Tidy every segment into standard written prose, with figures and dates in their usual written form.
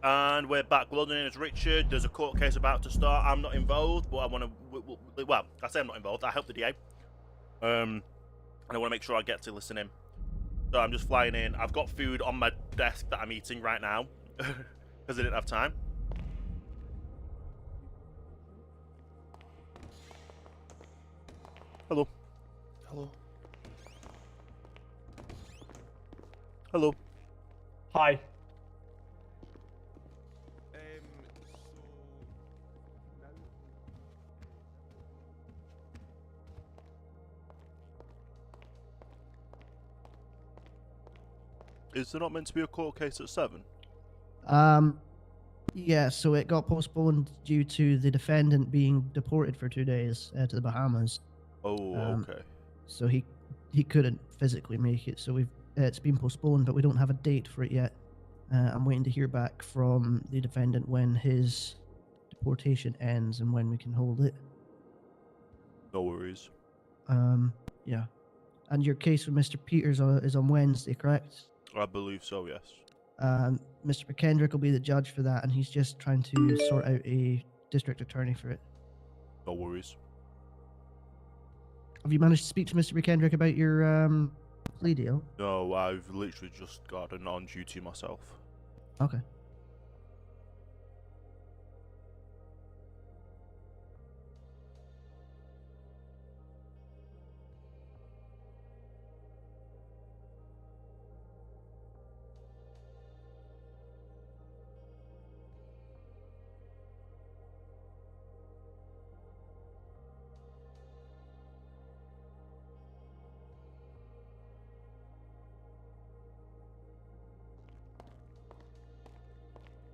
And we're back. Well, the name is Richard. There's a court case about to start. I'm not involved, but I want to. Well, I say I'm not involved. I help the DA. And I want to make sure I get to listen in. So I'm just flying in. I've got food on my desk that I'm eating right now because I didn't have time. Hello. Hello. Hello. Hi. Is there not meant to be a court case at 7? Yeah, so it got postponed due to the defendant being deported for 2 days to the Bahamas. Oh, Um, okay. So he couldn't physically make it. So it's been postponed, but we don't have a date for it yet. I'm waiting to hear back from the defendant when his deportation ends and when we can hold it. No worries. Yeah. And your case with Mr. Peters is on Wednesday, correct? I believe so, yes. Mr. McKendrick will be the judge for that, and he's just trying to sort out a district attorney for it. No worries. Have you managed to speak to Mr. McKendrick about your plea deal? No, I've literally just gotten on duty myself. Okay.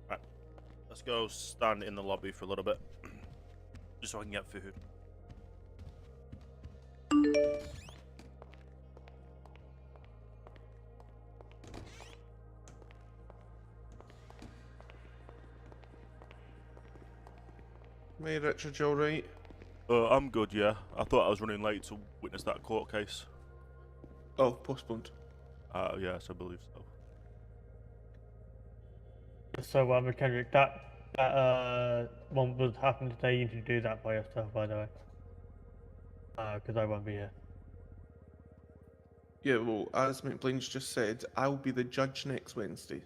Right, let's go stand in the lobby for a little bit, just so I can get food. Hey Richard, you alright? I'm good, yeah. I thought I was running late to witness that court case. Oh, postponed. Yes, I believe so. So, McKendrick, that one was happening today. You need to do that by yourself, by the way, because I won't be here. Yeah, well, as McBlain's just said, I'll be the judge next Wednesday.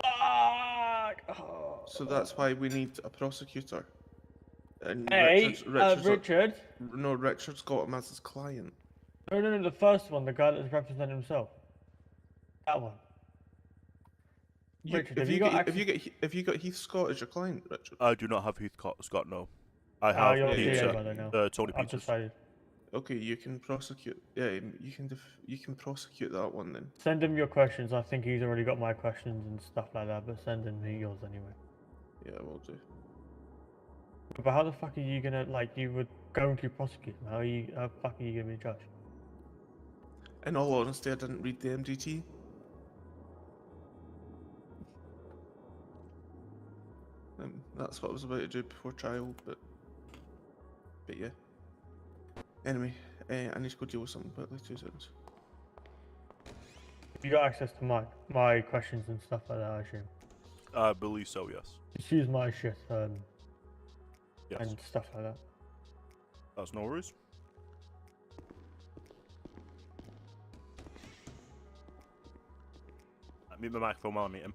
Fuck! Oh. So that's why we need a prosecutor. And Hey, Richard's Richard. no, Richard's got him as his client. No, the first one, the guy that's representing himself. That one. Richard, If you got Heath Scott as your client, Richard. I do not have Heath Scott, no. I Oh, have you're Peter. DA by the now. Tony I've Peters. decided. Okay, you can prosecute. Yeah, you can prosecute that one then. Send him your questions. I think he's already got my questions and stuff like that, but send him yours anyway. Yeah, we'll do. But how the fuck are you gonna, like, you were going to prosecute him? How the fuck are you gonna be judged? In all honesty, I didn't read the MDT. That's what I was about to do before trial, but yeah. Anyway, I need to go deal with something quickly. 2 seconds. You got access to my questions and stuff like that, I assume. I believe so, yes. Just use my shit Yes. and stuff like that. That's no worries. I mute my microphone while I meet him.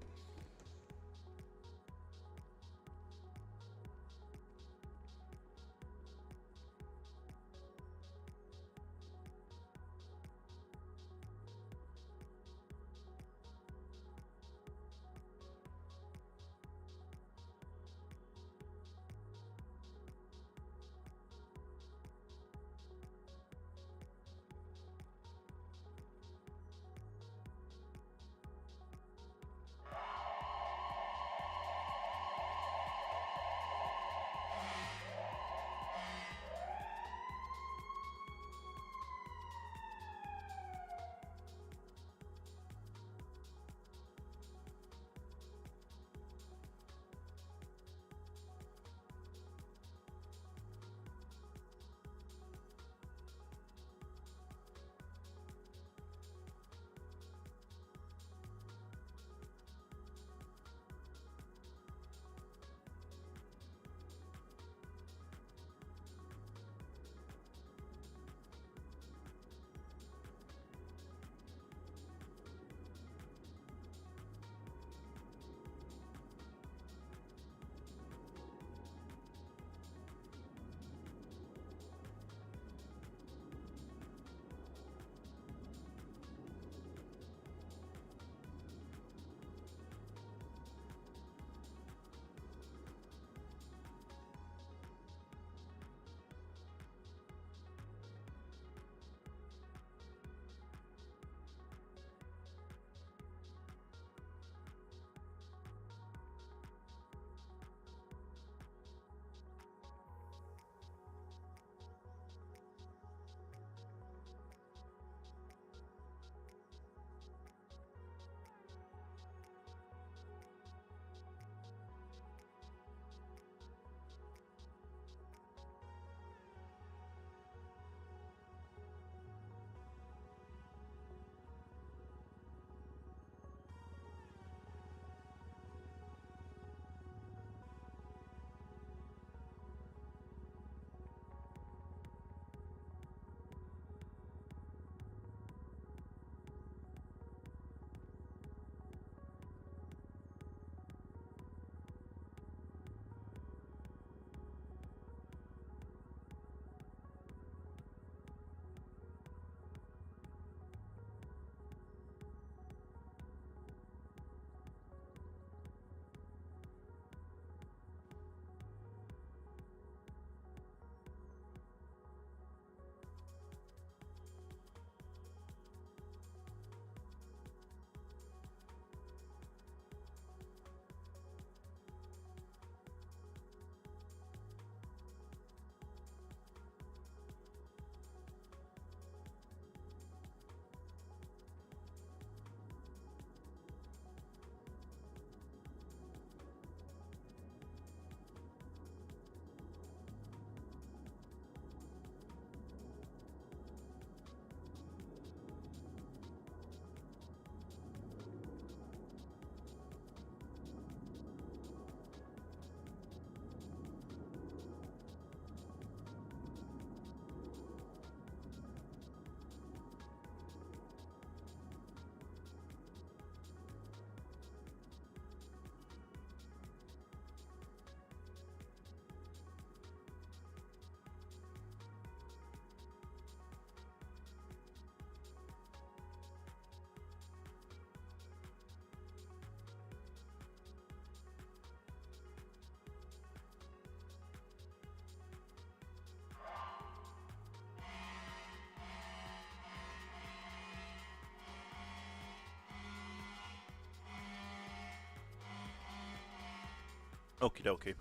Okie dokie.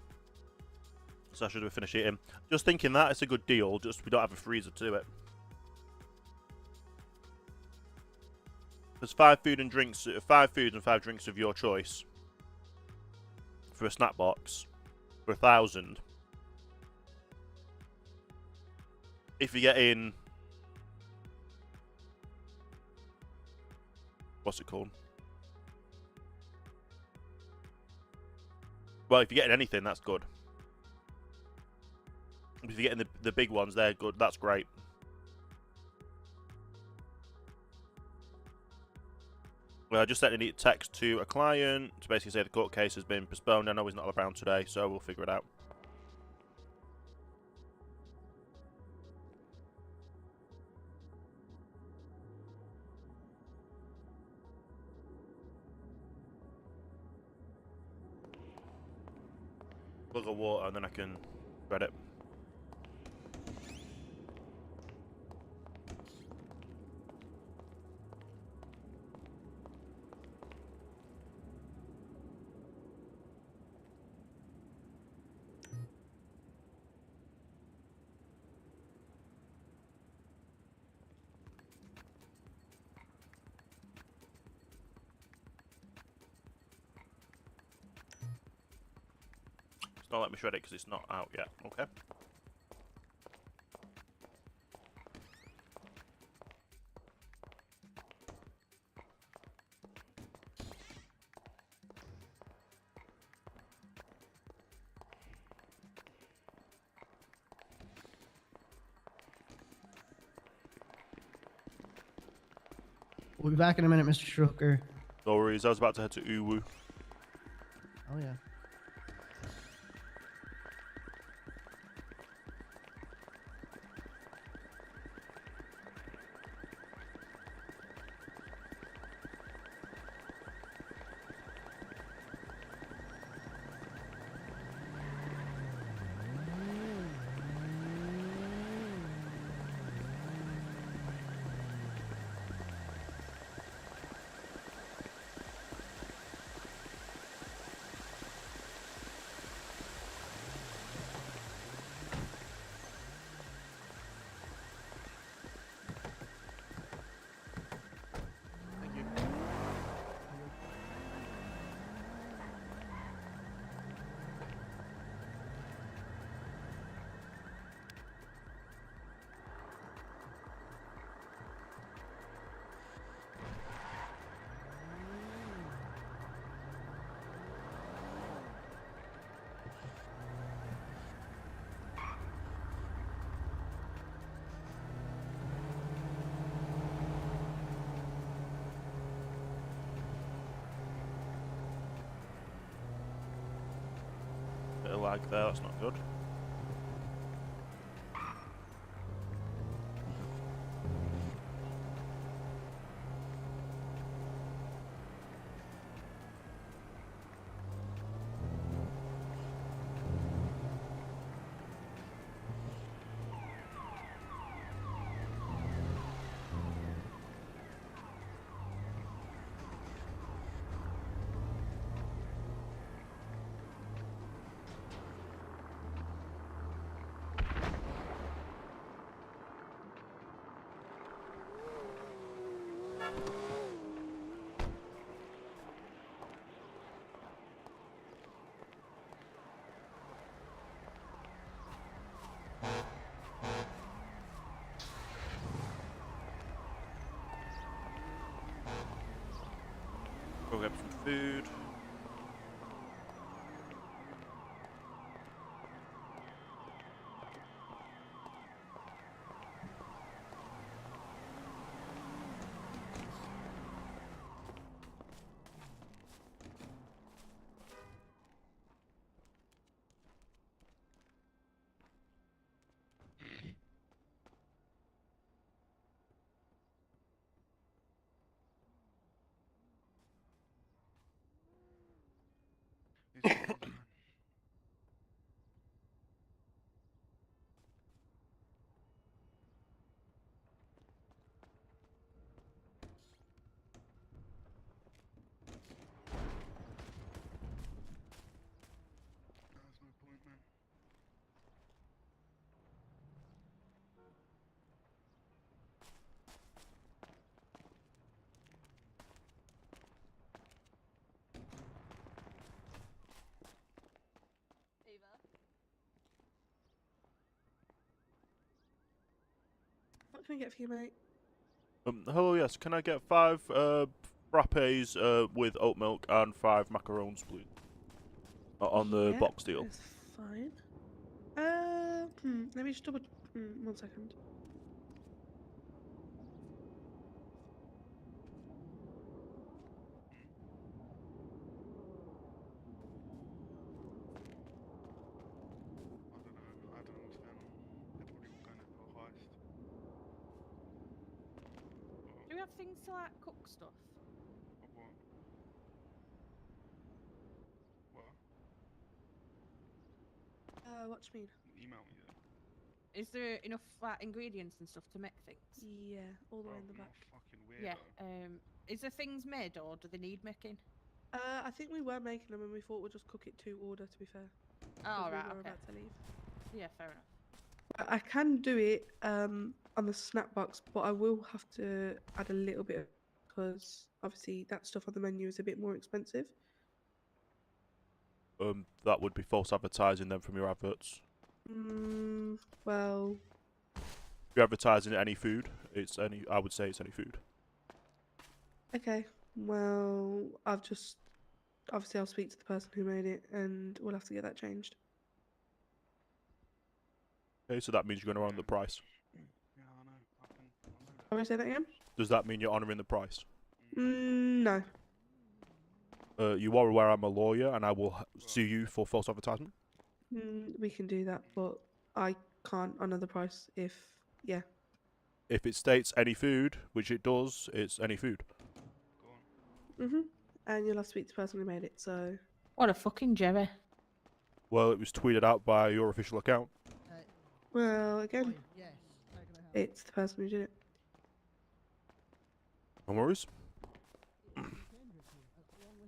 So I should have finished eating. Just thinking that it's a good deal. Just we don't have a freezer to it. There's 5 food and drinks, 5 foods and 5 drinks of your choice for a snack box for 1,000. If you get in, what's it called? Well, if you're getting anything, that's good. If you're getting the big ones, they're good. That's great. Well, I just sent a text to a client to basically say the court case has been postponed. I know he's not around today, so we'll figure it out. Plug of water and then I can read it. It's not let me shred it because it's not out yet. Okay. We'll be back in a minute, Mr. Stroker. No worries. I was about to head to Uwu. Oh, yeah. Bit of lag there. That's not good. Go grab some food. What can I get for you, mate? Hello, yes. Can I get 5 frappes with oat milk and 5 macarons, please? On the Yeah, box deal. That's fine. Let me just double. 1 second. I don't understand. They're probably all going for a heist. Do we have things to like cook stuff? Or what? What? What do you mean? Email me then. Is there enough like ingredients and stuff to make things? Yeah, all the way in the Not back. fucking weird. Yeah. Is there things made or do they need making? I think we were making them and we thought we'd just cook it to order, to be fair. Oh, 'cause right, we were okay. about to leave. Yeah, fair enough. I can do it on the snack box, but I will have to add a little bit because obviously that stuff on the menu is a bit more expensive. That would be false advertising then from your adverts. Well, If you're advertising any food, it's any. I would say it's any food. okay. Well, obviously I'll speak to the person who made it and we'll have to get that changed. Okay, so that means you're going to honor the price. Yeah, I know. I know that. Can I say that again? Does that mean you're honouring the price? No. You are aware I'm a lawyer and I will sue you for false advertisement? We can do that, but I can't honor the price if, yeah. If it states any food, which it does, it's any food. Go on. And you'll have to speak to the person who made it, so. What a fucking Jerry. Well, it was tweeted out by your official account. Well, again, Yes. How can I help? it's the person who did it. No worries.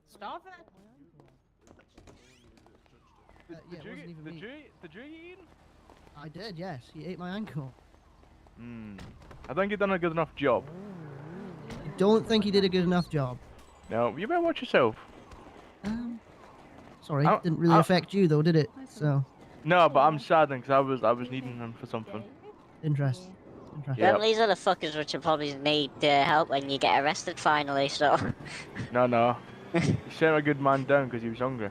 Starve it. Yeah, it wasn't even me. Did you eat? I did, yes. He ate my ankle. I think you've done a good enough job. I don't think he did a good enough job. No, you better watch yourself. Sorry, I- didn't really I- affect you though, did it? So, No, but I'm saddened because I was needing them for something. interest. Interest. Yeah. Them these are the fuckers which will probably need help when you get arrested finally, so. No. You sent a good man down because he was hungry.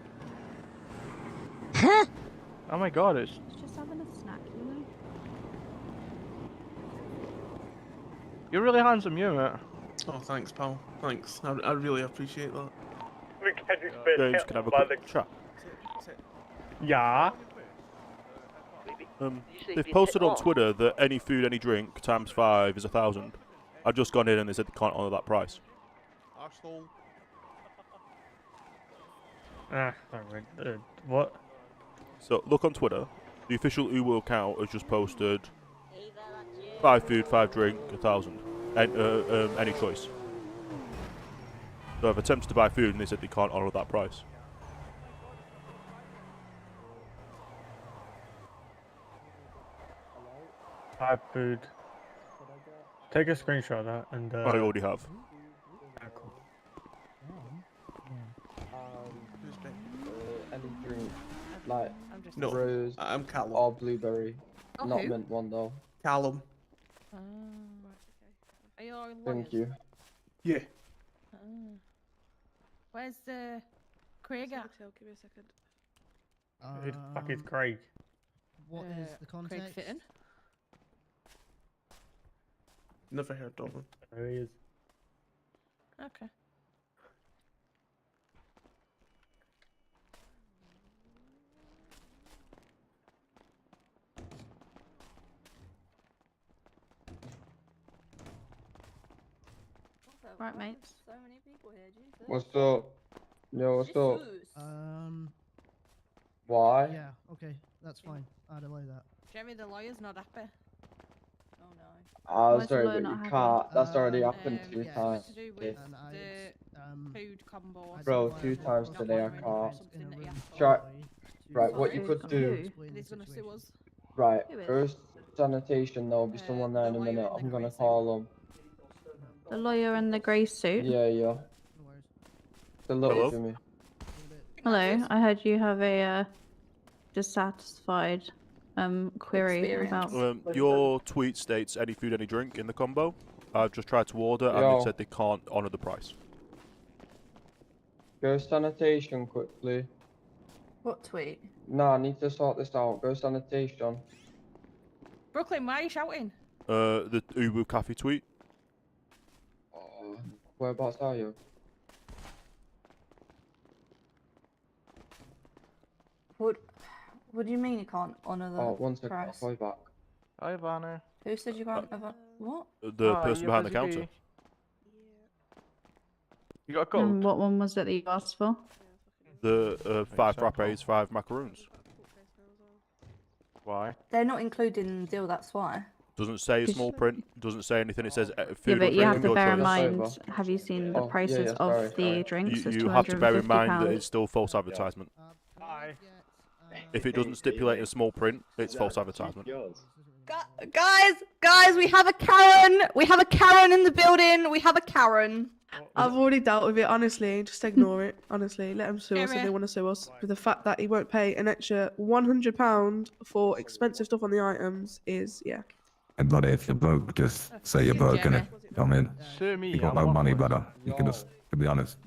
Oh my god, it's. Just having a snack, you know? You're really handsome, you, mate. Oh, thanks, pal. Thanks. I really appreciate that. James, can I have a quick chat? Yeah. They've posted on Twitter that any food, any drink times 5 is 1,000. I've just gone in and they said they can't honour that price. Arsehole. What? So look on Twitter. The official Uwu account has just posted 5 food, 5 drink, 1,000. Any choice. So I've attempted to buy food and they said they can't honour that price. Five food. Take a screenshot of that and. I already have. Cool. Who's Ben? Any drink, like I'm just. No. rose I'm Callum. or blueberry. Oh, Not who? mint one though. Callum. Ah. Are you all lawyers? Thank you. Yeah. Ah. Where's the Craig at? Give me a second. Who the fuck is Craig? What is the Craig context? Fitton? Never heard of him. There he is. Okay. Right, mates. So many people here, Jesus. What's up? Yo, what's up? Why? Yeah, okay, that's fine. I'd allow that. Jeremy, the lawyer's not happy. Oh no. Oh, Why's sorry, the lawyer but not you happy? can't. That's already happened Um, 2 yeah, times. It's to do with And the food combo. or I'd Bro, something. 2 times Not today I honouring can't. something that he asked for. Try- to Right, what you Sorry, could from do. who? explain And the he's gonna sue situation. us. Right, Who is? first sanitation, there'll be someone there in the a lawyer minute. in the I'm gonna grey call him. The lawyer in the grey suit. Yeah. No worries. They're looking Hello? for me. In a bit. Hello, I heard you have a dissatisfied query about. Your tweet states any food, any drink in the combo. I've just tried to order and Yo. they said they can't honour the price. Go sanitation quickly. What tweet? Nah, I need to sort this out. Go sanitation. Brooklyn, why are you shouting? The Ubu Cafe tweet. Whereabouts are you? What do you mean you can't honour the Oh, one second. I'll price? call you back. Hi, Vanna. Who said you can't have what? The person behind the counter. You got a code? What one was it that you asked for? The 5 frappes, 5 macaroons. Why? They're not included in the deal, that's why. Doesn't say a small print. Doesn't say anything. It says food Yeah, or but you drink have of to your bear in choice. mind, have you seen the prices of the drinks? You have to bear in mind that it's still false advertisement. Hi. If it doesn't stipulate a small print, it's false advertisement. Guys, we have a Karen! We have a Karen in the building! We have a Karen! I've already dealt with it, honestly. Just ignore it, honestly. Let them sue us if Area. they want to sue us. But the fact that he won't pay an extra £100 for expensive stuff on the items is, yeah. And brother, if you're broke, just say you're broke, innit? I mean, Sue me. you got I'm no money, waffling. brother. You can just, to be honest,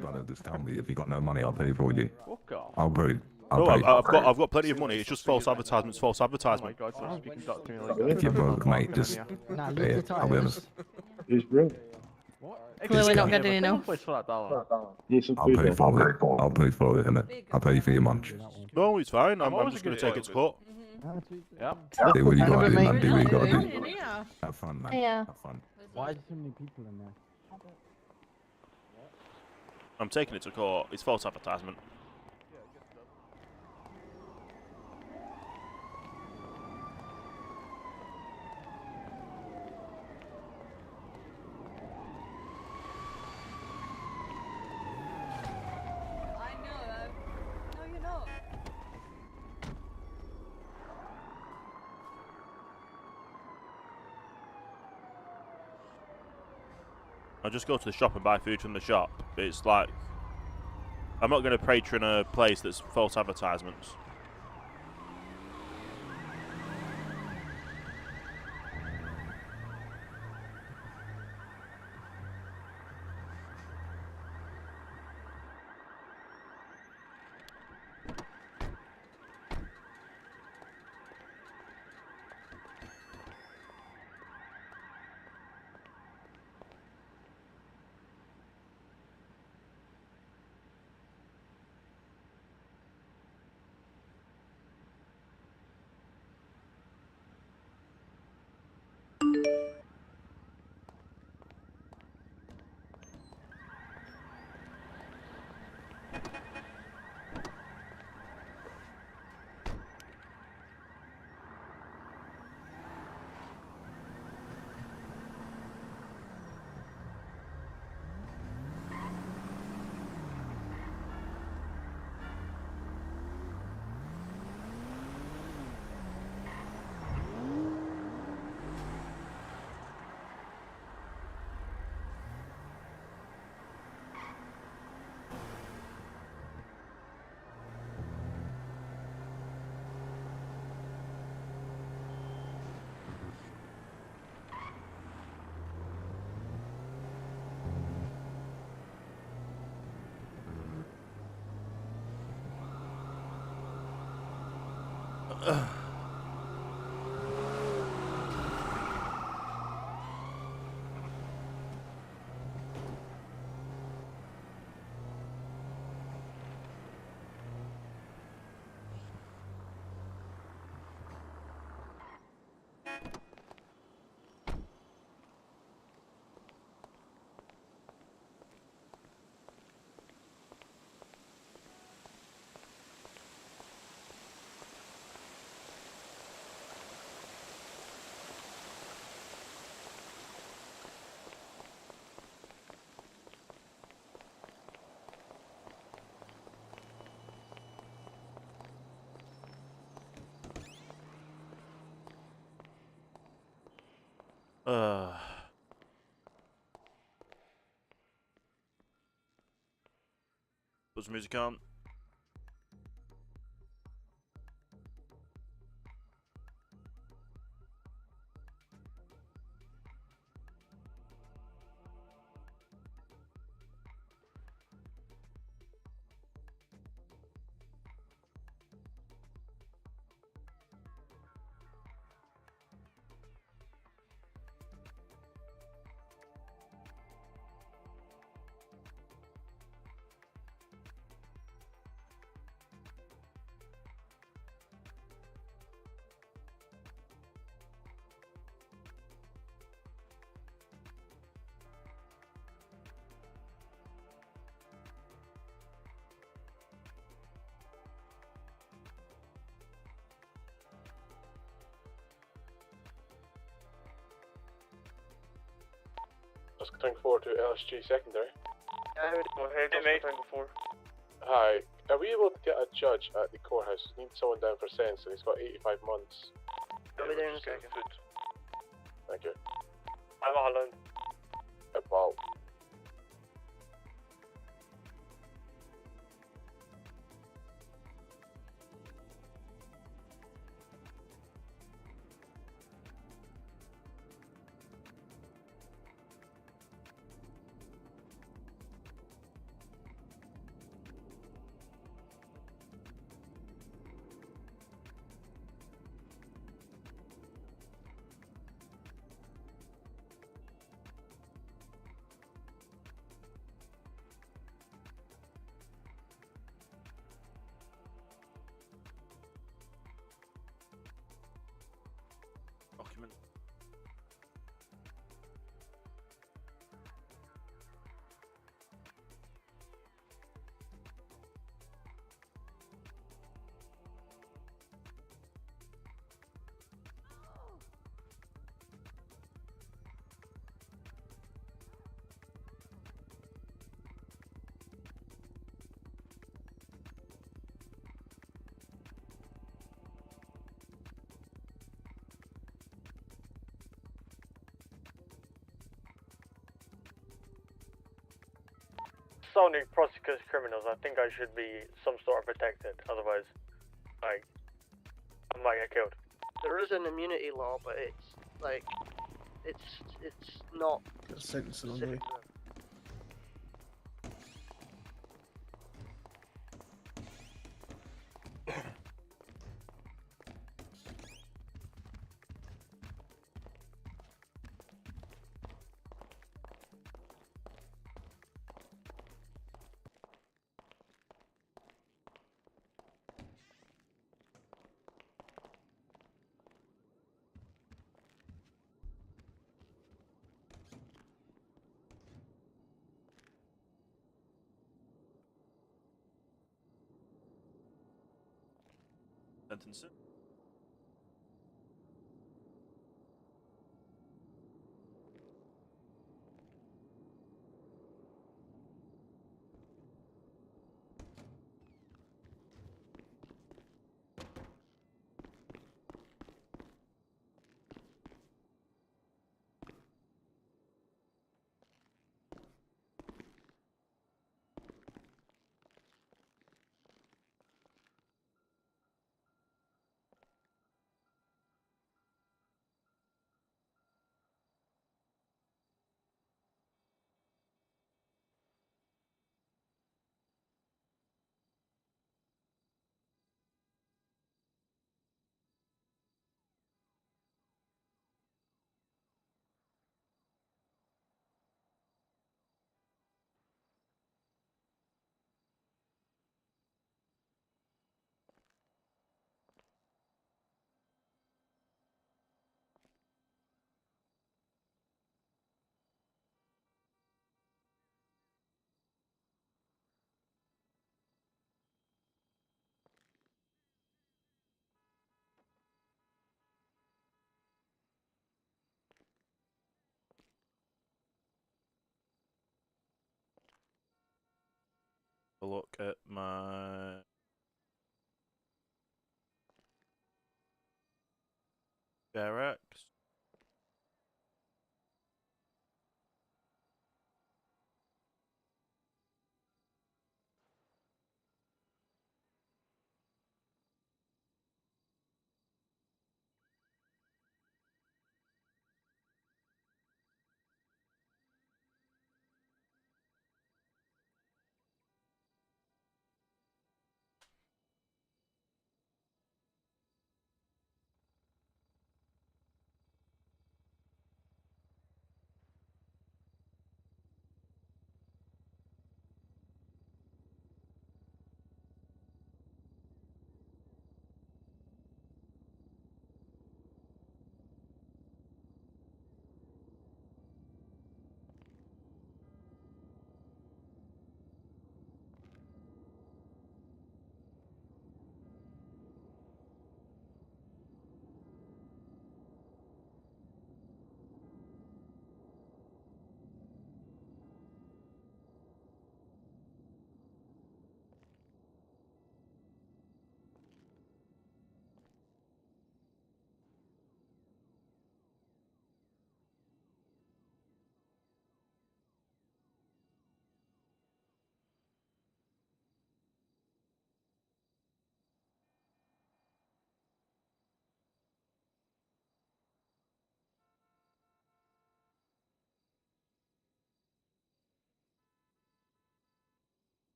brother, just tell me if you got no money, I'll pay for you. Fuck off. I'll pay. No, I'll pay. I've got plenty of money. It's just false advertisement. It's false Oh my advertisement. god, stop speaking back to me like that. If you're broke, mate, just pay it. I'll be honest. Who's broke? Clearly not Just getting get a enough. place for that dollar. Need some I'll food pay then. for it. I'll pay for it, innit? I'll pay for your munch. No, it's fine. I'm always just a going to good take it to court. Yeah. Do what you gotta do, man. Do what you gotta Doing do. in here. Have fun, man. Yeah. Have fun. Why is there so many people in there? I'm taking it to court. It's false advertisement. I just go to the shop and buy food from the shop. It's like, I'm not going to patron a place that's false advertisements. Put some music on. Tank 4 to LSG secondary. Hey, Tango 4. Hi, are we able to get a judge at the courthouse? We need someone down for sentence and he's got 85 months. I'll be there in a second. Thank you. I'm Alan. About. Document. Sounding prosecutes criminals, I think I should be some sort of protected. Otherwise, I might get killed. There is an immunity law, but it's like it's not Got a sentence on the way. specific to them. Sentence it. A look at my barracks.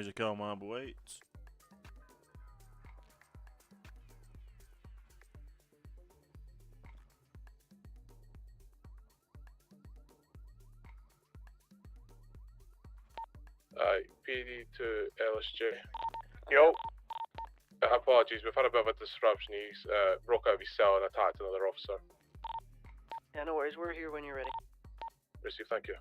Music on while we wait. PD to LSJ. Yo. Apologies, we've had a bit of a disruption. He's broke out of his cell and attacked another officer. Yeah, no worries. We're here when you're ready. Receive, thank you.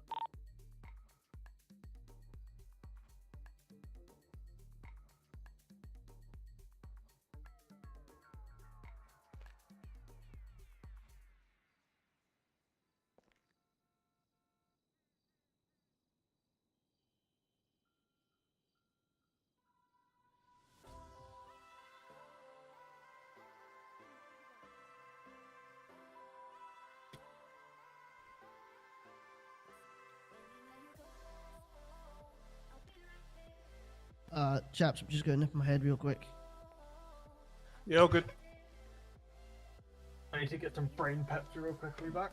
Chaps, I'm just going to nip my head real quick. Yeah, all good. I need to get some brain peps real quickly back.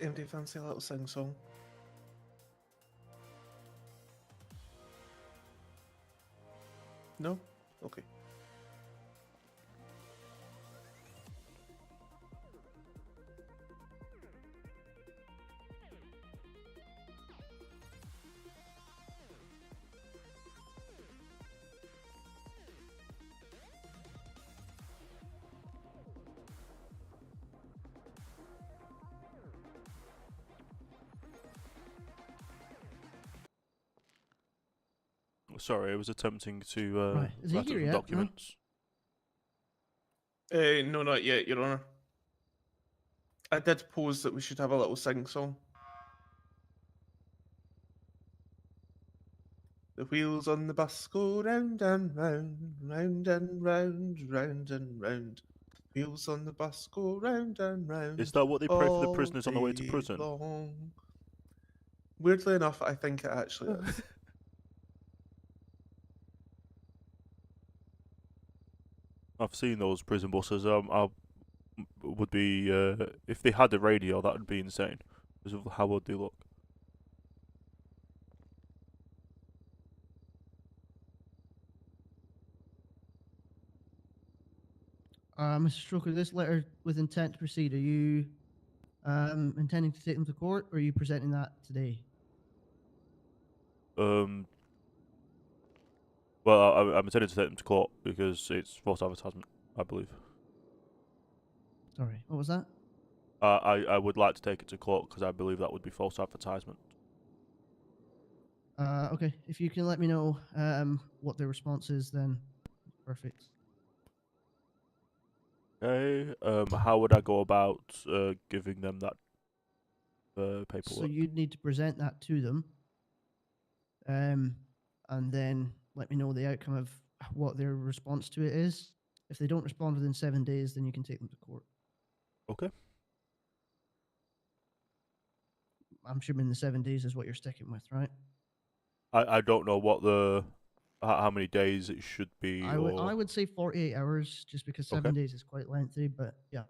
Anybody fancy a little sing song? No? Okay. Sorry, I was attempting to Right, is he write up here some yet? No? documents. No, not yet, Your Honour. I did pose that we should have a little sing song. The wheels on the bus go round and round, round and round, round and round. Wheels on the bus go round and round. Is that what they pray for the all prisoners on the way to day prison? long. Weirdly enough, I think it actually is. I've seen those prison buses. I would be if they had a radio, that would be insane. Because of how would they look? Mr. Stroker, this letter with intent to proceed, are you intending to take them to court, or are you presenting that today? Well, I'm intending to take them to court because it's false advertisement, I believe. Sorry, what was that? I would like to take it to court because I believe that would be false advertisement. Okay, if you can let me know what their response is, then perfect. Okay. How would I go about giving them that paperwork? So you'd need to present that to them, and then let me know the outcome of what their response to it is. If they don't respond within 7 days, then you can take them to court. Okay. I'm assuming the 7 days is what you're sticking with, right? I don't know what the how many days it should be. I would say 48 hours, just because 7 days is quite lengthy. But yeah.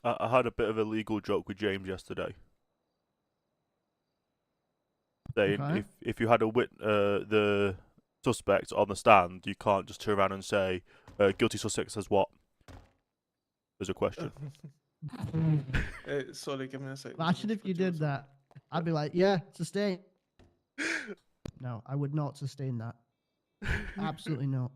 I had a bit of a legal joke with James yesterday, saying Okay. if you had the suspect on the stand, you can't just turn around and say guilty suspect says what? There's a question. Sorry, give me a second. Imagine if you did that. I'd be like, yeah, sustain. No, I would not sustain that. Absolutely not.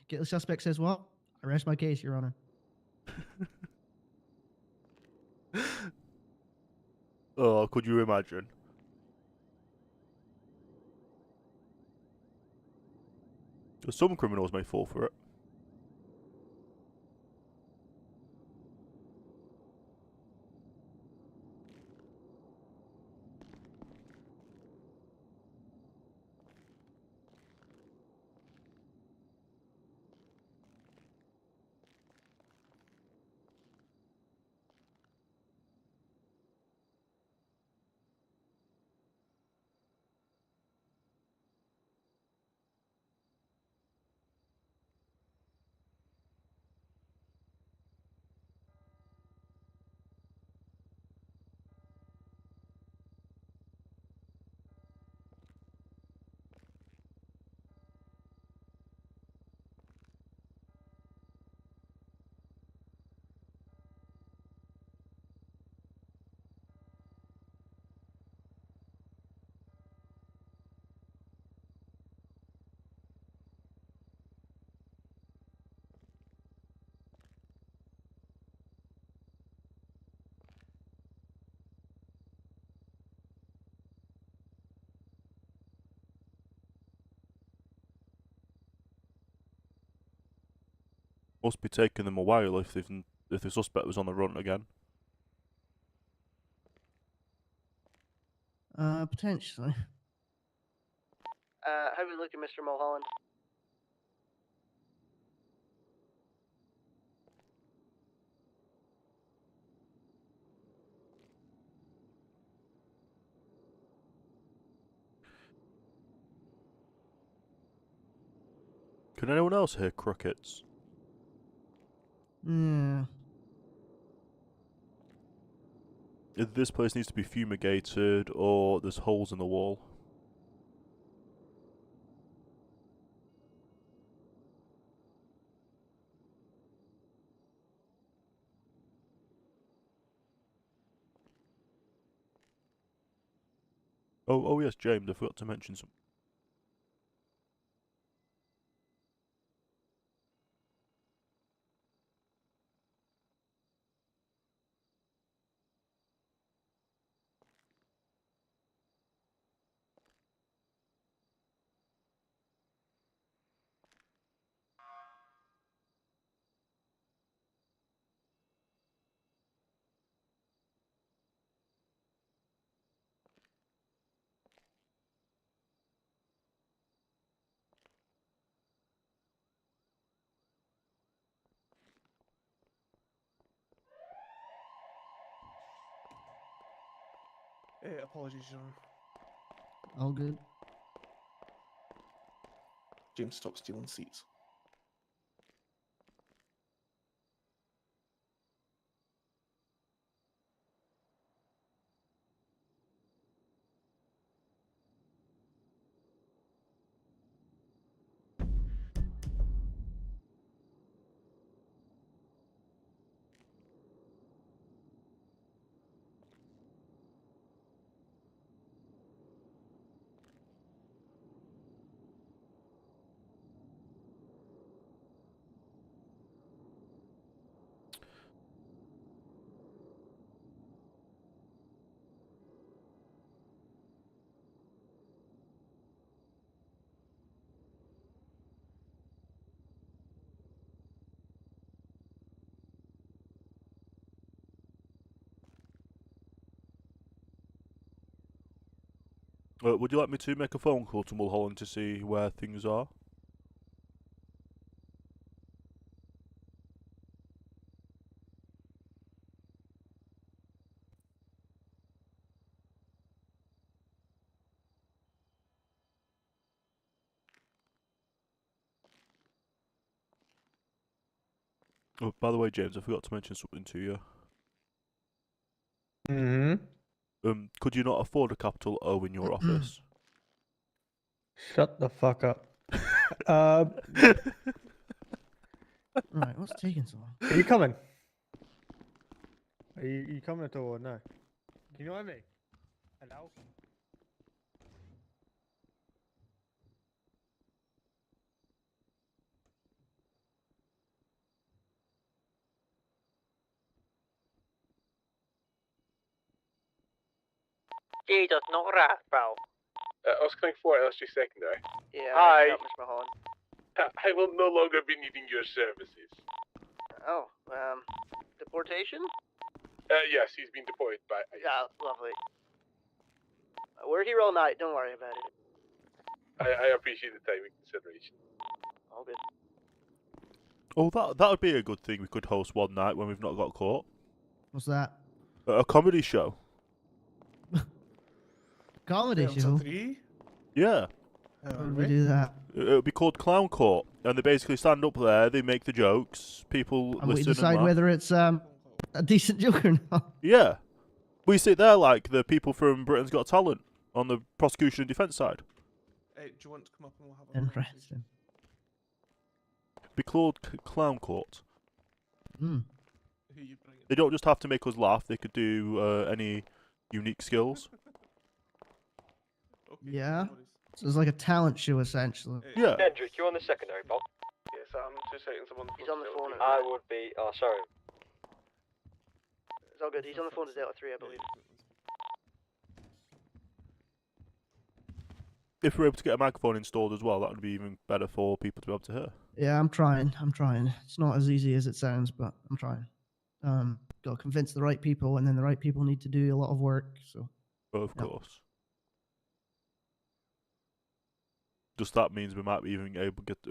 Guilty suspect says what? I rest my case, Your Honor. Oh, could you imagine? Some criminals may fall for it. Must be taking them a while if the suspect was on the run again. Potentially. How we looking, Mr. Mulholland? Can anyone else hear crickets? Yeah. This place needs to be fumigated, or there's holes in the wall. Oh yes, James, I forgot to mention something. Apologies, Your Honor. All good. James, stop stealing seats. Would you like me to make a phone call to Mulholland to see where things are? Oh, by the way, James, I forgot to mention something to you. Could you not afford a capital O in your office? Shut the fuck up. Right, what's taking so long? Are you coming? Are you coming at all or no? Can you hear me? Hello? Jesus, not rat, bro. Oscar 4 LSG Secondary. Yeah, Hi. I Miss Mahon. I will no longer be needing your services. Oh, deportation? Yes, he's been deported by... Yeah, lovely. We're here all night, don't worry about it. I appreciate the time and consideration. All good. Oh, that would be a good thing we could host one night when we've not got caught. What's that? A comedy show. Comedy Delta show? 3? Yeah. How would we do that? It would be called Clown Court, and they basically stand up there, they make the jokes, people And we listen decide and laugh. whether it's a decent joke or not. Yeah. We sit there like the people from Britain's Got Talent on the prosecution and defence side. Hey, do you want to come up and we'll have a conversation? Interesting. Be called Clown Court. Hmm. Who you bringing? They don't just have to make us laugh, they could do any unique skills. Okay, Yeah. no worries. So it's like a talent show, essentially. Yeah. Kendrick, you're on the secondary, Bob. Yes, 2 seconds, I'm on the He's on the phone. I would be. Oh, sorry. It's all good. He's on the phone to Delta 3, I believe. If we're able to get a microphone installed as well, that would be even better for people to be able to hear. Yeah, I'm trying. It's not as easy as it sounds, but I'm trying. Got to convince the right people, and then the right people need to do a lot of work. So. Of Yep. course. Just that means we might be even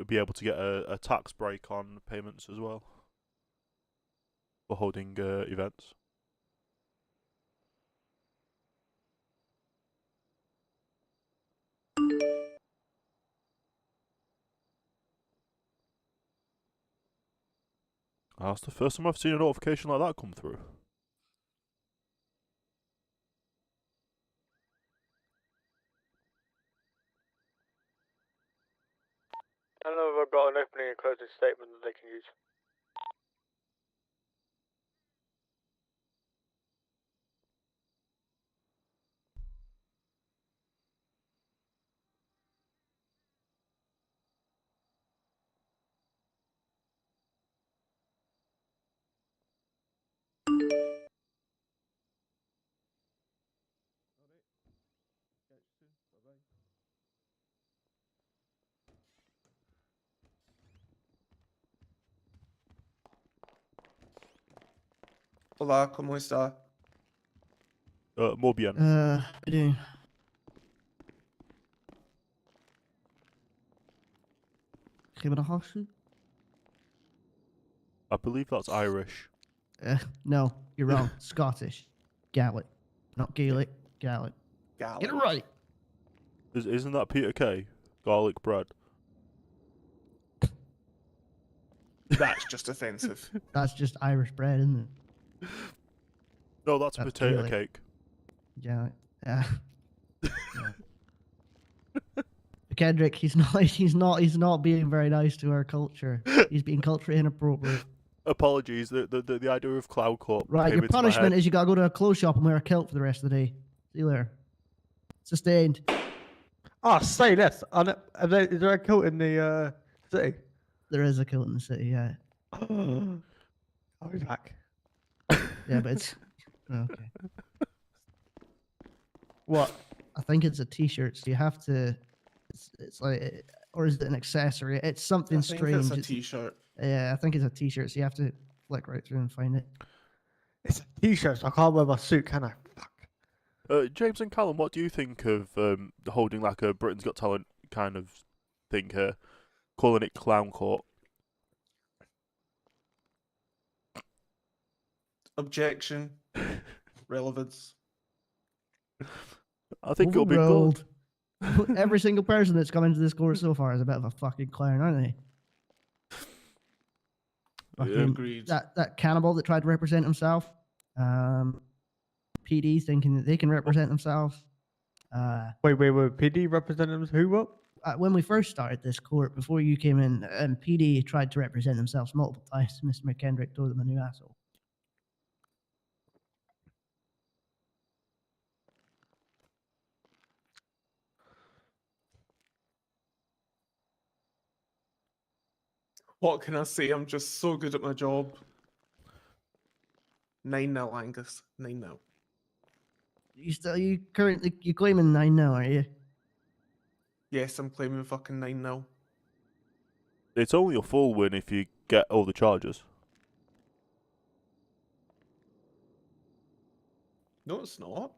be able to get a tax break on payments as well for holding events. That's the first time I've seen a notification like that come through. I don't know if I've got an opening and closing statement that they can use. Hola, ¿cómo está? Muy bien. How you doing? Kimanahasu? I believe that's Irish. No, you're wrong. Scottish. Gaelic. Not Gaelic. Gaelic. Gaelic. Get it right. Isn't that Peter Kay? Garlic bread. That's just offensive. That's just Irish bread, isn't it? No, that's a potato Gaelic. cake. Gaelic. Yeah. Kendrick, he's not being very nice to our culture. He's being culturally inappropriate. Apologies. The idea of cloud court. Right, came your into my punishment head. is you gotta go to a clothes shop and wear a kilt for the rest of the day. See you later. Sustained. Oh, say this. Is there a kilt in the city? There is a kilt in the city, yeah. I'll be back. Yeah, but it's okay. What? I think it's a t-shirt, so you have to. It's like, or is it an accessory? It's something I think strange. it's a t-shirt. Yeah, I think it's a t-shirt, so you have to flick right through and find it. It's a t-shirt, so I can't wear my suit, can I? James and Callum, what do you think of holding like a Britain's Got Talent kind of thing here, calling it clown court? Objection. Relevance. I think it'll be good. Overruled. Every single person that's come into this court so far is a bit of a fucking clown, aren't they? Fucking, Agreed. That cannibal that tried to represent himself. PD thinking that they can represent themselves. Wait. PD representatives who what? When we first started this court, before you came in, PD tried to represent themselves multiple times. Mr. McKendrick told them a new asshole. What can I say? I'm just so good at my job. 9-0, Angus. 9-0. You claiming 9 now, are you? Yes, I'm claiming fucking 9-0. It's only a full win if you get all the charges. No, it's not.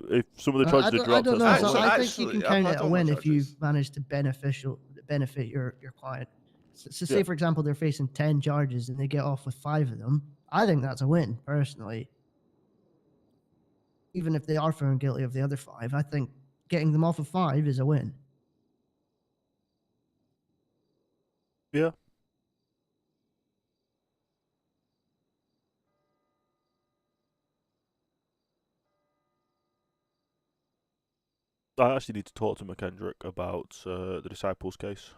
If some of the charges are dropped, I don't know. that's So not a win. I think you can count it a win if you manage to benefit your client. So say, Yeah. for example, they're facing 10 charges and they get off with 5 of them. I think that's a win, personally. Even if they are found guilty of the other 5, I think getting them off of 5 is a win. Yeah. I actually need to talk to McKendrick about the Disciples case.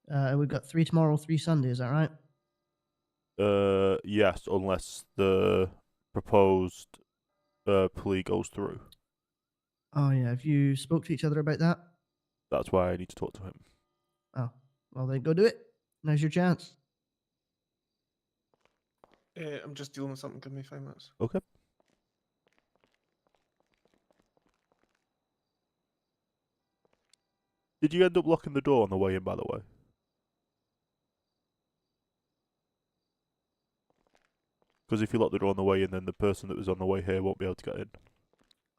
We've got 3 tomorrow, 3 Sunday, is that right? Yes, unless the proposed plea goes through. Oh, yeah. Have you spoke to each other about that? That's why I need to talk to him. Oh, well, then go do it. Now's your chance. I'm just dealing with something. Give me 5 minutes. Okay. Did you end up locking the door on the way in, by the way? Because if you lock the door on the way in, then the person that was on the way here won't be able to get in.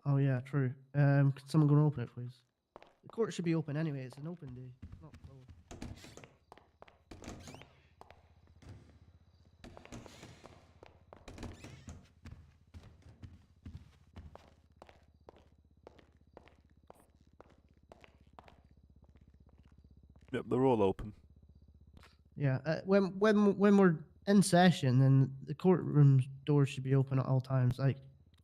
Oh, yeah, true. Can someone go and open it, please? The court should be open anyway. It's an open day. It's not closed. Yep, they're all open. Yeah. When we're in session, then the courtroom doors should be open at all times. Like,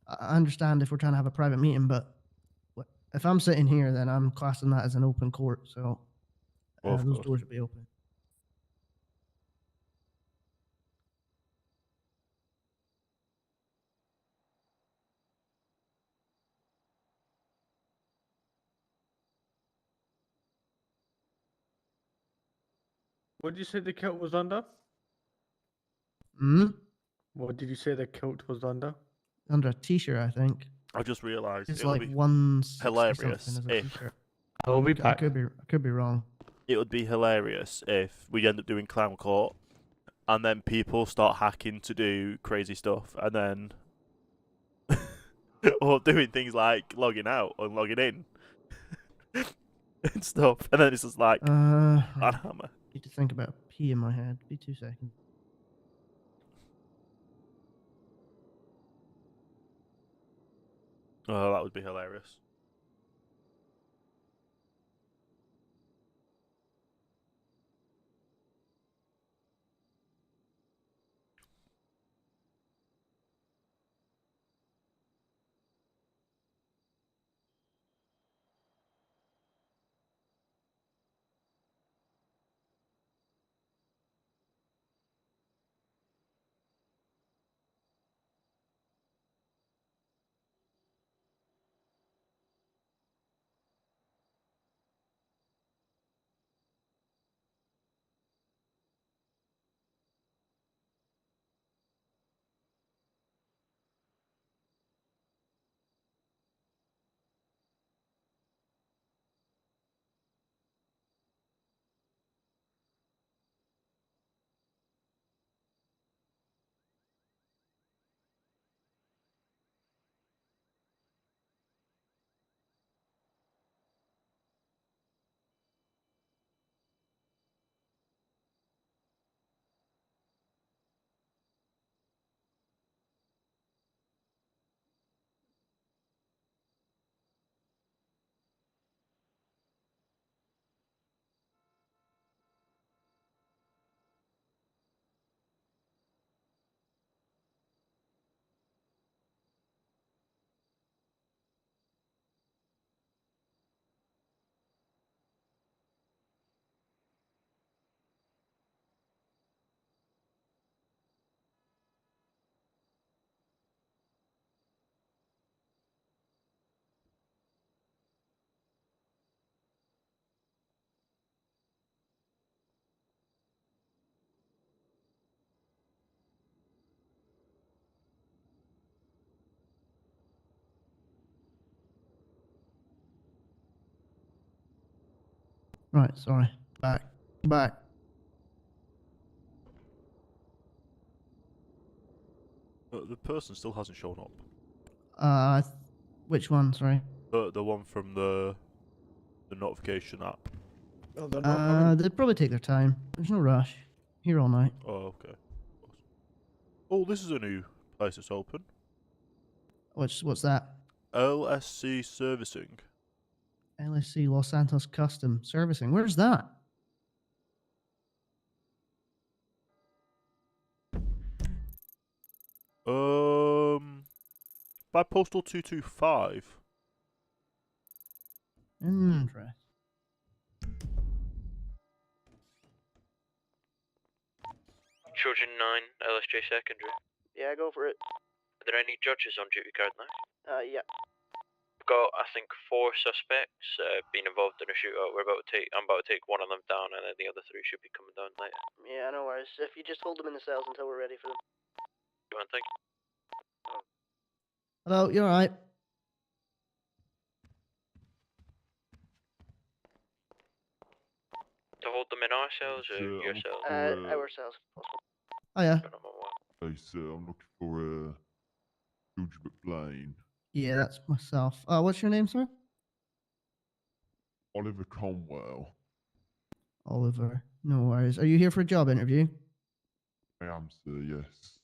I understand if we're trying to have a private meeting, but if I'm sitting here, then I'm classing that as an open court. So Of those course. doors will be open. What did you say the kilt was under? Hmm. What did you say the kilt was under? Under a t-shirt, I think. I just realised It's it would like be 160 hilarious something as a if t-shirt. I will be I back. could be wrong. it would be hilarious if we end up doing clown court, and then people start hacking to do crazy stuff, and then or doing things like logging out and logging in and stuff, and then it's just like Right. Warhammer. Need to think about a pee in my head. Be 2 seconds. Oh, that would be hilarious. Right, sorry. Back. But the person still hasn't shown up. Which one? Sorry. The one from the notification app. Oh, they're not coming. They'd probably take their time. There's no rush. Here all night. Oh, okay. Oh, this is a new place that's open. What's that? LSC Servicing. LSC Los Santos Custom Servicing. Where's that? By postal 225. Interesting. Trojan 9, LSJ Secondary. Yeah, go for it. Are there any judges on duty currently? Yeah. We've got, I think, 4 suspects being involved in a shootout. I'm about to take one of them down, and then the other 3 should be coming down later. Yeah, no worries. If you just hold them in the cells until we're ready for them. You want to think? Hello, you alright? To hold them in our cells or your cells? Our cells. Oh yeah. Hey, sir, I'm looking for George McBlain. Yeah, that's myself. What's your name, sir? Oliver Cromwell. Oliver. No worries. Are you here for a job interview? I am, sir, yes.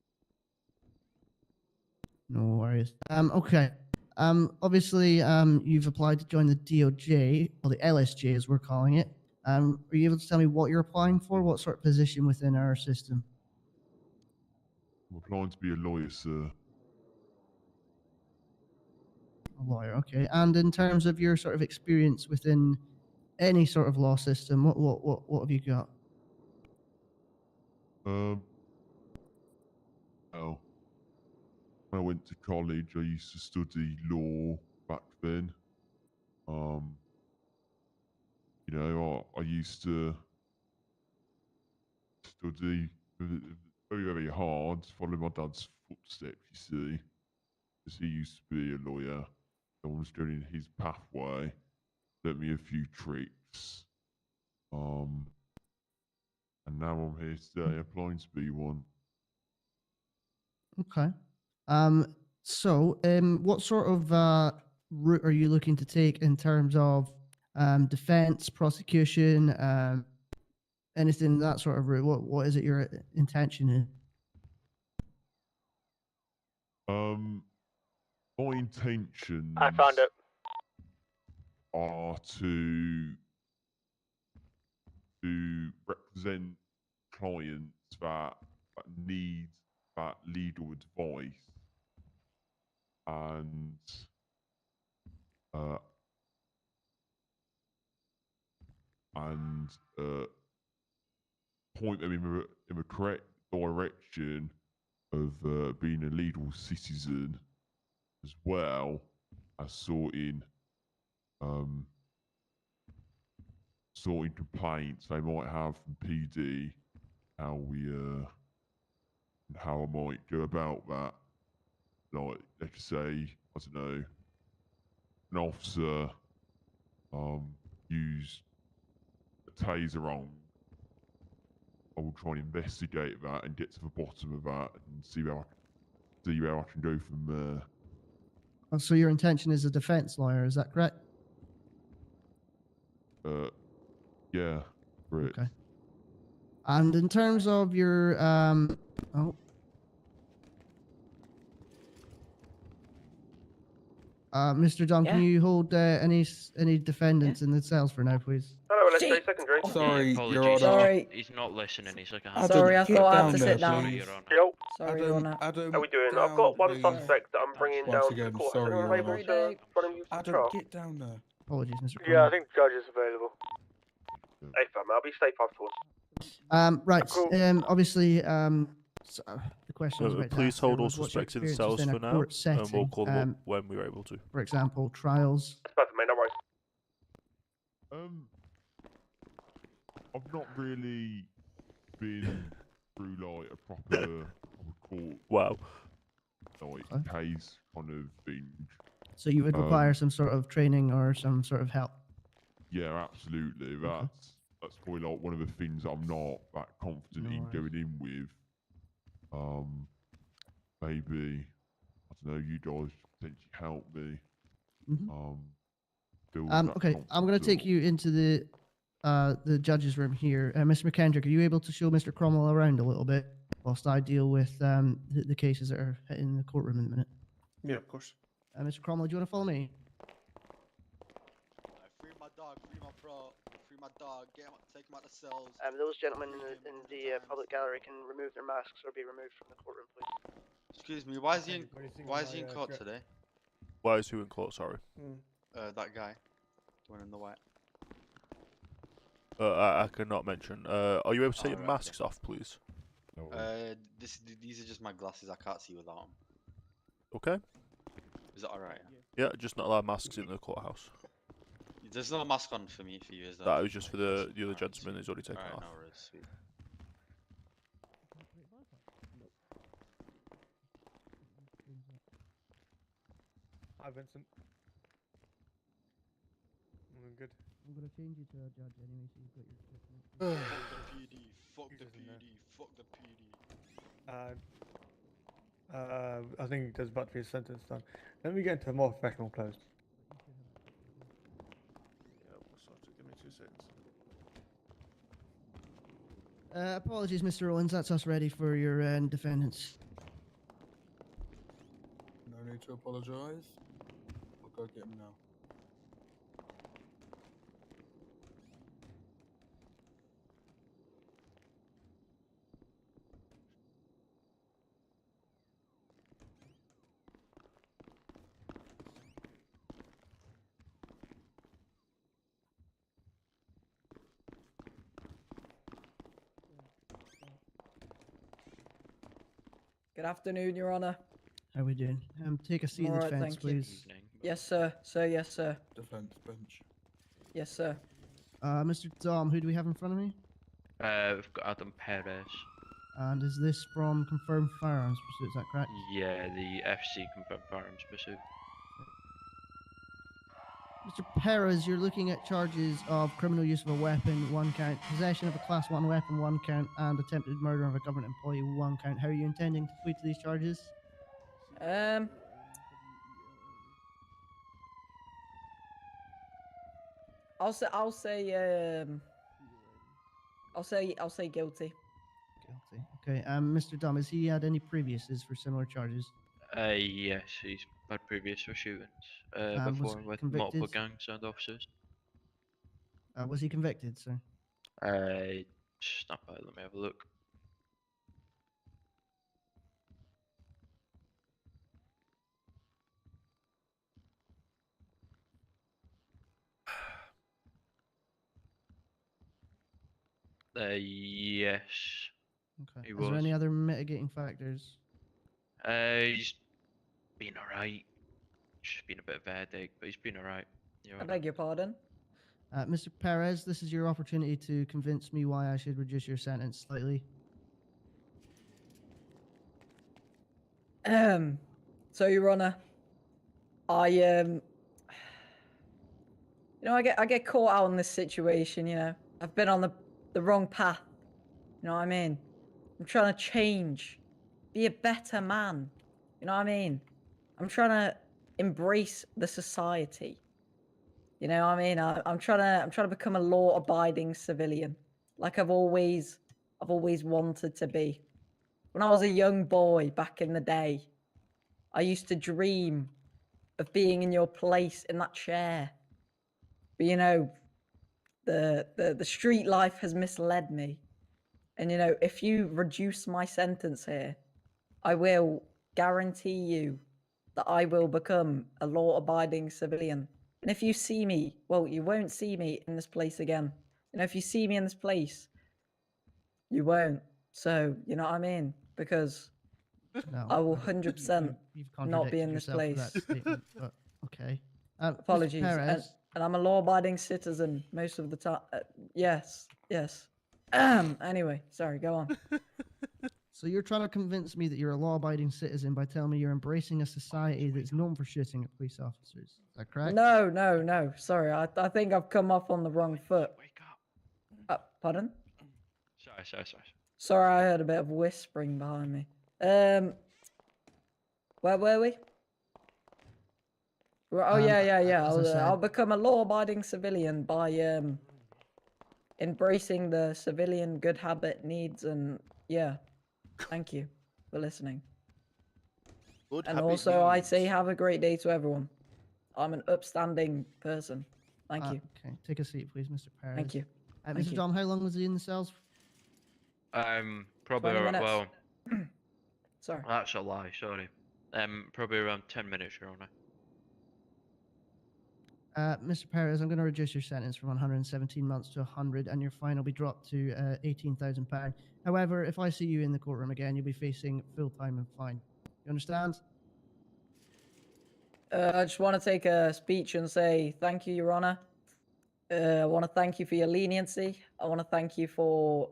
No worries. Okay. Obviously, you've applied to join the DOJ, or the LSJ as we're calling it. Are you able to tell me what you're applying for? What sort of position within our system? I'm applying to be a lawyer, sir. A lawyer, okay. And in terms of your sort of experience within any sort of law system, what have you got? Well, when I went to college, I used to study law back then. You know, I used to study very, very hard, follow my dad's footsteps, you see, because he used to be a lawyer. I was going in his pathway, learnt me a few tricks. And now I'm here today applying to be one. Okay. What sort of route are you looking to take in terms of defense, prosecution, anything that sort of route? What is it your intention is? My intentions I found it. are to represent clients that need that legal advice and point them in the correct direction of being a legal citizen, as well as sorting complaints they might have from PD, how I might go about that. Like, let's say, I don't know, an officer used a taser wrong. I will try and investigate that and get to the bottom of that and see where I can go from there. So your intention is a defense lawyer, is that correct? Yeah, great. Okay. And in terms of your Mr. John, can you hold any defendants in the cells for now, please? Hello, let's say secondary. Sorry, Your Honor. Sorry. He's not listening. He's like a Adam, sorry, I thought I had to sit down. Sorry, Your Honor. Yo. Sorry, Your Honor. How we doing? I've got one suspect that I'm bringing Once down to again, the court. sorry, Is anyone Your able Honor. to run and use the Adam, trial? get down there. Apologies, Mr. Yeah, I Cromwell. think the judge is available. Hey, fam, I'll be safe afterwards. Right. Cool. Obviously, the question was about to Please ask hold there all was what's your suspects in the experience cells within for a now, court and we'll setting, call them up when we're able to. for example, trials. That's perfect, mate. No worries. I've not really been through like a proper court. Wow. Like case kind of thing. So you would require some sort of training or some sort of help. Yeah, absolutely. That's probably like one of the things I'm not that confident in going in with. Maybe I don't know. You guys potentially help me. Build that Okay, I'm going to confidence take up. you into the judge's room here. Mr. McKendrick, are you able to show Mr. Cromwell around a little bit whilst I deal with the cases that are in the courtroom in a minute? Yeah, of course. Mr. Cromwell, do you want to follow me? Free my dog, free my bro, free my dog, take him out the cells. Those gentlemen in the public gallery can remove their masks or be removed from the courtroom, please. Excuse me, why is he in court today? Why is who in court? Sorry. That guy, the one in the white. I cannot mention. Are you able to take your Alright, masks off, please? These are just my glasses. I can't see without them. Okay. Is that alright? Yeah, just not allowed masks in the courthouse. There's no mask on for me, for you, is there? That was just for the other gentleman who's already taken Alright, off. no worries, sweet. Hi, Vincent. Good. I'm going to change you to a judge anyway, so you've got your equipment. Fuck the PD, fuck the PD, fuck the PD. I think there's about to be a sentence done. Let me get into a more professional clothes. Yeah, what's up? Give me 2 seconds. Apologies, Mr. Owens. That's us ready for your defendants. No need to apologise. I'll go get him now. Good afternoon, Your Honor. How we doing? Take a seat in the Alright, defence, thank you. please. Yes, sir. Sir, yes, sir. Defense bench. Yes, sir. Mr. Dom, who do we have in front of me? We've got Adam Perez. And is this from confirmed firearms pursuit? Is that correct? Yeah, the FC confirmed firearms pursuit. Mr. Perez, you're looking at charges of criminal use of a weapon, 1 count, possession of a Class 1 weapon, 1 count, and attempted murder of a government employee, 1 count. How are you intending to plead to these charges? I'll say guilty. Guilty. Okay. Mr. Dom, has he had any previous's for similar charges? Yes, he's had previous for shootings Was before with multiple convicted? gangs and officers. Was he convicted, sir? Snap out, let me have a look. Yes. Okay. He Is was. there any other mitigating factors? He's been alright. Just been a bit of a headache, but he's been alright. I beg your pardon? Mr. Perez, this is your opportunity to convince me why I should reduce your sentence slightly. So, Your Honor, I get caught out in this situation, you know. I've been on the wrong path. You know what I mean? I'm trying to change, be a better man. You know what I mean? I'm trying to embrace the society. You know what I mean? I'm trying to become a law-abiding civilian, like I've always wanted to be. When I was a young boy back in the day, I used to dream of being in your place in that chair. But you know, the street life has misled me. And you know, if you reduce my sentence here, I will guarantee you that I will become a law-abiding civilian. And if you see me, well, you won't see me in this place again. You know, if you see me in this place, you won't. So, you know what I mean? Because No, I will 100% you've not be contradicted in this yourself with that place. statement, but okay. Mr. Apologies. Perez, And I'm a law-abiding citizen most of the time. Yes. Anyway, sorry, go on. so you're trying to convince me that you're a law-abiding citizen by telling me you're embracing a society that's known for shooting at police officers. Is that correct? No. Sorry, I think I've come off on the wrong foot. Wake up. Pardon? Sorry. Sorry, I heard a bit of whispering behind me. Where were we? Oh, yeah. as I said- I'll become a law-abiding civilian by embracing the civilian good habit needs and yeah. Thank you for listening. Good And habit also, I needs. say have a great day to everyone. I'm an upstanding person. Thank you. Okay, take a seat, please, Mr. Perez. Thank you. Thank Mr. you. Dom, how long was he in the cells? Probably 20 minutes. well. Sorry. That's a lie. Sorry. Probably around 10 minutes, Your Honor. Mr. Perez, I'm going to reduce your sentence from 117 months to 100, and your fine will be dropped to £18,000. However, if I see you in the courtroom again, you'll be facing full time and fine. You understand? I just want to take a speech and say thank you, Your Honor. I want to thank you for your leniency. I want to thank you for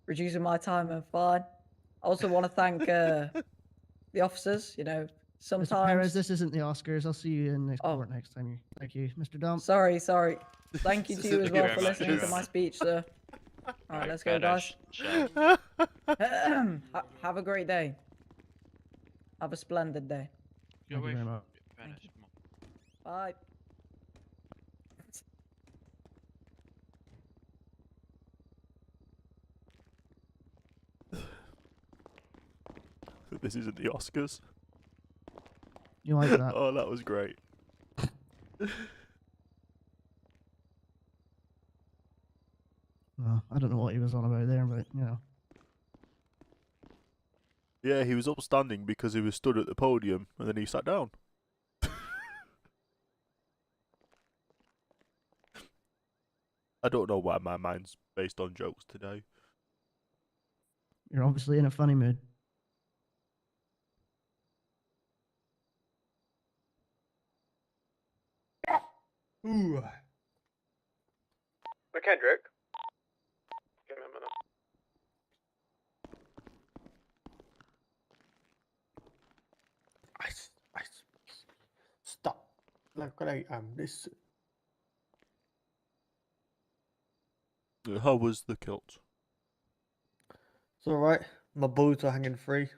reducing my time and fine. I also want to thank the officers. You know, sometimes. Mr. Perez, this isn't the Oscars. I'll see you in the court next time. Thank you, Mr. Dom. Sorry. Thank you to you as Thank you well very for much, listening Your to my Honor. speech, sir. All right, let's go, guys. Have a great day. Have a splendid day. Thank you very much. Bye. This isn't the Oscars. You like that? Oh, that was great. Well, I don't know what he was on about there, but you know. Yeah, he was upstanding because he was stood at the podium and then he sat down. I don't know why my mind's based on jokes today. You're obviously in a funny mood. Ooh. McKendrick. Give me a minute. Stop. Look what I am. This. How was the kilt? It's alright. My bullets are hanging free.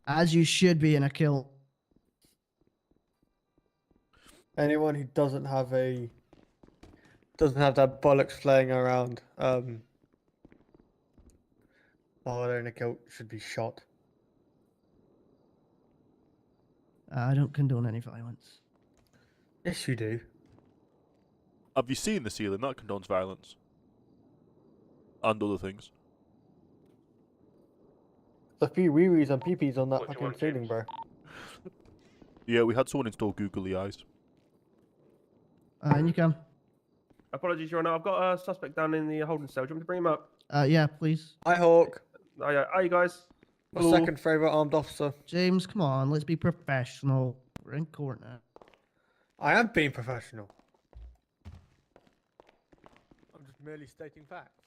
As you should be in a kilt. Anyone who doesn't have that bollocks flying around, while they're in a kilt should be shot. I don't condone any violence. Yes, you do. Have you seen the ceiling? That condones violence. And other things. There's a few wee-wees and pee-pees on that What do you fucking want, ceiling, James? bro. Yeah, we had someone install googly eyes. And you come. Apologies, Your Honor. I've got a suspect down in the holding cell. Do you want me to bring him up? Yeah, please. Hi, Hawk. Oh, yeah. Hi, you guys. My second favourite armed officer. James, come on, let's be professional. We're in court now. I am being professional. I'm just merely stating facts.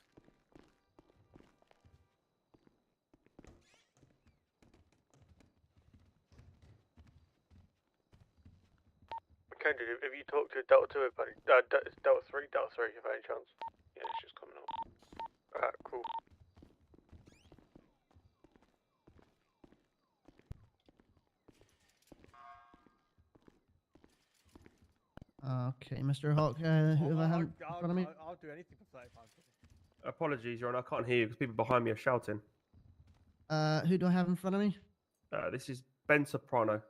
McKendrick, have you talked to Delta 2 about it? Delta 3, if any chance? Yeah, it's just coming up. Alright, cool. Okay, Mr. Hawk, who have I have in front of me? I'll do anything for 35 seconds. Apologies, Your Honor. I can't hear you because people behind me are shouting. Who do I have in front of me? This is Ben Soprano.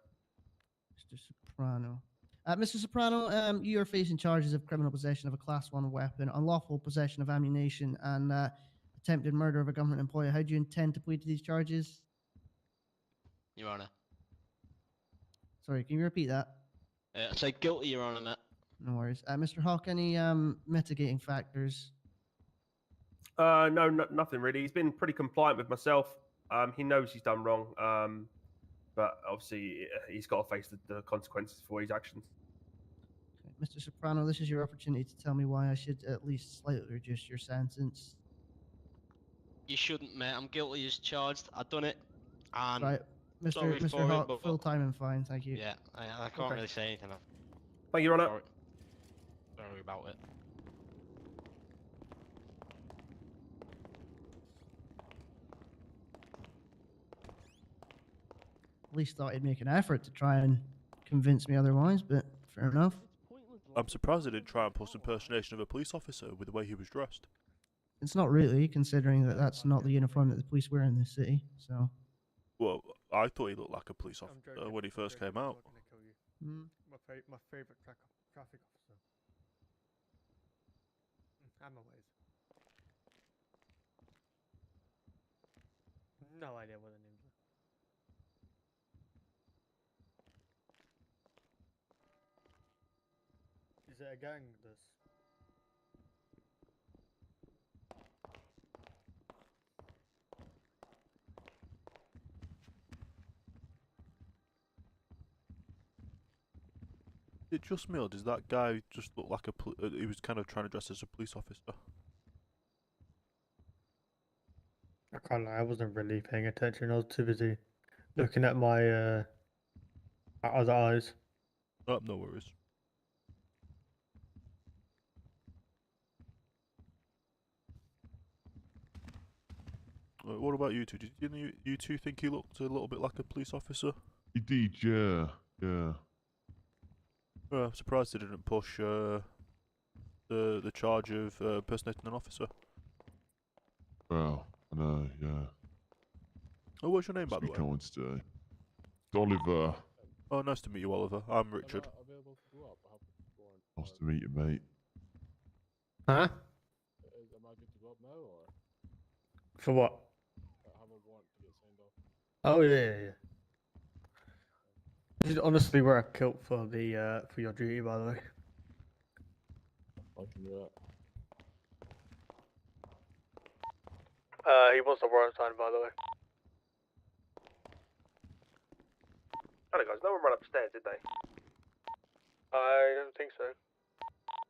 Mr. Soprano. Mr. Soprano, you are facing charges of criminal possession of a Class 1 weapon, unlawful possession of ammunition, and attempted murder of a government employee. How do you intend to plead to these charges? Your Honour. Sorry, can you repeat that? I say guilty, Your Honour, mate. No worries. Mr. Hawk, any mitigating factors? No, nothing really. He's been pretty compliant with myself. He knows he's done wrong. But obviously he's got to face the consequences for his actions. Okay. Mr. Soprano, this is your opportunity to tell me why I should at least slightly reduce your sentence. You shouldn't, mate. I'm guilty as charged. I've done it. And Right, sorry Mr. for it, Hawk, but full time and fine, thank you. yeah, I can't really say anything. Thank you, Your Honor. Sorry about it. At least thought he'd make an effort to try and convince me otherwise, but fair enough. I'm surprised they didn't try and post impersonation of a police officer with the way he was dressed. It's not really, considering that that's not the uniform that the police wear in this city, so... Well, I thought he looked like a police officer when he first came out. My favourite traffic officer. I'm always. No idea what the names are. Is it a gang, this? Is it just me, or does that guy just look like he was kind of trying to dress as a police officer? I can't lie, I wasn't really paying attention. I was too busy looking at my other eyes. Oh, no worries. What about you two? Didn't you two think he looked a little bit like a police officer? He did, yeah. Yeah. I'm surprised they didn't push the charge of impersonating an officer. Well, I know, yeah. Oh, what's your name, by the Be way? kind today. Oliver. Oh, nice to meet you, Oliver. I'm Richard. Nice to meet you, mate. Huh? For what? Oh yeah. You should honestly wear a kilt for the for your duty, by the way. I can do that. He wants a warrant signed, by the way. Hello guys, no one ran upstairs, did they? I don't think so.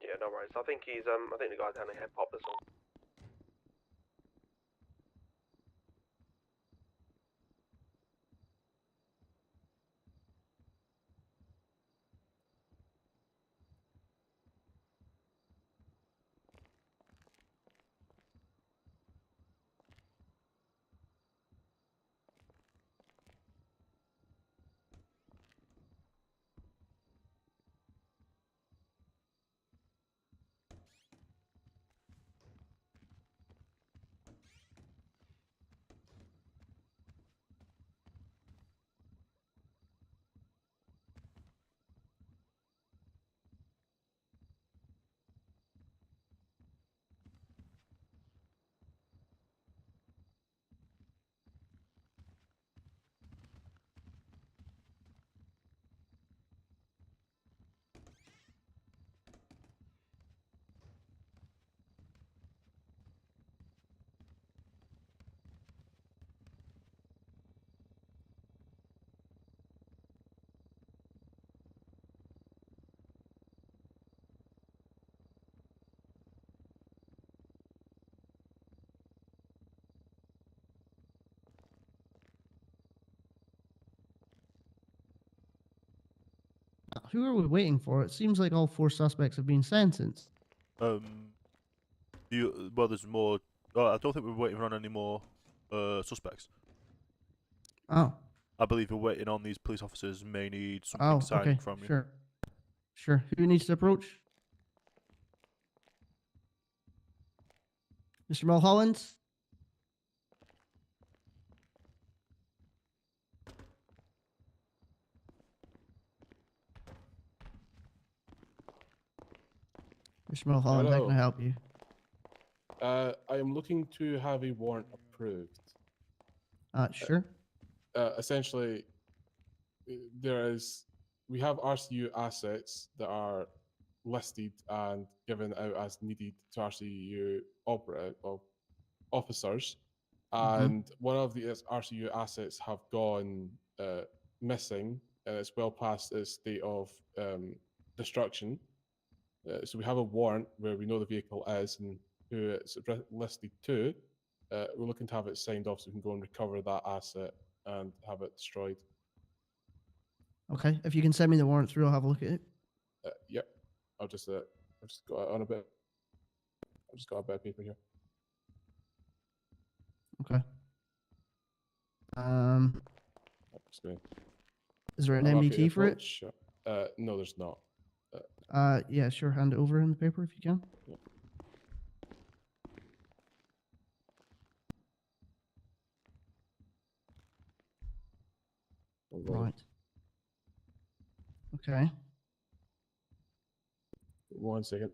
Yeah, no worries. I think he's I think the guy down here popped this one. Who are we waiting for? It seems like all 4 suspects have been sentenced. Well, there's more. I don't think we're waiting on any more suspects. Oh. I believe we're waiting on these police officers. May need something Oh, signing okay. from you. Sure. Sure. Who needs to approach? Mr. Mulholland? Mr. Mulholland, how can I help you? I am looking to have a warrant approved. Sure. Essentially, we have RCU assets that are listed and given out as needed to RCU officers, and one of the RCU assets have gone missing, and it's well past its state of destruction. So we have a warrant where we know the vehicle is and who it's listed to. We're looking to have it signed off so we can go and recover that asset and have it destroyed. Okay. If you can send me the warrant through, I'll have a look at it. Yep. I've just got it on a bit. I've just got a bit of paper here. Okay. Just gonna- Is there an I'm happy MDT for it? approach. No, there's not. Yeah, sure. Hand it over in the paper if you can. Yep. Right. Okay. 1 second.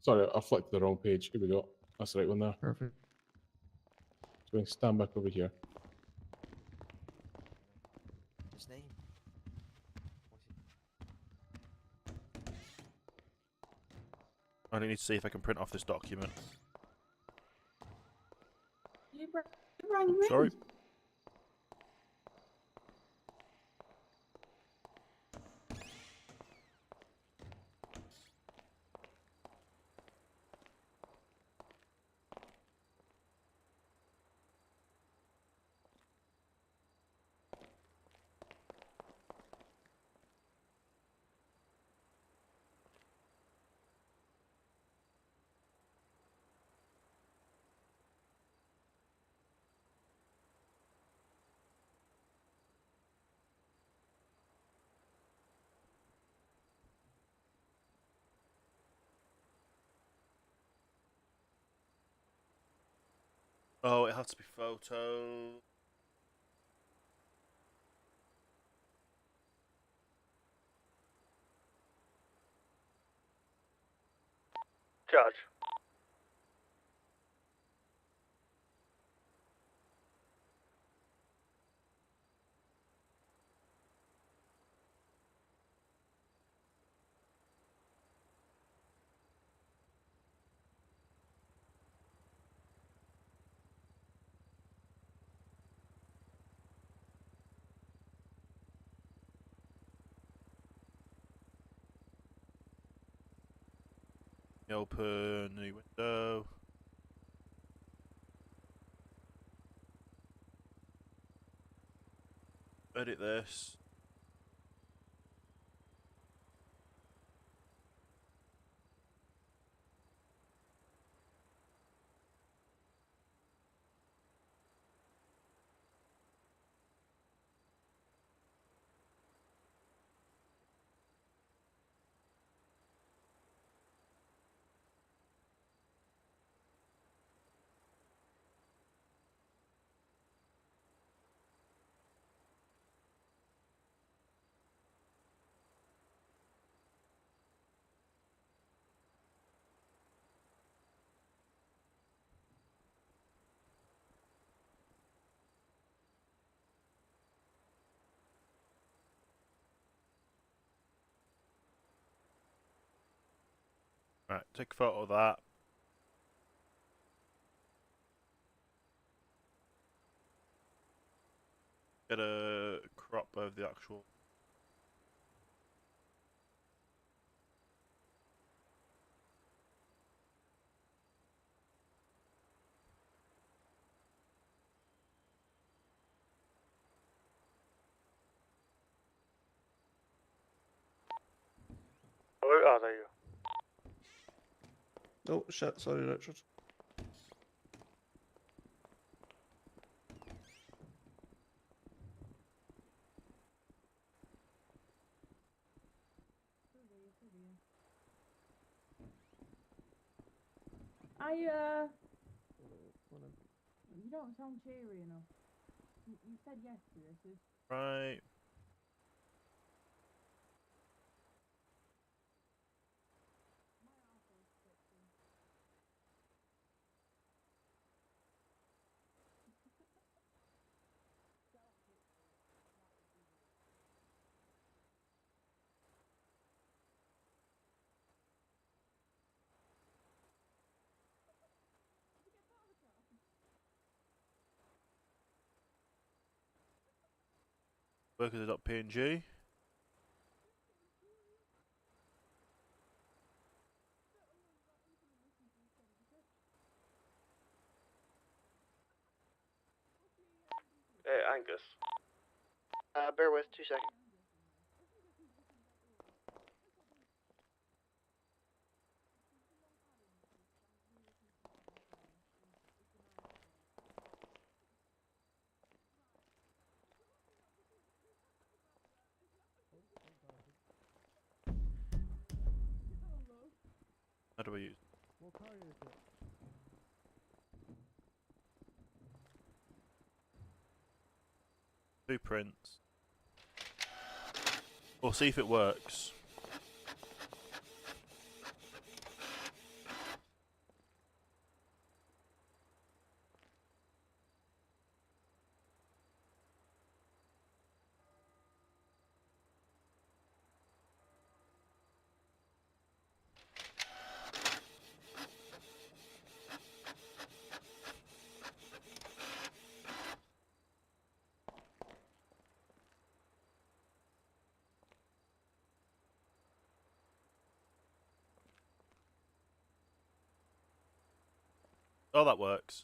Sorry, I flicked the wrong page. Here we go. That's the right one there. Perfect. So we can stand back over here. His name? I need to see if I can print off this document. You rang me. Sorry. Oh, it has to be photo. Judge. Open new window. Edit this. Right, take a photo of that. Get a crop of the actual. Oh, there you go. Oh shit! Sorry, Richard. You don't sound cheery enough. You said yes to this. Right. Workers.png. Angus. Bear with 2 seconds. How do I use? What car is it? Blueprints. We'll see if it works. Oh, that works.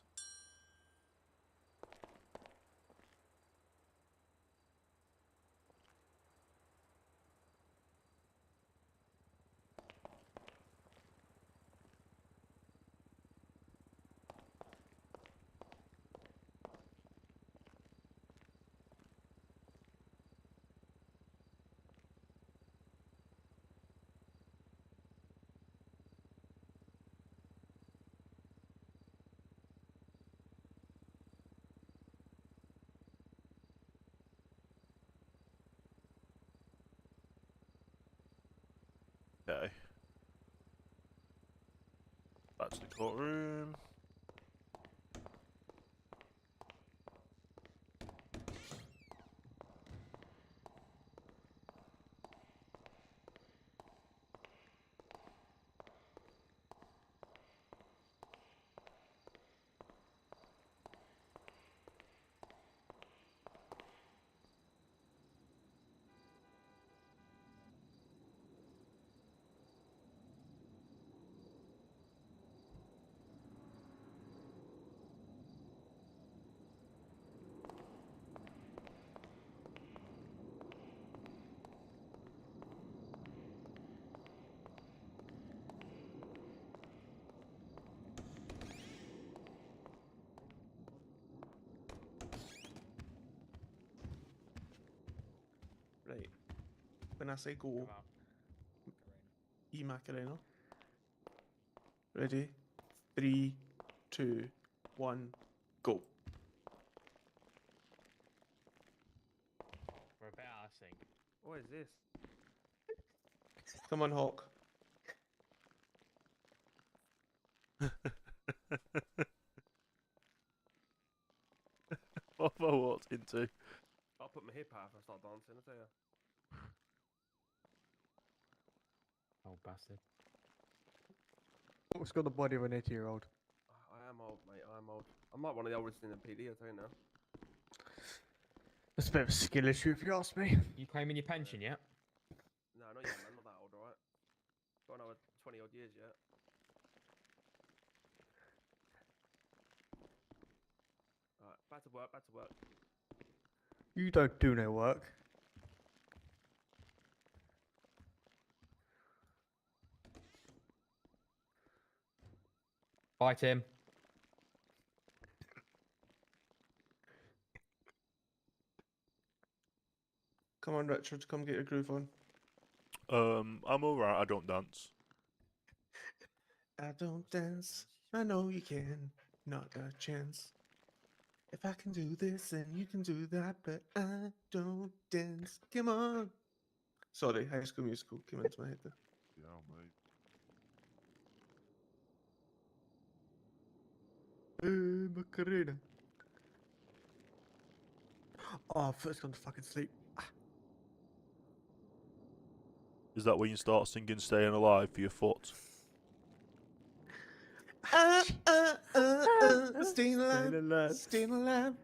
Okay. Back to the courtroom. When I say go, E Macarena. Ready? 3, 2, 1, go. We're about I think. What is this? Come on, Hawk. What have I walked into? I'll put my hip out if I start dancing, I tell you. Oh, bastard. What's got the body of an 80-year-old? I am old, mate. I am old. I'm like one of the oldest in the PD, I tell you now. That's a bit of a skill issue, if you ask me. You claiming your pension yet? No, not yet, man. Not that old, alright? Got another 20 odd years yet. Alright, back to work, back to work. You don't do no work. Bye, Tim. Come on, Richard, come get your groove on. I'm alright. I don't dance. I don't dance. I know you can. Not a chance. If I can do this, then you can do that, but I don't dance. Come on. Sorry, High School Musical came into my head there. Yeah, mate. Macarena. Oh, I've first gone to fucking sleep. Is that when you start singing "Staying Alive" for your foot? Staying alive. Staying alive.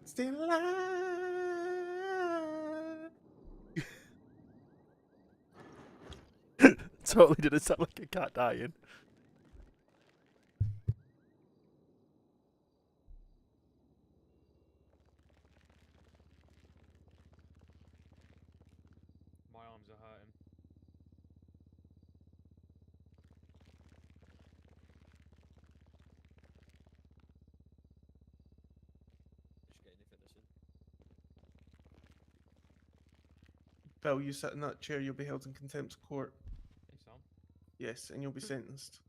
Staying alive. Totally didn't sound like a cat dying. My arms are hurting. Just getting your fitness in. Bill, you sit in that chair, you'll be held in contempt of court. Hey, Sam. Yes, and you'll be sentenced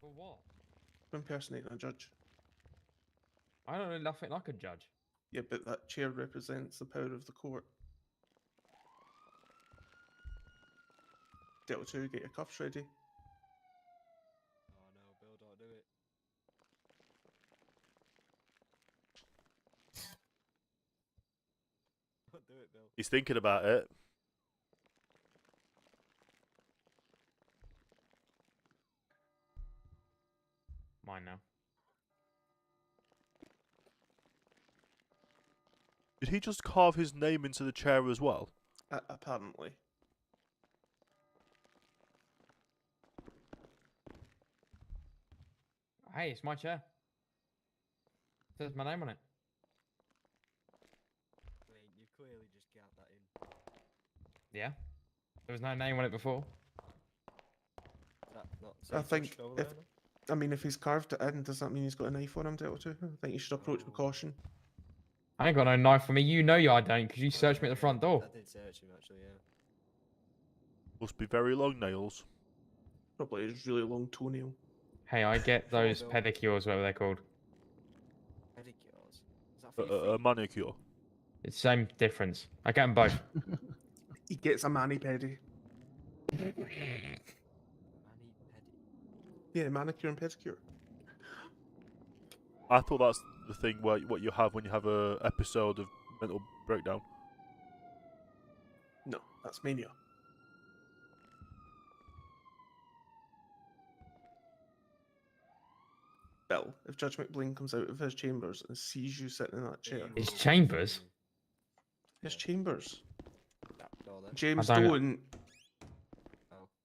For what? for impersonating a judge. I don't know nothing like a judge. Yeah, but that chair represents the power of the court. Delta 2, get your cuffs ready. Oh no, Bill, don't do it. Don't do it, Bill. He's thinking about it. Mine now. Did he just carve his name into the chair as well? Apparently. Hey, it's my chair. Says my name on it. Wait, you clearly just got that in. Yeah. There was no name on it before. Is that not I safe think over if there, no? I mean if he's carved it in, does that mean he's got a knife on him, Delta 2? I think you should approach with caution. I ain't got no knife for me. You know I don't, because you searched me at the front door. I did search him actually, yeah. Must be very long nails. Probably his really long toenail. Hey, I get those Bill. pedicures, whatever they're called. Pedicures. Is that for your A feet? manicure. It's the same difference. I get them both. He gets a mani-pedi. Mani-pedi. Yeah, manicure and pedicure. I thought that's the thing where what you have when you have a episode of mental breakdown. No, that's mania. Bill, if Judge McBlain comes out of his chambers and sees you sitting in that chair. His chambers? His chambers. That door then. James I don't know. Dolan.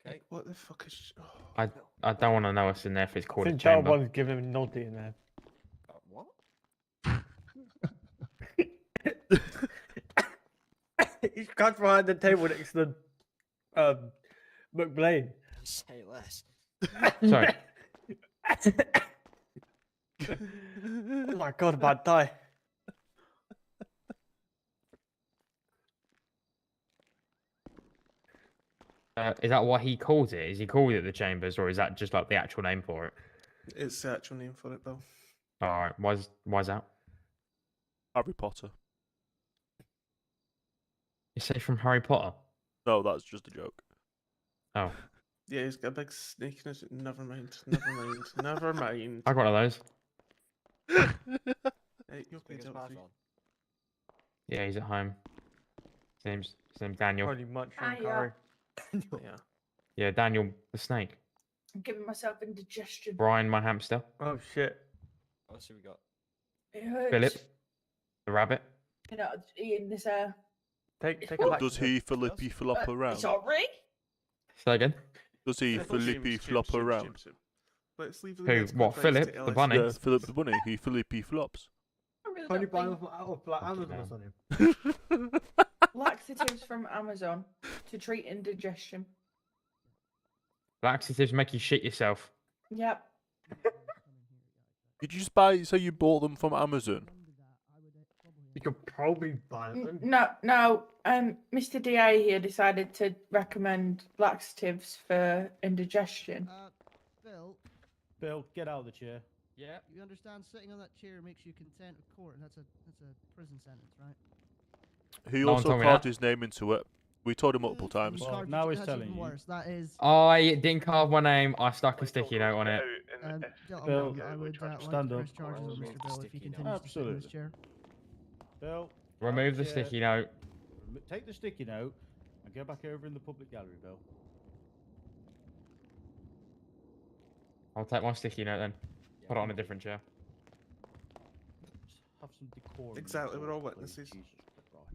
Okay. What the fuck is... Oh. I don't want to know what's in there if it's I called a think that chamber. one's giving him a naughty in there. What? He's cut behind the table next to McBlain. Say less. Sorry. Oh my god, about to die. Is that what he calls it? Is he called it the Chambers, or is that just like the actual name for it? It's the actual name for it, Bill. All right. Why's that? Harry Potter. You say from Harry Potter? No, that's just a joke. Oh, Yeah, he's got a big snake in his. Never mind. Never mind. Never mind. I got one of those. Hey, you're Big paid as out my free. phone. Yeah, he's at home. His name's Daniel. Pretty much from Hiya. Curry. Yeah. Yeah, Daniel the snake. I'm giving myself indigestion. Brian my hamster. Oh shit. What else have we got? It hurts. Philip the rabbit. You know, eating this Take a What? laxative. Does he Philippi flop around? Sorry? Say again. Does he Philippi flop around? Let's leave the Who? next What? conference to Philip the LSU. bunny? Yeah, Philip the bunny. He Philippi flops. I really Can you don't buy think them off like Amazon or hell. something? laxatives from Amazon to treat indigestion. Laxatives make you shit yourself. Yep. Did you just buy? So you bought them from Amazon? You could probably buy them. No. Mr. DA here decided to recommend laxatives for indigestion. Bill, get out of the chair. Yeah. You understand sitting on that chair makes you content of court, and that's a prison sentence, right? He No one also told me carved that. his name into it. We told him multiple times. Well, now he's That's telling even you. worse. That is. I didn't carve my name. I stuck a sticky note on it. Gentlemen, I would like to stand up. press charges on Mr. Bill if he continues to sit in this Absolutely. chair. Bill. Remove out the chair. sticky note. Take the sticky note and go back over in the public gallery, Bill. I'll take my sticky note then. Put it on a different chair. Just have some decorum. Exactly, we're all please. witnesses. Jesus Christ.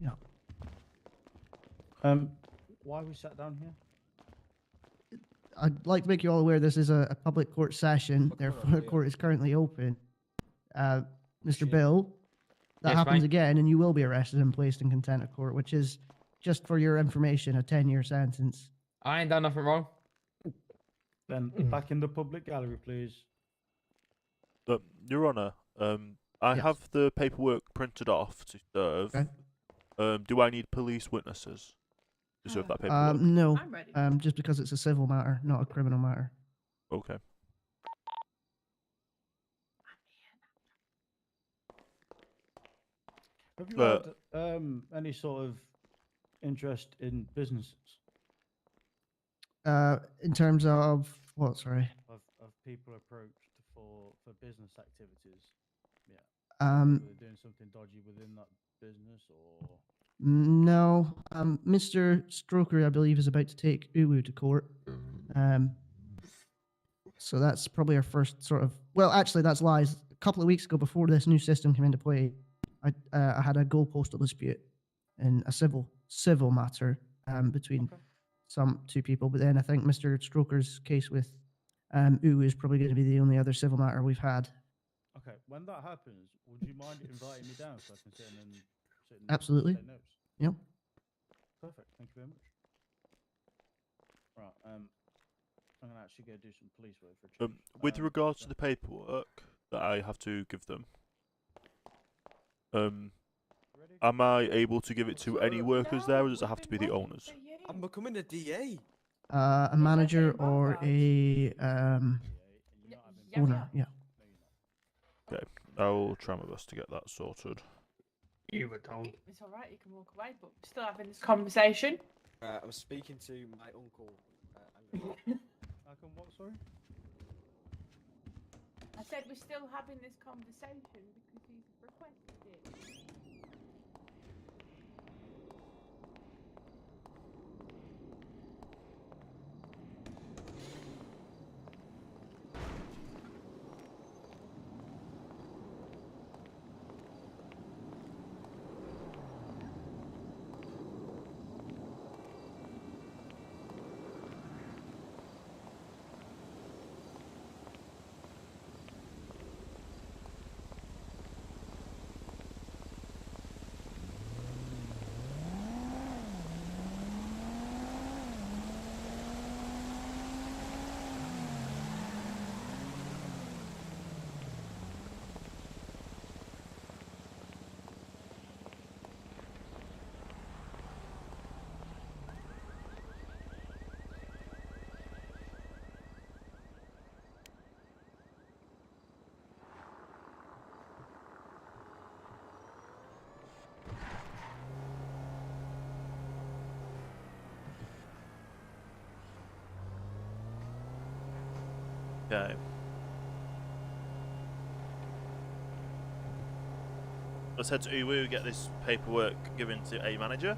Yeah. Why we sat down here? I'd like to make you all aware this is a public court session, therefore the court is currently open. Mr. Bill, that Yes, happens mate. again and you will be arrested and placed in contempt of court, which is, just for your information, a 10-year sentence. I ain't done nothing wrong. Then back in the public gallery, please. Your Honour, I Yes. have the paperwork printed off to serve. Okay. Do I need police witnesses to serve that paperwork? No, I'm ready. just because it's a civil matter, not a criminal matter. Okay. Have you had any sort of interest in businesses? In terms of what? Sorry. Of people approached for business activities? Yeah. Um, Whether they're doing something dodgy within that business or. No, Mr. Stroker, I believe, is about to take Uwu to court. So that's probably our first sort of. Well, actually, that's lies. A couple of weeks ago, before this new system came into play, I had a goal postal dispute in a civil matter between some two people. But then I think Mr. Stroker's case with Uwu is probably going to be the only other civil matter we've had. Okay, when that happens, would you mind inviting me down so I can sit in and Absolutely. take notes? Yep. Perfect. Thank you very much. Right. I'm gonna actually go do some police work for a change. With regards to the paperwork that I have to give them, am I able to give it to any workers there, or does it have to be the owners? I'm becoming a DA. A manager or a owner. Yeah. Okay, I will try my best to get that sorted. You were told. It's all right. You can walk away, but we're still having this conversation. I'm speaking to my uncle. I can what? Sorry. I said we're still having this conversation because he's requested it. Okay. Let's head to Uwu, get this paperwork given to a manager.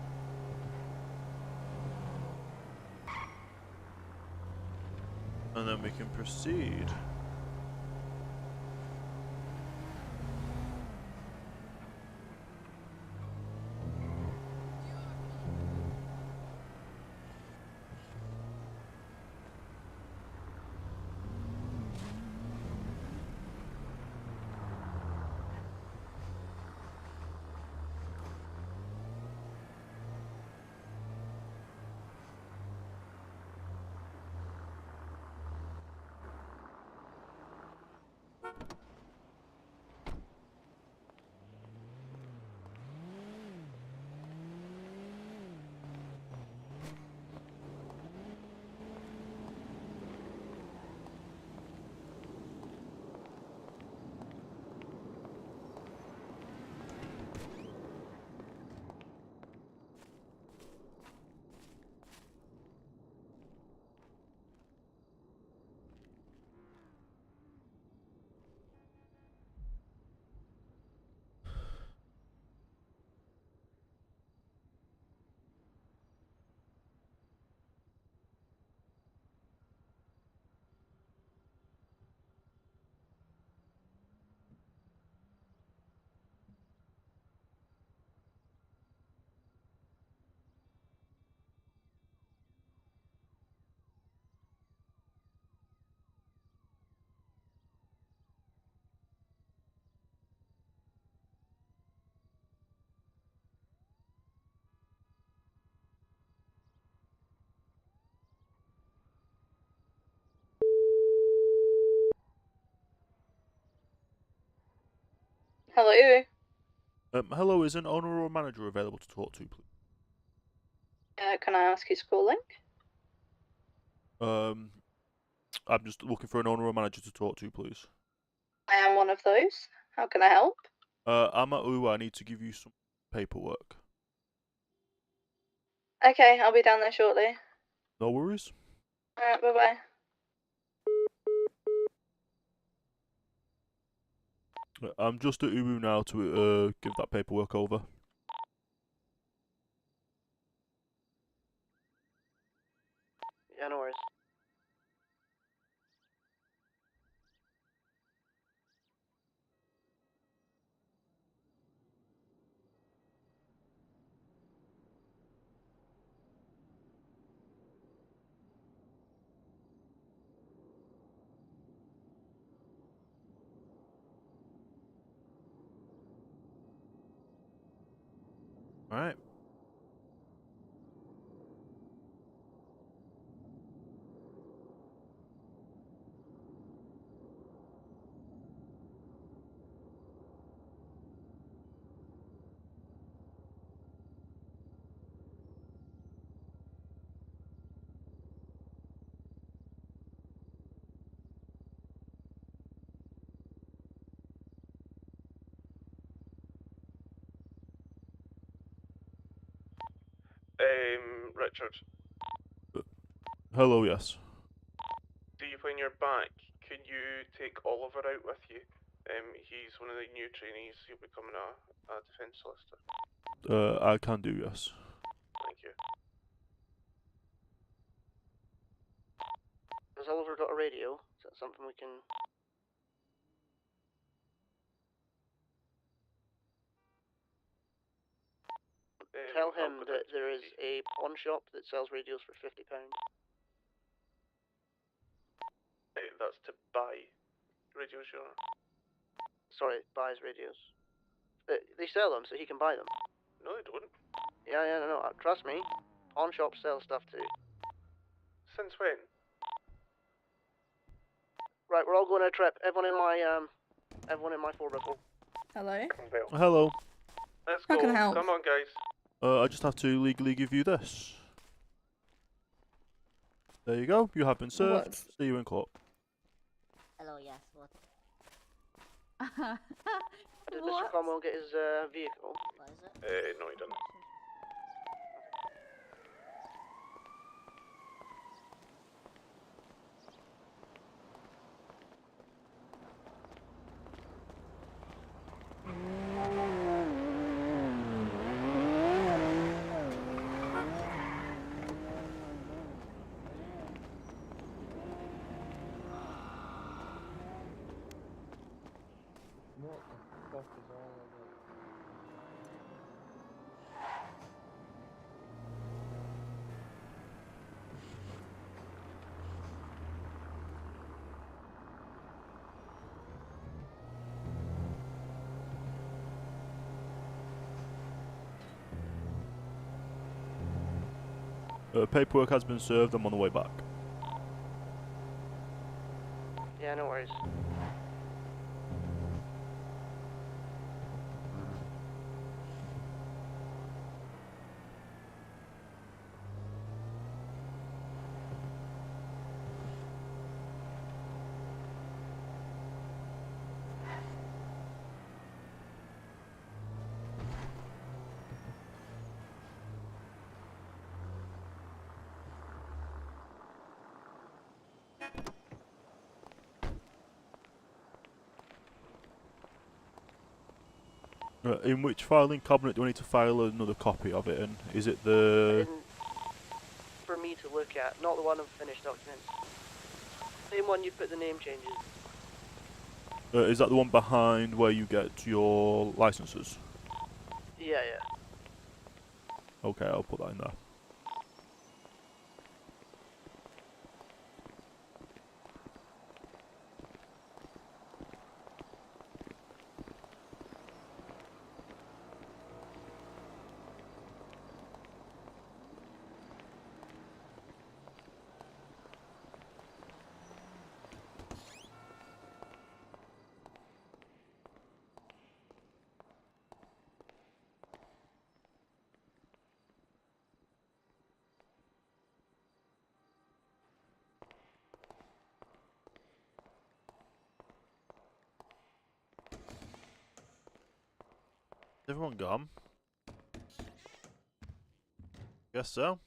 And then we can proceed. Hello. Hello, is an owner or manager available to talk to, please? Can I ask who's calling? I'm just looking for an owner or manager to talk to, please. I am one of those. How can I help? I'm at Uwu. I need to give you some paperwork. Okay, I'll be down there shortly. No worries. Alright, bye bye. I'm just at Uwu now to give that paperwork over. Yeah, no worries. Alright. Richard, Hello, yes. see if when you're back, can you take Oliver out with you? He's one of the new trainees. He'll be becoming a defence solicitor. I can do, yes. Thank you. Has Oliver got a radio? Is that something we can... Tell him that there is a pawn shop that sells radios for £50. That's to buy radios, your honor. Sorry, buys radios. They sell them, so he can buy them. No, they don't. Yeah, no, trust me. Pawn shops sell stuff too. Since when? Right, we're all going on a trip. Everyone in my 4x4. Hello. Hello. Let's How go. can I help? Come on, guys. I just have to legally give you this. There you go. You have been served. What? See you in court. Hello, yes, what? Did Mr. Cromwell get his vehicle? What is it? No, he didn't. Paperwork has been served. I'm on the way back. Yeah, no worries. In which filing cabinet do I need to file another copy of it in? Is it the... For me to look at, not the one of finished documents. Same one you put the name changes. is that the one behind where you get your licenses? Yeah, yeah. Okay, I'll put that in there. Is everyone gone? Guess so.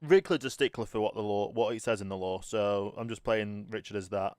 Rickler's a stickler for what it says in the law, so I'm just playing Richard as that.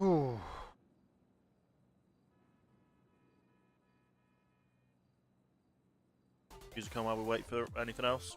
Ooh. Music on while we wait for anything else.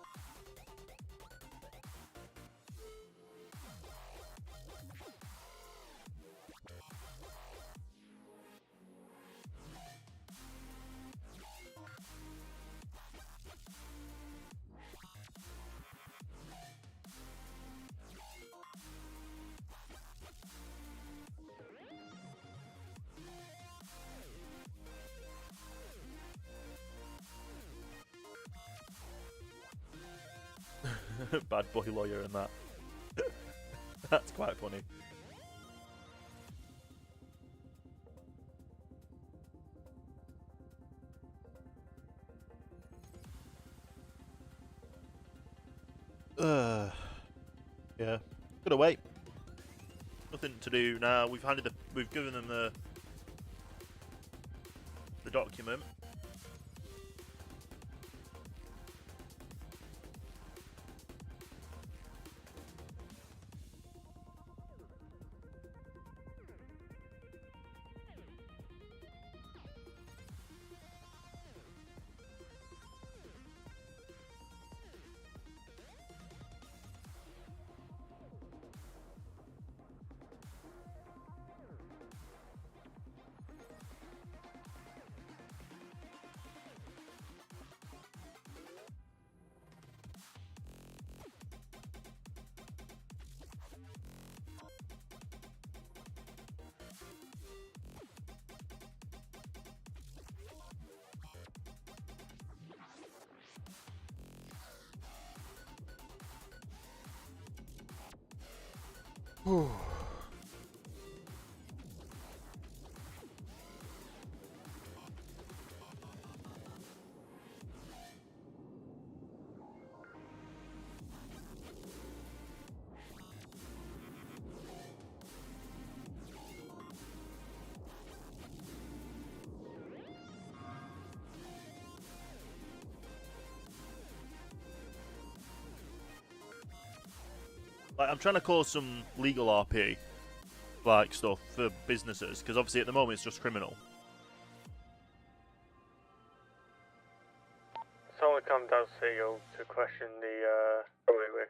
Bad boy lawyer and that. That's quite funny. Yeah. Gotta wait. Nothing to do now. We've given them the document. Like, I'm trying to cause some legal RP, like, stuff for businesses, because obviously at the moment it's just criminal. Someone come down Seal to question the wait.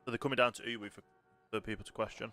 So they're coming down to Uwe for the people to question.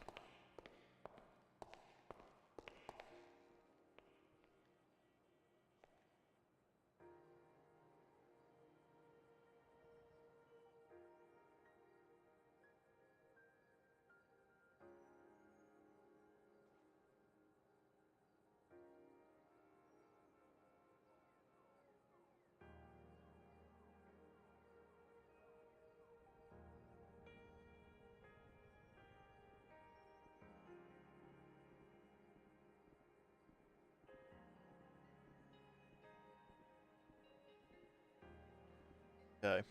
Okay.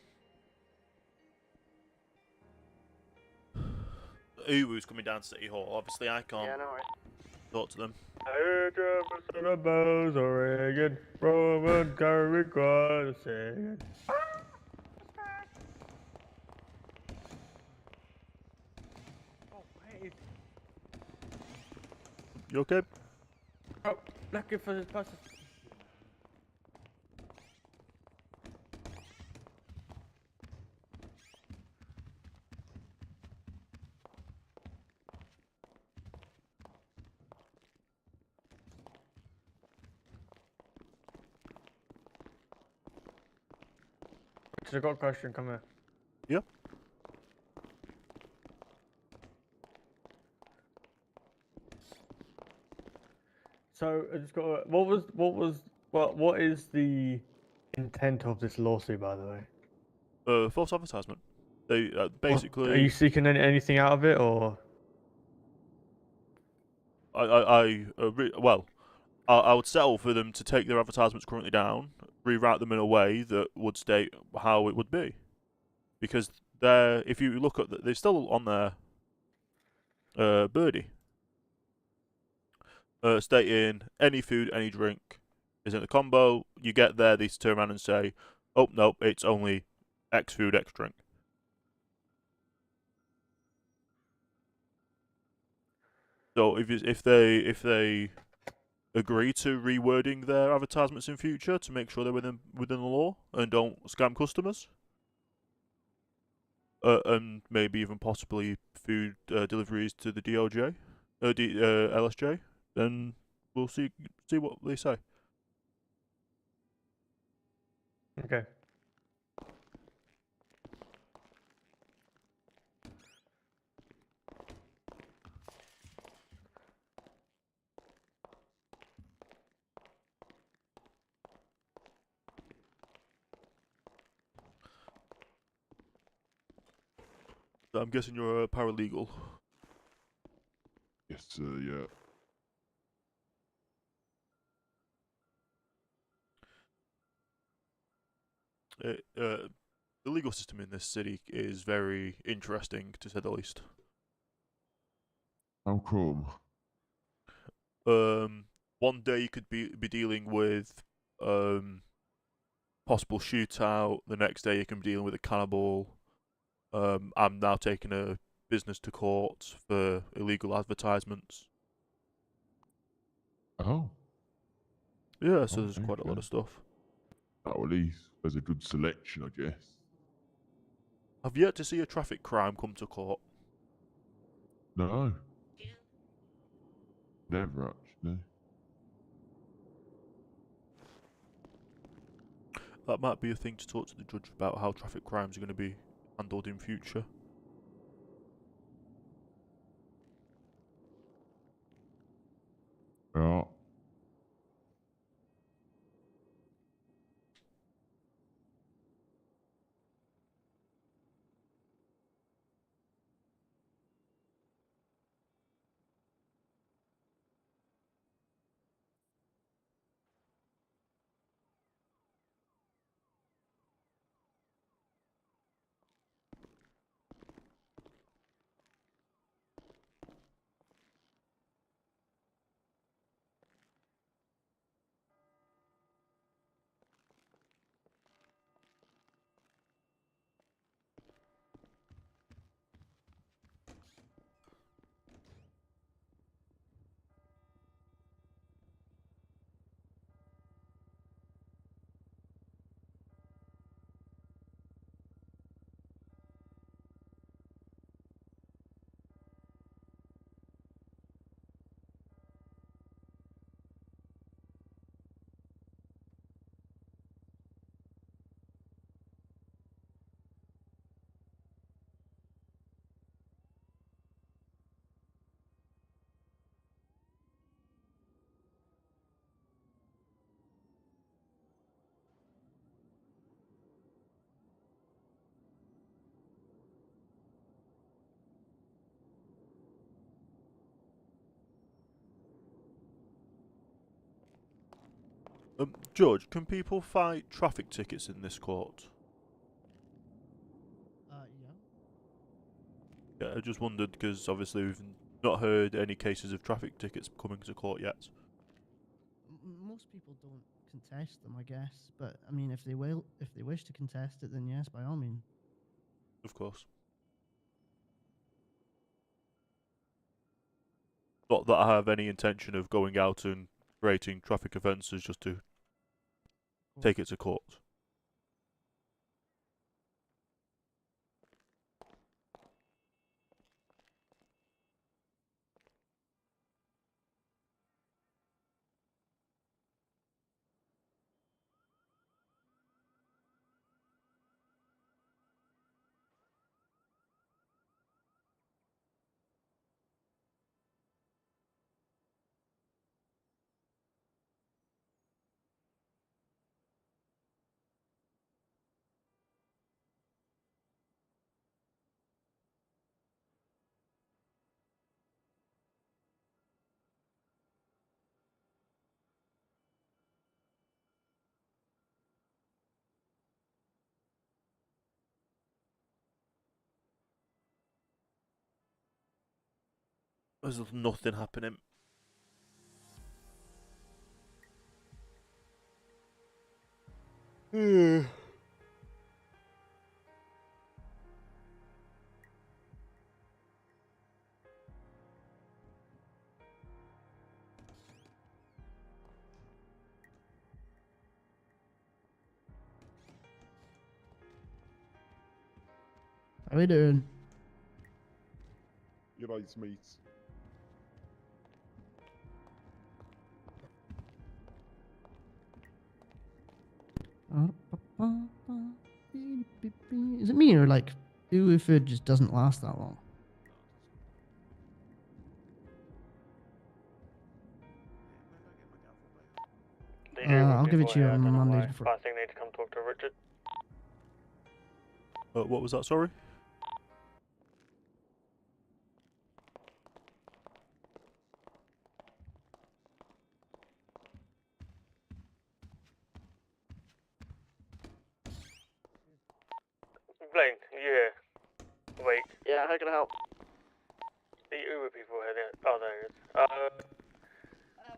Uwu's coming down to City Hall. Obviously, I can't talk to them. The bells are ringing. Roman carry choir singing. You okay? Oh, looking for this person. I got a question, come here. Yeah. So I just got what is the intent of this lawsuit, by the way? False advertisement. They basically. Are you seeking anything out of it, or? I would settle for them to take their advertisements currently down, rewrite them in a way that would state how it would be, because if you look at they're still on their birdie, stating any food, any drink is in the combo. You get there, they turn around and say, "Oh no, it's only X food, X drink." So if they agree to rewording their advertisements in future to make sure they're within the law and don't scam customers, and maybe even possibly food deliveries to the DOJ, LSJ, then we'll see what they say. Okay. I'm guessing you're a paralegal. Yes, sir. Yeah. The legal system in this city is very interesting, to say the least. How come? One day you could be dealing with possible shootout. The next day you can be dealing with a cannibal. I'm now taking a business to court for illegal advertisements. Oh. Yeah, so there's Okay, quite a lot of stuff. Oh, at least there's a good selection, I guess. I've yet to see a traffic crime come to court. No. Never actually. That might be a thing to talk to the judge about, how traffic crimes are going to be handled in future. Yeah. Judge, can people fight traffic tickets in this court? Yeah. Yeah, I just wondered because obviously we've not heard any cases of traffic tickets coming to court yet. Most people don't contest them, I guess. But I mean, if they wish to contest it, then yes, by all means. Of course. Not that I have any intention of going out and creating traffic offences just to take it to court. There's nothing happening. How we doing? Your eyes, mate. Is it me or like Uwu food just doesn't last that long? I'll give it to you on Monday. I think they need to come talk to Richard. What was that? Sorry. Blaine, you here? Wait, Yeah, how can I help? the Uber people here. Oh, there he is.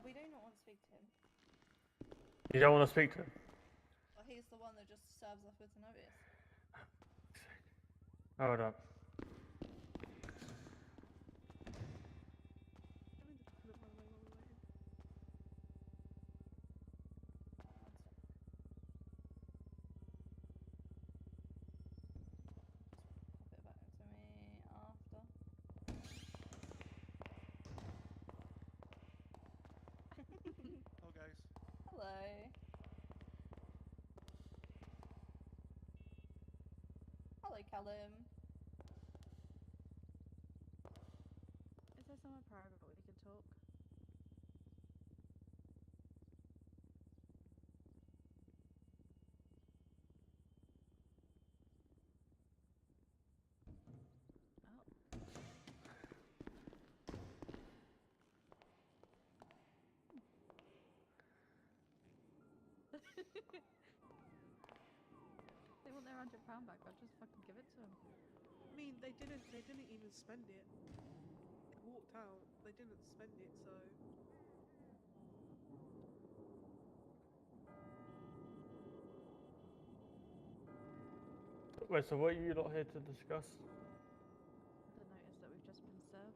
We do not want to speak to him. You don't want to speak to him? Well, he's the one that just serves us with the notice. Hold up. Pop it back to me after. Oh, guys. Hello. Hello, Callum. Is there somewhere private where we can talk? They want their £100 back. I'll just fucking give it to them. I mean, they didn't even spend it. They walked out. They didn't spend it, so. Wait, so what are you not here to discuss? The notice that we've just been served.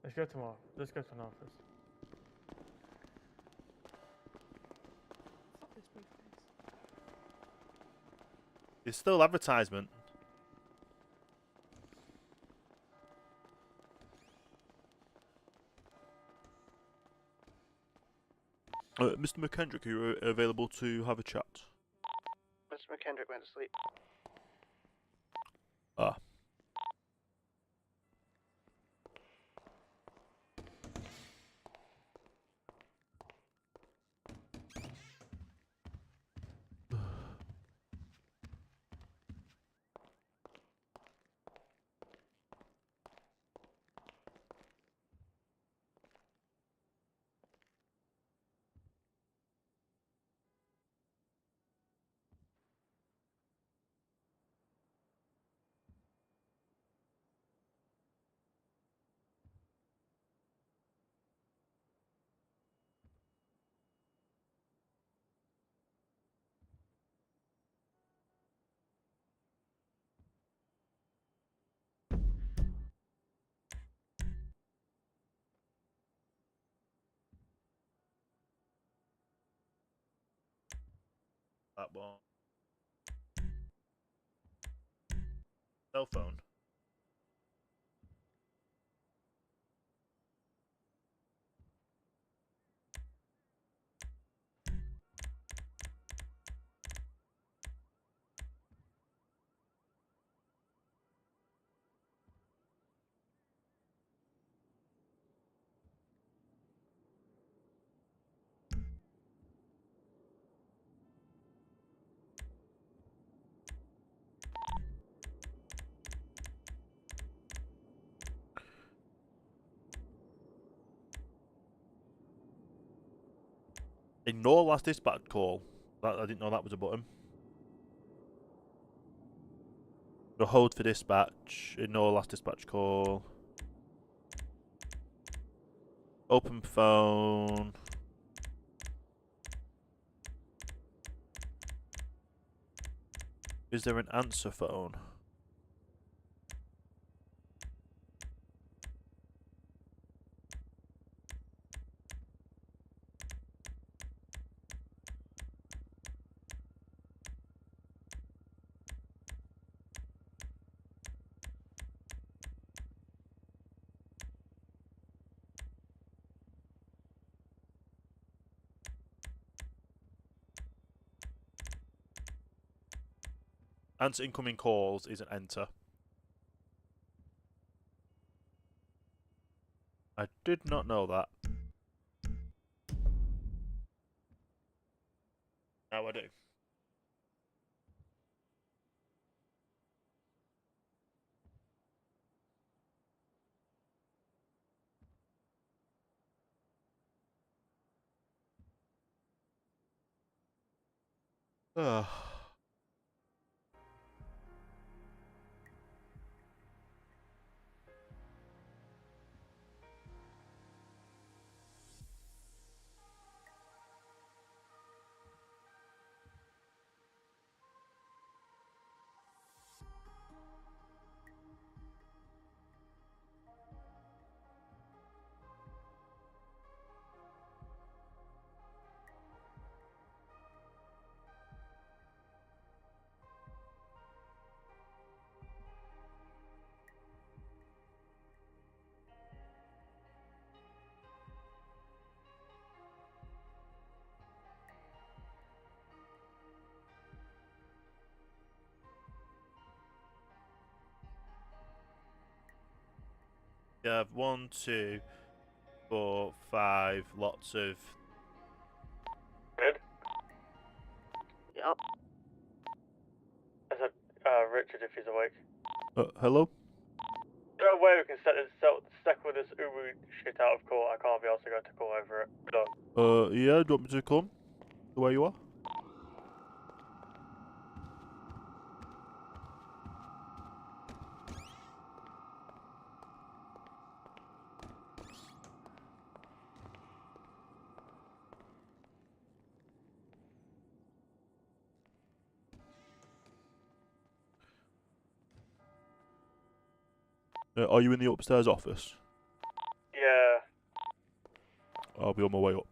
Let's go tomorrow. Let's go to an office. Fuck this briefcase. It's still advertisement. Mr. McKendrick, are you available to have a chat? Mr. McKendrick went to sleep. Ah. That one. Cell phone. Ignore last dispatch call. I didn't know that was a button. So hold for dispatch. Ignore last dispatch call. Open phone. Is there an answer phone? Answer incoming calls is an enter. I did not know that. Now I do. Ugh. You have 1, 2, 4, 5 lots of. Good. Yep. I said, Richard, if he's awake. Hello? No way we can settle this Uwu shit out of court. I can't be asked to go to court over it. No. Yeah, do you want me to come to where you are? Are you in the upstairs office? Yeah. I'll be on my way up.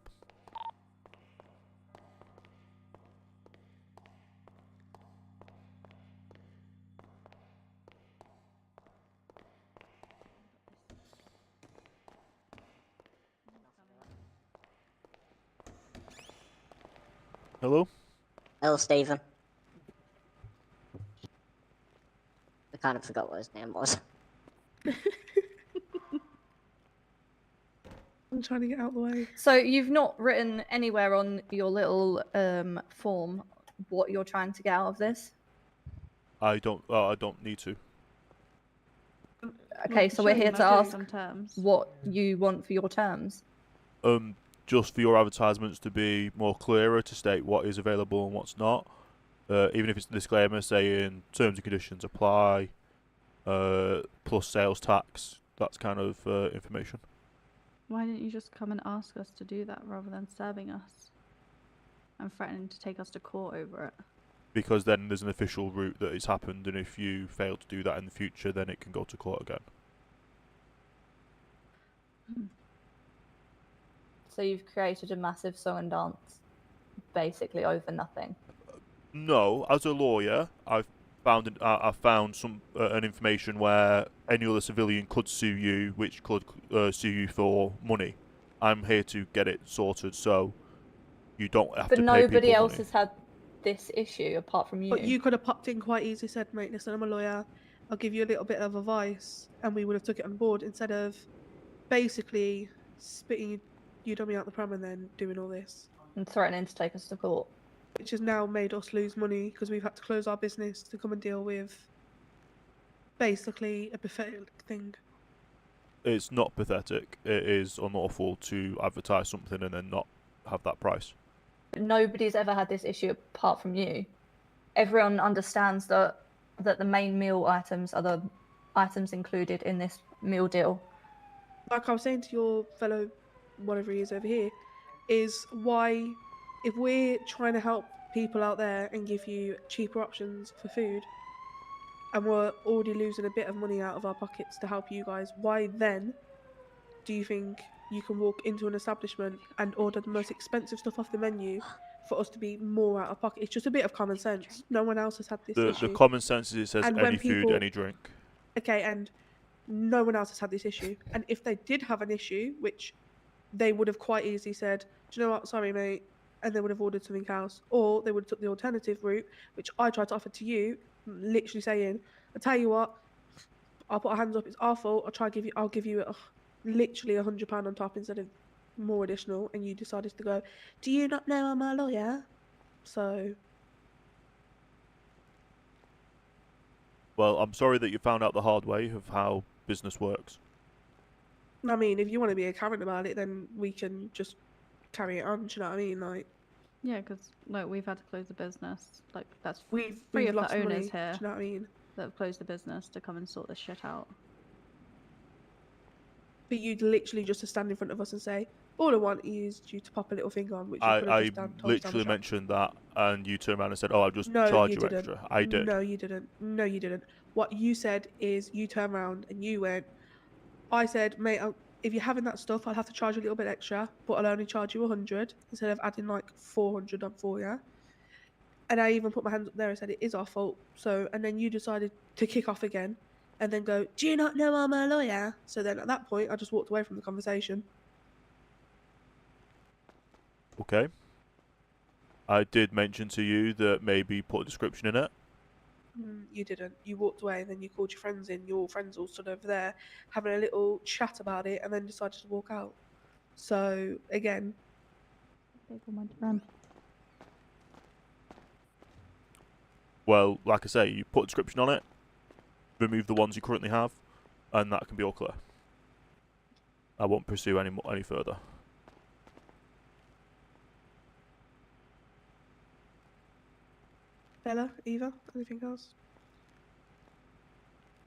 Hello? Hello, Stephen. I kind of forgot what his name was. I'm trying to get out of the way. So you've not written anywhere on your little form what you're trying to get out of this? I don't need to. Okay, so we're here to ask terms. What you want for your terms. Just for your advertisements to be more clearer, to state what is available and what's not. Even if it's a disclaimer saying terms and conditions apply, plus sales tax, that's kind of information. Why didn't you just come and ask us to do that rather than serving us and threatening to take us to court over it? Because then there's an official route that it's happened, and if you fail to do that in the future, then it can go to court again. So you've created a massive song and dance, basically over nothing. No, as a lawyer, I've found some an information where any other civilian could sue you, which could sue you for money. I'm here to get it sorted, so you don't have to pay people money. But nobody else has had this issue apart from you. But you could have popped in quite easily, said, mate, listen, I'm a lawyer, I'll give you a little bit of advice, and we would have took it on board instead of basically spitting you dummy out the pram and then doing all this. And threatening to take us to court. Which has now made us lose money because we've had to close our business to come and deal with basically a pathetic thing. It's not pathetic. It is unlawful to advertise something and then not have that price. Nobody's ever had this issue apart from you. Everyone understands that the main meal items are the items included in this meal deal. Like I was saying to your fellow, whatever he is over here, is why, if we're trying to help people out there and give you cheaper options for food, and we're already losing a bit of money out of our pockets to help you guys, why then do you think you can walk into an establishment and order the most expensive stuff off the menu for us to be more out of pocket? It's just a bit of common sense. No one else has had this issue. The common sense is it says And any when food, people- any drink. Okay, and no one else has had this issue. And if they did have an issue, which they would have quite easily said, do you know what, sorry mate, and they would have ordered something else, or they would have took the alternative route, which I tried to offer to you, literally saying, "I tell you what, I'll put our hands up. It's our fault. I'll give you literally £100 on top instead of more additional." And you decided to go, "Do you not know I'm a lawyer?" So Well, I'm sorry that you found out the hard way of how business works. I mean, if you want to be a Karen about it, then we can just carry it on. Do you know what I mean? Like, Yeah, because like we've had to close the business. Like that's we've three of lost the money. owners here Do you know what I mean? that have closed the business to come and sort this shit out. But you'd literally just to stand in front of us and say, "All I want is you to pop a little finger on," which you could have I just told us down literally the shop. mentioned that, and you turned around and said, "Oh, I'll just No, charge you you didn't. extra." I did. No, you didn't. No, you didn't. What you said is you turned around and you went, I said, "Mate, if you're having that stuff, I'll have to charge you a little bit extra, but I'll only charge you 100 instead of adding like 400 on for you." And I even put my hands up there and said, "It is our fault." So, and then you decided to kick off again and then go, "Do you not know I'm a lawyer?" So then at that point, I just walked away from the conversation. Okay. I did mention to you that maybe put a description in it. You didn't. You walked away and then you called your friends in. Your friends all stood over there having a little chat about it and then decided to walk out. So, again, Well, like I say, you put a description on it, remove the ones you currently have, and that can be all clear. I won't pursue any further. Bella, Eva, anything else?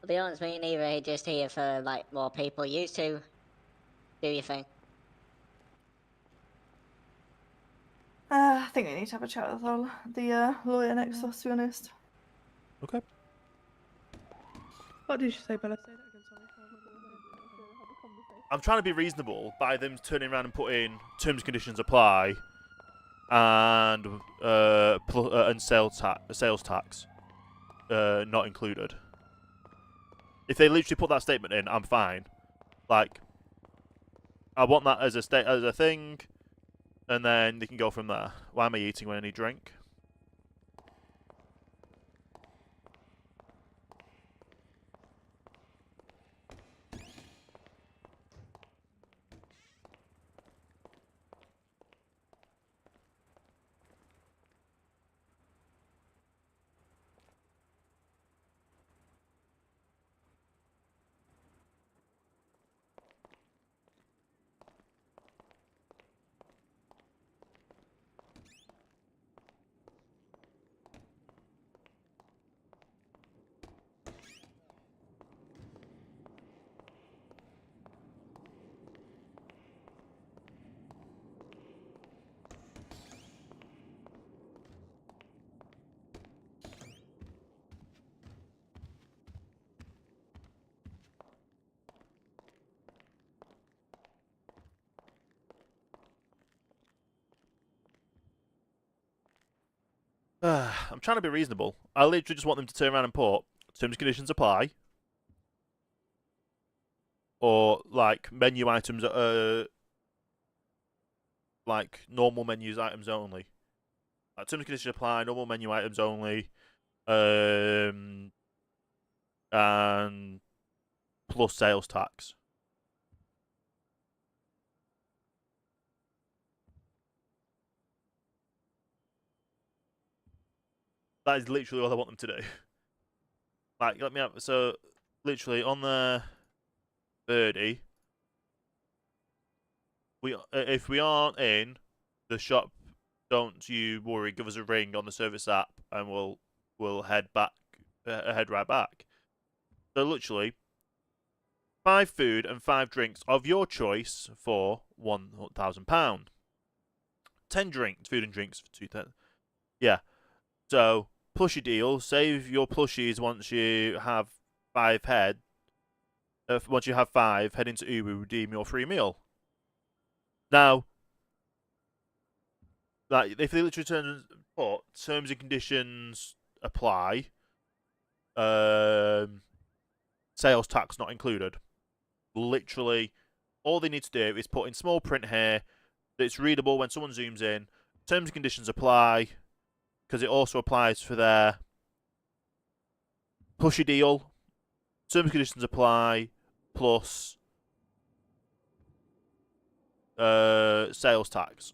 To be honest, me and Eva are just here for like more people. You two, do your thing. I think we need to have a chat with the lawyer next to us, to be honest. Okay. What did you say, Bella? Say that again, sorry. I'm trying to be reasonable by them turning around and putting terms and conditions apply and sales tax not included. If they literally put that statement in, I'm fine. Like, I want that as a thing, and then they can go from there. Why am I eating when I need drink? I'm trying to be reasonable. I literally just want them to turn around and put terms and conditions apply, or like menu items like normal menus items only. Like terms and conditions apply, normal menu items only, and plus sales tax. That is literally all I want them to do. Like, let me have, so literally on the 30, if we aren't in the shop, don't you worry. Give us a ring on the service app, and we'll head right back. So literally, 5 food and 5 drinks of your choice for £1,000. 10 drinks, food and drinks for 2,000. Yeah. So plushie deal. Save your plushies once you have 5 head. Once you have 5, head into Uber, redeem your free meal. Now, like, if they literally put terms and conditions apply, sales tax not included. Literally, all they need to do is put in small print here that's readable when someone zooms in. terms and conditions apply, because it also applies for their pushy deal. Terms and conditions apply, plus sales tax.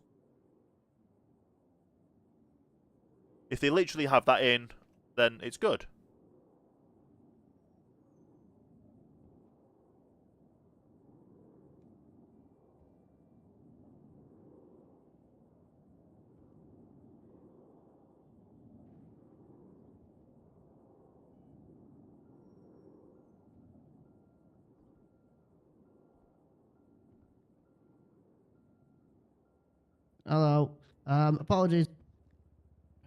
If they literally have that in, then it's good. Hello. Apologies.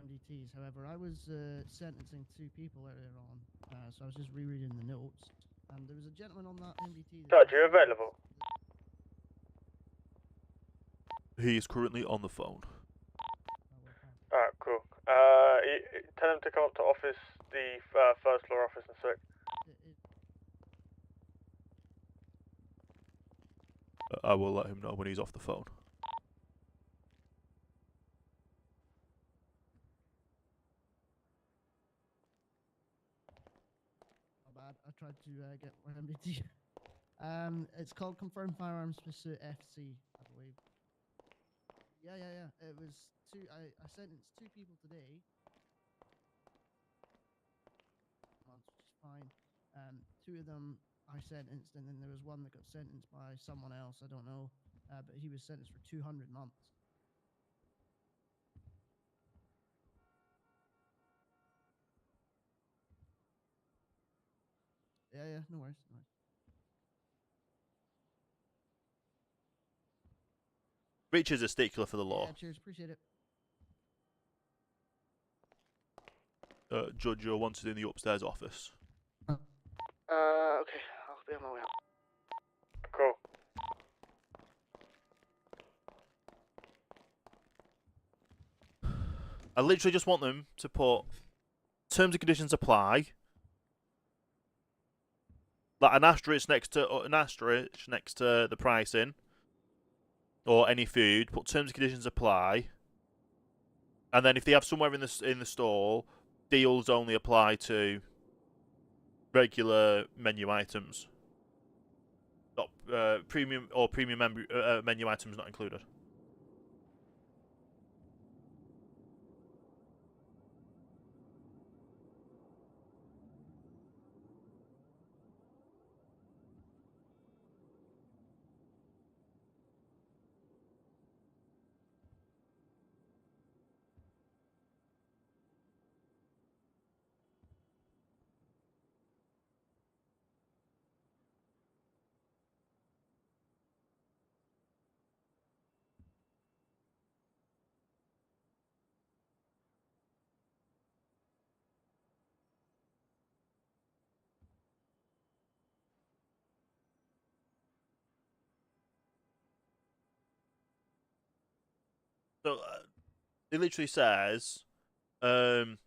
MDTs. However, I was sentencing 2 people earlier on, so I was just rereading the notes, and there was a gentleman on that MDT. Dodge, you available? He is currently on the phone. Alright, cool. Tell him to come up to office, the first floor office in sec. I will let him know when he's off the phone. Bad. I tried to get my MDT. It's called Confirmed Firearms Pursuit FC, I believe. Yeah. It was 2. I sentenced 2 people today. Which is fine. 2 of them I sentenced, and then there was one that got sentenced by someone else. I don't know, but he was sentenced for 200 months. Yeah. No worries. Richard's a stickler for the law. Yeah, cheers. Appreciate it. Judge, you're wanted in the upstairs office. Okay, I'll be on my way up. Cool. I literally just want them to put terms and conditions apply, like an asterisk next to the pricing or any food. Put terms and conditions apply, and then if they have somewhere in the stall, deals only apply to regular menu items. Not premium menu items not included. So it literally says, taking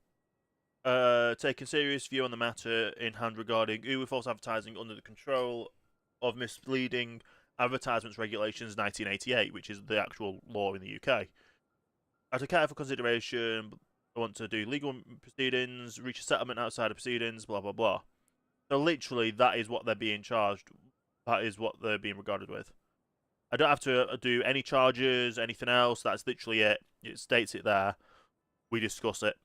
serious view on the matter in hand regarding Uber false advertising under the control of misleading advertisements regulations 1988, which is the actual law in the UK. After careful consideration, I want to do legal proceedings, reach a settlement outside of proceedings, blah blah blah. So literally, that is what they're being charged. That is what they're being regarded with. I don't have to do any charges, anything else. That's literally it. It states it there. We discuss it.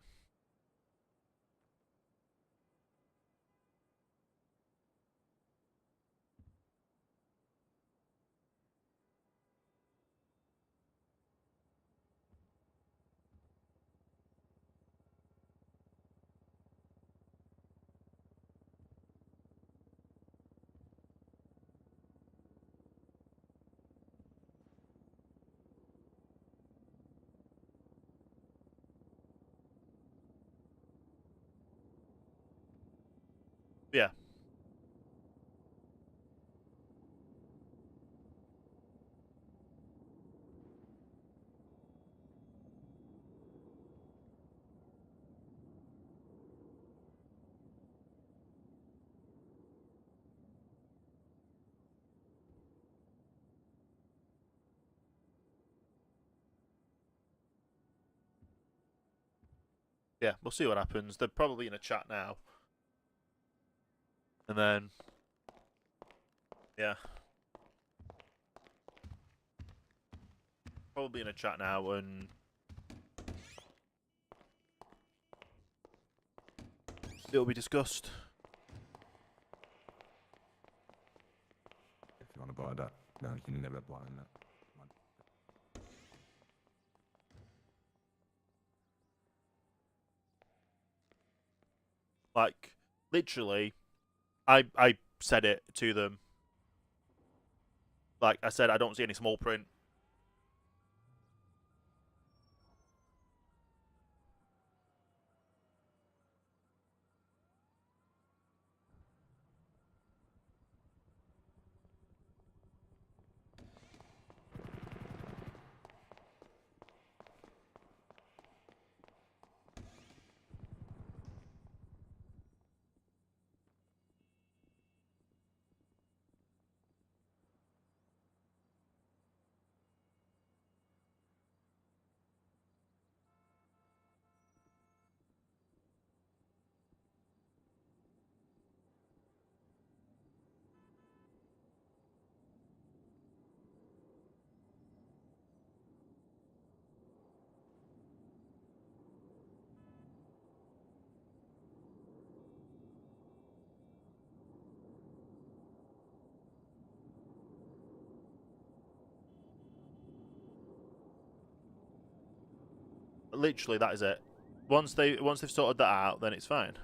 Yeah, we'll see what happens. They're probably in a chat now. And then, yeah. Probably in a chat now, and it'll be discussed. If you want to buy that, no, you can never buy that. Like, literally, I said it to them. Like, I said, I don't see any small print. Literally, that is it. Once they've sorted that out, then it's fine.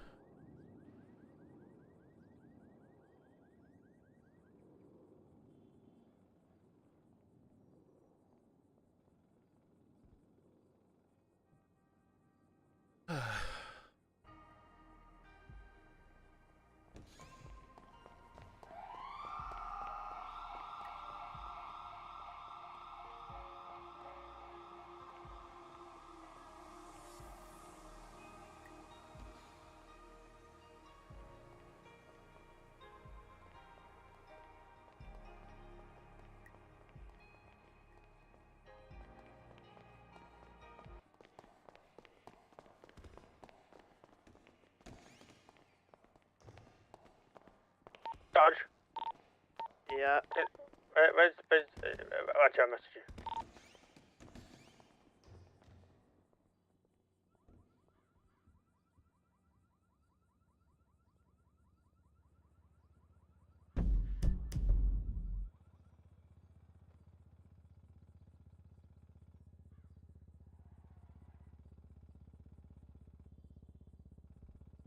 Dodge. Yeah. Where's actually, I messaged you.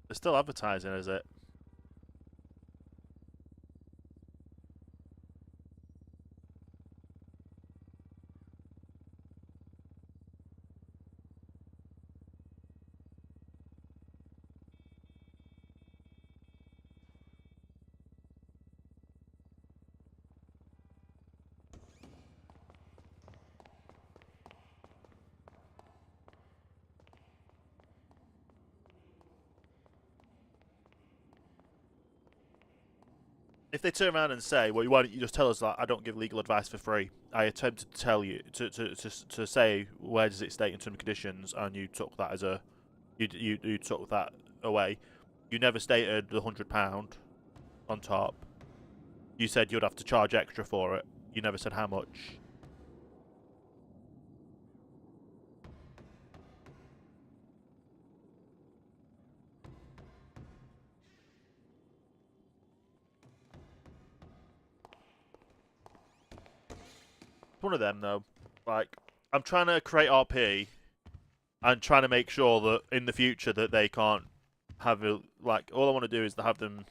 They're still advertising, is it? If they turn around and say, "Well, why don't you just tell us that I don't give legal advice for free?" I attempted to tell you to say where does it state in terms and conditions, and you took that as a you took that away. You never stated the £100 on top. You said you'd have to charge extra for it. You never said how much. One of them though. Like, I'm trying to create RP and trying to make sure that in the future that they can't have a, like, all I want to do is to have them.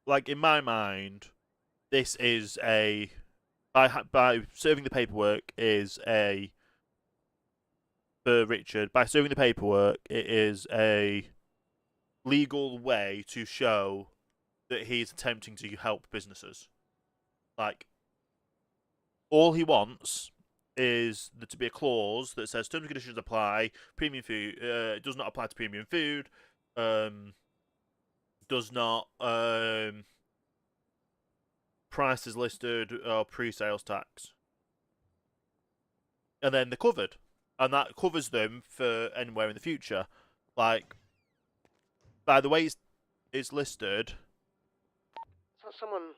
Like, in my mind, this is a by serving the paperwork is a for Richard. By serving the paperwork, it is a legal way to show that he's attempting to help businesses. Like, all he wants is there to be a clause that says terms and conditions apply. Premium food does not apply to premium food. Does not prices listed or pre-sales tax, and then they're covered, and that covers them for anywhere in the future. Like, by the way it's listed. Is that someone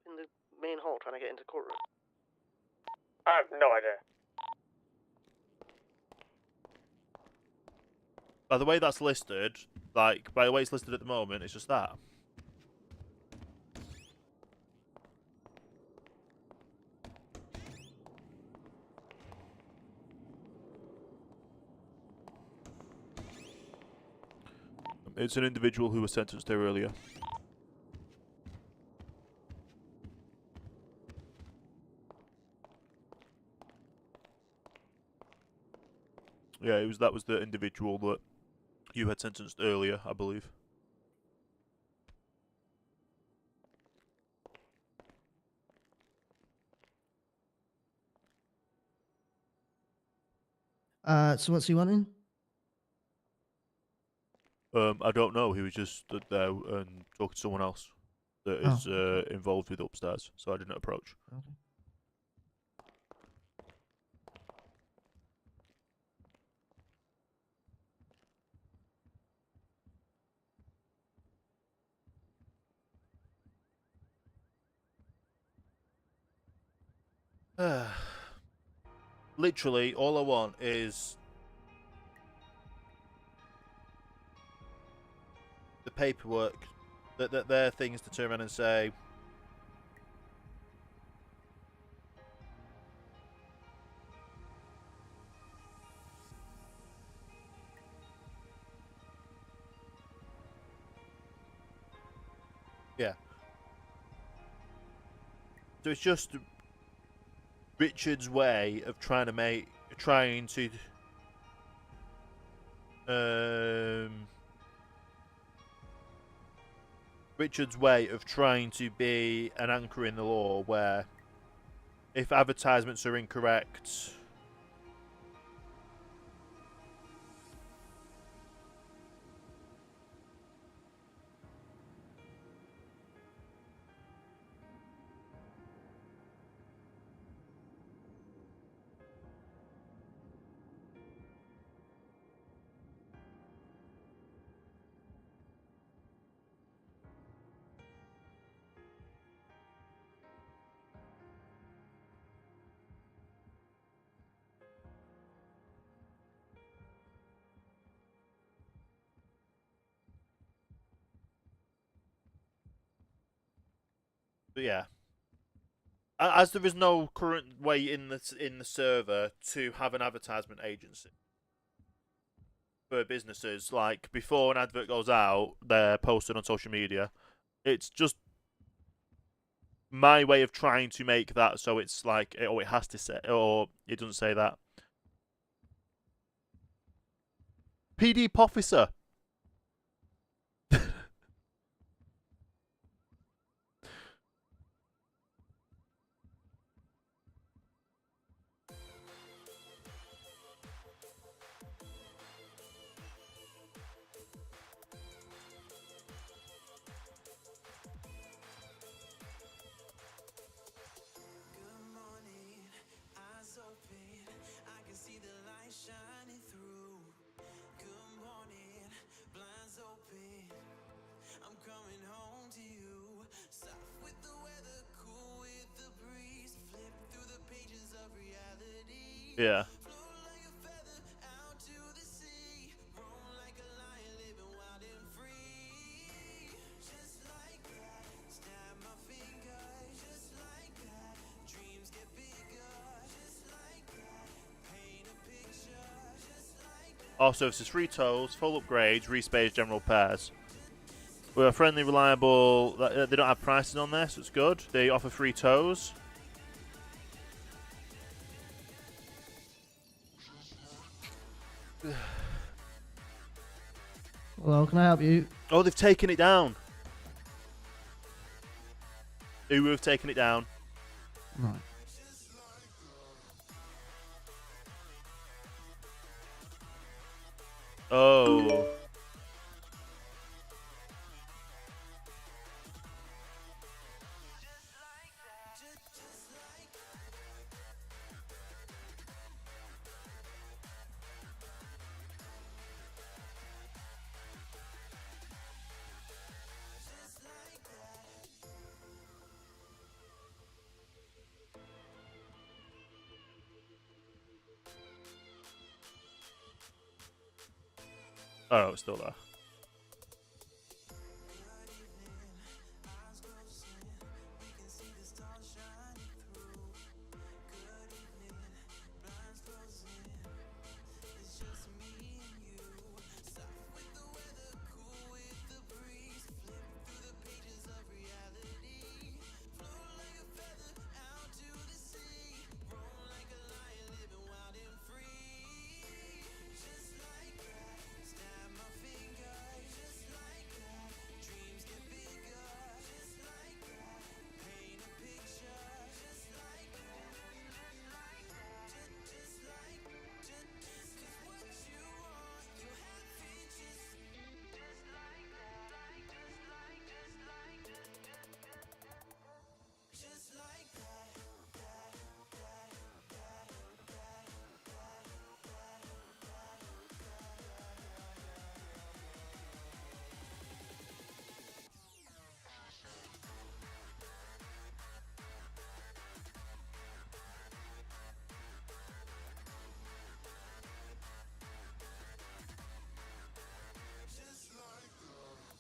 in the main hall trying to get into the courtroom? I have no idea. By the way that's listed, like, by the way it's listed at the moment, it's just that. It's an individual who was sentenced there earlier. Yeah, that was the individual that you had sentenced earlier, I believe. So what's he wanting? I don't know. He was just stood there and talking to someone else that is involved with upstairs, so I didn't approach. Okay. Literally, all I want is the paperwork, that their things to turn around and say, yeah. So it's just Richard's way of trying to Richard's way of trying to be an anchor in the law, where if advertisements are incorrect, but yeah. As there is no current way in the server to have an advertisement agency for businesses, like before an advert goes out, they're posted on social media. It's just my way of trying to make that so it's like, it has to say, or it doesn't say that. PD officer. Yeah. All services, free tolls, full upgrades, respace, general pairs. We're friendly, reliable. They don't have prices on there, so it's good. They offer free tows. Well, can I help you? Oh, they've taken it down. Who have taken it down? Right. Oh. Oh, it's still there.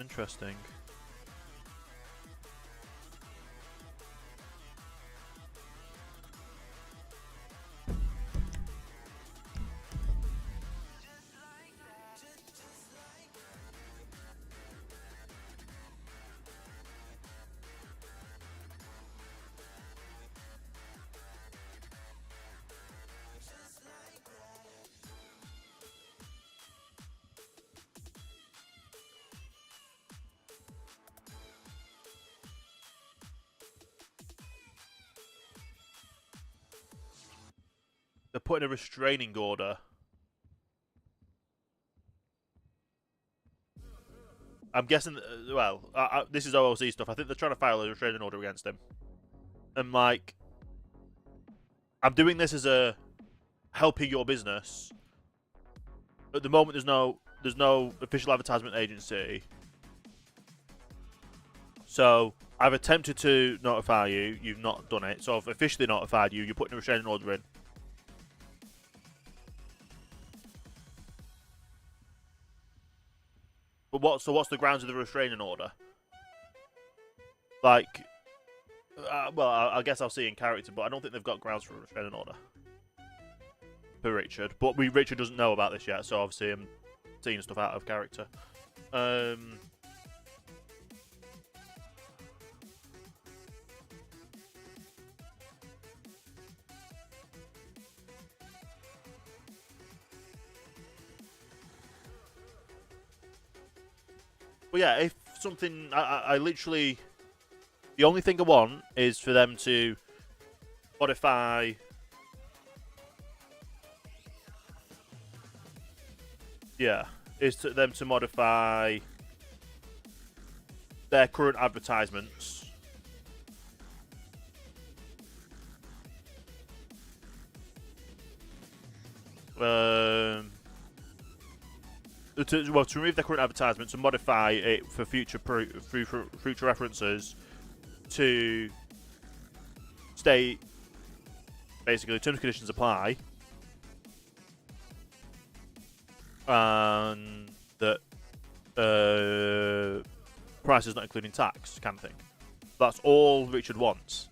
Interesting. They're putting a restraining order. I'm guessing, well, this is OLC stuff. I think they're trying to file a restraining order against him. And, like, I'm doing this as a helping your business. At the moment, there's no official advertisement agency. So, I've attempted to notify you. You've not done it. So, I've officially notified you. You're putting a restraining order in. But what's the grounds of the restraining order? Like, well, I guess I'll see in character, but I don't think they've got grounds for a restraining order for Richard. But Richard doesn't know about this yet, so obviously I'm seeing stuff out of character. But yeah, if something, I literally, the only thing I want is for them to modify them to modify their current advertisements. To remove their current advertisements and modify it for future references to state basically terms and conditions apply, and that price is not including tax, kind of thing. That's all Richard wants.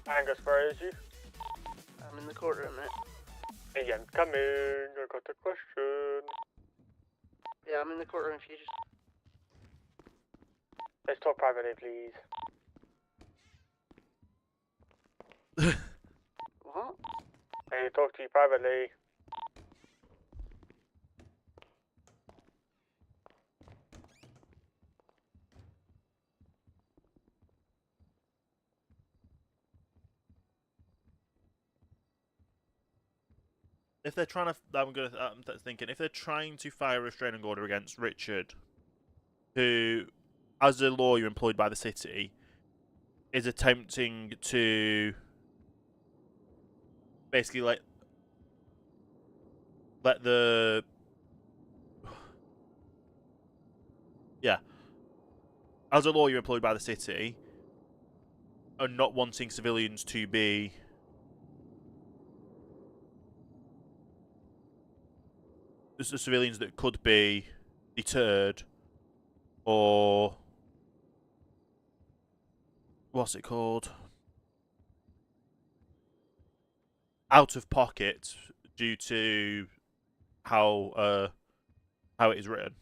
Angus, where is you? I'm in the courtroom, mate. Ian, come in. I got a question. Yeah, I'm in the courtroom if you just... Let's talk privately, please. What? I need to talk to you privately. If they're trying to, I'm thinking, if they're trying to fire a restraining order against Richard, who, as a lawyer employed by the city, is attempting to basically let the as a lawyer employed by the city, and not wanting civilians to be the civilians that could be deterred or what's it called? Out of pocket due to how it is written.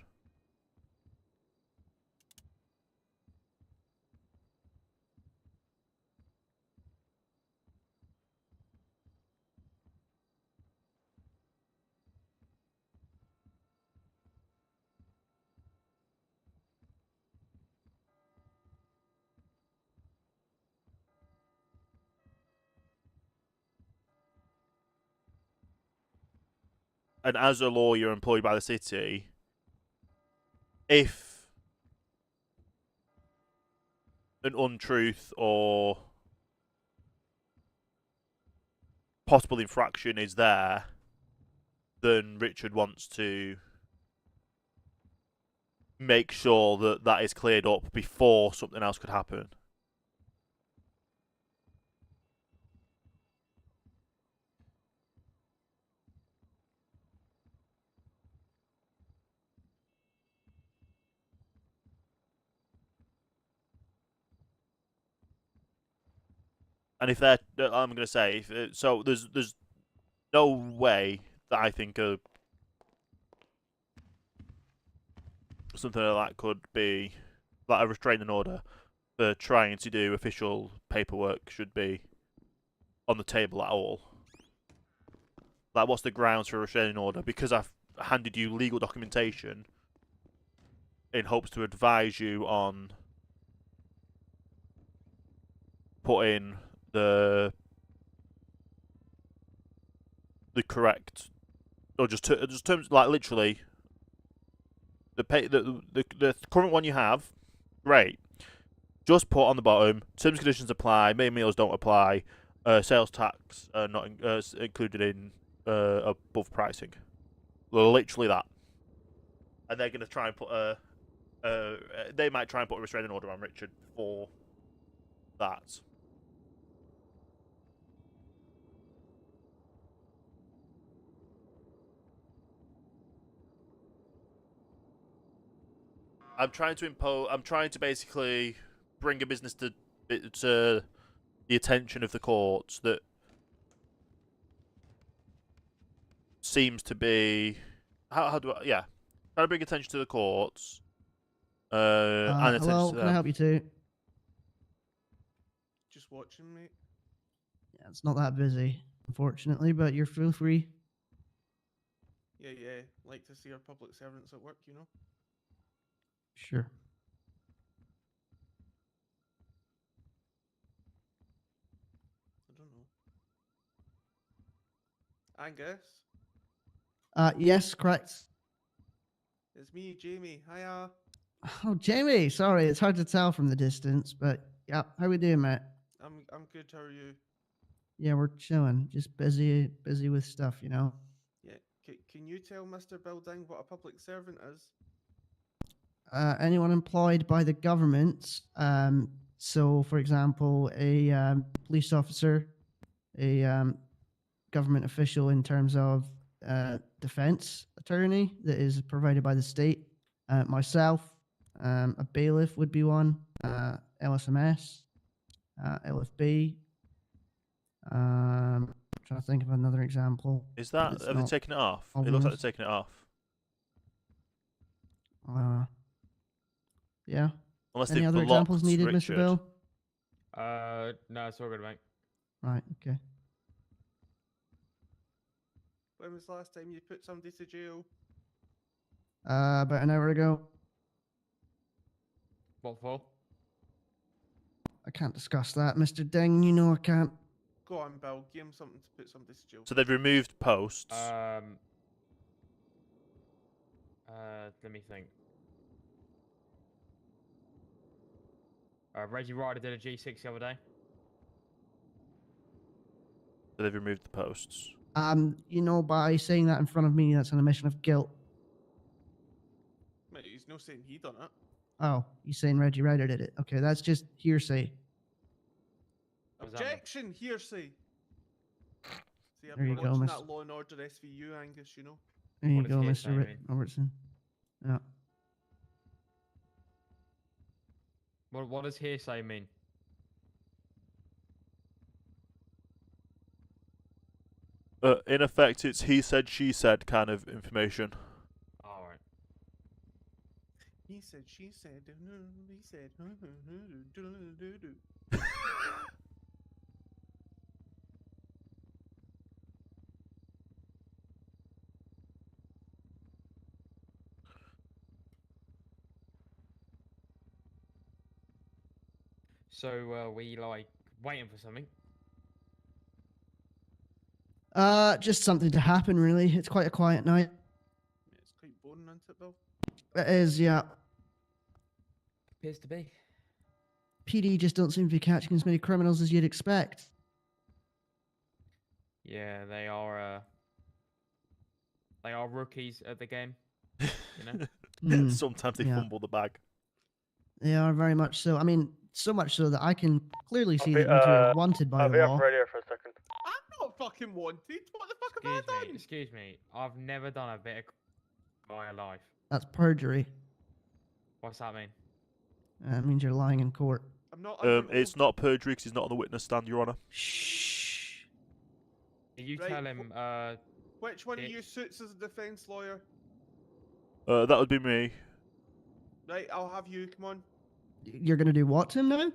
And as a lawyer employed by the city, if an untruth or possible infraction is there, then Richard wants to make sure that that is cleared up before something else could happen. And if they're, I'm going to say, so there's no way that I think something like that could be like a restraining order for trying to do official paperwork should be on the table at all. Like, what's the grounds for a restraining order? Because I've handed you legal documentation in hopes to advise you on putting the correct, or just terms, like literally the current one you have, great. Just put on the bottom, terms and conditions apply, main meals don't apply, sales tax not included in above pricing. Literally that. And they're going to try and put they might try and put a restraining order on Richard for that. I'm trying to basically bring a business to the attention of the courts that seems to be how do I trying to bring attention to the courts and attention hello, to can I them. help you too? Just watching, mate. Yeah, it's not that busy, unfortunately, but you're feel free. Yeah, like to see our public servants at work, you know? Sure. I don't know. Angus? Yes, correct. It's me, Jamie. Hiya. Oh, Jamie, sorry, it's hard to tell from the distance, but yeah, how we doing, mate? I'm good, how are you? Yeah, we're chilling, just busy with stuff, you know. Yeah, can you tell Mr. Building what a public servant is? Anyone employed by the government, so for example, a police officer, a government official in terms of defense attorney that is provided by the state, myself, a bailiff would be one, LSMS, LFB, Trying to think of another example. Is but that it's have they not taken it off? It looks like obvious. they're taking it off. Yeah. Unless Any they've other examples blocked needed, Mr. Richard. Bill? No, it's all good, mate. Right. Okay. When was the last time you put somebody to jail? About an hour ago. What for? I can't discuss that, Mr. Ding. You know I can't. Go on, Bill. Give him something to put somebody to jail. So they've removed posts. Let me think. Reggie Ryder did a G6 the other day. So they've removed the posts. You know, by saying that in front of me, that's an admission of guilt. Mate, he's no saying he done it. Oh, you saying Reggie Ryder did it? Okay, that's just hearsay. Objection, hearsay. See, I've There been you go, watching Miss- that Law and Order SVU, Angus. You know. There you What does go, hearsay Mr. mean? Robertson. Yeah. What does hearsay mean? In effect, it's he said, she said kind of information. All right. He said, she said, he said. So we like waiting for something. Just something to happen, really. It's quite a quiet night. It's quite boring, isn't it, Bill? It is, yeah. Appears to be. PD just don't seem to be catching as many criminals as you'd expect. Yeah, they are rookies at the game. You know. Sometimes they yeah. fumble the bag. They are very much so. I mean, so much so that I can clearly see be- that you two are wanted by I'll the be law. off radio for a second. I'm not fucking wanted. What the fuck have I done? Excuse me. I've never done a bit of in my life. That's perjury. What's that mean? That means you're lying in court. I'm not. It's not perjury because he's not on the witness stand, Your Honour. Shh. You Right, tell him. Which one of you suits as a defense lawyer? That would be me. Right, I'll have you. Come on. You're gonna do what to him now?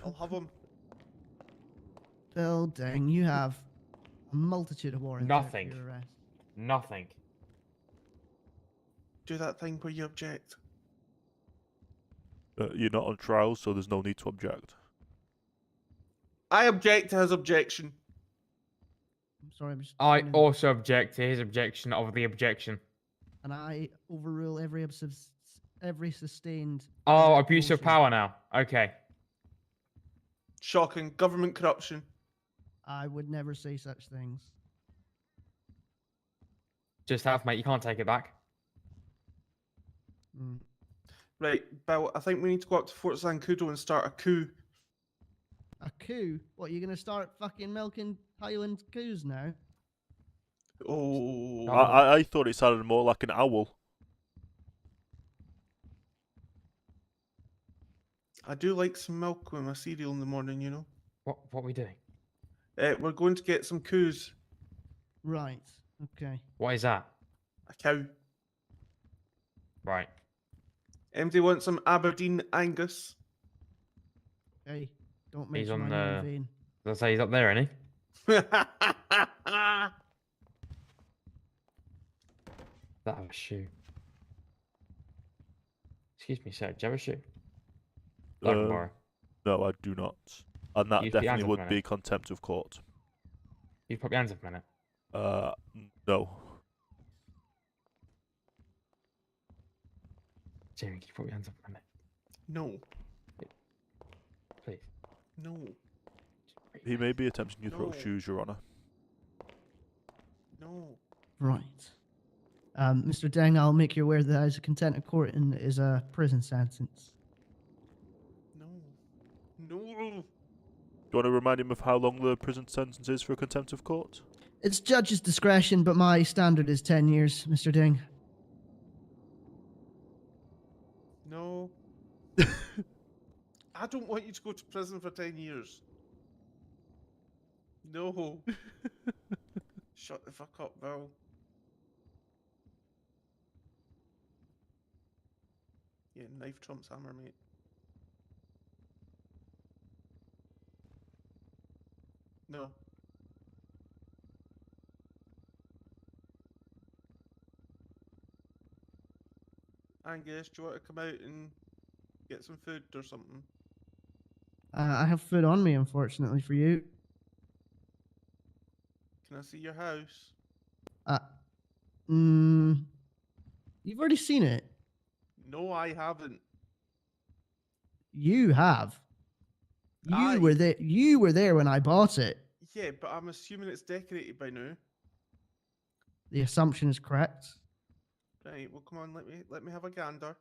I'll have him. Bill, dang, you have a multitude of warrants. out for Nothing. your arrest. Nothing. Do that thing where you object. You're not on trial, so there's no need to object. I object to his objection. I'm sorry, I'm just. I pointing- also object to his objection of the objection. And I overrule every sustained. Oh, abuse of motion. power now. Okay. Shocking. Government corruption. I would never say such things. Just have, mate. You can't take it back. Mm. Right, Bill, I think we need to go up to Fort Zancudo and start a coup. A coup? What, you're gonna start fucking milking Highland coos now? Oh. I thought it sounded more like an owl. I do like some milk with my cereal in the morning, you know. What are we doing? We're going to get some coos. Right. Okay. What is that? A cow. Right. MD wants some Aberdeen Angus. Hey, don't He's mention on my name in the. vain. Let's say he's up there, isn't he? That have a shoe. Excuse me, sir. Do you have a shoe? I can borrow. No, I do not. And that You'd put your hands definitely up would on be it. contempt of court. You put your hands up a minute. No. Jamie, can you put your hands up a minute? No. Please. No. He may be attempting to throw No. shoes, Your Honour. No. Right. Mr. Deng, I'll make you aware that as a contempt of court and is a prison sentence. No. No. Do you want to remind him of how long the prison sentence is for a contempt of court? It's judge's discretion, but my standard is 10 years, Mr. Deng. No. I don't want you to go to prison for 10 years. No. Shut the fuck up, Bill. Yeah, knife trumps hammer, mate. No. Angus, do you want to come out and get some food or something? I have food on me, unfortunately for you. Can I see your house? Uh, mm, you've already seen it. No, I haven't. You have. You were Aye. there. You were there when I bought it. Yeah, but I'm assuming it's decorated by now. The assumption is correct. Right, well, come on, let me have a gander.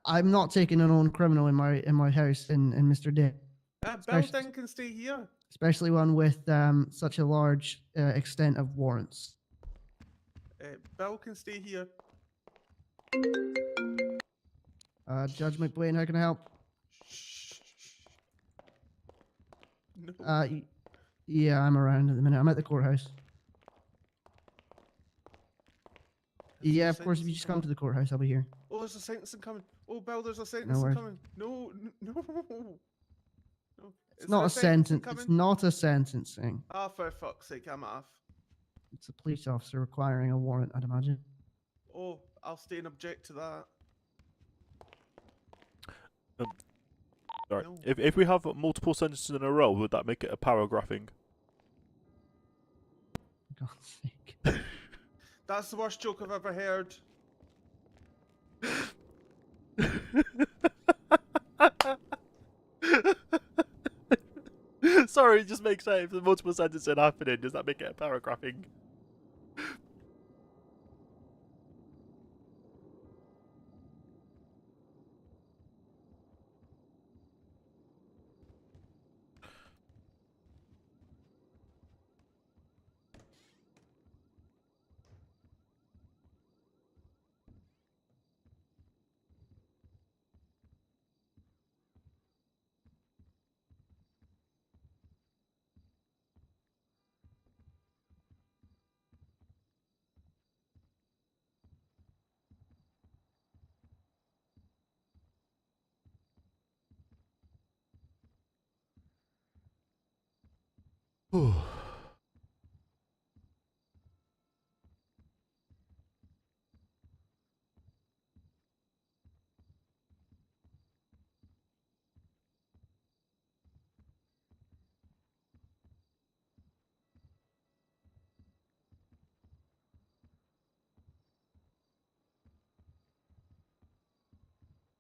I'm not taking an known criminal in my house in Mr. Dick. Belden can stay here. Especially one with such a large extent of warrants. Bill can stay here. Judge McBlain, how can I help? No. Yeah, I'm around at the minute. I'm at the courthouse. Yeah, of course. If you just come to the courthouse, I'll be here. Oh, there's a sentencing coming. Oh, Bill, there's a No sentencing worries. coming. No, no. No. It's not a sentence. It's not a sentencing. Ah, for fuck's sake, I'm off. It's a police officer requiring a warrant, I'd imagine. Oh, I'll stay and object to that. Sorry. No. If we have multiple sentences in a row, would that make it a paragraphing? For God's sake. That's the worst joke I've ever heard. Sorry, it just makes sense. If there's multiple sentences happening, does that make it a paragraphing?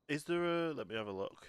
Is there a... Let me have a look.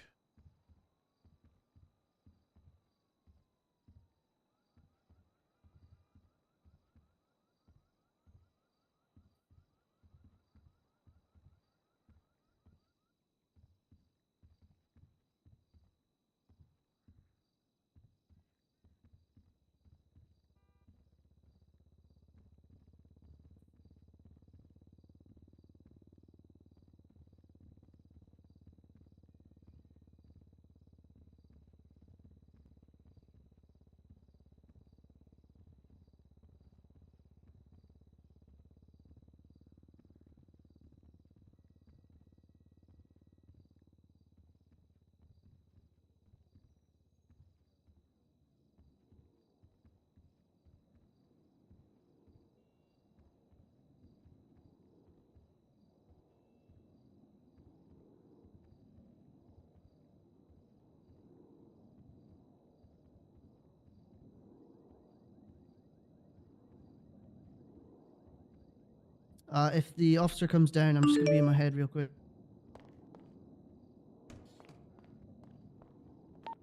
If the officer comes down, I'm just going to be in my head real quick.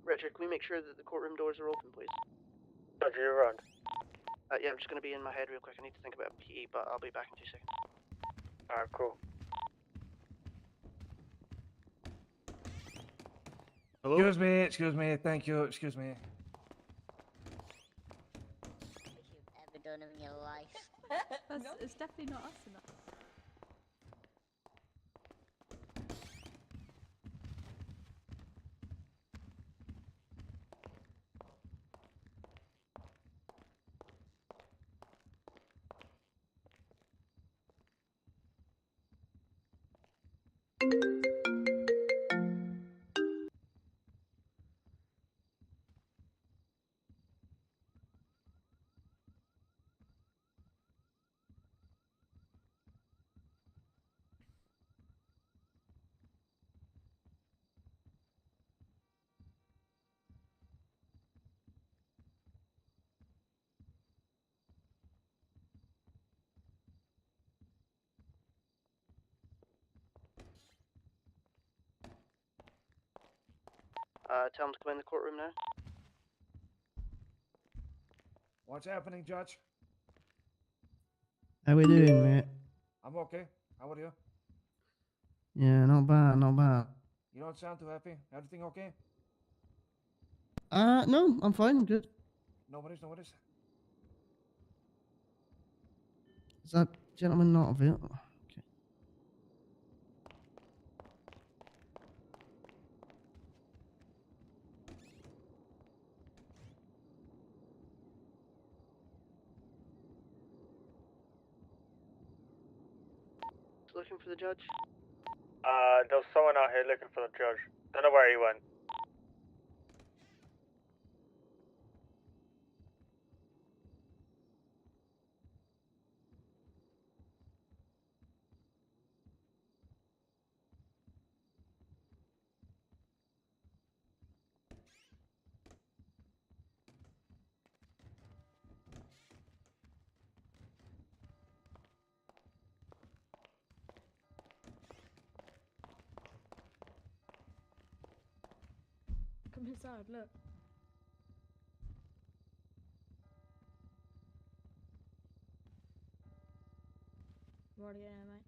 Richard, can we make sure that the courtroom doors are open, please? Judge, you're around. Yeah, I'm just going to be in my head real quick. I need to think about a PE, but I'll be back in 2 seconds. Alright, cool. Hello? Excuse me, thank you, excuse me. Ever done in your life? It's definitely not us enough. Tell him to come in the courtroom now. What's happening, Judge? How we doing, mate? I'm okay. How are you? Yeah, not bad, not bad. You don't sound too happy. Everything okay? No, I'm fine, I'm good. No worries, no worries. Is that gentleman not available? Okay. Looking for the judge. There's someone out here looking for the judge. Don't know where he went. Come inside, look. What are you doing, mate?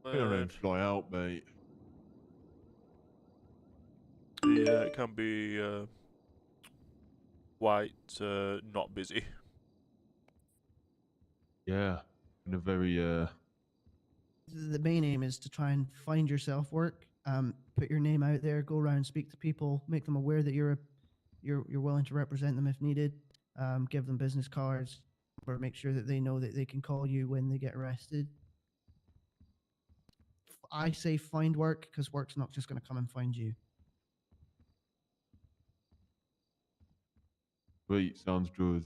I don't fly out, mate. Yeah, it can be quite not busy. Yeah, in a very The main aim is to try and find yourself work, put your name out there, go around, speak to people, make them aware that you're willing to represent them if needed, give them business cards, or make sure that they know that they can call you when they get arrested. I say find work because work's not just going to come and find you. sweet. Sounds good.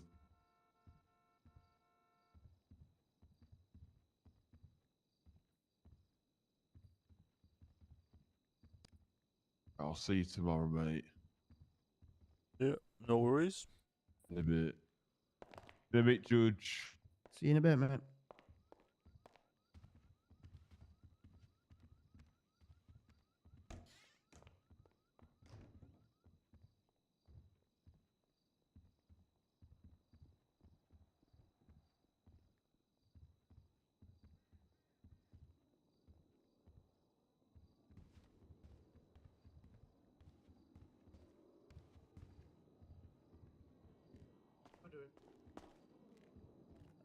I'll see you tomorrow, mate. Yeah, no worries. In a bit. In a bit, Judge. See you in a bit, mate.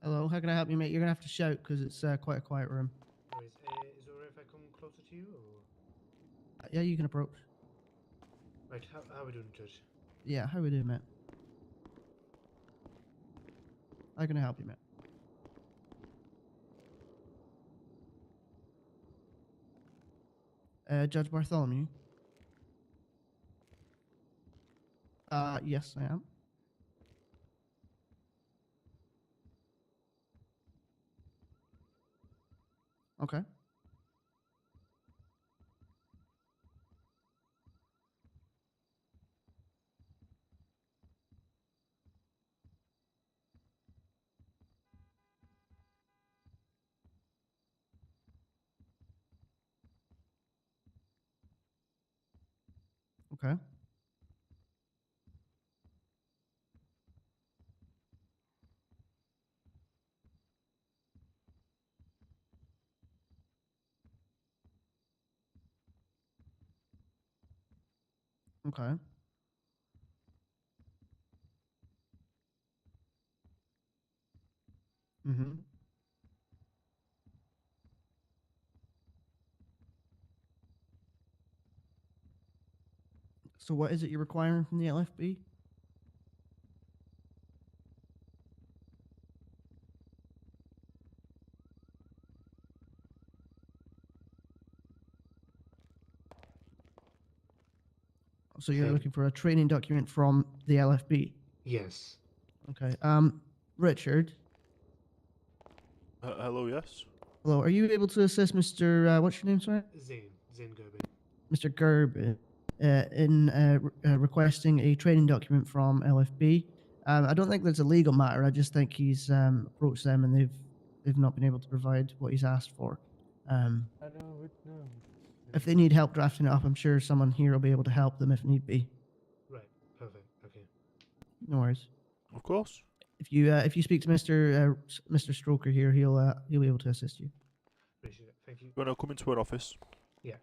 Hello, how can I help you, mate? You're gonna have to shout because it's quite a quiet room. Is it alright if I come closer to you, or Yeah, you can approach. right? How are we doing, Judge? Yeah, how we doing, mate? How can I help you, mate? Judge Bartholomew? Yes, I am. Okay. Okay. Okay. Mm-hmm. So what is it you're requiring from the LFB? So you're Um, looking for a training document from the LFB? Yes. Okay. Richard, Hello, yes. hello. Are you able to assist Mr. What's your name, sorry? Zane Gerben. Mr. Gerb, in requesting a training document from LFB. I don't think that's a legal matter. I just think he's approached them and they've not been able to provide what he's asked for. If they need help drafting it up, I'm sure someone here will be able to help them if need be. Right. Perfect. Okay. No worries. Of course. If you speak to Mr. Stroker here, he'll be able to assist you. Appreciate it. Thank you. You want to come into an office? Yeah.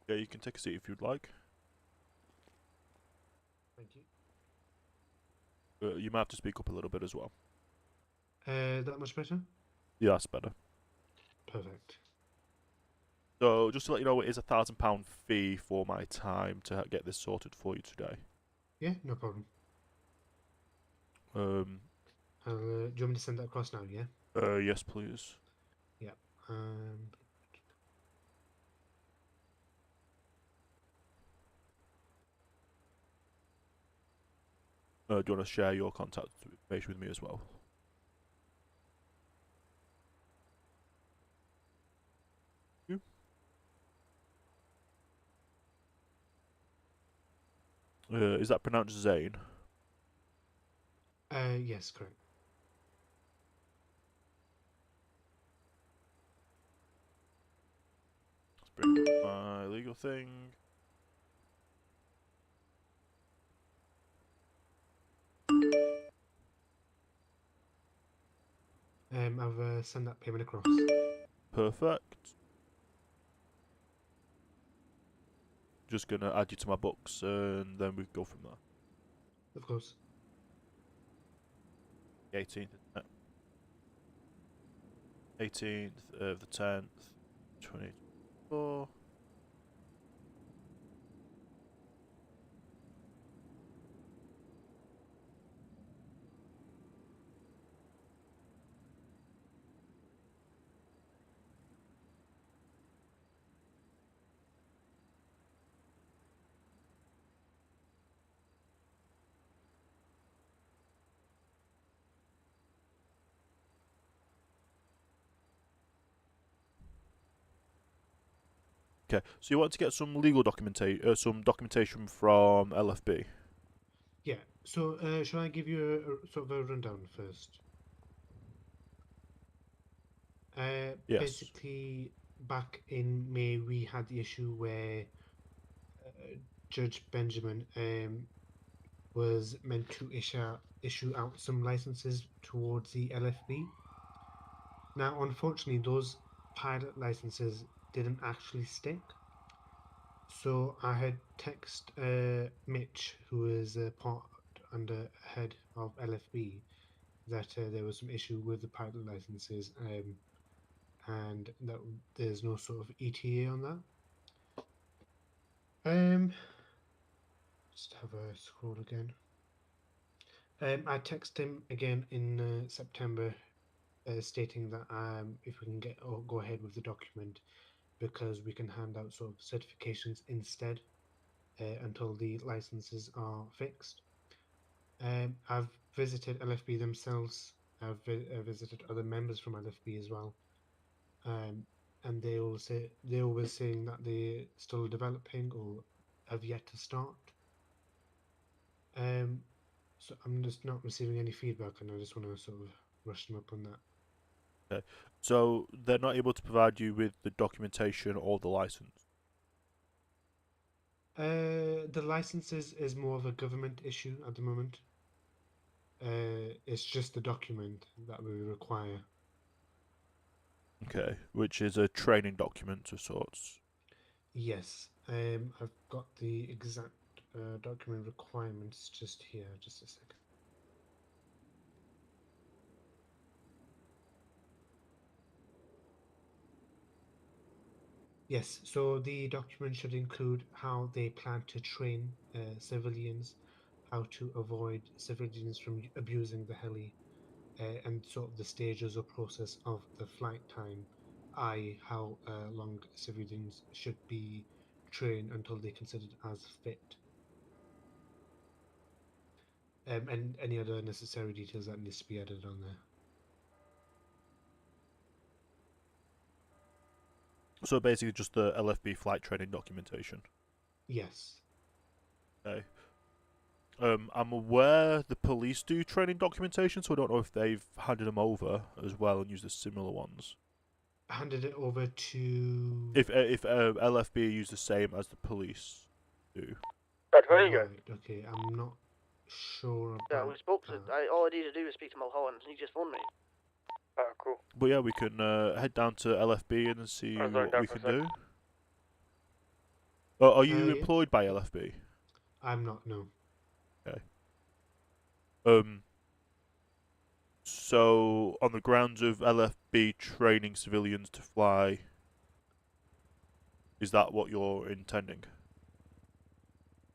Yeah, you can take a seat if you'd like. Thank you. You might have to speak up a little bit as well. That much better? Yeah, that's better. Perfect. So, just to let you know, it is £1,000 fee for my time to get this sorted for you today. Yeah, no problem. do you want me to send that across now, yeah? Yes, please. Yeah. Do you want to share your contact information with me as well? You? Is that pronounced Zane? Yes, correct. Let's bring up my legal thing. I've sent that payment across. Perfect. Just gonna add you to my books and then we go from there. Of course. 18th, 18th of the 10th, 2024. Okay, so you want to get some legal documentation from LFB. Yeah. So, shall I give you a sort of a rundown first? Yes. Basically, back in May, we had the issue where Judge Benjamin was meant to issue out some licenses towards the LFB. Now, unfortunately, those pilot licenses didn't actually stick. So I had text Mitch, who is a part and a head of LFB, that there was some issue with the pilot licenses, and that there's no sort of ETA on that. Just have a scroll again. I texted him again in September, stating that if we can get or go ahead with the document, because we can hand out sort of certifications instead until the licenses are fixed. I've visited LFB themselves. I've visited other members from LFB as well. and they were saying that they're still developing or have yet to start. So I'm just not receiving any feedback, and I just want to sort of rush them up on that. Okay. So they're not able to provide you with the documentation or the license. The licenses is more of a government issue at the moment. It's just the document that we require. Okay, which is a training document of sorts. Yes, I've got the exact document requirements just here. Just a second. Yes, so the document should include how they plan to train civilians, how to avoid civilians from abusing the heli, and sort of the stages or process of the flight time, i.e., how long civilians should be trained until they're considered as fit, and any other necessary details that needs to be added on there. So basically, just the LFB flight training documentation. Yes. Okay. I'm aware the police do training documentation, so I don't know if they've handed them over as well and used the similar ones. Handed it over to. If LFB use the same as the police do. Where you go? Right, okay, I'm not sure about Yeah, we spoke to. All I needed to do was speak to Mulholland, and he just phoned me. Oh, cool. But yeah, we can head down to LFB and see I was zoned what out we for a can do. sec. Are you Yeah. employed by LFB? I'm not, no. Okay. So on the grounds of LFB training civilians to fly, is that what you're intending?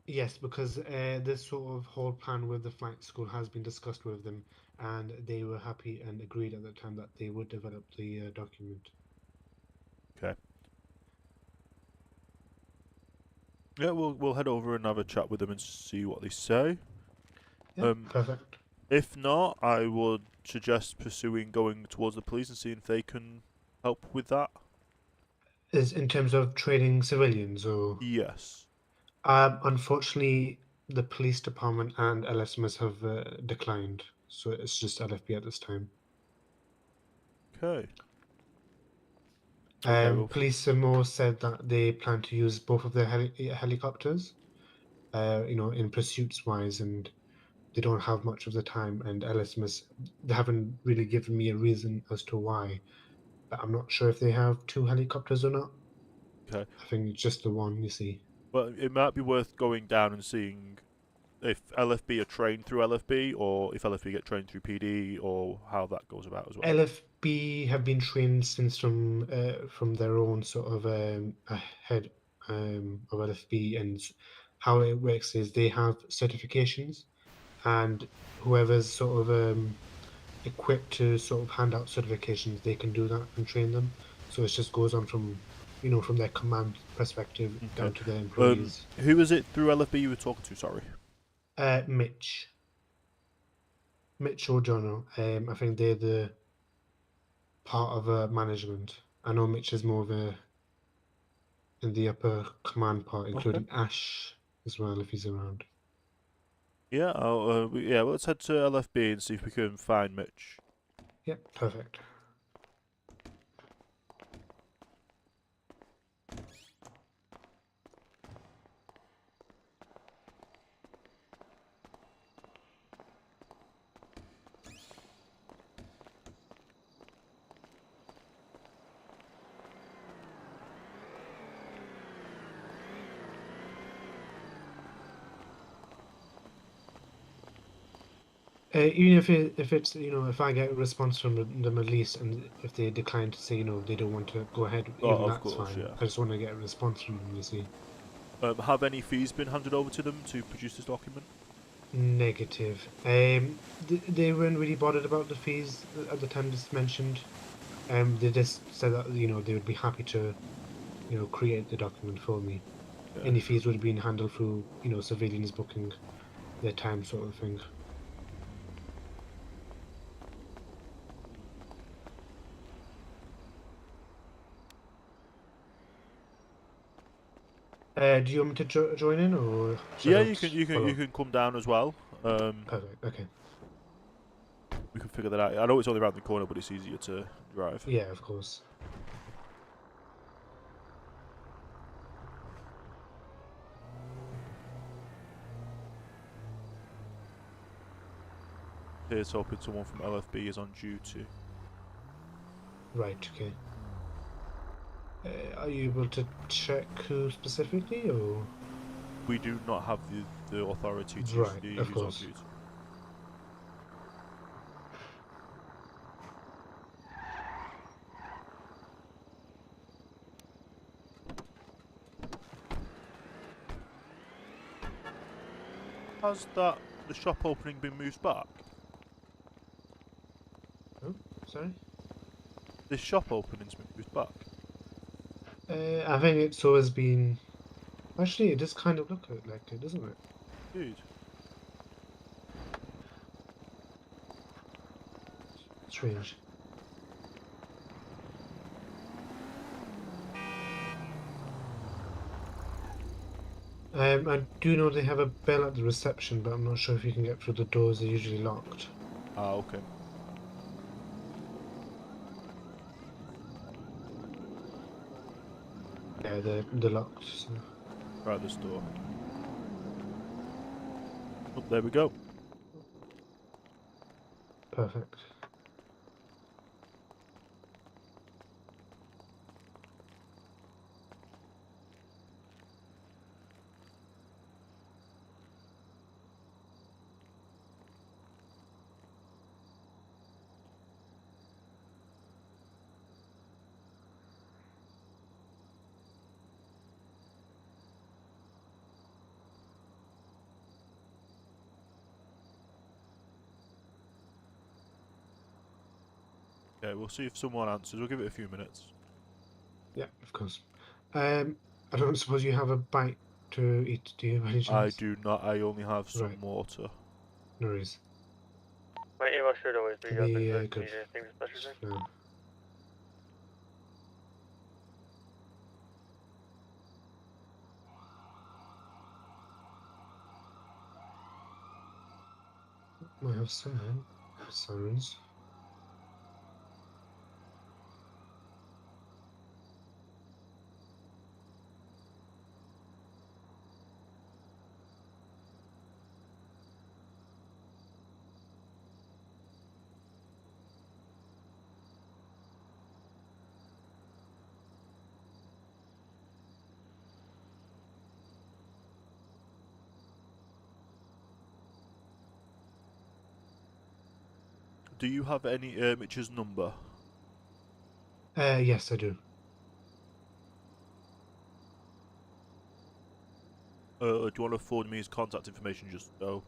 Yes, because this sort of whole plan with the flight school has been discussed with them, and they were happy and agreed at the time that they would develop the document. Okay. Yeah, we'll head over and have a chat with them and see what they say. Yeah, perfect. If not, I would suggest pursuing going towards the police and seeing if they can help with that. Is in terms of training civilians, or yes. Unfortunately, the police department and LSMS have declined, so it's just LFB at this time. Okay. Okay, well, Police have more said that they plan to use both of their helicopters, in pursuits wise, and they don't have much of the time. And LSMS, they haven't really given me a reason as to why, but I'm not sure if they have two helicopters or not. Okay. I think it's just the one, you see. Well, it might be worth going down and seeing if LFB are trained through LFB or if LFB get trained through PD or how that goes about as well. LFB have been trained since from their own sort of head of LFB, and how it works is they have certifications, and whoever's sort of equipped to sort of hand out certifications, they can do that and train them. So it just goes on from from their command perspective down to their employees. Who was it through LFB you were talking to? Sorry. Mitch or Jono. I think they're the part of management. I know Mitch is more of a in the upper command part, including Ash as well, if he's around. Yeah, well, let's head to LFB and see if we can find Mitch. Yep, perfect. Even if it's if I get a response from them at least, and if they decline to say they don't want to go ahead, even of that's course, fine. yeah. I just want to get a response from them. You see. Have any fees been handed over to them to produce this document? Negative. They weren't really bothered about the fees at the time just mentioned. They just said that they would be happy to create the document for me. Yeah. Any fees would have been handled through civilians booking their time, sort of thing. Do you want me to join in, or should Yeah, I you just follow? can come down as well. Perfect. Okay. We can figure that out. I know it's only around the corner, but it's easier to drive. Yeah, of course. Here's hoping someone from LFB is on duty. Right. Okay. Are you able to check who specifically, or? We do not have the authority to Right, see of who's on course. duty. Has the shop opening been moved back? Oh, sorry. This shop opening's been moved back. I think it's always been. Actually, it does kind of look like it, doesn't it? Dude. Strange. I do know they have a bell at the reception, but I'm not sure if you can get through the doors. They're usually locked. Ah, okay. Yeah, they're locked. So. Right at this door. Oh, there we go. Perfect. Okay, we'll see if someone answers. We'll give it a few minutes. Yeah, of course. I don't suppose you have a bite to eat, do you, by any I chance? do not. I only have some Right. water. No worries. Wait, I should always be Could up be and good. need anything special. No. Might have sirens. Do you have any Mitch's number? Yes, I do. Do you want to forward me his contact information just so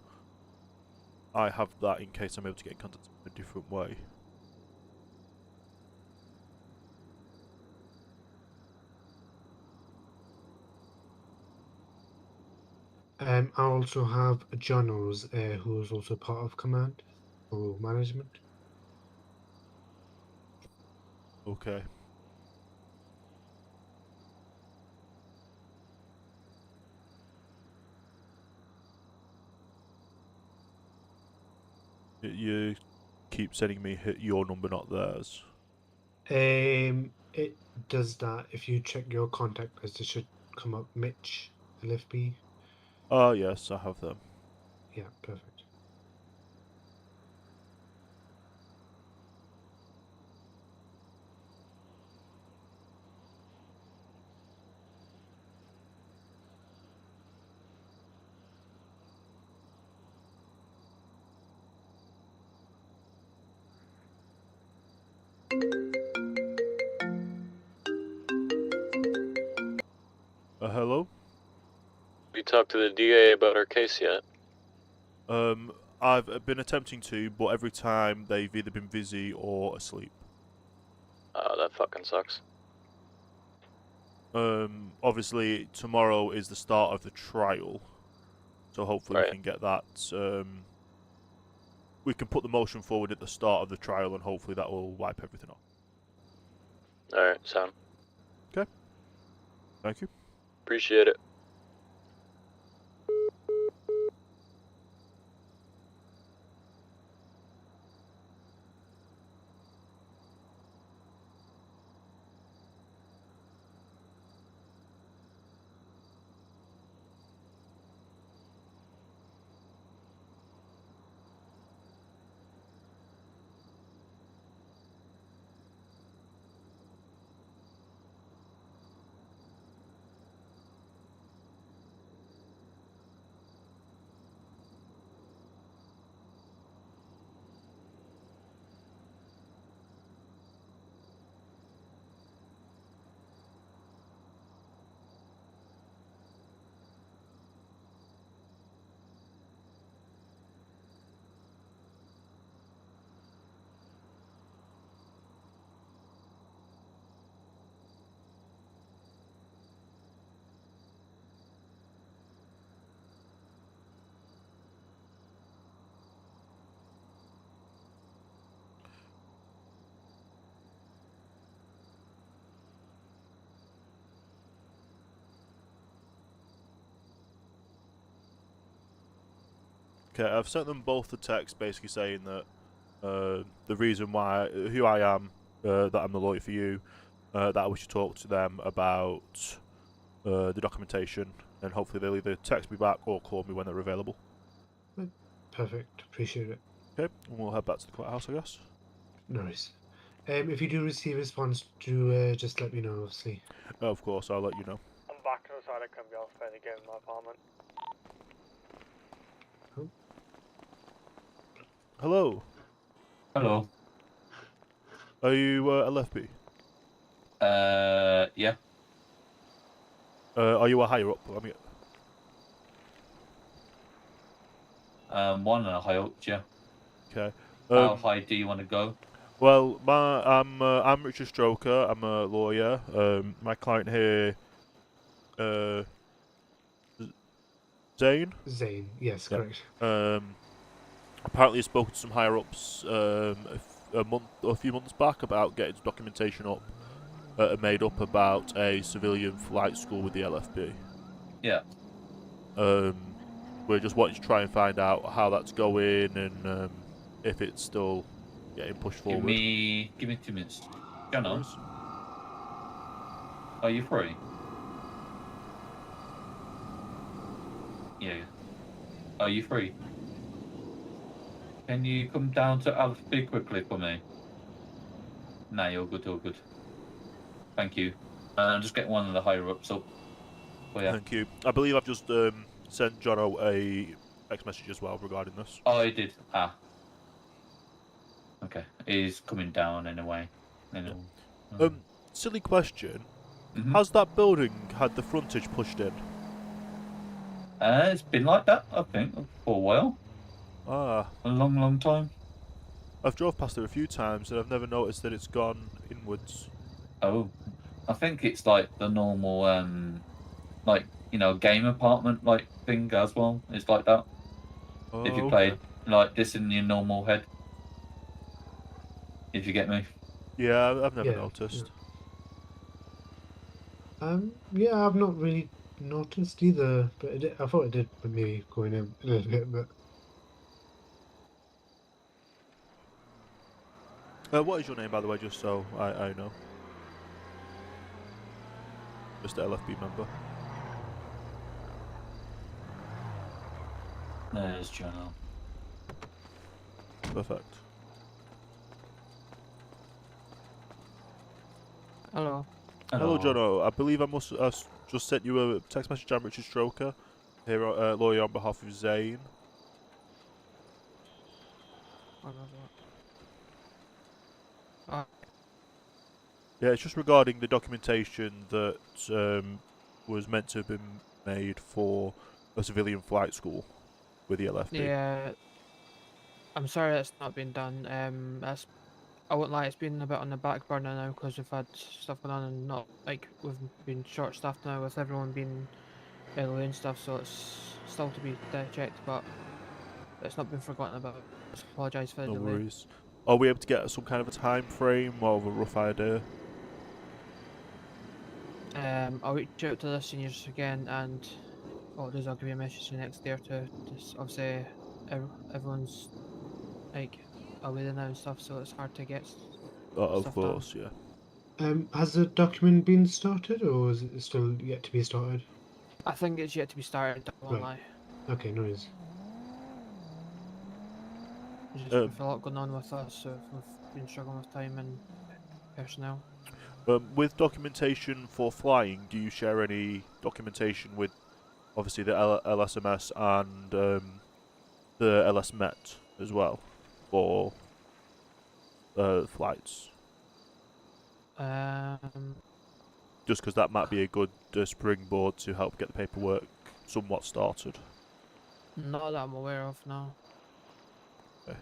I have that in case I'm able to get in contact in a different way? I also have Jonos, who's also part of command or management. Okay. You keep sending me your number, not theirs. It does that. If you check your contact list, it should come up Mitch, LFB. Oh, yes, I have them. Yeah, perfect. Hello? Have you talked to the DA about our case yet? I've been attempting to, but every time they've either been busy or asleep. Oh, that fucking sucks. Obviously tomorrow is the start of the trial, so hopefully we can get that. We can put the motion forward at the start of the trial, and hopefully that will wipe everything off. Alright, sound. Okay. Thank you. Appreciate it. Okay, I've sent them both a text basically saying that the reason why, who I am, that I'm the lawyer for you, that I wish to talk to them about the documentation, and hopefully they'll either text me back or call me when they're available. Perfect. Appreciate it. Okay, and we'll head back to the courthouse, I guess. No worries. If you do receive a response, do just let me know, obviously. Of course, I'll let you know. I'm back outside. I can be off fairly good in my apartment. Hello. Hello. Are you LFB? Yeah. Are you a higher up? I mean, One and a high up, yeah. okay. How high do you want to go? Well, I'm Richard Stroker. I'm a lawyer. My client here, Zane. Zane, yes, Yeah. correct. Apparently, he's spoken to some higher ups a few months back about getting documentation up made up about a civilian flight school with the LFB. Yeah. We're just wanting to try and find out how that's going and if it's still getting pushed forward. Give me 2 minutes. Jono, are you free? Yeah. Are you free? Can you come down to LFB quickly for me? Nah, you're good, all good. Thank you. I'm just getting one of the higher ups up. Oh, yeah. Thank you. I believe I've just sent Jono a text message as well regarding this. Oh, he did. Ah. Okay. He's coming down anyway. Silly question. Has that building had the frontage pushed in? It's been like that, I think, for a while. Ah. A long, long time. I've drove past it a few times and I've never noticed that it's gone inwards. Oh. I think it's like the normal, like, you know, game apartment like thing as well. It's like that. If you played like this in your normal head. If you get me. Yeah, I've never noticed. Yeah, I've not really noticed either, but I thought it did maybe going in a little bit, but What is your name, by the way, just so I know? Just an LFB member. There's Jono. Perfect. Hello. Hello, Jono. I believe I must just sent you a text message. I'm Richard Stroker, here, lawyer on behalf of Zane. Yeah, it's just regarding the documentation that was meant to have been made for a civilian flight school with the LFB. Yeah, I'm sorry that's not been done. I won't lie, it's been a bit on the back burner now because we've had stuff going on and not like we've been short staffed now with everyone being away and stuff. So it's still to be checked, but it's not been forgotten about. I apologise for the No delay. worries. Are we able to get some kind of a time frame or of a rough idea? I'll reach out to the seniors again, and what I'll do is I'll give you a message the next day or two. Just obviously everyone's like away there now and stuff, so it's hard to get Of stuff course, done. yeah. has the document been started, or is it still yet to be started? I think it's yet to be started. I won't lie. Okay, no worries. There's just been a lot going on with us, so we've been struggling with time and personnel. With documentation for flying, do you share any documentation with, obviously, the LSMS and the LSMet as well for flights? Just because that might be a good springboard to help get the paperwork somewhat started. Not that I'm aware of, no. Okay.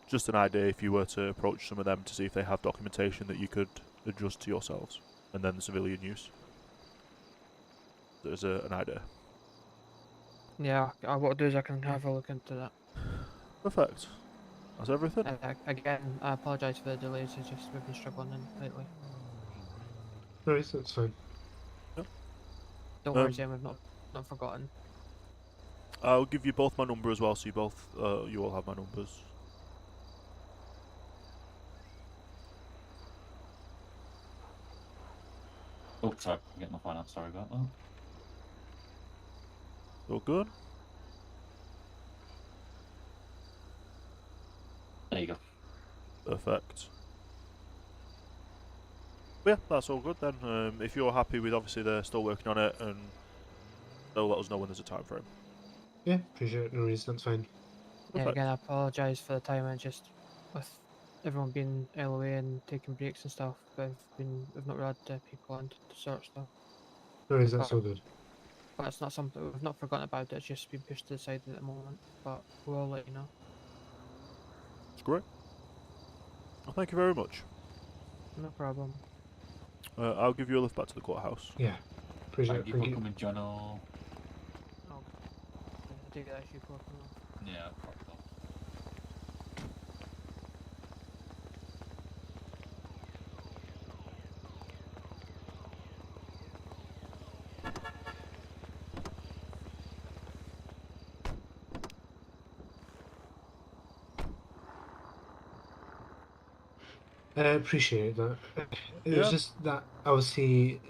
Just an idea if you were to approach some of them to see if they have documentation that you could adjust to yourselves, and then the civilian use. There's an idea. Yeah, what I'll do is I can have a look into that. Perfect. That's everything. Again, I apologise for the delays. It's just we've been struggling lately. No worries, that's fine. Don't worry, Jen. We've not forgotten. I'll give you both my number as well, so you all have my numbers. Oh, sorry, I'm getting my phone out. Sorry about that. All good? There you go. Perfect. Yeah, that's all good then. If you're happy with, obviously they're still working on it, and they'll let us know when there's a time frame. Yeah, appreciate it. No worries, that's fine. Yeah, again, I apologise for the time. I just with everyone being LOA and taking breaks and stuff, we've not really had people on to sort stuff. No worries, that's But- all good. But it's not something we've not forgotten about. It's just been pushed to the side at the moment. But we'll let you know. It's great. Well, thank you very much. No problem. I'll give you a lift back to the courthouse. Yeah, appreciate Thank it. you Thank for you. coming, John. Okay. I take that issue for Yeah, fucked off. Appreciate that. It was Yeah. just that obviously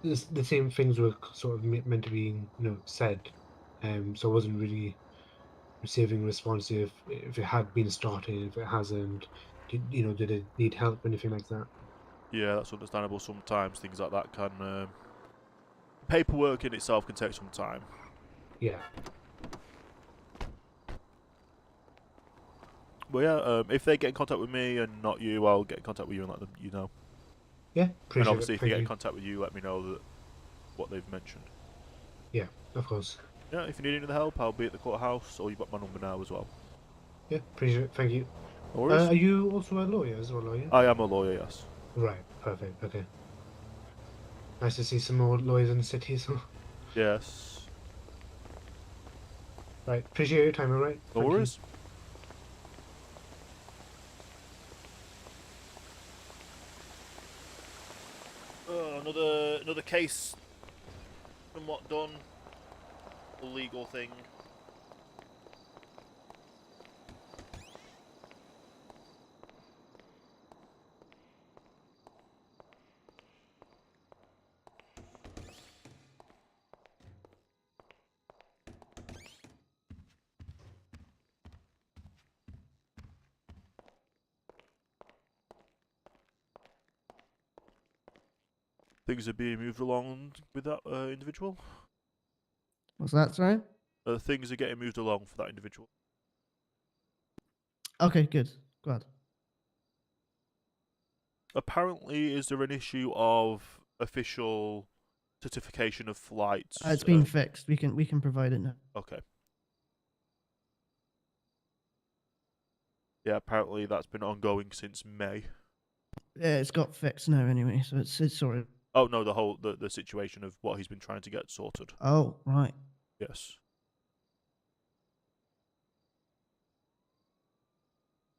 the same things were sort of meant to be, said. So I wasn't really receiving a response if it had been started, if it hasn't. Did it need help, anything like that? Yeah, that's understandable. Sometimes things like that can... paperwork in itself can take some time. Yeah. But yeah, if they get in contact with me and not you, I'll get in contact with you and let them know. Yeah, appreciate And obviously, it. if they Thank get in you. contact with you, let me know what they've mentioned. Yeah, of course. Yeah, if you need any help, I'll be at the courthouse, or you've got my number now as well. Yeah, appreciate it. Thank you. No worries. Are you also a lawyer as well, are you? I am a lawyer, yes. Right, perfect. Okay. Nice to see some more lawyers in the city. So. Yes. Right, appreciate your time. All right. No Thank you. worries. Another case somewhat done. A legal thing. Things are being moved along with that individual. What's that, sorry? Things are getting moved along for that individual. Okay, good. Glad. Apparently, is there an issue of official certification of flights? It's been fixed. We can provide it now. Okay. Yeah, apparently that's been ongoing since May. Yeah, it's got fixed now anyway, so it's sorted. Oh no, the situation of what he's been trying to get sorted. Oh, right. Yes.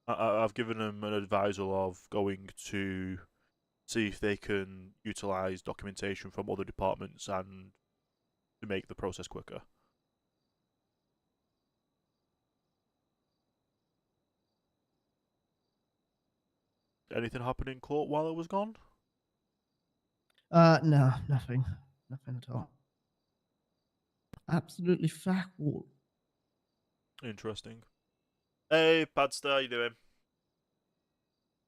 I've given him an advisal of going to see if they can utilize documentation from other departments and to make the process quicker. Anything happen in court while I was gone? No, nothing at all. Absolutely factual. Interesting. Hey, Padster, how you doing?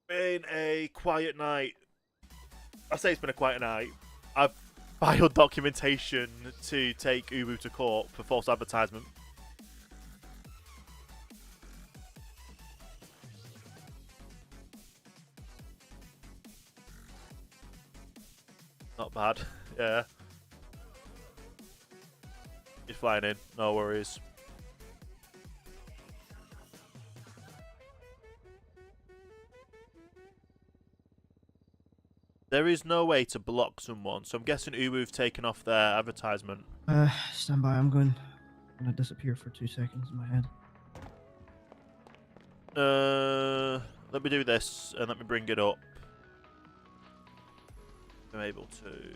Been a quiet night. I say it's been a quiet night. I've filed documentation to take Ubu to court for false advertisement. Not bad, yeah. He's flying in, no worries. There is no way to block someone, so I'm guessing Ubu've taken off their advertisement. Stand by. I'm gonna disappear for 2 seconds in my head. Let me do this and let me bring it up. I'm able to.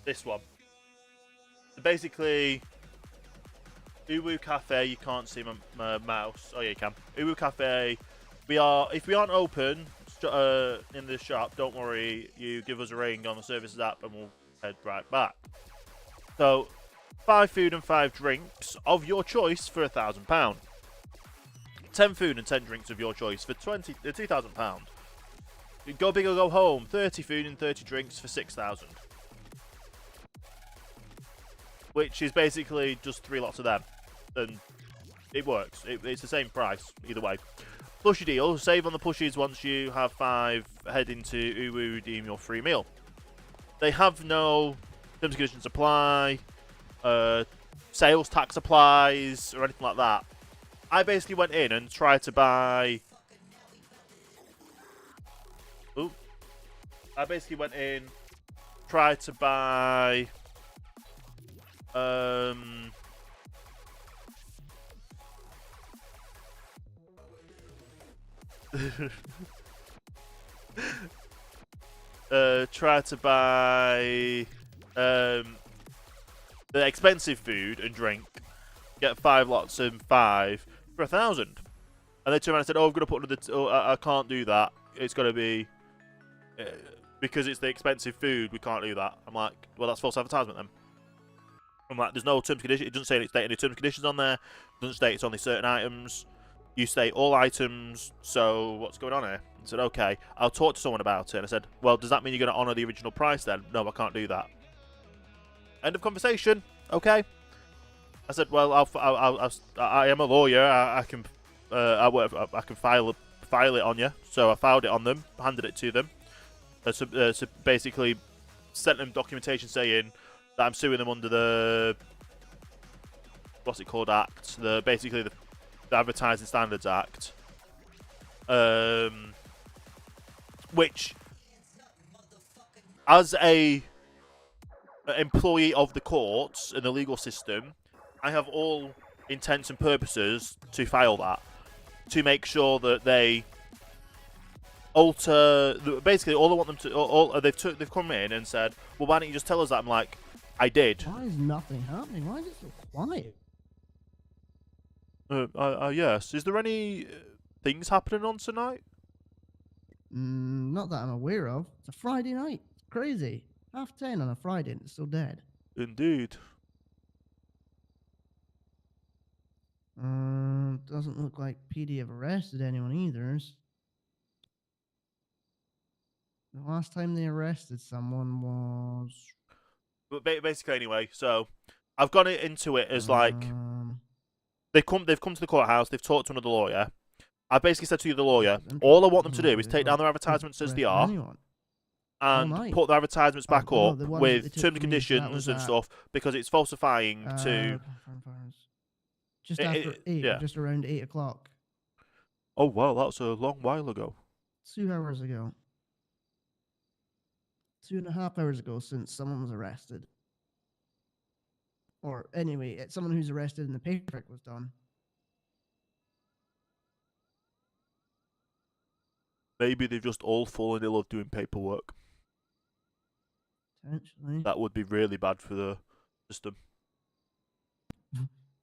this one. So basically, Uwu Cafe. You can't see my mouse. Oh yeah, you can. Uwu Cafe. If we aren't open in the shop, don't worry. You give us a ring on the services app, and we'll head right back. So, 5 food and 5 drinks of your choice for £1,000. 10 food and 10 drinks of your choice for £2,000. Go big or go home. 30 food and 30 drinks for 6,000. Which is basically just 3 lots of them, and it works. It's the same price either way. Plushie deal. Save on the plushies once you have 5. Head into Uwu, redeem your free meal. They have no terms and conditions apply, sales tax applies, or anything like that. I basically went in and tried to buy. I basically went in, tried to buy. Try to buy the expensive food and drink, get 5 lots and 5 for 1,000. And they turned around and said, "Oh, I'm going to put another. I can't do that. It's going to be because it's the expensive food. We can't do that." I'm like, "Well, that's false advertisement then." I'm like, "There's no terms and conditions. It doesn't say any terms and conditions on there. It doesn't state it's only certain items. You state all items. So what's going on here?" I said, "Okay, I'll talk to someone about it." And I said, "Well, does that mean you're going to honour the original price then?" "No, I can't do that." End of conversation. Okay. I said, "Well, I am a lawyer. I can file it on you." So I filed it on them, handed it to them. So basically, sent them documentation saying that I'm suing them under the what's it called Act, basically the Advertising Standards Act, which, as a employee of the courts and the legal system, I have all intents and purposes to file that, to make sure that they alter. Basically, all I want them to, they've come in and said, "Well, why don't you just tell us that?" I'm like, "I did." Why is nothing happening? Why is it so quiet? Yes. Is there any things happening on tonight? Not that I'm aware of. It's a Friday night. It's crazy. 10:30 on a Friday and it's still dead. Indeed. Doesn't look like PD have arrested anyone either. The last time they arrested someone was. But basically, anyway, so I've gone into it as like they've come to the courthouse. They've talked to another lawyer. I basically said to the lawyer, all I want them to do is take down their advertisements as they are, and put the advertisements back up with terms and conditions and stuff, because it's falsifying to. Just after 8, yeah. just around 8 o'clock. Oh wow, that's a long while ago. 2 hours ago. 2.5 hours ago since someone was arrested. Or anyway, it's someone who's arrested and the paperwork was done. Maybe they've just all fallen ill of doing paperwork. Potentially. That would be really bad for the system.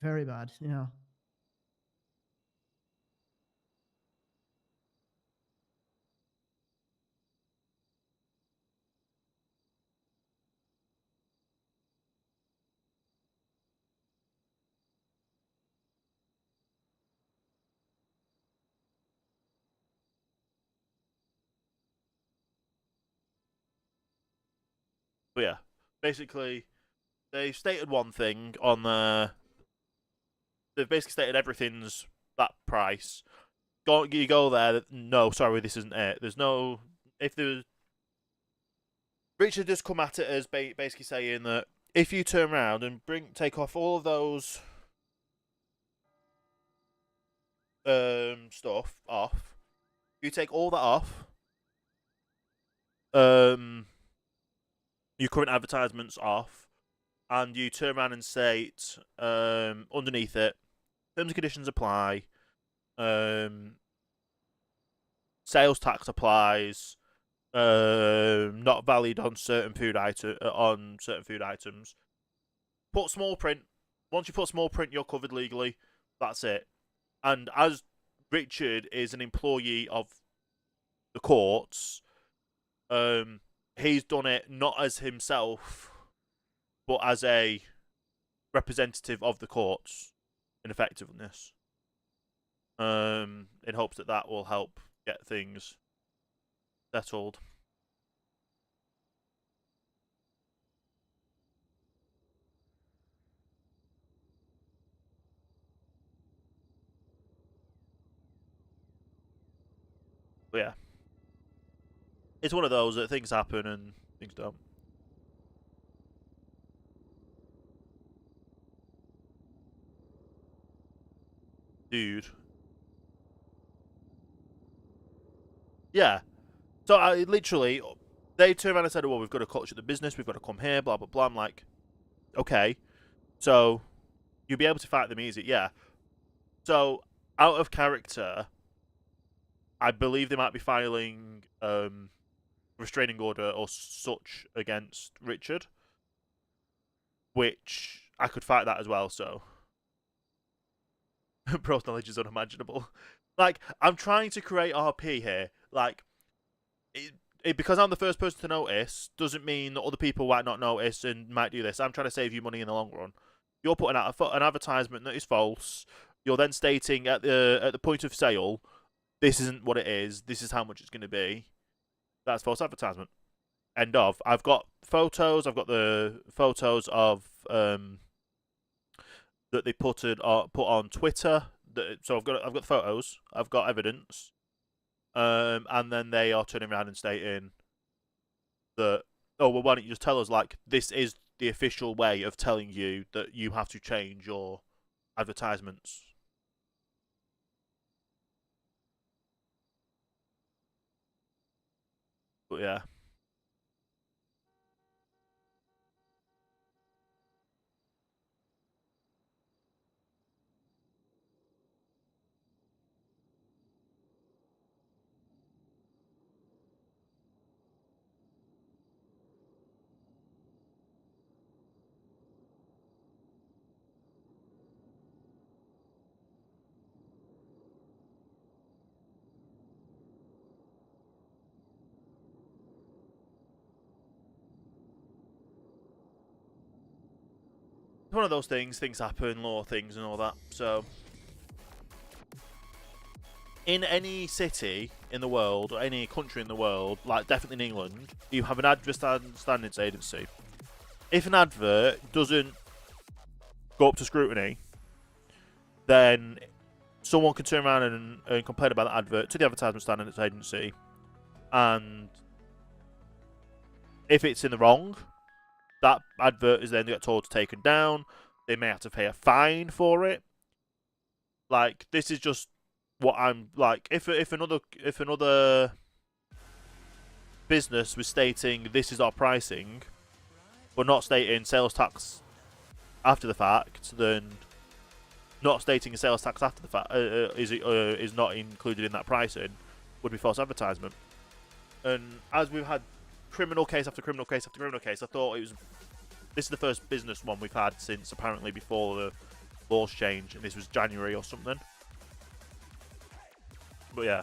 Very bad, yeah. But yeah, basically, they stated one thing on the. They've basically stated everything's that price. You go there. No, sorry, this isn't it. There's no. If there's. Richard just come at it as basically saying that if you turn around and take off all of those stuff off, you take all that off, your current advertisements off, and you turn around and state underneath it, terms and conditions apply, sales tax applies, not valid on certain food items. Put small print. Once you put small print, you're covered legally. That's it. And as Richard is an employee of the courts, he's done it not as himself, but as a representative of the courts in effectiveness. In hopes that that will help get things settled. But yeah, it's one of those that things happen and things don't. Dude. Yeah. So I literally, they turned around and said, well, we've got to culture the business, we've got to come here, blah, blah, blah. I'm like, okay. So you'll be able to fight them easy, yeah. So out of character, I believe they might be filing restraining order or such against Richard, which I could fight that as well, so. Bro's knowledge is unimaginable. Like, I'm trying to create RP here. Like, because I'm the first person to notice doesn't mean that other people might not notice and might do this. I'm trying to save you money in the long run. You're putting out an advertisement that is false. You're then stating at the point of sale, this isn't what it is. This is how much it's going to be. That's false advertisement. End of. I've got photos. I've got the photos of that they put on Twitter. So I've got the photos. I've got evidence. And then they are turning around and stating that, oh, well, why don't you just tell us, like, this is the official way of telling you that you have to change your advertisements. But yeah. It's one of those things happen, law things and all that. So, in any city in the world, or any country in the world, like definitely in England, you have an advert standards agency. If an advert doesn't go up to scrutiny, then someone can turn around and complain about the advert to the advertisement standards agency, and if it's in the wrong, that advert is then get told to taken down. They may have to pay a fine for it. Like, this is just what I'm like. If another business was stating this is our pricing, but not stating sales tax after the fact, then not stating a sales tax after the fact is not included in that pricing would be false advertisement. And as we've had criminal case after criminal case after criminal case, I thought this is the first business one we've had since apparently before the laws changed, and this was January or something. But yeah.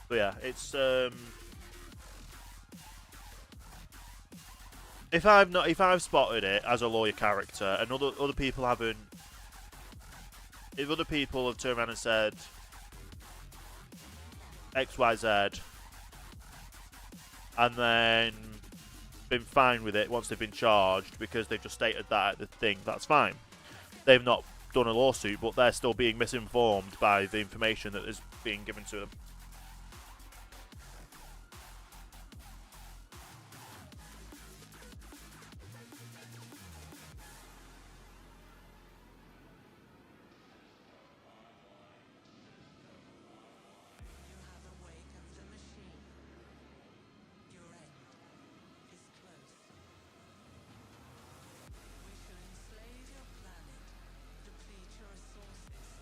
But yeah, it's if I've spotted it as a lawyer character and other people haven't, if other people have turned around and said XYZ and then been fine with it once they've been charged because they've just stated that at the thing, that's fine. They've not done a lawsuit, but they're still being misinformed by the information that is being given to them.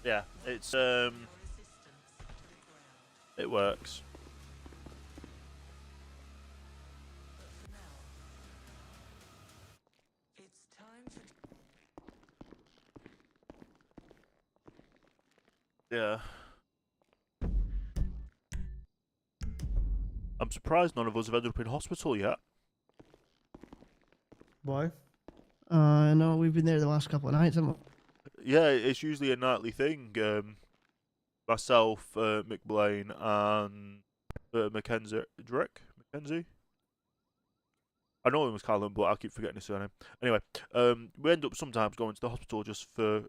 Yeah, it's it works. Yeah. I'm surprised none of us have ended up in hospital yet. Why? No, we've been there the last couple of nights, haven't we? Yeah, it's usually a nightly thing. Myself, McBlaine, and Mackenzie. Drake? Mackenzie? I know him was Callum, but I keep forgetting his surname. Anyway, we end up sometimes going to the hospital just for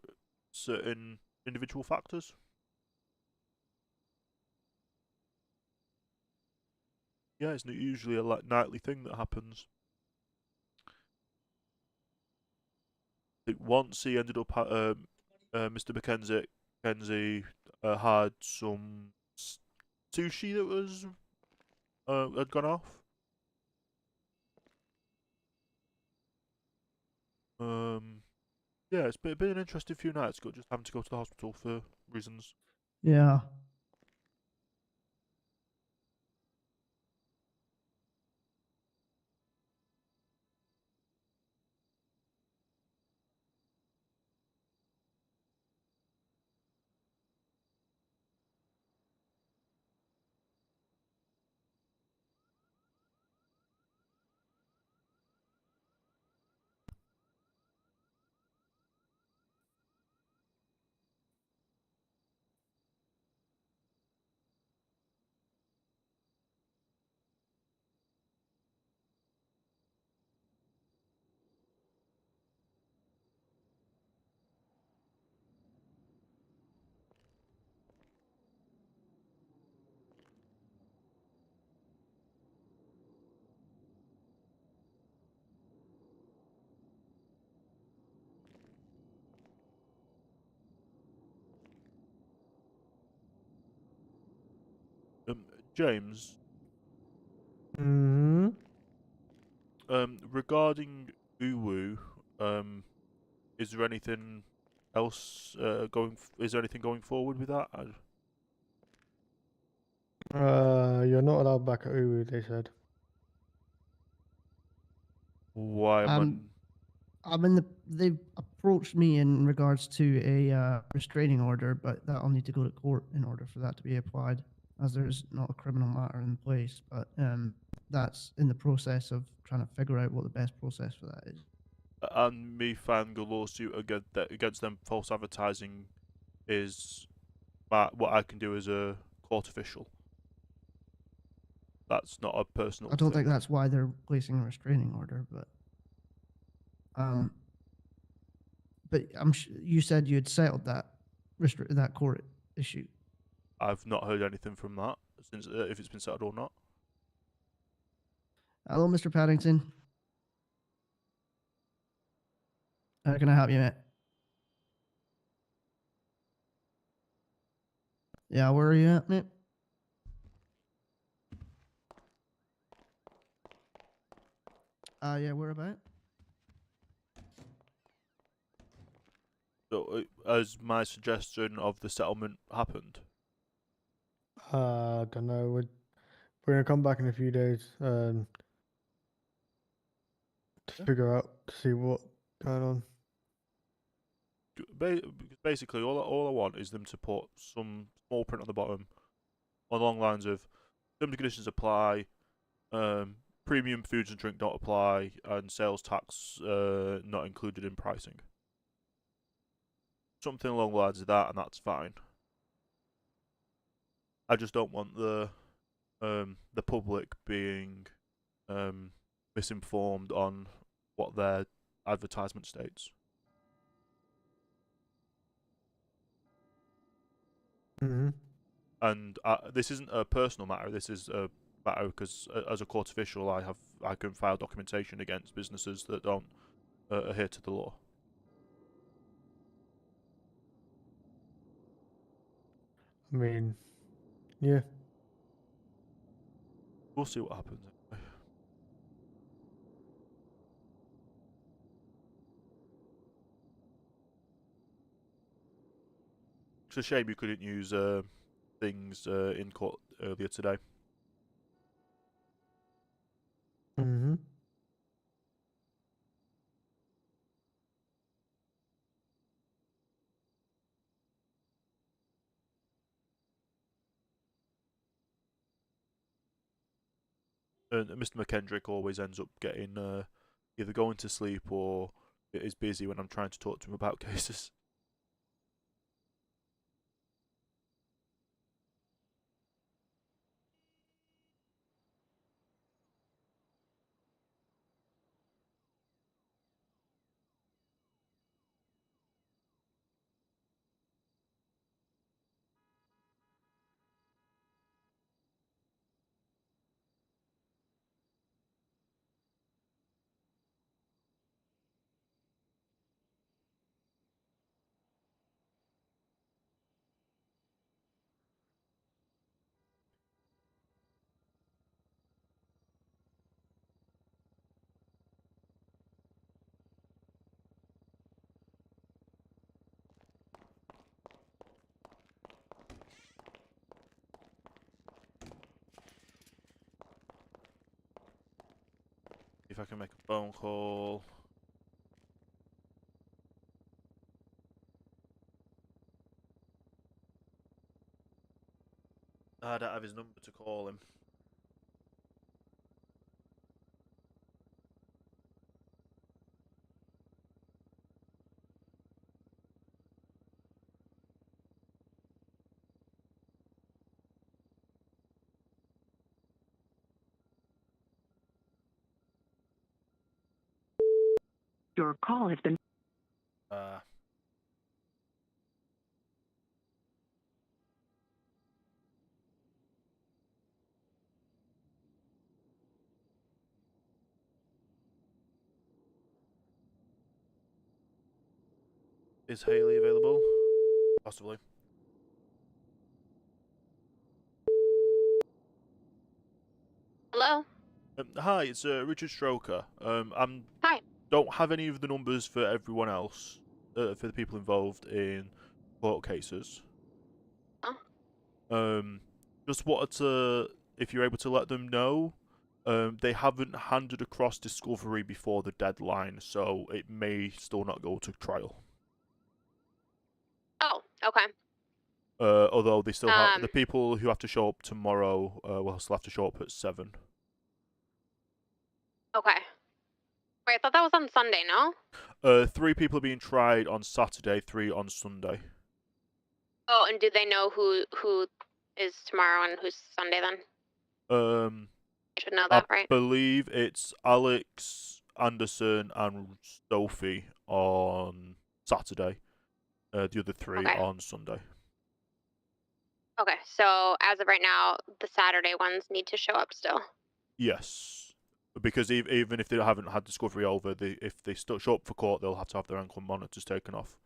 certain individual factors. Yeah, it's usually a nightly thing that happens. I think once he ended up, Mr. Mackenzie had some sushi that was had gone off. Yeah, it's been an interesting few nights. Just having to go to the hospital for reasons. Yeah. James. Hmm. Regarding Uwu, is there anything else going? Is there anything going forward with that? You're not allowed back at Uwu, they said. Why am I'm in the. They've approached me in regards to a restraining order, but that'll need to go to court in order for that to be applied, as there's not a criminal matter in place. But that's in the process of trying to figure out what the best process for that is. and me filing a lawsuit against them false advertising is what I can do as a court official. That's not a personal I don't thing. think that's why they're placing a restraining order, but you said you had settled that that court issue. I've not heard anything from that since if it's been settled or not. Hello, Mr. Paddington. How can I help you, mate? Yeah, where are you at, mate? Yeah, where about? So, has my suggestion of the settlement happened? I don't know. We're gonna come back in a few days to figure out to see what going on. Basically, all I want is them to put some small print on the bottom, along the lines of terms and conditions apply, premium foods and drink don't apply, and sales tax not included in pricing. Something along the lines of that, and that's fine. I just don't want the public being misinformed on what their advertisement states. Mm-hmm. And this isn't a personal matter. This is a matter because as a court official, I can file documentation against businesses that don't adhere to the law. I mean, yeah. We'll see what happens. Anyway. It's a shame you couldn't use things in court earlier today. Mm-hmm. And Mr. McKendrick always ends up getting either going to sleep or is busy when I'm trying to talk to him about cases. If I can make a phone call. I don't have his number to call him. Your call has been. Is Haley available? Possibly. Hello? Hi, it's Richard Stroker. Hi. Don't have any of the numbers for everyone else, for the people involved in court cases. Just wanted to, if you're able to let them know, they haven't handed across discovery before the deadline, so it may still not go to trial. Oh, okay. Although they still have the people who have to show up tomorrow will still have to show up at 7. Okay. Wait, I thought that was on Sunday, no? 3 people are being tried on Saturday, 3 on Sunday. Oh, and do they know who is tomorrow and who's Sunday then? Should know that, right? I believe it's Alex, Anderson, and Sophie on Saturday. The other 3 on Sunday. Okay, so as of right now, the Saturday ones need to show up still. Yes, because even if they haven't had discovery over, if they still show up for court, they'll have to have their ankle monitors taken off.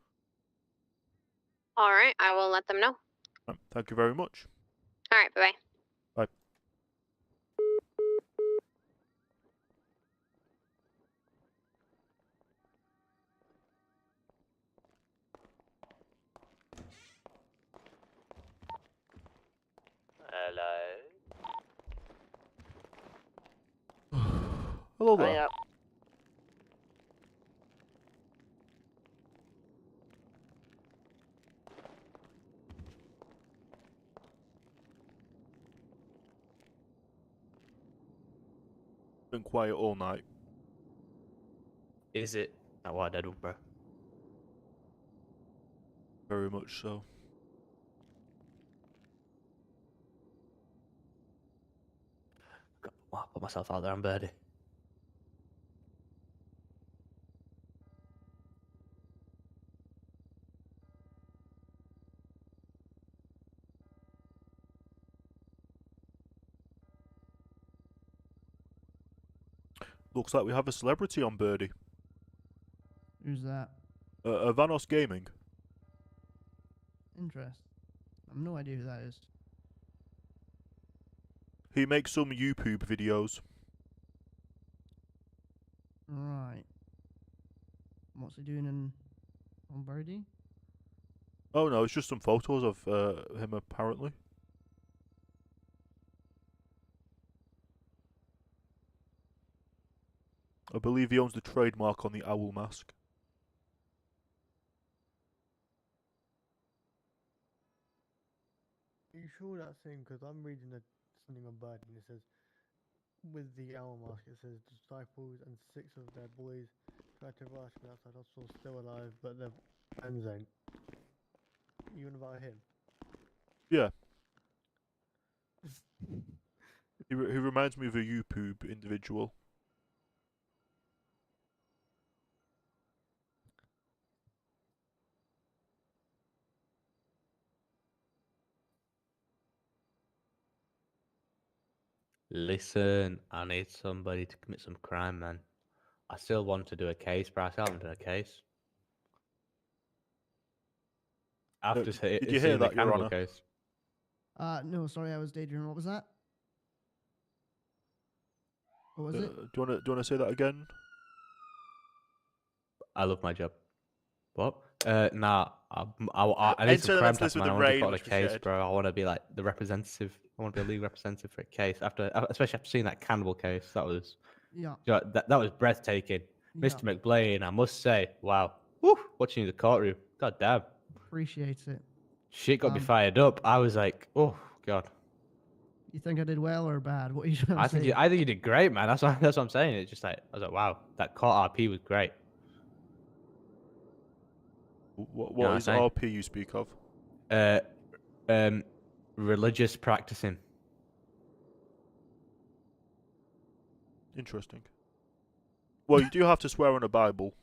All right, I will let them know. Thank you very much. All right, bye-bye. Bye. Hello there. Hiya. Been quiet all night. Is it? That why I did, bro. Very much so. Put myself out there on birdie. Looks like we have a celebrity on Birdie. Who's that? Vanos Gaming. Interest. I have no idea who that is. He makes some YouTube videos. Right. What's he doing on Birdie? Oh no, it's just some photos of him apparently. I believe he owns the trademark on the owl mask. Are you sure that's him? Because I'm reading something on Bird and it says, with the owl mask, it says disciples and 6 of their boys tried to rush me outside hospital still alive, but their friends ain't. Even about him? Yeah. He reminds me of a YouPoob individual. Listen, I need somebody to commit some crime, man. I still want to do a case, but I still haven't done a case. After did you hear seeing the that, Your cannibal Honor? case. No, sorry, I was daydreaming. What was that? What was it? Do you wanna say that again? I love my job. What? Nah. I need some Enter the crime next list time, with man. the I want to raid, put on a which we case, shared. bro. I want to be like the representative. I want to be a legal representative for a case. Especially after seeing that cannibal case, that was Yeah. that was breathtaking. Yeah. Mr. McBlain, I must say, wow. Woo, watching the courtroom, god damn. Appreciate it. Shit got me fired up. I was like, oh god. You think I did well or bad? What are you trying to say? I think you did great, man. That's what I'm saying. It's just like I was like, wow, that court RP was great. What is RP you speak of? Religious practicing. Interesting. Well, you do have to swear on a Bible.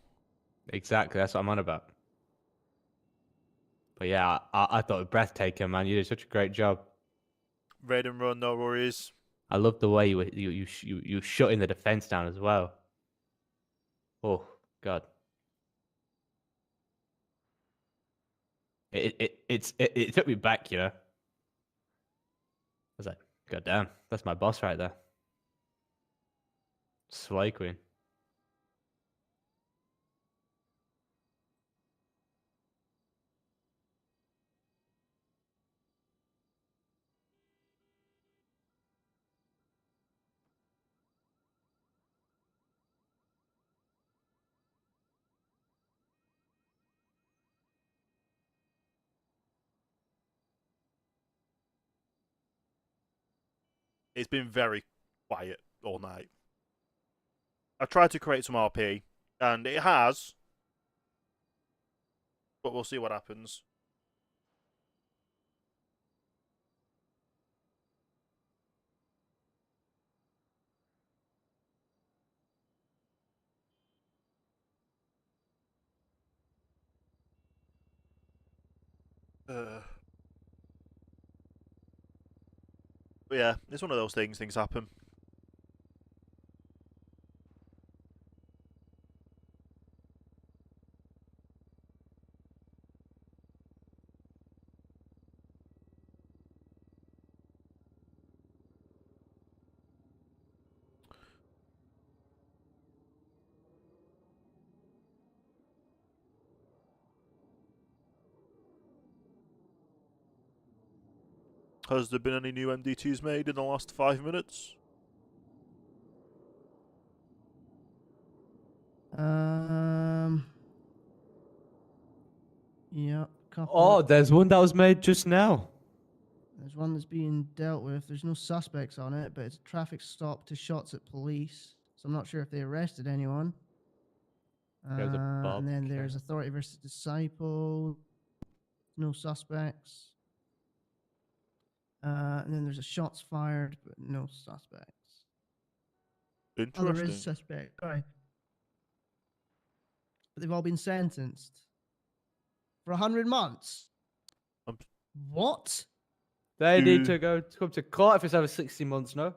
Exactly, that's what I'm on about. But yeah, I thought it was breathtaking, man. You did such a great job. Raid and run, no worries. I love the way you shutting the defense down as well. Oh god. It took me back, you know. I was like, god damn, that's my boss right there. Sway Queen. It's been very quiet all night. I tried to create some RP, and it has, but we'll see what happens. But yeah, it's one of those things. Things happen. Has there been any new MDTs made in the last 5 minutes? Yeah, couple. Oh, there's one that was made just now. There's one that's being dealt with. There's no suspects on it, but it's a traffic stop to shots at police. So I'm not sure if they arrested anyone. There's a And then there's authority versus disciple. No suspects. And then there's a shots fired, but no suspects. Interesting. Oh, there is a suspect. Right. But they've all been sentenced for 100 months. What? They need to come to court if it's over 60 months, no?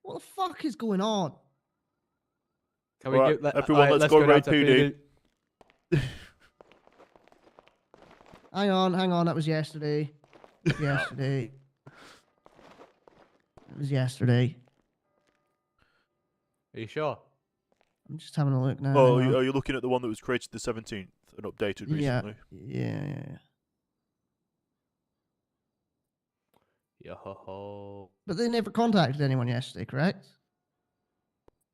What the fuck is going on? Can we Right, give everyone, let's go down raid to PD. Hang on. That was yesterday. Yesterday. It was yesterday. Are you sure? I'm just having a look now. Oh, hang on. are you looking at the one that was created the 17th and updated recently? Yeah. Yo ho ho. But they never contacted anyone yesterday, correct?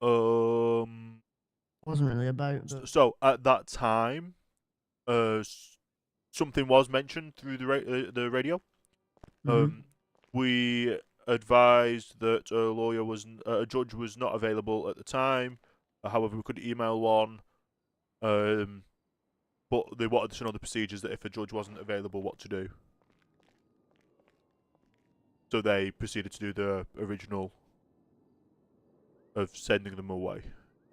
Wasn't really about. But... So at that time, something was mentioned through the radio. Mhm. We advised that a judge was not available at the time. However, we could email one. But they wanted to know the procedures that if a judge wasn't available, what to do. So they proceeded to do the original of sending them away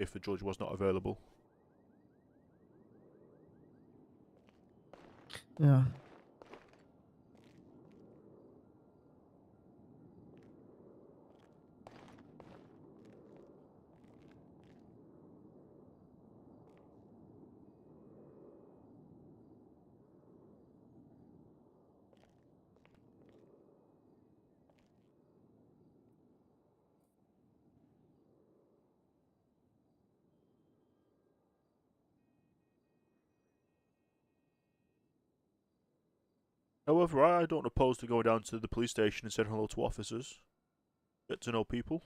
if the judge was not available. Yeah. However, I don't oppose to going down to the police station and saying hello to officers. Get to know people.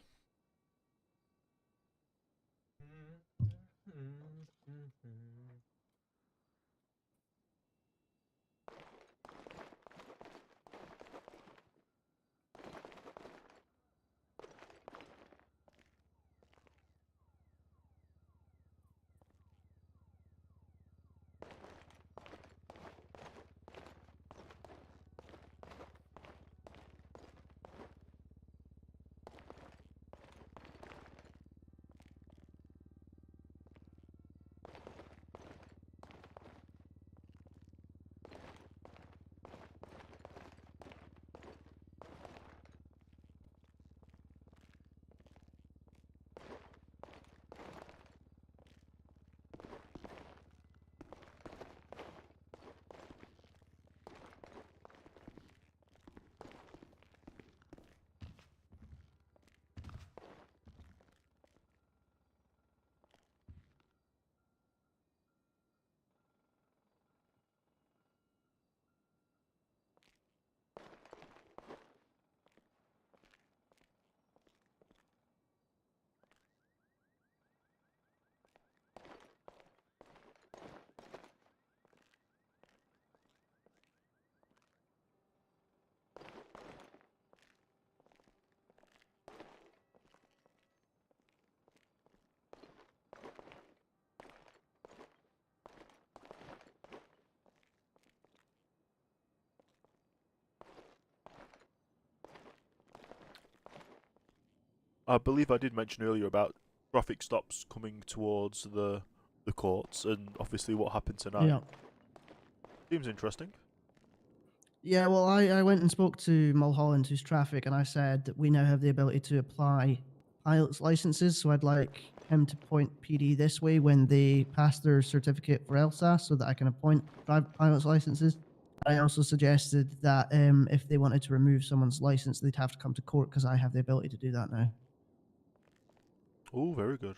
I believe I did mention earlier about traffic stops coming towards the courts, and obviously what happened tonight. Yeah. Seems interesting. Yeah, well, I went and spoke to Mulholland, who's traffic, and I said that we now have the ability to apply pilot's licenses, so I'd like him to point PD this way when they pass their certificate for LSAS so that I can appoint pilot's licenses. I also suggested that if they wanted to remove someone's license, they'd have to come to court because I have the ability to do that now. Oh, very good.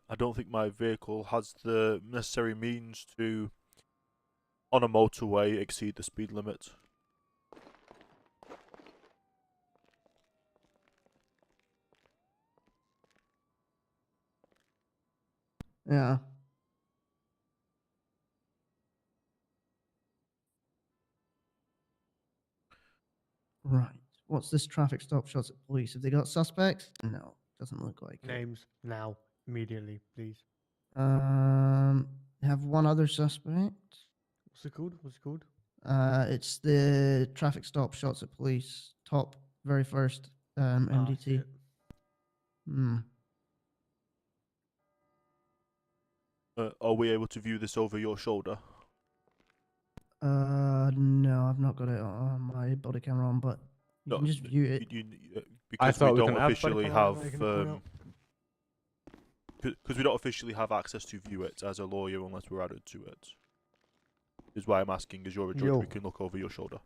I don't think my vehicle has the necessary means to, on a motorway, exceed the speed limit. Yeah. Right. What's this traffic stop shots at police? Have they got suspects? No, doesn't look like it. Names now, immediately, please. Have one other suspect. What's it called? What's it called? It's the traffic stop shots at police. Top, very first, MDT. Shit. Are we able to view this over your shoulder? No, I've not got it on my body camera on, but you No, can just view it. Because thought we we don't can have officially body have, camera, I can point out. because we don't officially have access to view it as a lawyer unless we're added to it. Is why I'm asking, as you're a judge, Yo. we can look over your shoulder.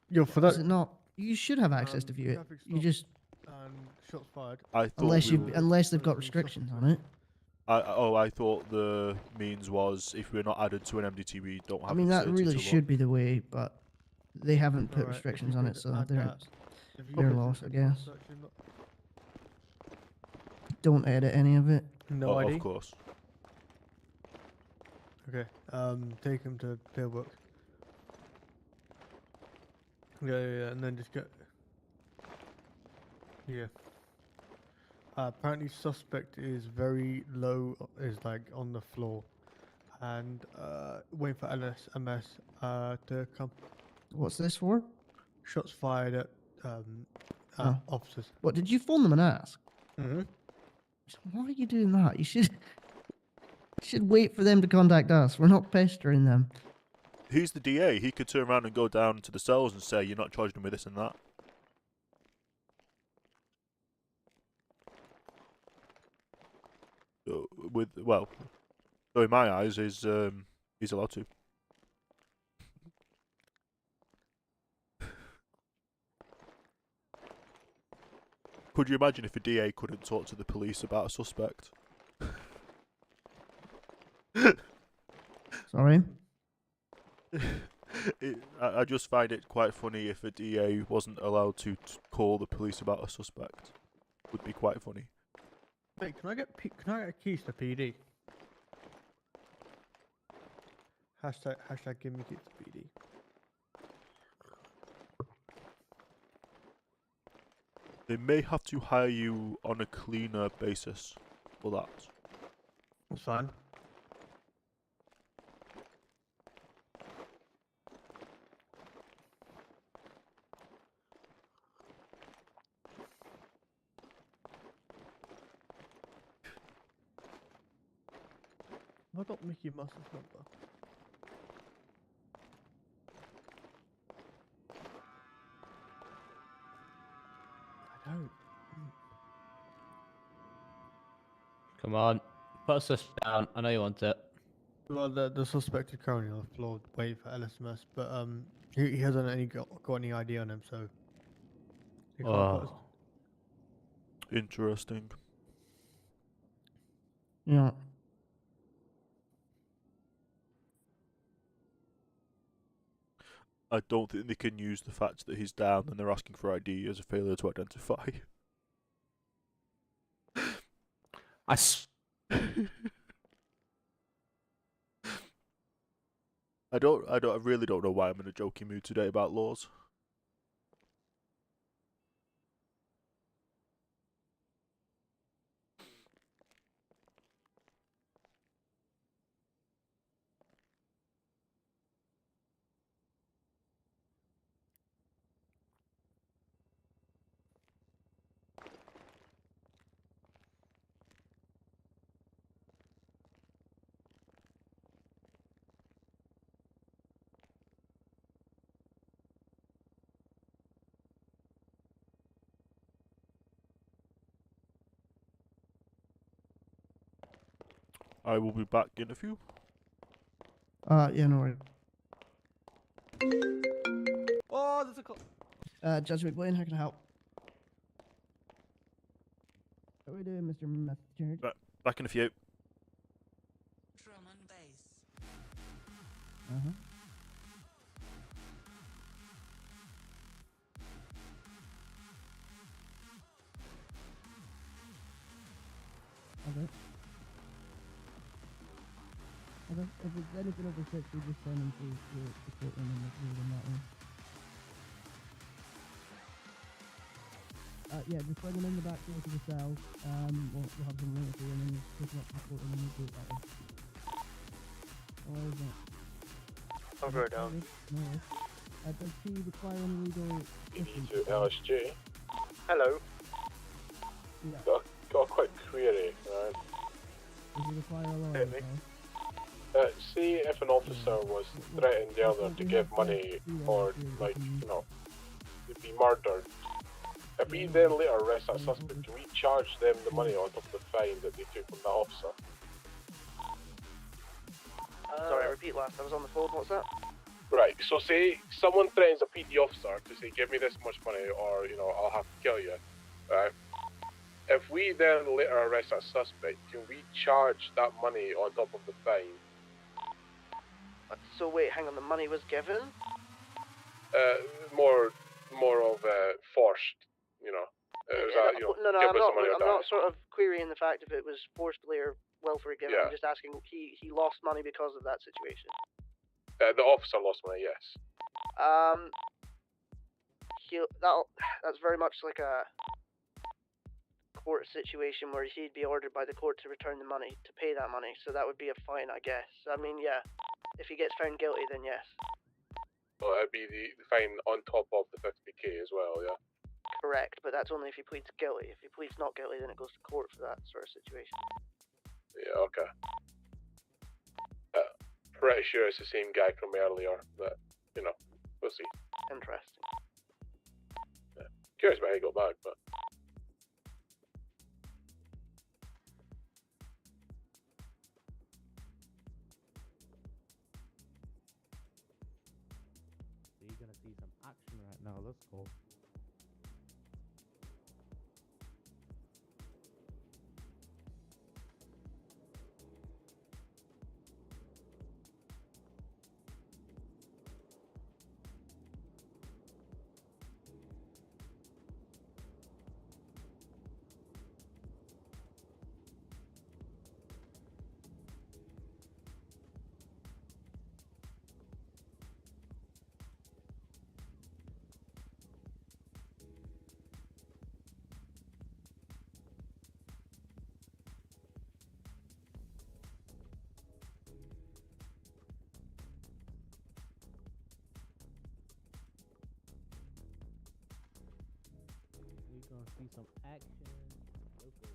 Yo, for Is that. it not? You should have access to view it. traffic You just and shots fired. I thought Unless we you, were- unless they've got restrictions on it. I thought the means was if we're not added to an MDT, we don't have I mean, the that facility really to should look. be the way, but they haven't put Alright, if restrictions you on it, could so add they're that, if you their could loss, I just guess. search and look- Don't edit any of it. No ID. Of course. Okay. Take him to Pillbrook. Yeah, and then just get. Yeah. Apparently, suspect is very low. Is like on the floor, and waiting for LSMS to come. What's this for? Shots fired at Oh. officers. What, did you phone them and ask? Mm-hmm. Why are you doing that? You should wait for them to contact us. We're not pestering them. He's the DA. He could turn around and go down to the cells and say, you're not charging him with this and that. So in my eyes, he's allowed to. Could you imagine if a DA couldn't talk to the police about a suspect? Sorry? I just find it quite funny if a DA wasn't allowed to call the police about a suspect. Would be quite funny. Wait, can I get keys to PD? Hashtag give me keys to PD. They may have to hire you on a cleaner basis for that. That's fine. Have I got Mickey Mouse's number? I don't. Come on, put a suspect down. I know you want it. Well, the suspect is currently on the floor waiting for LSMS, but he hasn't got any ID on him, so he can't put us. Interesting. Yeah. I don't think they can use the fact that he's down and they're asking for ID as a failure to identify. I really don't know why I'm in a joking mood today about laws. I will be back in a few. Yeah, no worries. Oh, there's a call. Judge McBlain, how can I help? What are we doing, Mr. Method? Back in a few. Uh-huh. Okay. Okay. If it's anything over 6, we just send them to the courtroom and we'll them that way. Yeah, just bring them in the back door to the cell. We'll have them later for you and then just pick them up to the courtroom and we'll do it that way. Or is it? I'll go down. No worries. Does he require any legal assistance? To LSG. Hello. Yeah. Got a quick query, right? Does he require a lawyer? Hit me. See if an officer was threatening the other to give money or, like, you know, to be murdered. If we then later arrest that suspect, can we charge them the money on top of the fine that they took from that officer? Sorry, repeat last. I was on the phone. What's that? Right, so say someone threatens a PD officer to say, give me this much money or, you know, I'll have to kill you. right? If we then later arrest that suspect, can we charge that money on top of the fine? So wait, hang on. The money was given. More of forced, you know. No, give I'm us not. the money or I'm die. not sort of querying the fact if it was forcefully or willfully given. Yeah. I'm just asking. He lost money because of that situation. The officer lost money, yes. That's very much like a court situation where he'd be ordered by the court to return the money, to pay that money. So that would be a fine, I guess. I mean, yeah. If he gets found guilty, then yes. Well, it'd be the fine on top of the 50k as well, yeah. Correct, but that's only if he pleads guilty. If he pleads not guilty, then it goes to court for that sort of situation. Yeah, okay. Pretty sure it's the same guy from earlier, but, you know, we'll see. Interesting. Yeah. Curious about how he got back, but... So you're gonna see some action right now, that's cool. We're gonna see some action. Okay.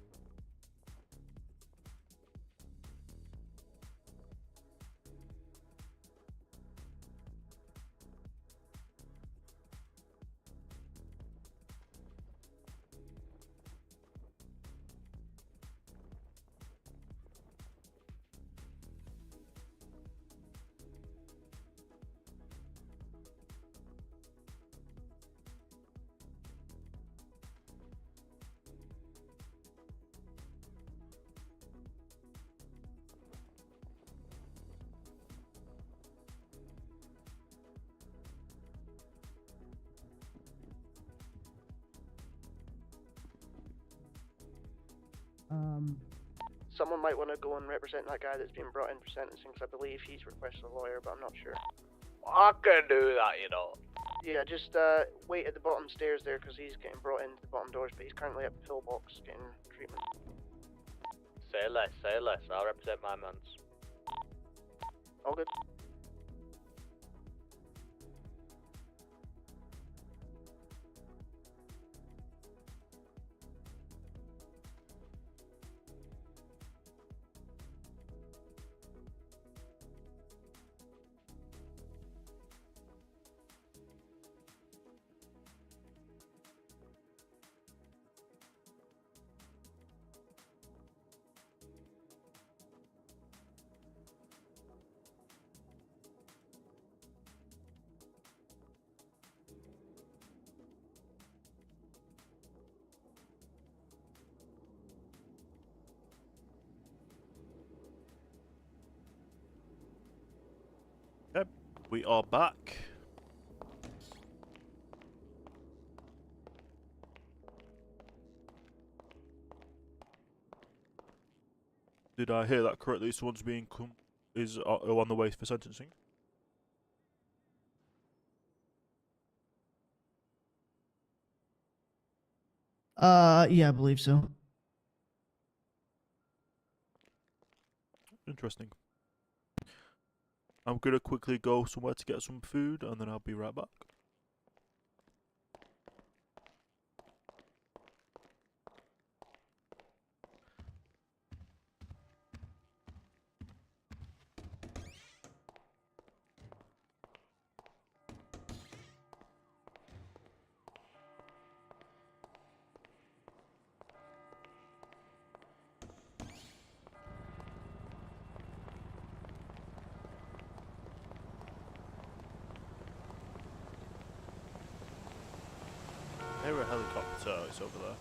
Someone might want to go and represent that guy that's being brought in for sentencing, because I believe he's requested a lawyer, but I'm not sure. I can do that, you know. Yeah, just wait at the bottom stairs there, because he's getting brought into the bottom doors, but he's currently at the pillbox getting treatment. Say less, say less. I'll represent my mans. All good. Yep, we are back. Did I hear that correctly? Someone's being is on the way for sentencing. Yeah, I believe so. Interesting. I'm gonna quickly go somewhere to get some food, and then I'll be right back. I hear a helicopter, it's over there.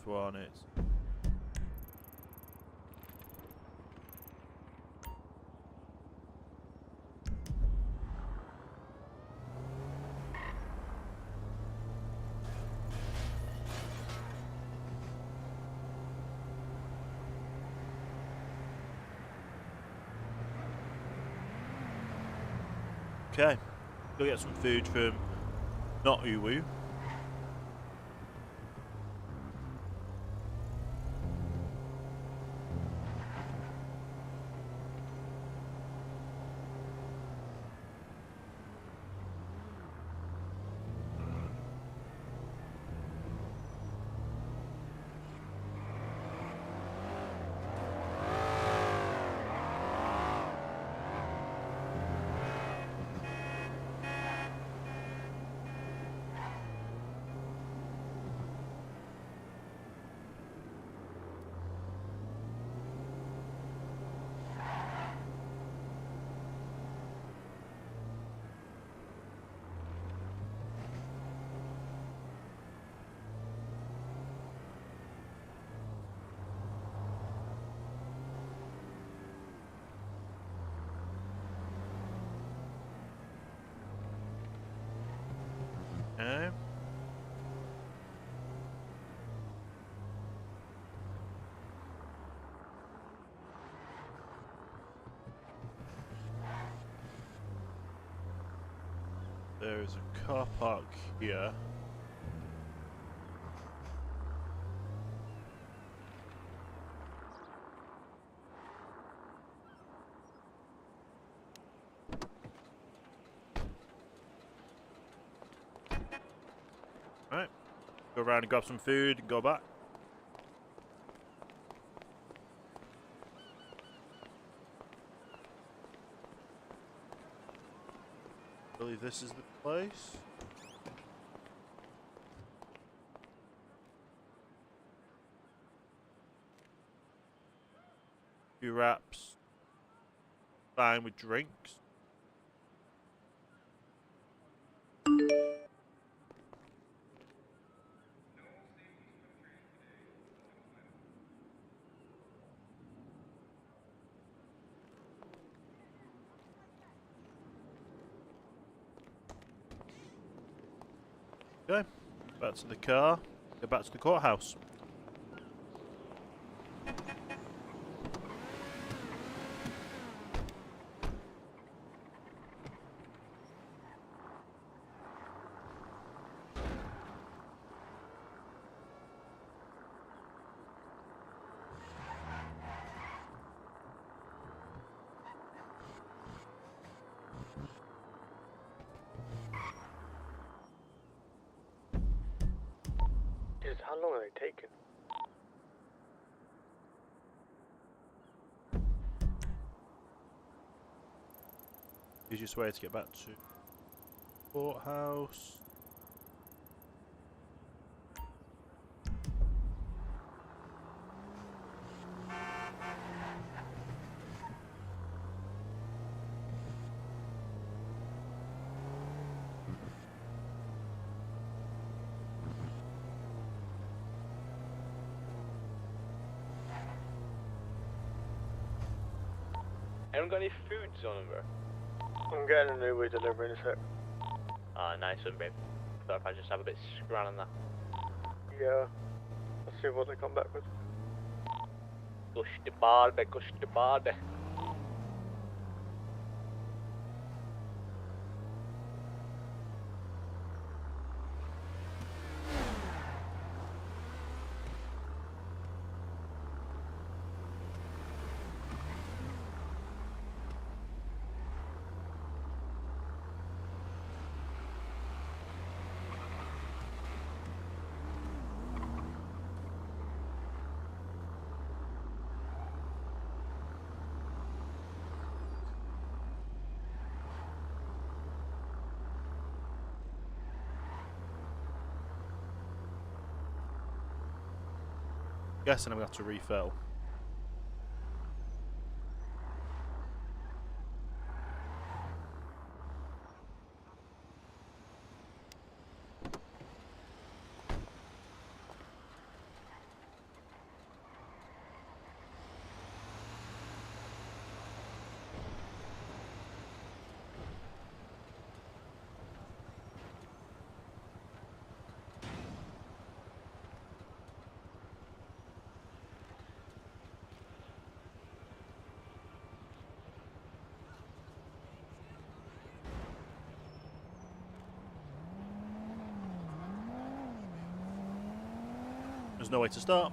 F1 it's. Okay, go get some food from not Uwu. Okay. There is a car park here. Alright. Go around and grab some food and go back. I believe this is the place. Few wraps. Fine with drinks. Okay, back to the car, go back to the courthouse. How long are they taking? Easiest way to get back to courthouse. Anyone got any foods on them, bro? I'm getting a new way delivery in a sec. Ah, nice one, babe. So if I just have a bit scran on that. Yeah. Let's see what they come back with. Gusti barbe, gusti barbe. Guessing I'm gonna have to refill. There's no way to start.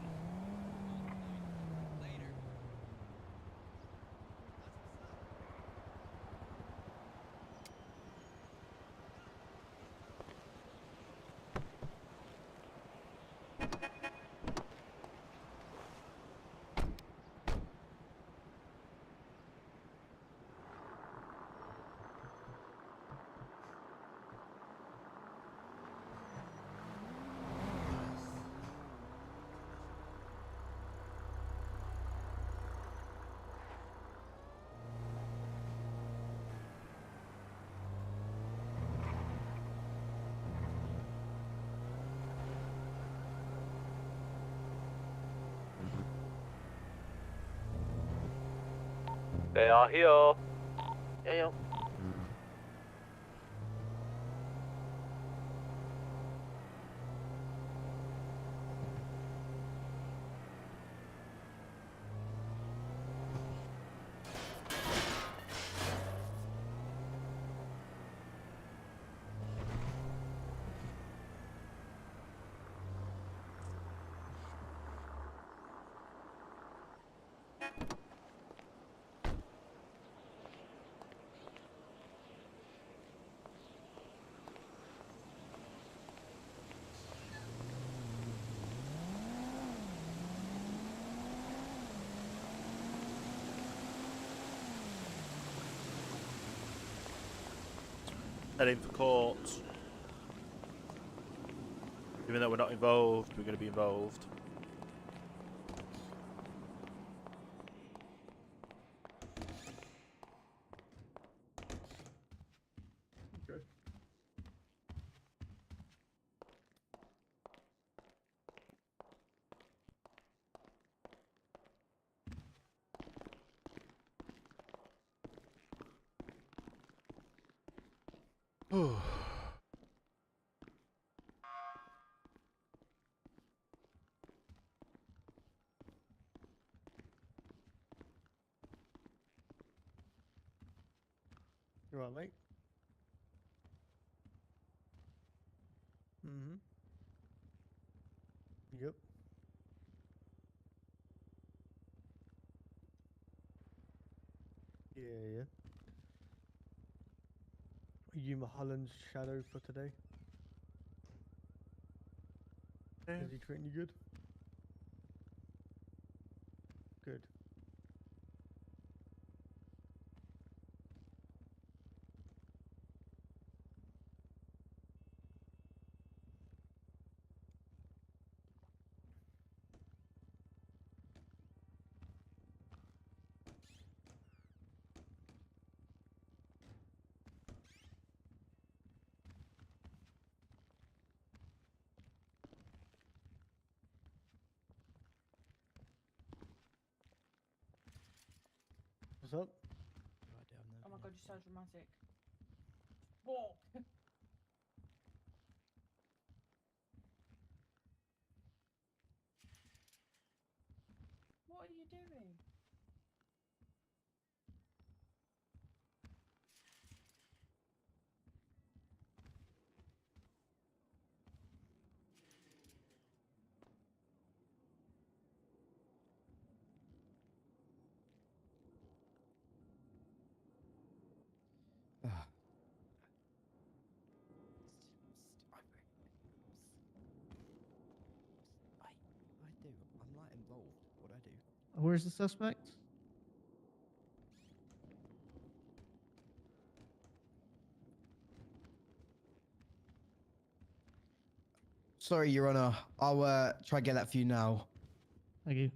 They are here. Yeah, yeah. Heading for court. Even though we're not involved, we're going to be involved. Okay. You alright, mate? Mm-hmm. Yep. Yeah, yeah. Are you Mulholland's shadow for today? Is he treating you good? Good. What's up? Oh my god, you're so dramatic. Walk. What are you doing? I do. I'm like involved. What I do. Where's the suspect? Sorry, Your Honor. I'll try and get that for you now. Thank you.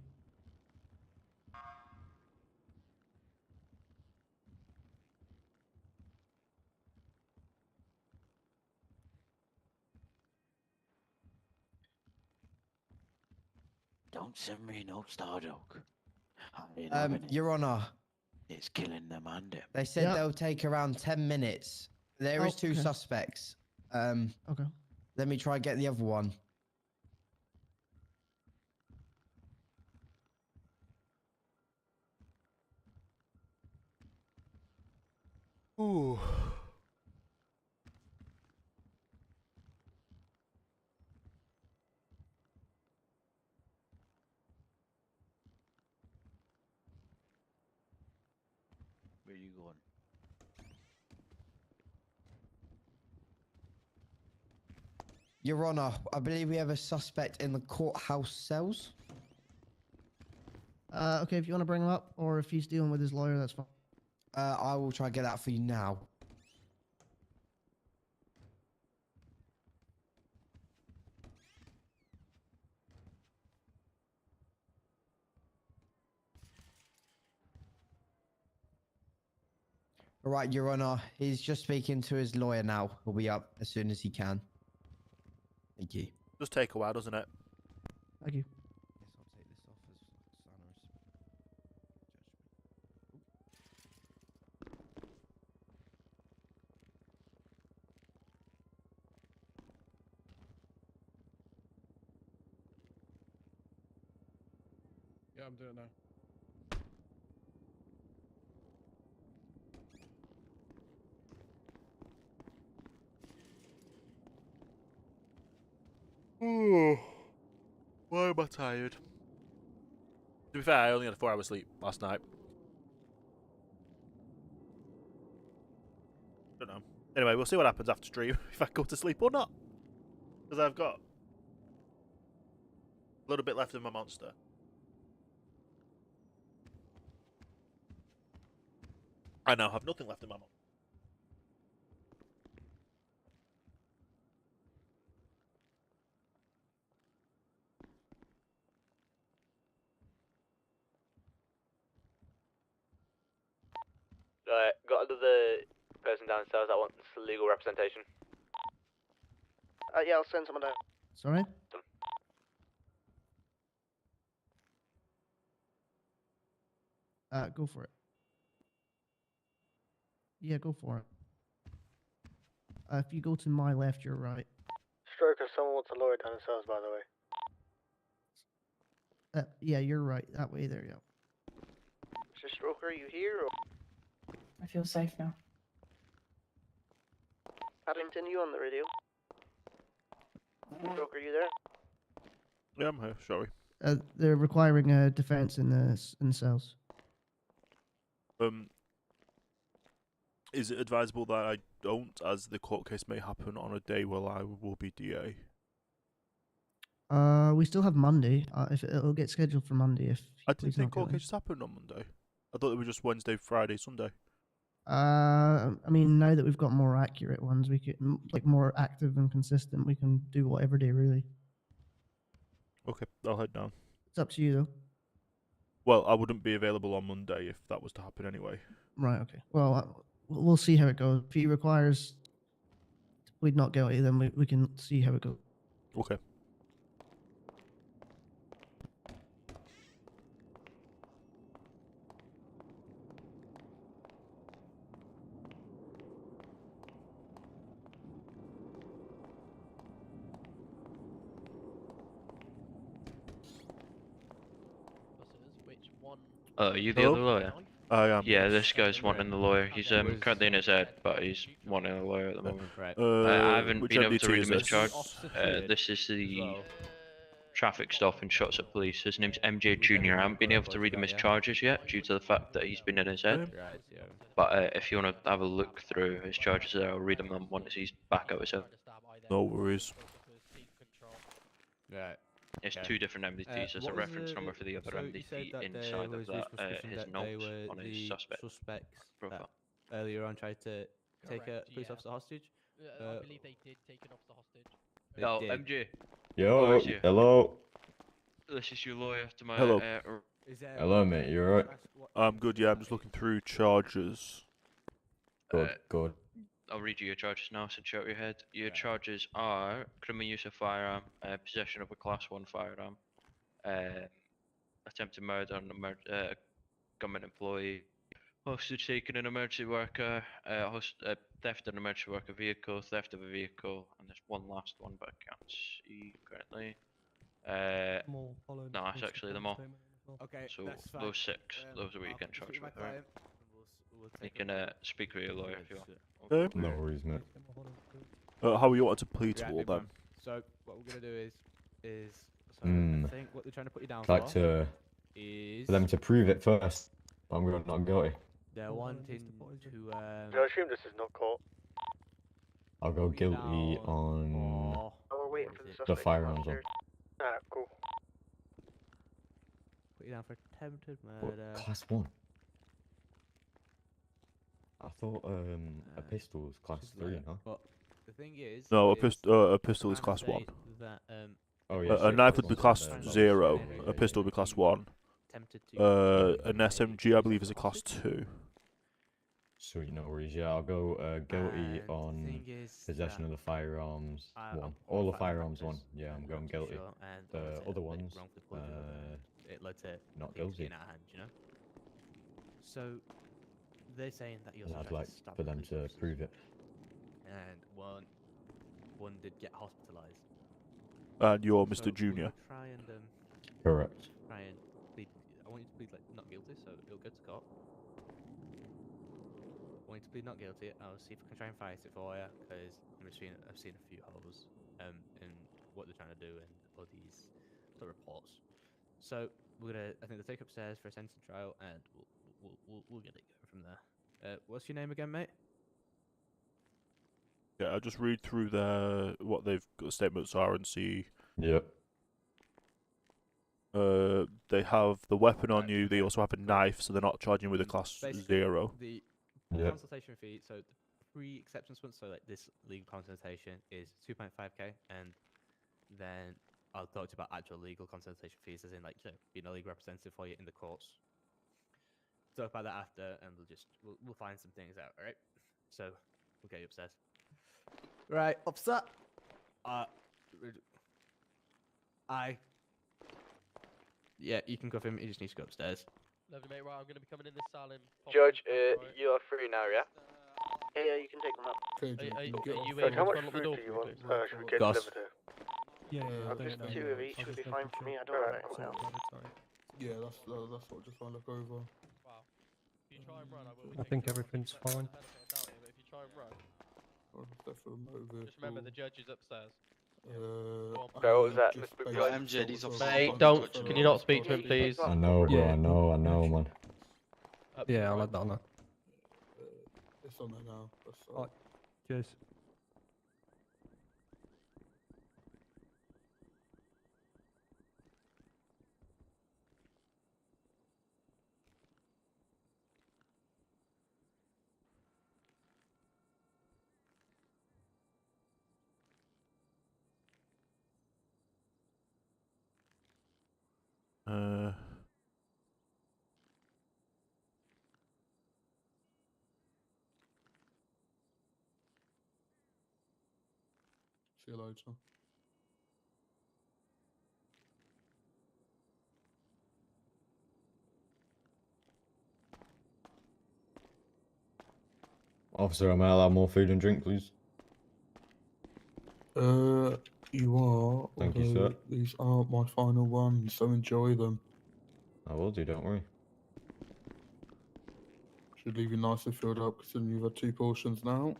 Don't send me no star dog. I ain't having it. Your Honor. It's killing them and him. They said they'll take around 10 minutes. There is two okay. suspects. Okay. Let me try and get the other one. Ooh. are you going? Your Honor, I believe we have a suspect in the courthouse cells. Okay, if you want to bring him up, or if he's dealing with his lawyer, that's fine. I will try and get that for you now. All right, Your Honor. He's just speaking to his lawyer now. He'll be up as soon as he can. Thank you. Does take a while, doesn't it? Thank you. Yes, I'll take this off as sonorous Yeah, I'm doing it now. Oh, why am I tired? To be fair, I only had a 4-hour sleep last night. Don't know. Anyway, we'll see what happens after stream, if I go to sleep or not. Because I've got a little bit left of my monster. I now have nothing left in my monster. Got another person downstairs that wants legal representation. Yeah, I'll send someone down. Sorry? Go for it. Yeah, go for it. If you go to my left, you're right. Stroker, someone wants a lawyer downstairs, by the way. Yeah, you're right. That way, there you go. Mr. Stroker, are you here? Or... I feel safe now. Paddington, you on the radio? Stroker, you there? Yeah, I'm here. Sorry. They're requiring a defense in the cells. Is it advisable that I don't, as the court case may happen on a day where I will be DA? We still have Monday. If it'll get scheduled for Monday, if I didn't think court cases happened on Monday. I thought it was just Wednesday, Friday, Sunday. I mean, now that we've got more accurate ones, we can more active and consistent. We can do whatever day, really. Okay, I'll head down. It's up to you, though. Well, I wouldn't be available on Monday if that was to happen anyway. Right. Okay. Well, we'll see how it goes. If he requires we'd not guilty, then we can see how it goes. Okay. Are you the Hello? other lawyer? I am. Yeah, this guy's wanting the lawyer. He's currently in his head, but he's wanting a lawyer at the moment. I haven't which been able to MDT read is him his this? charge. This is the traffic stop and shots at police. His name's MJ Jr. I haven't been able to read him his charges yet due to the fact that he's been in his head. But if you want to have a look through his charges there, I'll read them once he's back out his head. No worries. Right. It's two different MDTs. There's a reference number for the other MDT inside of that, his notes on his suspects profile. Earlier on tried to take a police officer hostage. I believe they did take an officer hostage. Yo, MJ. Yo, hello. This is your lawyer to my. Hello. Hello, mate. You alright? I'm good. Yeah, I'm just looking through charges. Good. Good. I'll read you your charges now, since you're out your head. Your charges are criminal use of firearm, possession of a class 1 firearm, attempted murder on a government employee, hostage taking an emergency worker, theft of an emergency worker vehicle, theft of a vehicle, and there's one last one, but I can't see currently. No, that's actually them all. Okay, so that's fine. those 6, those are what you're getting charged with. Alright. You can speak with your lawyer if you want. No worries, mate. How are you wanting to plead to Right, all big them? man. So what we're gonna do is so Hmm. I think what they're trying to put you down Like for to is for them to prove it first. I'm not guilty. They're wanting to. I assume this is not court. I'll go guilty on Oh, we're waiting for the suspect. the firearms one. Alright, cool. Put you down for attempted What, murder. class 1? I thought a pistol was class 3, no? But the thing is, No, is a pistol is trying to class 1. say That, Oh, yeah, A shit, knife class would be one's class the lowest. 0. Yeah, A pistol would be class 1. Tempted to An SMG, I believe, is a class 2. Sweet, no worries. Yeah, I'll go guilty And on thing is possession of the firearms I- 1. I'm All the qualified firearms 1. practice, Yeah, I'm not going too guilty. sure, and The obviously other I made ones, wrong conclusion, it led to not things guilty. getting out of hand, you know. So they're saying that you're And I'd like for them to prove it. and one did get hospitalized. And you're So Mr. we're Junior. gonna try and Correct. try and plead. I want you to plead like not guilty, so it'll go to court. I want you to plead not guilty. I'll see if I can try and fight it for you, because I've seen a few holes in what they're trying to do and all these sort of reports. So we're gonna, I think, they'll take upstairs for a sentencing trial, and we'll get it going from there. What's your name again, mate? Yeah, I'll just read through what they've got statements are and see. Yep. They have the weapon on you. They also have a knife, so they're not charging with a class Basically, 0. The Yep. consultation fee, so the pre-acceptance one, so like this legal consultation is 2.5k, and then I'll talk to you about actual legal consultation fees, as in like, you know, being a legal representative for you in the courts. Talk about that after, and we'll find some things out. All right. So we'll get you upstairs. Right, officer. Yeah, you can go for him. He just needs to go upstairs. Lovely, mate. Right, I'm going to be coming in this cell in. Judge, right. you are free now, yeah? Yeah, you can take them up. Are you able How to much unlock the food door do for you me, want? please? Should we get Gus. delivered to? Yeah, Just 2 of each would be fine for me. I don't have anyone else. Yeah, that's what I just want to look over. Wow. If you try and run, I will. I think everything's fine. If you try and run, Just just remember the judge is upstairs. So what was that, Mr. Boogie? MJD's off. Mate, don't. Can you not speak to him, please? I know, bro. Yeah. I know, man. Yeah, I'll add that on there. It's on there now. Alright, cheers. See you later. Officer, am I allowed more food and drink, please? You are. Thank you, although sir. These aren't my final ones, so enjoy them. I will do, don't worry. Should leave you nicely filled up, considering you've had 2 portions now.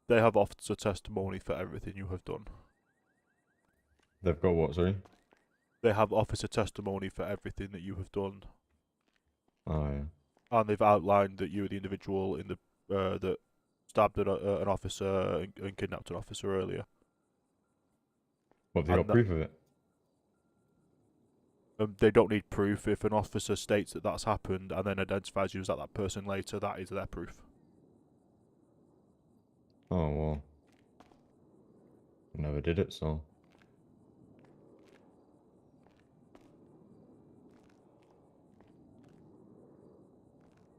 They have officer testimony for everything you have done. They've got what, sorry? They have officer testimony for everything that you have done. Oh, yeah. And they've outlined that you were the individual in the that stabbed an officer and kidnapped an officer earlier. What, they got proof of it? They don't need proof. If an officer states that that's happened and then identifies you as that person later, that is their proof. Oh well. Never did it, so.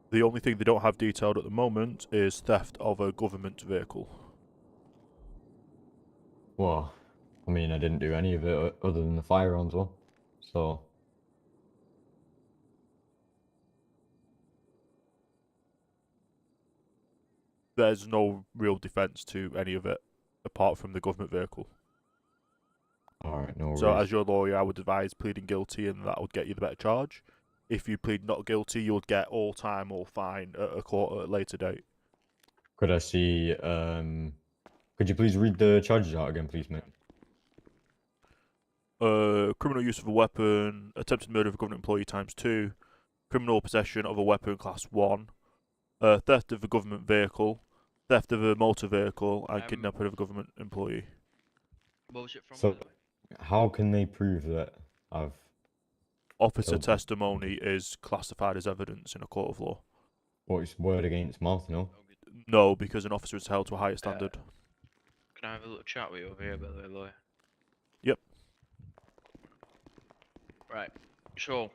The only thing they don't have detailed at the moment is theft of a government vehicle. Well, I mean, I didn't do any of it other than the firearms one, so. There's no real defence to any of it apart from the government vehicle. Alright, no So, worries. as your lawyer, I would advise pleading guilty, and that would get you the better charge. If you plead not guilty, you would get all time or fine at a court at a later date. Could I see, could you please read the charges out again, please, mate? Criminal use of a weapon, attempted murder of a government employee ×2, criminal possession of a weapon class 1, theft of a government vehicle, theft of a motor vehicle, and kidnapping of a government employee. What was it from? So, how can they prove that I've... Officer killed- testimony is classified as evidence in a court of law. What, it's word against mouth, no? No, because an officer is held to a higher standard. Can I have a little chat with you over here, by the way, lawyer? Yep. Right. So,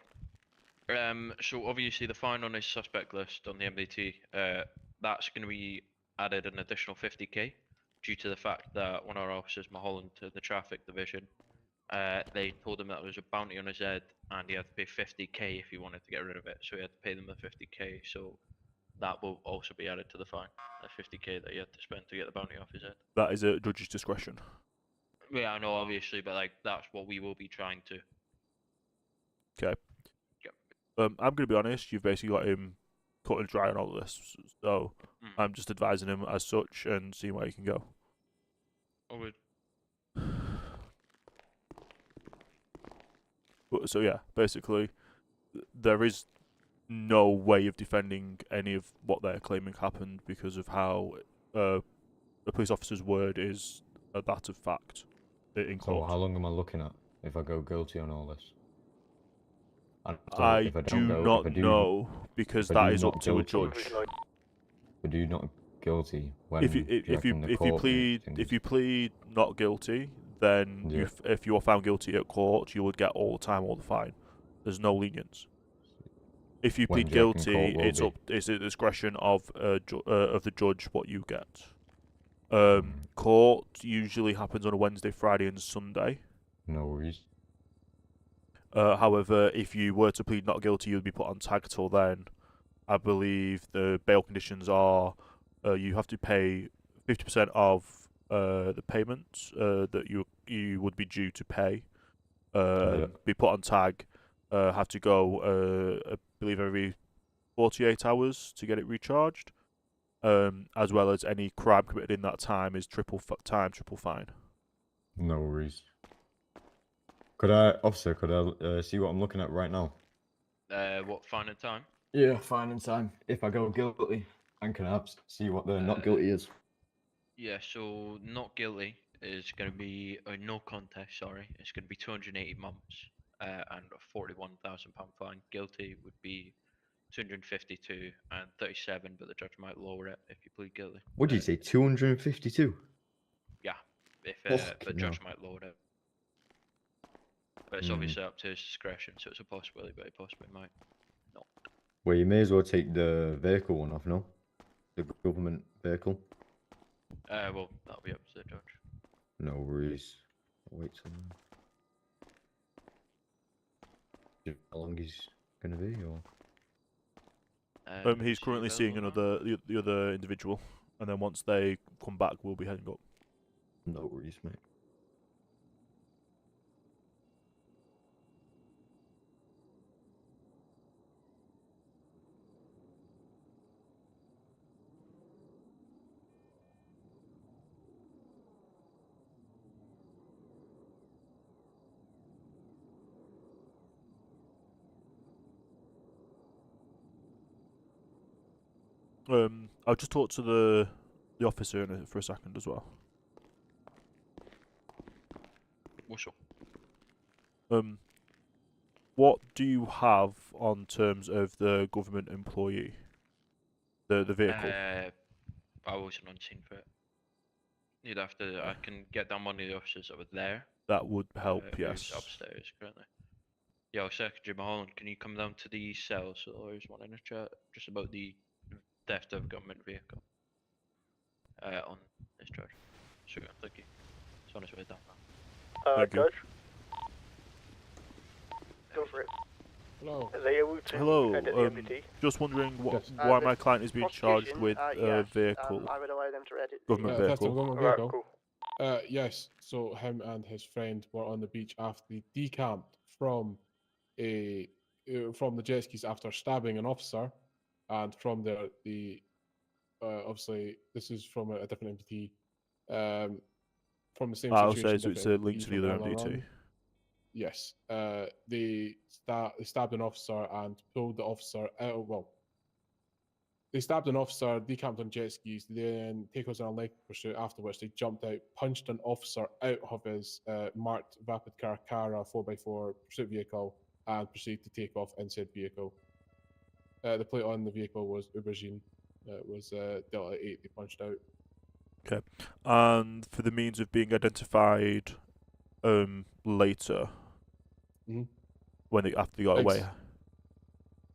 so obviously the fine on his suspect list on the MDT, that's going to be added an additional 50k due to the fact that one of our officers, Mulholland, to the traffic division, they told him that there was a bounty on his head and he had to pay 50k if he wanted to get rid of it. So he had to pay them the 50k. So that will also be added to the fine, the 50k that he had to spend to get the bounty off his head. That is at judge's discretion. Yeah, I know, obviously, but like that's what we will be trying to. Okay. Yep. I'm going to be honest, you've basically got him cut and dry on all of this, so I'm just advising him as such and seeing where he can go. Oh, good. But, so yeah, basically, there is no way of defending any of what they're claiming happened because of how a police officer's word is that of fact in So court. how long am I looking at if I go guilty on all this? And so I if I do don't go, not if I do, know because if I that do is not up to a guilty- judge. If I do not guilty, when If you do reckon the court if you plead not guilty, then Yeah. if you are found guilty at court, you would get all the time, all the fine. There's no lenience. If you When plead do you reckon guilty, court will it's be? it's at the discretion of the judge what you get. Court usually happens on a Wednesday, Friday, and Sunday. No worries. However, if you were to plead not guilty, you'd be put on tag till then. I believe the bail conditions are you have to pay 50% of the payment that you would be due to pay. Be put on tag. Have to go, I believe, every 48 hours to get it recharged. As well as any crime committed in that time is triple fine. No worries. Could I, officer, could I see what I'm looking at right now? What fine and time? Yeah, fine and time. If I go guilty, and can I see what the not guilty is? Yeah, so not guilty is going to be no contest. Sorry, it's going to be 280 months and a £41,000 fine. Guilty would be 252 and 37, but the judge might lower it if you plead guilty. What did you say? 252. Yeah, if Fucking but judge hell. might lower it. But it's Hmm. obviously up to his discretion, so it's a possibility, but he possibly might not. Well, you may as well take the vehicle one off, no? The government vehicle. Well, that'll be up to the judge. No worries. I'll wait till then. Do you know how long he's gonna be, or? He's currently seeing the other individual, and then once they come back, we'll be heading up. No worries, mate. I'll just talk to the officer for a second as well. What's up? What do you have on terms of the government employee? The vehicle. I wasn't on scene for it. You'd have to. I can get down one of the officers that were there. That would help, Who's yes. upstairs currently. Yo, Secretary Mulholland, can you come down to the cell so the lawyers want in a chat just about the theft of government vehicle? On this charge. Sure, thank you. It's on his way down now. Thank you. Judge? Go for it. Hello. Are they able to Hello, edit the MPT? just wondering Yes. why The my client is being charged prosecution, with yes, a vehicle, I would allow them to edit government the... Theft of vehicle. government Alright, vehicle. cool. Yes. So him and his friend were on the beach after they decamped from from the jet skis after stabbing an officer, and from there the obviously this is from a different MPT, from the same I'll situation. say so. It's different a link MPT to the from other earlier MDT. on. Yes. They stabbed an officer and pulled the officer out. Well, they stabbed an officer, decamped on jet skis, then take us on a leg pursuit, after which they jumped out, punched an officer out of his marked Vapid Caracara 4x4 pursuit vehicle, and proceeded to take off in said vehicle. The plate on the vehicle was Aubergine. It was Delta 8 they punched out. Okay. And for the means of being identified later, when after they got away.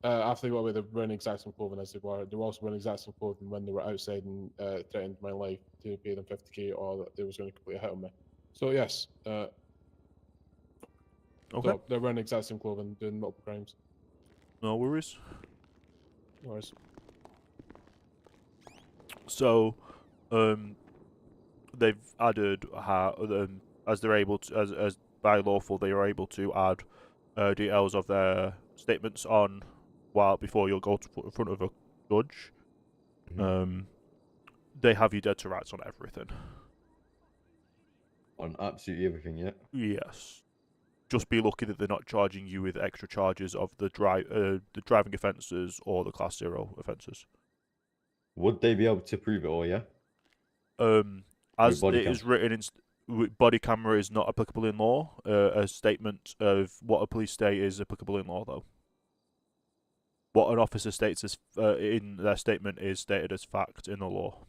After they got away, they were wearing the exact same clothing as they were. They were also wearing the exact same clothing when they were outside and threatened my life to pay them 50k or that they was going to completely hit on me. So yes, Okay. so they're wearing the exact same clothing, doing multiple crimes. No worries. No worries. So, they've added as they're able to, as by lawful, they are able to add details of their statements on before you'll go in front of a judge. They have you dead to rights on everything. On absolutely everything, yeah. Yes. Just be lucky that they're not charging you with extra charges of the driving offences or the Class 0 offences. Would they be able to prove it all, yeah? As body it cam. is written in body camera is not applicable in law. A statement of what a police state is applicable in law, though. What an officer states as in their statement is stated as fact in the law.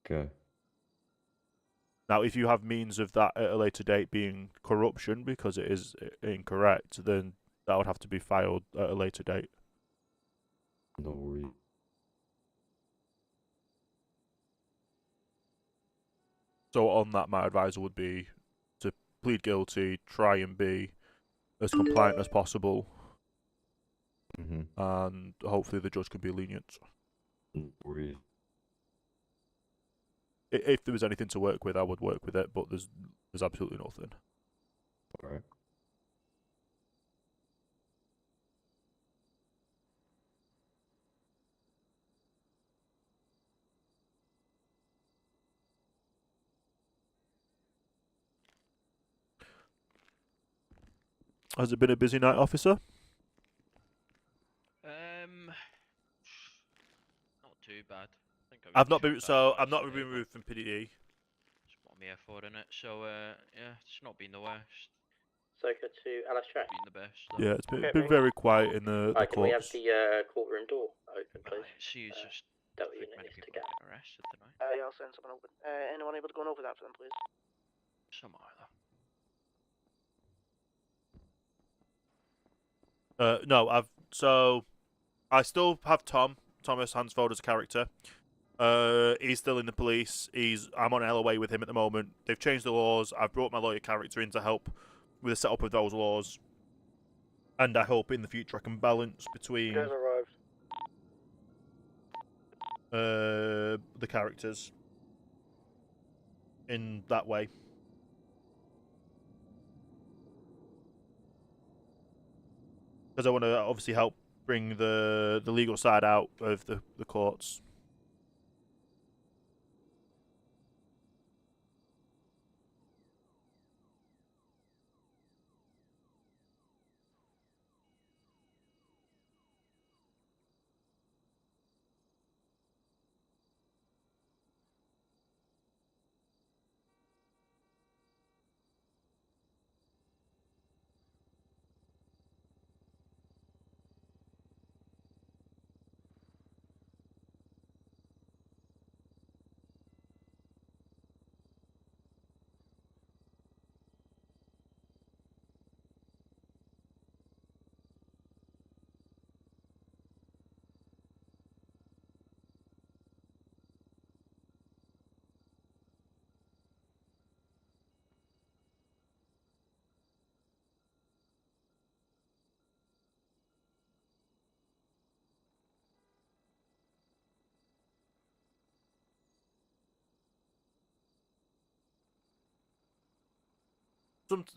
Okay. Now, if you have means of that at a later date being corruption because it is incorrect, then that would have to be filed at a later date. No worries. So on that, my advisor would be to plead guilty, try and be as compliant as possible, and hopefully the judge can be lenient. No worries. If there was anything to work with, I would work with it, but there's absolutely nothing. All right. Has it been a busy night, officer? Not too bad. I think I've not been I'm not been removed from PDE. That's what I'm here for, innit? So yeah, it's not been the worst. Circa to Alice Track. Been the best. Yeah, it's been very quiet in the Can we have courts. the courtroom door open, please? She's just Delta unit needs to get arrested tonight. Yeah, I'll send someone open. Anyone able to go over that for them, please? Some either. No, I still have Thomas Hansford as a character. He's still in the police. I'm on LOA with him at the moment. They've changed the laws. I've brought my lawyer character in to help with the setup of those laws, and I hope in the future I can balance between You guys arrived. the characters in that way. Because I want to obviously help bring the legal side out of the courts.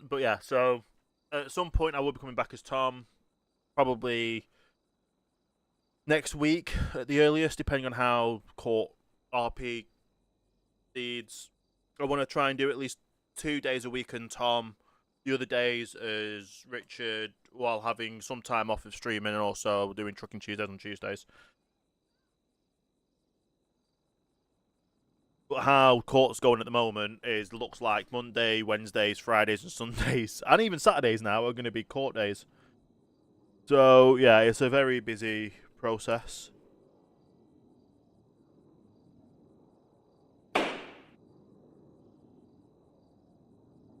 But yeah, so at some point I will be coming back as Tom, probably next week at the earliest, depending on how court RP proceeds. I want to try and do at least 2 days a week and Tom, the other days as Richard, while having some time off of streaming and also doing Trucking Tuesdays on Tuesdays. But how court's going at the moment is looks like Monday, Wednesdays, Fridays, and Sundays, and even Saturdays now are going to be court days. So yeah, it's a very busy process.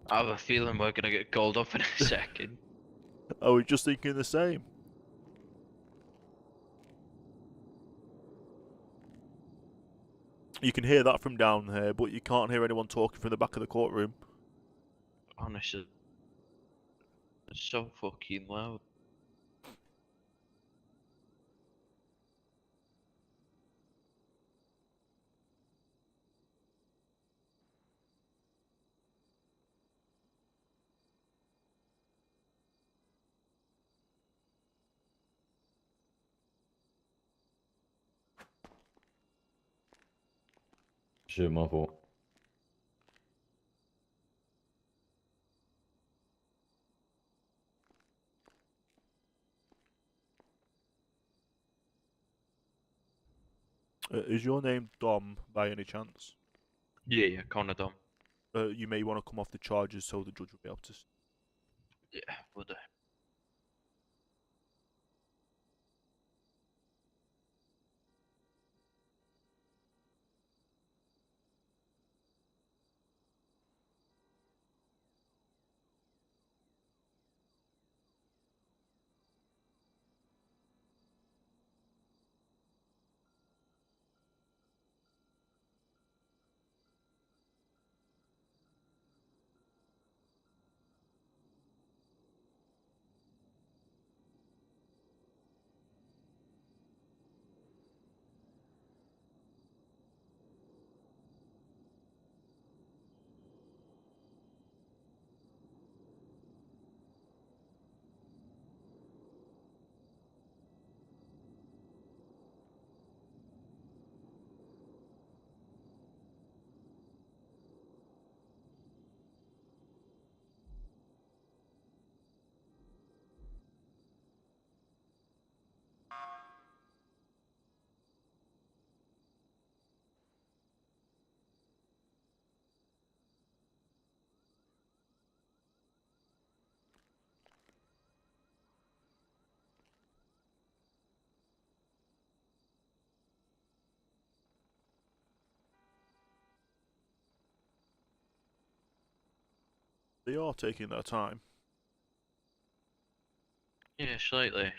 I have a feeling we're gonna get called up in a second. I was just thinking the same. You can hear that from down here, but you can't hear anyone talking from the back of the courtroom. Honestly, it's so fucking loud. Shit, my fault. Is your name Dom by any chance? Yeah, Connor Dom. You may want to come off the charges so the judge will be able to. Yeah, would I? They are taking their time. Yeah, slightly.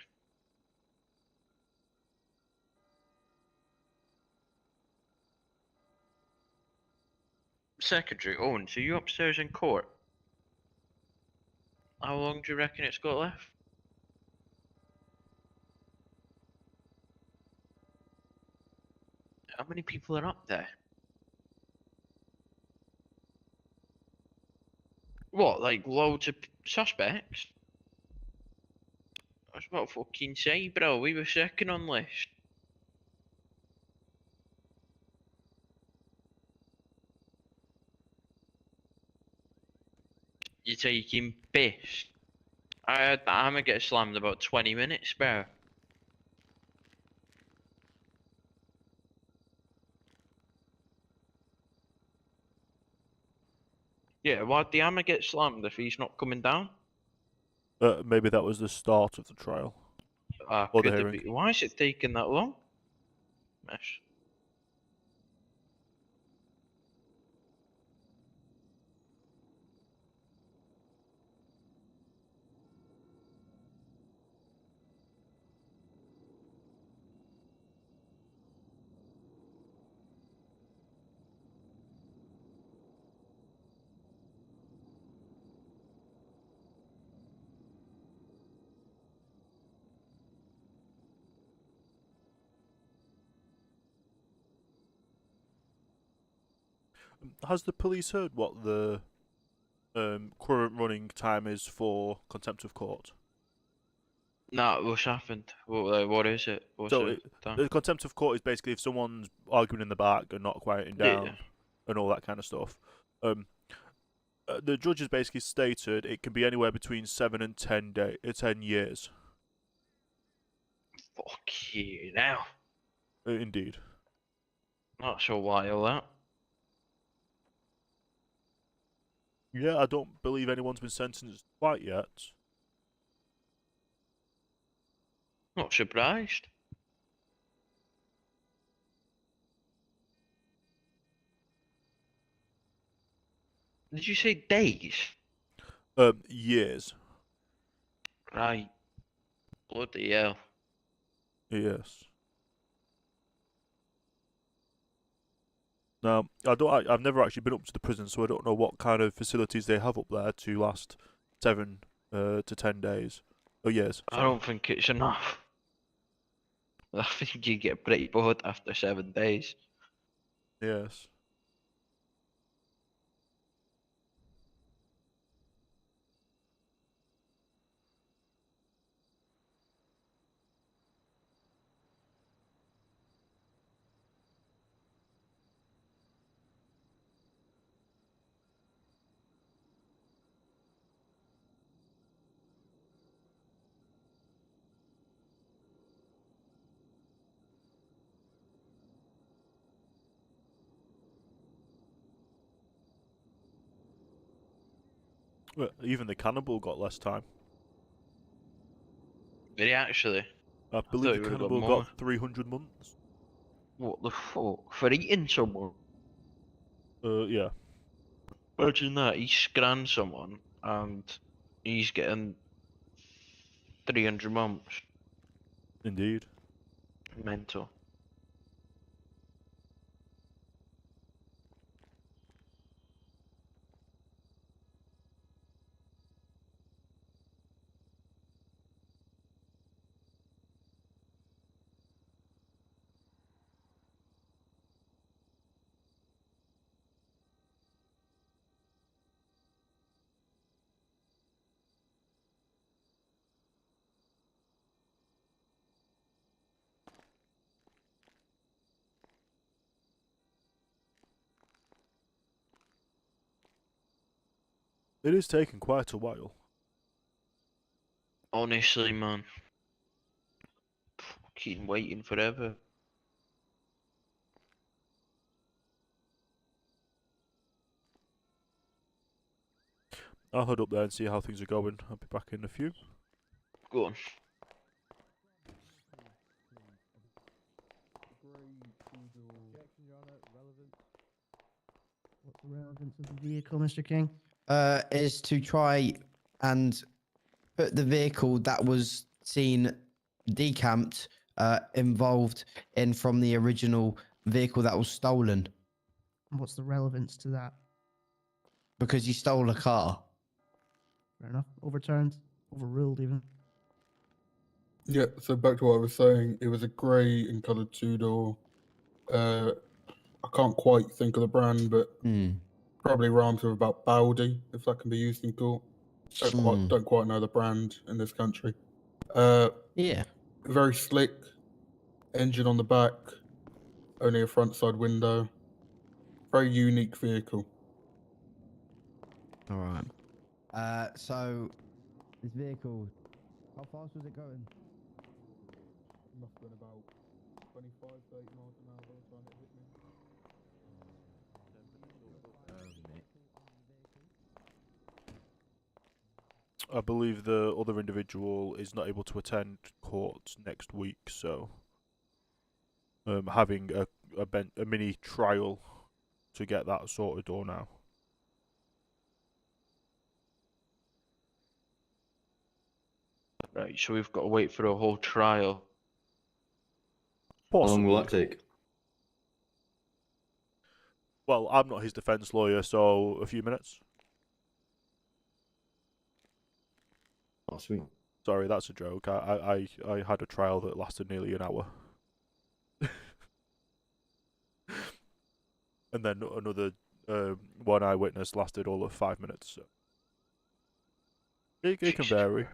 Secretary, Owen, so you upstairs in court? How long do you reckon it's got left? How many people are up there? What, like loads of suspects? That's what I fucking say, bro. We were second on list. You're taking piss. I'm gonna get slammed about 20 minutes, bro. Yeah, why'd the hammer get slammed if he's not coming down? Maybe that was the start of the trial. Or the Could it hearing. be? Why is it taking that long? Mess. Has the police heard what the current running time is for contempt of court. Nah, what's happened? What is it? What's So it done? the contempt of court is basically if someone's arguing in the back and not quieting Yeah. down and all that kind of stuff. The judge has basically stated it can be anywhere between 7 and 10 years. Fuck you now. Indeed. That's a while, that. Yeah, I don't believe anyone's been sentenced quite yet. Not surprised. Did you say days? Years. Right. Bloody hell. Yes. Now, I've never actually been up to the prison, so I don't know what kind of facilities they have up there to last 7 to 10 days. Oh, years. I don't think it's enough. I think you get pretty bored after 7 days. Yes. Well, even the cannibal got less time. Did he actually? I thought believe he the would've got cannibal more. got 300 months. What the fuck? For eating someone? Yeah. Imagine that, he scanned someone and he's getting 300 months. Indeed. Mental. It is taking quite a while. Honestly, man. Fucking waiting forever. I'll head up there and see how things are going. I'll be back in a few. Go on. What's the relevance of the vehicle, Mr. King? Is to try and put the vehicle that was seen decamped involved in from the original vehicle that was stolen And what's the relevance to that? because you stole a car. Fair enough. Overturned, overruled, even. Yeah, so back to what I was saying, it was a grey and coloured two-door. I can't quite think of the brand, but probably rhymes with about Baudi, if that can be used in court. Don't quite know the brand in this country. Yeah. Very slick, engine on the back, only a front side window. Very unique vehicle. All right. So this vehicle, how fast was it going? Must have been about 25, 30 miles an hour by the time it hit me. I believe the other individual is not able to attend court next week, so having a mini trial to get that sorted or now. Right, so we've got to wait for a whole trial. How long will that take? Well, I'm not his defence lawyer, so a few minutes. Oh, sweet. Sorry, that's a joke. I had a trial that lasted nearly an hour. And then another one eyewitness lasted all of 5 minutes. So. It can vary.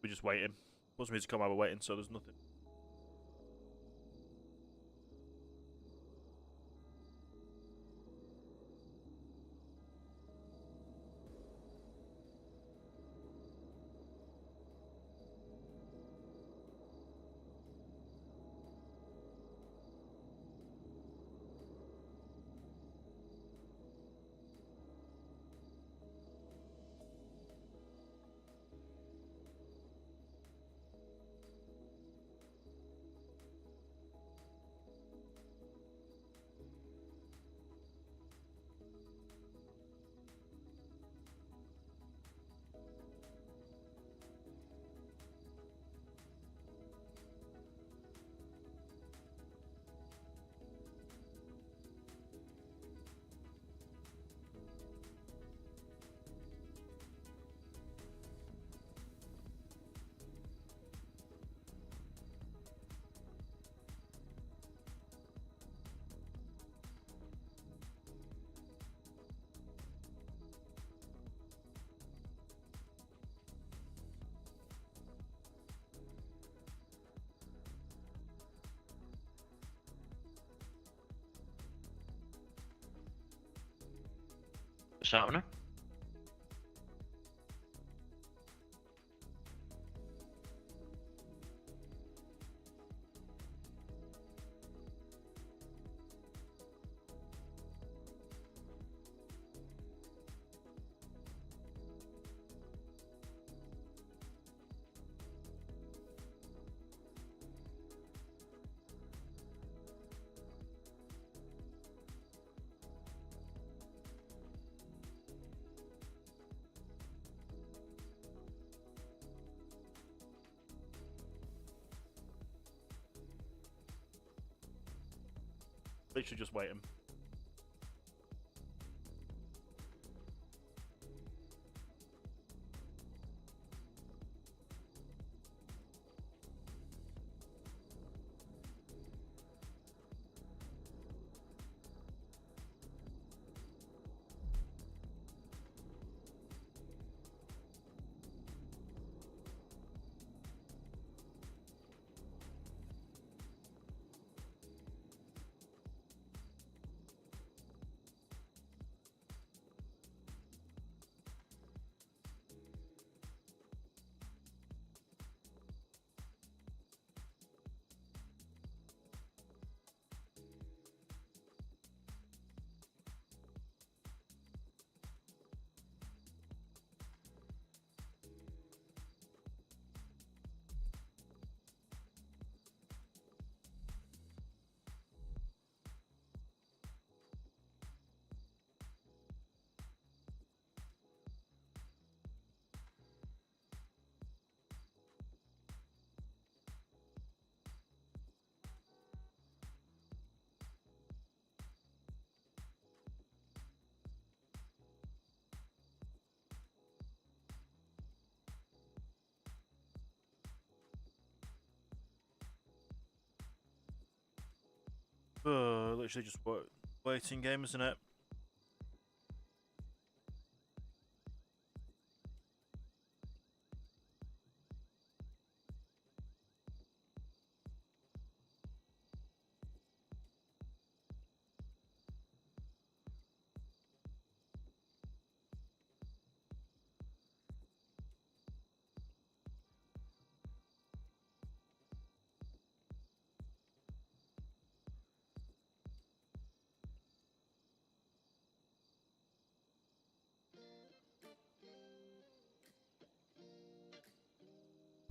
We're just waiting. Wants me to come while we're waiting, so there's nothing. What's happening? literally just waiting. Literally just waiting game, isn't it?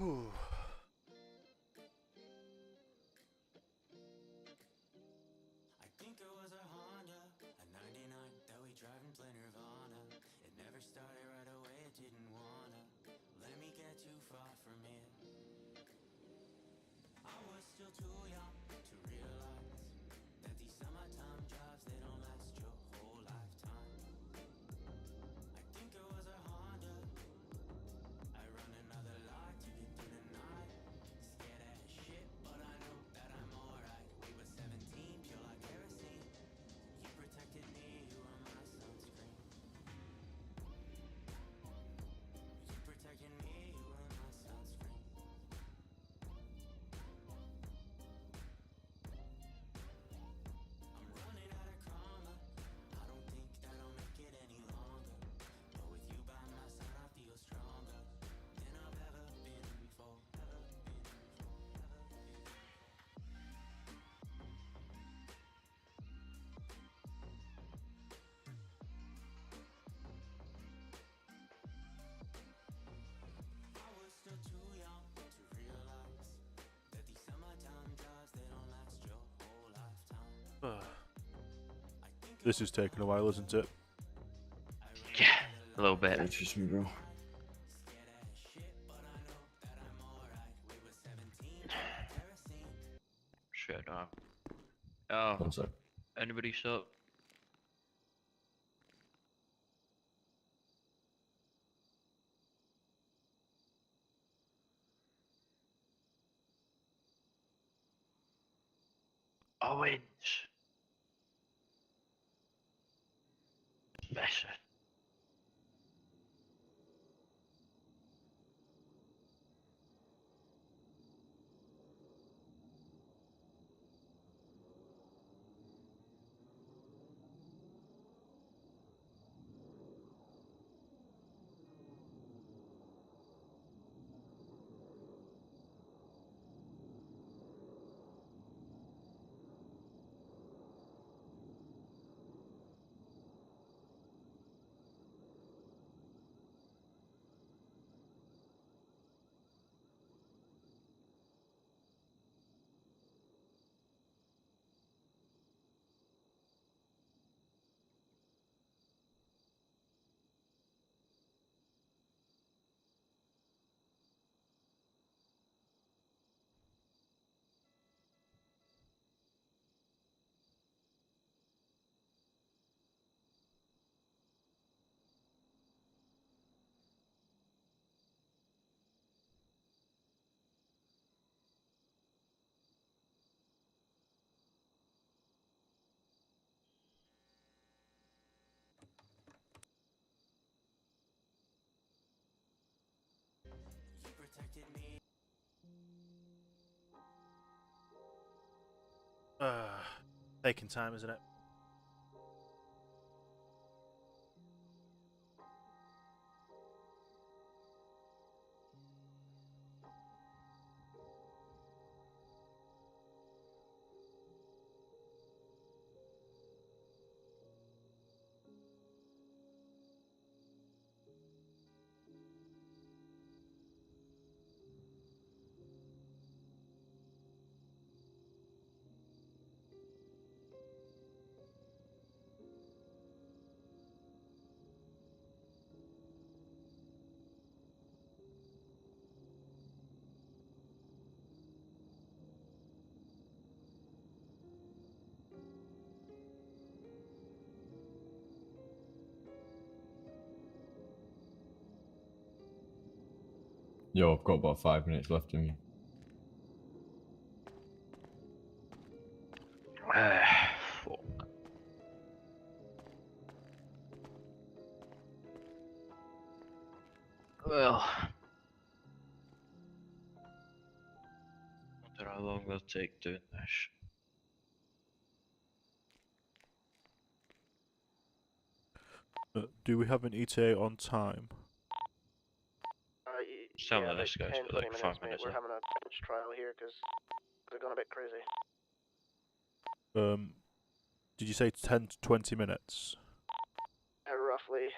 Ooh. I think it was a Honda, a 99 that we drive and play Nirvana. It never started right away, it didn't wanna let me get too far from it. I was still too young to realize that these summertime drives, they don't last your whole lifetime. I think it was a Honda, I run another lot to get through the night. Scared as shit, but I know that I'm alright. We were 17, pure like kerosene. You protected me, you were my sunscreen. You protected me, you were my sunscreen. I'm running out of karma. I don't think that I'll make it any longer. But with you by my side, I feel stronger than I've ever been before. I was still too young to realize that these summertime drives, they don't last your whole lifetime. This is taking a while, isn't it? Yeah, a little bit. Interesting, bro. Shut up. Oh, One sec. anybody sup? Owens. Messer. Taking time, isn't it? Yo, I've got about 5 minutes left in me. Fuck. Well, I wonder how long we'll take doing this. Do we have an ETA on time? Some Yeah, of this about guy's 10, got 20 like 5 minutes, mate. minutes We're left. having a bench trial here because they're gone a bit crazy. Did you say 10 to 20 minutes? Roughly.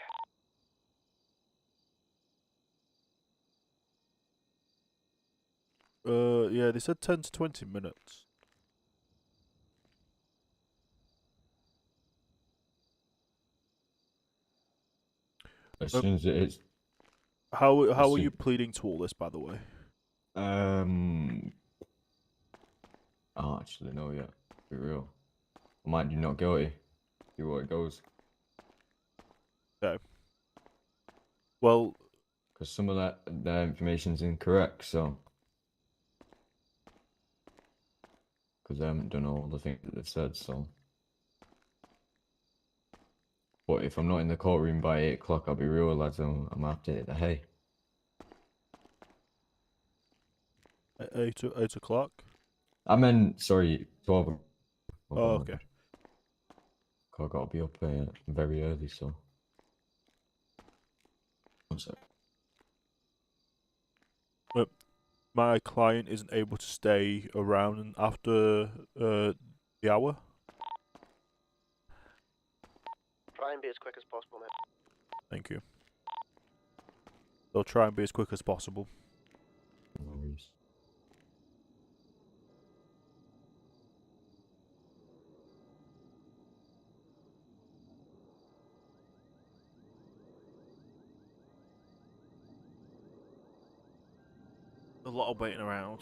Yeah, they said 10 to 20 minutes. As soon as it is. How as are soon- you pleading to all this, by the way? I don't actually know yet. Be real. I might do not guilty. See where it goes. Okay. Well, because some of that information's incorrect. So, because I haven't done all the things that they've said. So, but if I'm not in the courtroom by 8 o'clock, I'll be real, lads. I'm after it. Hey. At 8 o'clock? I meant, sorry, 12 o'clock. Oh, okay. I got to be up very early, so. One sec. My client isn't able to stay around after the hour. Try and be as quick as possible, mate. Thank you. They'll try and be as quick as possible. No worries. A lot of waiting around.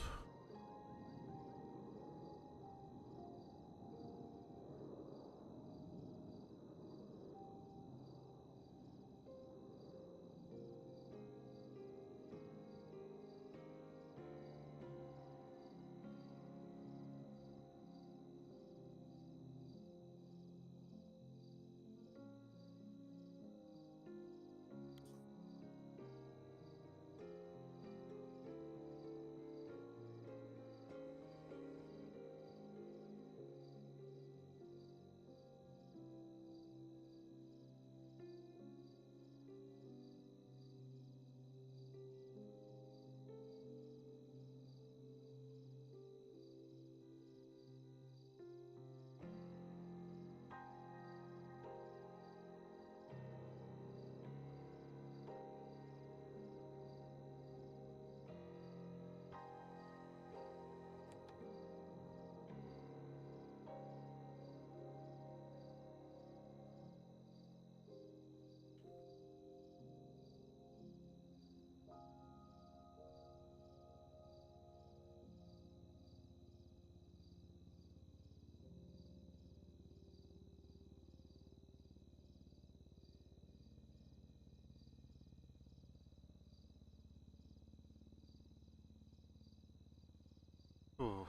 Ooh.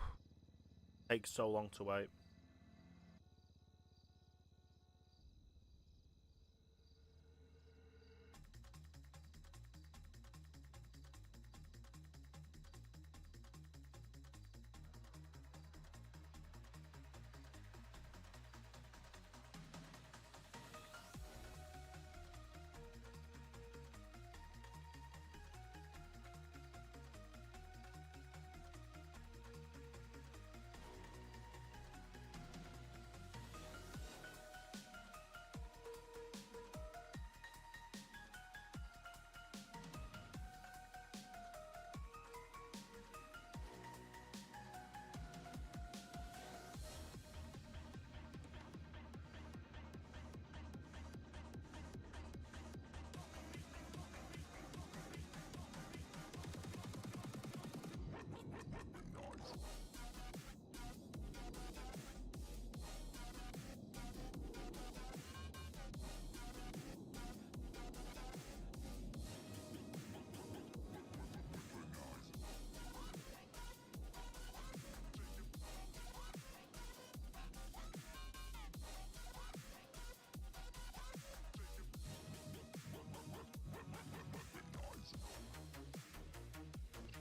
Takes so long to wait.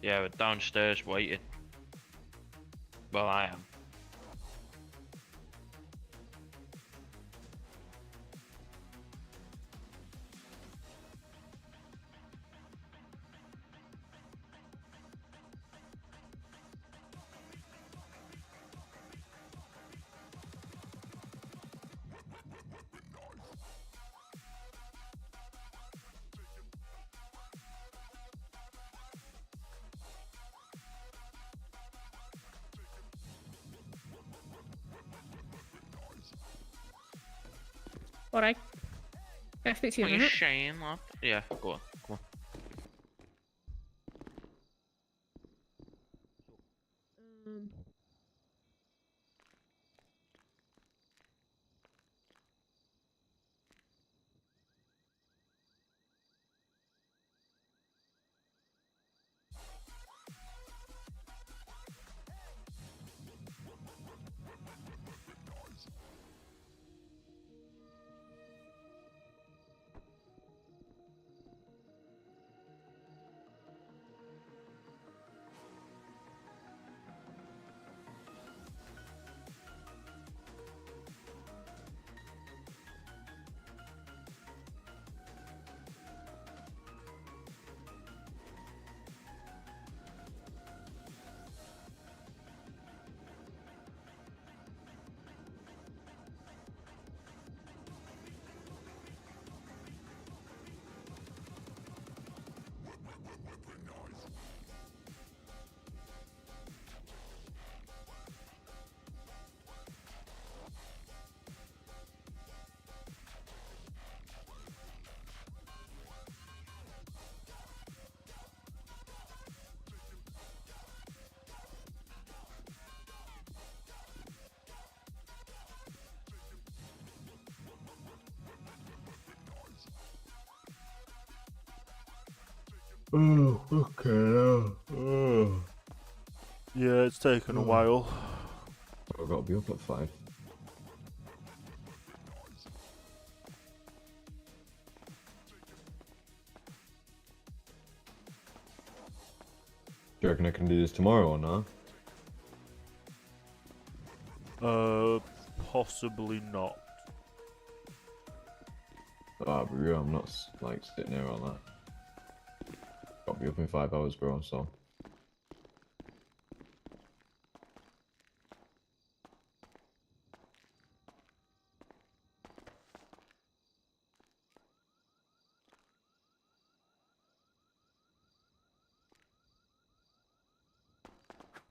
Yeah, we're downstairs waiting. Well, I am. Alright. Can I speak to you What a are you minute? saying, lad? Yeah, go on. Come on. Oh, okay. Oh. Yeah, it's taken a while. I've got to be up at 5. Do you reckon I can do this tomorrow or not? Possibly not. Ah, but real, I'm not like sitting here all that. Got to be up in 5 hours, bro. So.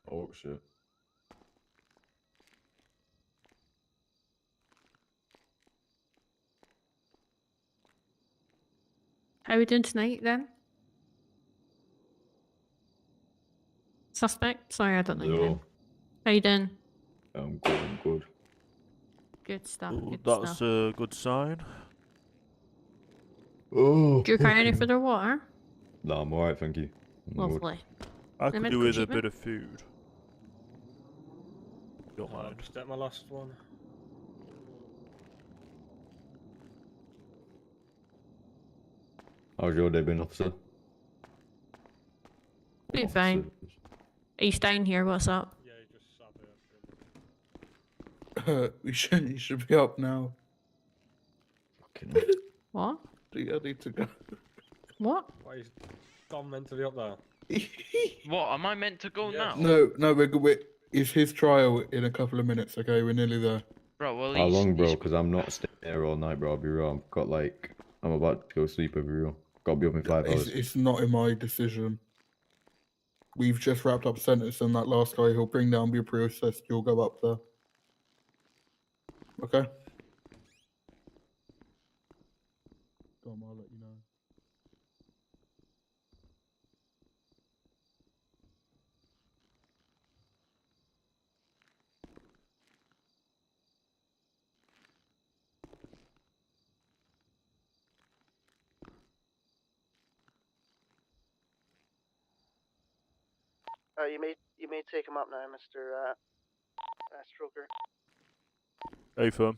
Oh shit. How are we doing tonight then? Suspect? Sorry, I don't know your name. Hello. How you doing? I'm good. I'm good. Good stuff. Oh, Good that's stuff. a good sign. Oh. Do you require any further water? No, I'm alright, thank you. I'm good. Lovely. I Any could do medical with a treatment? bit of food. Don't I'll mind. just get my last one. How's your day been, officer? Been fine. Are you staying here? What's up? Yeah, he just sat there. You should be up now. What? I need to go. What? Why is Dom meant to be up there? What, am I meant to go now? No, it's his trial in a couple of minutes. Okay, we're nearly there. Bro, well, How he's... long, bro? Because I'm not staying here all night, bro. I'll be real. I've got like, I'm about to go sleep, I'll be real. Got to be up in 5 hours. It's not in my decision. We've just wrapped up sentence, and that last guy he'll bring down, be processed. You'll go up there. Okay. Dom, I'll let you know. You may take him up now, Mr. Stroker. Hey, firm.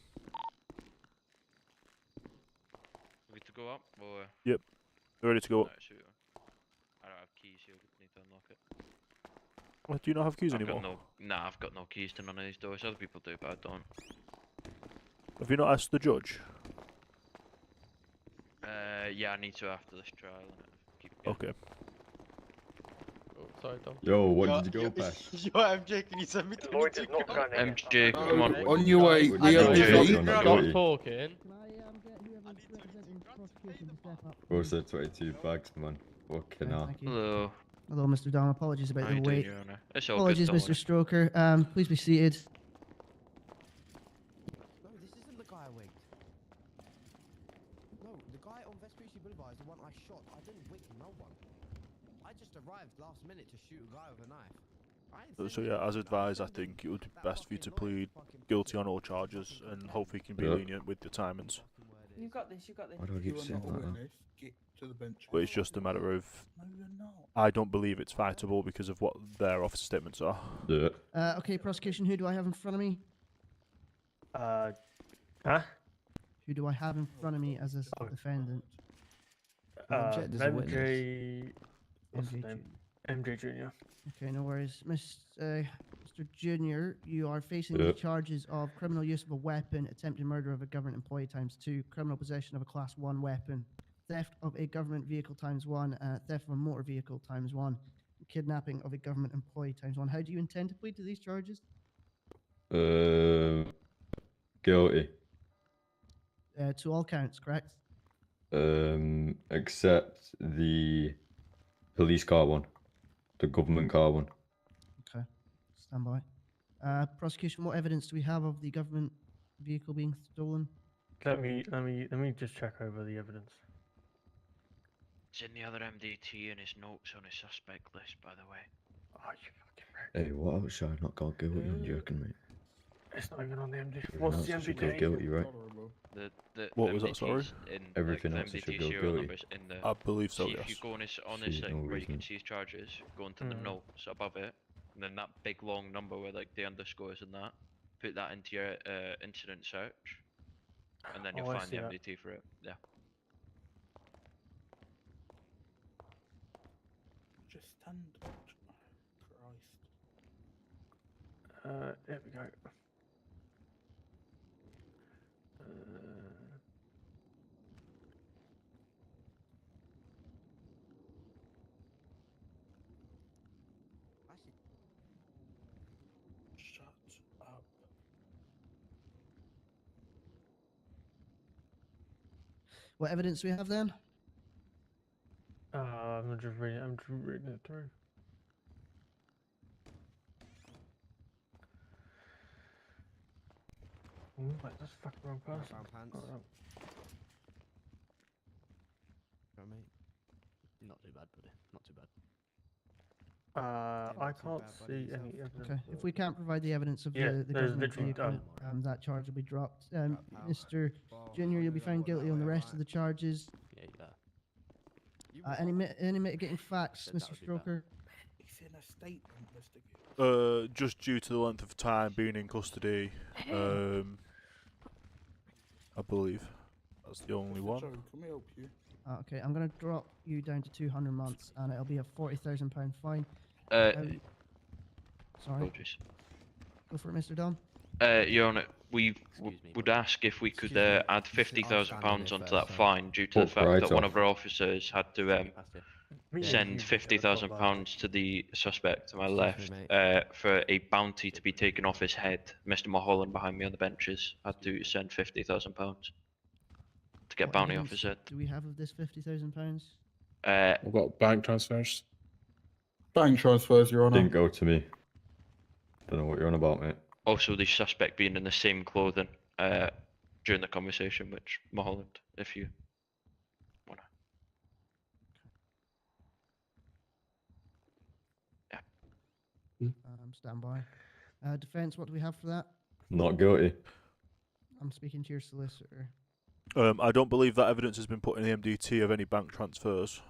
We to go up, or... Yep. We're ready to go up. Alright, sweet. I don't have keys, you'll need to unlock it. What, do you not have keys I've anymore? got nah, I've got no keys to none of these doors. Other people do, but I don't. Have you not asked the judge? Yeah, I need to after this trial. Keep going. Okay. Oh, sorry, Tom. Yo, what did you go past? Yo, MJ, can you send me 22 MJ, come on. On your way, What we did are you go busy. past? You're not Stop guilty. talking. Can I get whoever's representing the prosecution to step up? Bro please? said 22 bags, man. Fucking Okay, hell. thank you. Hello. Hello, Mr. Dom. Apologies about How the you doing, wait. Your Honour? It's all Apologies, good, don't Mr. Stroker. Please be seated. No, this isn't the guy I wigged. No, the guy on Vespucci Boulevard is the one I shot. I didn't wig no one. I just arrived last minute to shoot a guy with a knife. So yeah, as advised, I think it would be best for you to plead guilty on all charges, and hopefully you can be Yeah. lenient with the timings. You got this, you got this. Why do I keep saying like that? Get to the bench. But it's just a matter of, No, you're not. I don't believe it's fightable because of what their officer statements are. Yeah. Okay, prosecution, who do I have in front of me? Huh? Who do I have in front of me as a defendant? Check there's a witness. MJ. What's his MJ name? MJ Jr. Okay, no worries. Mr. Junior, you are facing the Yeah. charges of criminal use of a weapon, attempted murder of a government employee ×2, criminal possession of a Class 1 weapon, theft of a government vehicle ×1, theft of a motor vehicle ×1, kidnapping of a government employee ×1. How do you intend to plead to these charges? Guilty. To all counts, correct? Except the police car one, the government car one. Okay, stand by. Prosecution, what evidence do we have of the government vehicle being stolen? Let me just check over the evidence. It's in the other MDT and his notes on his suspect list, by the way. Oh, you fucking right. Hey, what else should I not got guilty on, joking, mate? It's not even on the MD. Everything What's else the I should go MDT? guilty, right? What was that, sorry? Everything like, else the I should MDT go serial guilty. numbers in the. I believe so, See, yes. if you go on his See, thing no where you can reason. see his charges, go into the notes above it, and then that big long number with like the underscores and that, put that into your incident search, and then you'll Oh, I find the see that. MDT for it. Yeah. Just stand up. Christ. There we go. Shut up. What evidence do we have then? I'm just reading it through. Wait, that's the fucking wrong person. Brown pants. Oh, no. Mate. Not too bad, buddy. Not too bad. I not too can't bad, buddy, see any evidence. Okay, if we can't provide the evidence of Yeah, the there's government literally vehicle, that charge will be dropped. Mr. Junior, you'll be found guilty on the rest of the charges. Yeah, you are. Any mitigating facts, Said that Mr. would be better. Stroker? It's in a statement, Mr. Gibbs. Just due to the length of time being in custody, I believe that's the only one. Joe, can we help you? Okay, I'm going to drop you down to 200 months, and it'll be a £40,000 fine. Sorry, Apologies. go for it, Mr. Dom. Your Honour, we would ask if we could add £50,000 onto that fine due to the fact that one of our officers had to send £50,000 to the suspect to my left for a bounty to be taken off his head. Mr. Mulholland behind me on the benches had to send £50,000 to get What bounty off evidence his head. do we have of this £50,000? We've got bank transfers. Bank transfers, Your Honour. Didn't go to me. Don't know what you're on about, mate. Also, the suspect being in the same clothing during the conversation, which Mulholland, if you wanna. Stand by. Defense, what do we have for that? Not guilty. I'm speaking to your solicitor. I don't believe that evidence has been put in the MDT of any bank transfers.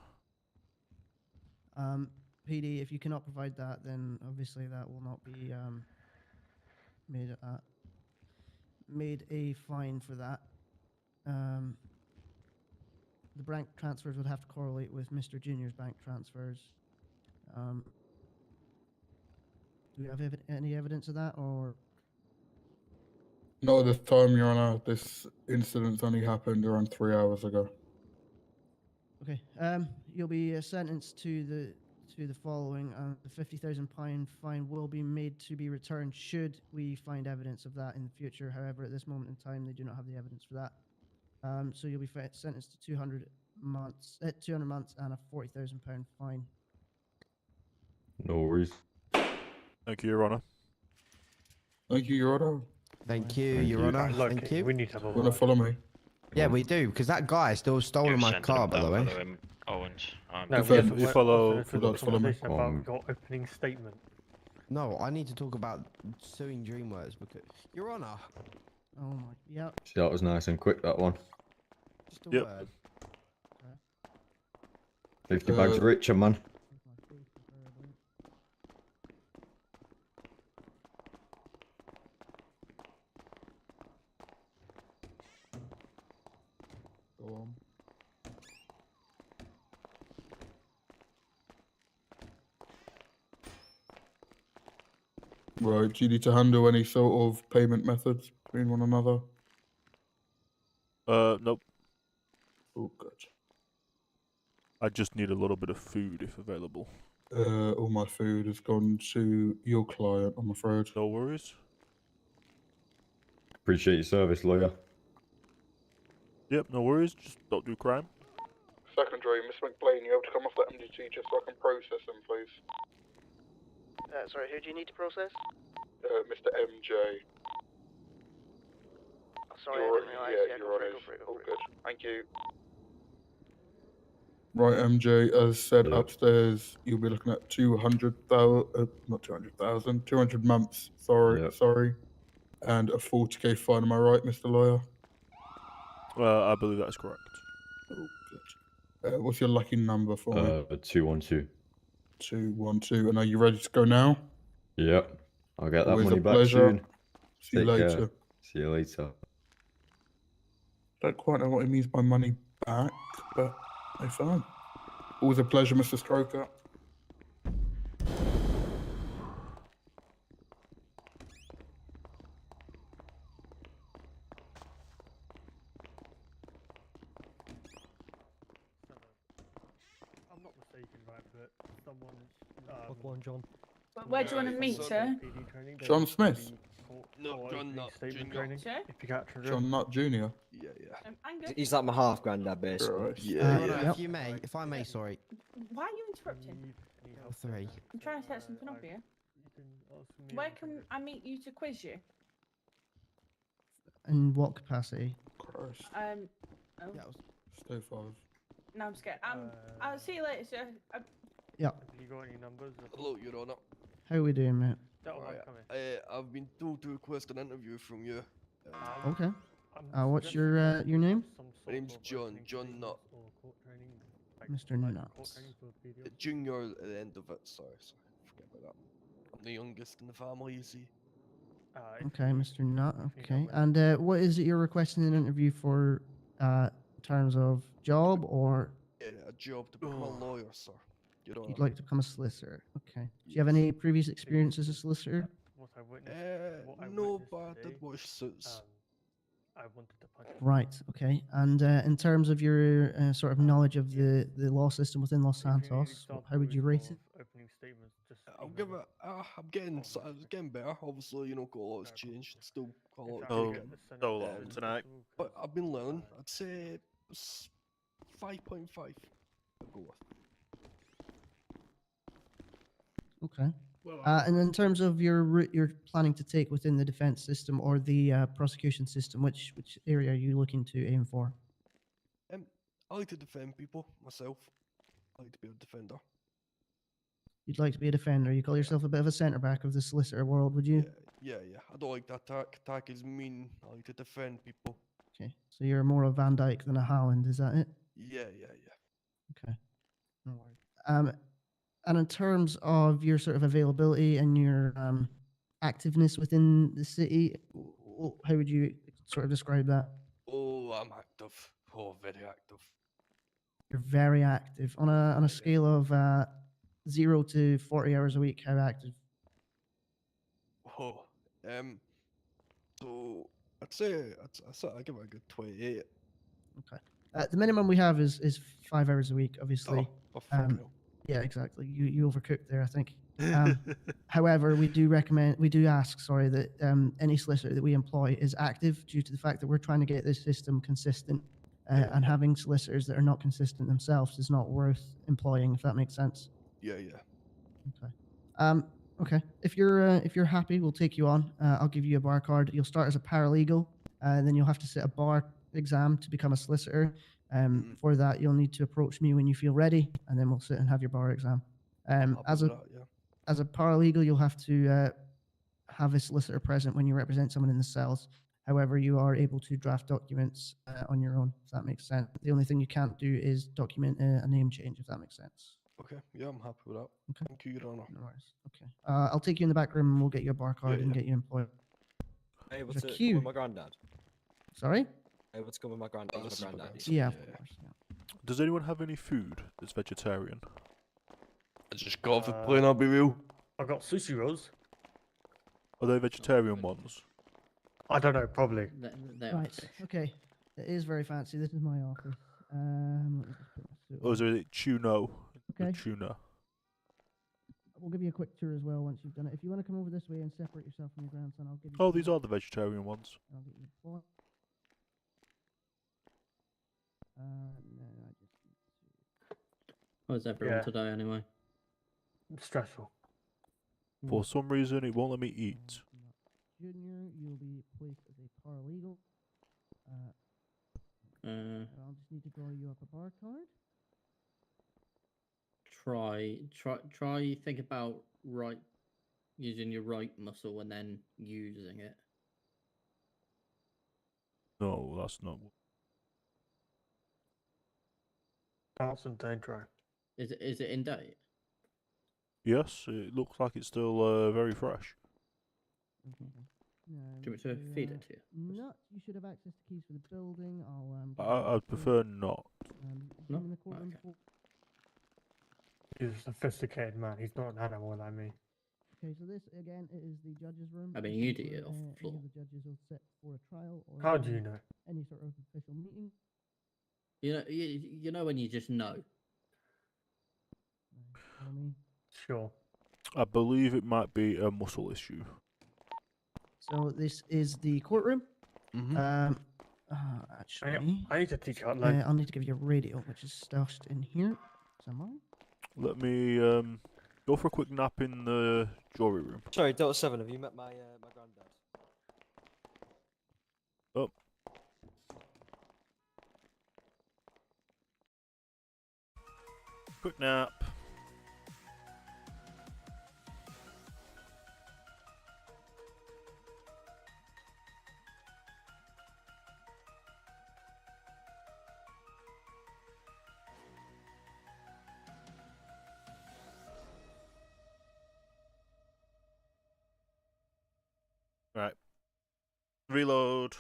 PD, if you cannot provide that, then obviously that will not be made a fine for that. The bank transfers would have to correlate with Mr. Junior's bank transfers. Do we have any evidence of that, or? Not at this time, Your Honor. This incident's only happened around 3 hours ago. Okay. You'll be sentenced to the following. The £50,000 fine will be made to be returned should we find evidence of that in the future. However, at this moment in time, they do not have the evidence for that. So you'll be sentenced to 200 months and a £40,000 fine. No worries. Thank you, Your Honor. Thank you, Your Honor. Thank you, Thank Your you. Honor. Look, Thank you. we need to have a Wanna word. follow me? Yeah, we do, because that guy still stolen my car, by the way. Owens. No, Defend, we you have to follow- also would like to follow me? conversation about your opening statement. No, I need to talk about suing DreamWorks because Your Honor. Oh my. Yep. See, that was nice and quick, that one. Just a Yep. word. 50 bags richer, man. Go on. Right, do you need to handle any sort of payment methods between one another? Nope. Oh, good. I just need a little bit of food if available. All my food has gone to your client, I'm afraid. No worries. Appreciate your service, lawyer. Yep, no worries. Just don't do crime. Secondary, Miss McBlain, you able to come off that MDT just so I can process him, please? Sorry, who do you need to process? Mr. MJ. Oh, sorry, I didn't realise. Yeah, you're go on for it, it. go for it, go All for it. good. Thank you. Right, MJ, as said Yeah. upstairs, you'll be looking at 200,000, not 200,000, 200 months, sorry, Yeah. sorry, and a 40k fine, am I right, Mr. Lawyer? I believe that is correct. Oh, good. What's your lucky number for me? 212. 212, and are you ready to go now? Yep. I'll get that Always a money back pleasure. soon. See you Take care. later. See you later. Don't quite know what he means by money back, but no fine. Always a pleasure, Mr. Stroker. I'm not mistaken, right? But someone. One, John. Where do you want to meet, sir? John Smith. No, John Nutt Jr. Sir? If you catch her. John Nutt Jr. Yeah, yeah. Angus? He's like my half granddad, basically. Right. Yeah, Your Honor, yeah. if I may, sorry. Why are you interrupting? L3. I'm trying to set something up here. Where can I meet you to quiz you? In what capacity? Christ. Oh. Stay 5. No, I'm scared. I'll see you later, sir. Yeah. Have you got any numbers? Hello, Your Honor. How are we doing, mate? I've been told to request an interview from you. Okay. What's your name? My name's John Nutt. Mr. Nuts. Junior at the end of it, sorry, forget about that. I'm the youngest in the family, you see. Okay, Mr. Nutt. Okay. And what is it you're requesting an interview for? In terms of job, or Yeah, a job to become a lawyer, sir. Your Honor. you'd like to become a solicitor? Okay. Do you have any previous experience as a solicitor? No, but I did watch Suits. I wanted to punch. Right. Okay. And in terms of your sort of knowledge of the law system within Los Santos, how would you rate it? I'll give it. I'm getting better. Obviously, you know, got a lot has changed. Still got a lot to Oh, get. so long tonight. But I've been learning. I'd say it's 5.5. I'll go with. Okay. And in terms of your route you're planning to take within the defense system or the prosecution system, which area are you looking to aim for? I like to defend people myself. I like to be a defender. You'd like to be a defender. You call yourself a bit of a centre back of the solicitor world, would you? Yeah. I don't like to attack. Attack is mean. I like to defend people. Okay. So you're more a Van Dyke than a Howland, is that it? Yeah. Okay. No worries. And in terms of your sort of availability and your activeness within the city, how would you sort of describe that? Oh, I'm active. Oh, very active. You're very active. On a scale of 0 to 40 hours a week, how active? Oh, so I'd say I'd give it a good 28. Okay. The minimum we have is 5 hours a week, obviously. Oh, fucking hell. Yeah, exactly. You overcooked there, I think. However, we do ask, sorry, that any solicitor that we employ is active due to the fact that we're trying to get this system consistent, and having solicitors that are not consistent themselves is not worth employing, if that makes sense. Yeah. Okay. Okay. If you're happy, we'll take you on. I'll give you a bar card. You'll start as a paralegal, and then you'll have to sit a bar exam to become a solicitor. For that, you'll need to approach me when you feel ready, and then we'll sit and have your bar exam. As a paralegal, you'll have to have a solicitor present when you represent someone in the cells. However, you are able to draft documents on your own, if that makes sense. The only thing you can't do is document a name change, if that makes sense. Okay, yeah, I'm happy with that. Okay. Thank you, Your Honor. No worries. Okay. I'll take you in the back room and we'll get you a bar card and get you employed. Able There's to a come queue. with my granddad. Sorry? Able to come with my granddad. He's my granddad. Yeah, of course. Yeah. Does anyone have any food that's vegetarian? I just got off the plane, I'll be real. I got sushi rolls. Are they vegetarian ones? I don't know, probably. Right. Okay. It is very fancy. This is my office. Let me just put my suit Or is on. it tuno? Okay. Tuna. We'll give you a quick tour as well once you've done it. If you want to come over this way and separate yourself from your grandson, I'll give you. Oh, these are the vegetarian ones. I'll get you a point. No, I just need to. How's everyone Yeah. today anyway? Stressful. For some reason, it won't let me eat. Junior, you'll be placed as a paralegal. I'll just need to draw you up a bar card. Try think about using your right muscle and then using it. No, that's not. That's in danger. Is it in date? Yes, it looks like it's still very fresh. No, Do you want me to feed it to you? No, you should have access to keys for the building. I'll. I'd prefer not. No? In the courtroom before. He's a sophisticated man. He's not an animal like me. Okay, so this again is the judge's room. I mean, This you is do it where, off the any floor. of the judges will sit for a trial or How do you know? any sort of official meeting. You know when you just know. Follow me. Sure. I believe it might be a muscle issue. So this is the courtroom. Actually, I need to teach you how to learn. I'll need to give you a radio, which is stashed in here somewhere. Let me go for a quick nap in the jury room. Sorry, Delta 7, have you met my my granddad? Oh. Quick nap. Right. Reload.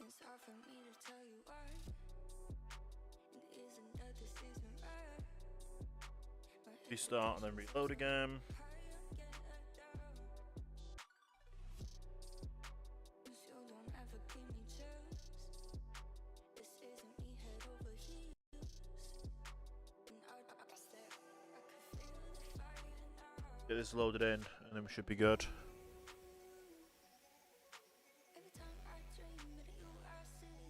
It's hard for me to tell you why. It isn't that this isn't right. Restart and then reload again. You still don't ever give me chance. This isn't me head over heels. And I said I could feel the fire now. Get this loaded in and then we should be good. Every time I dream of you, I see.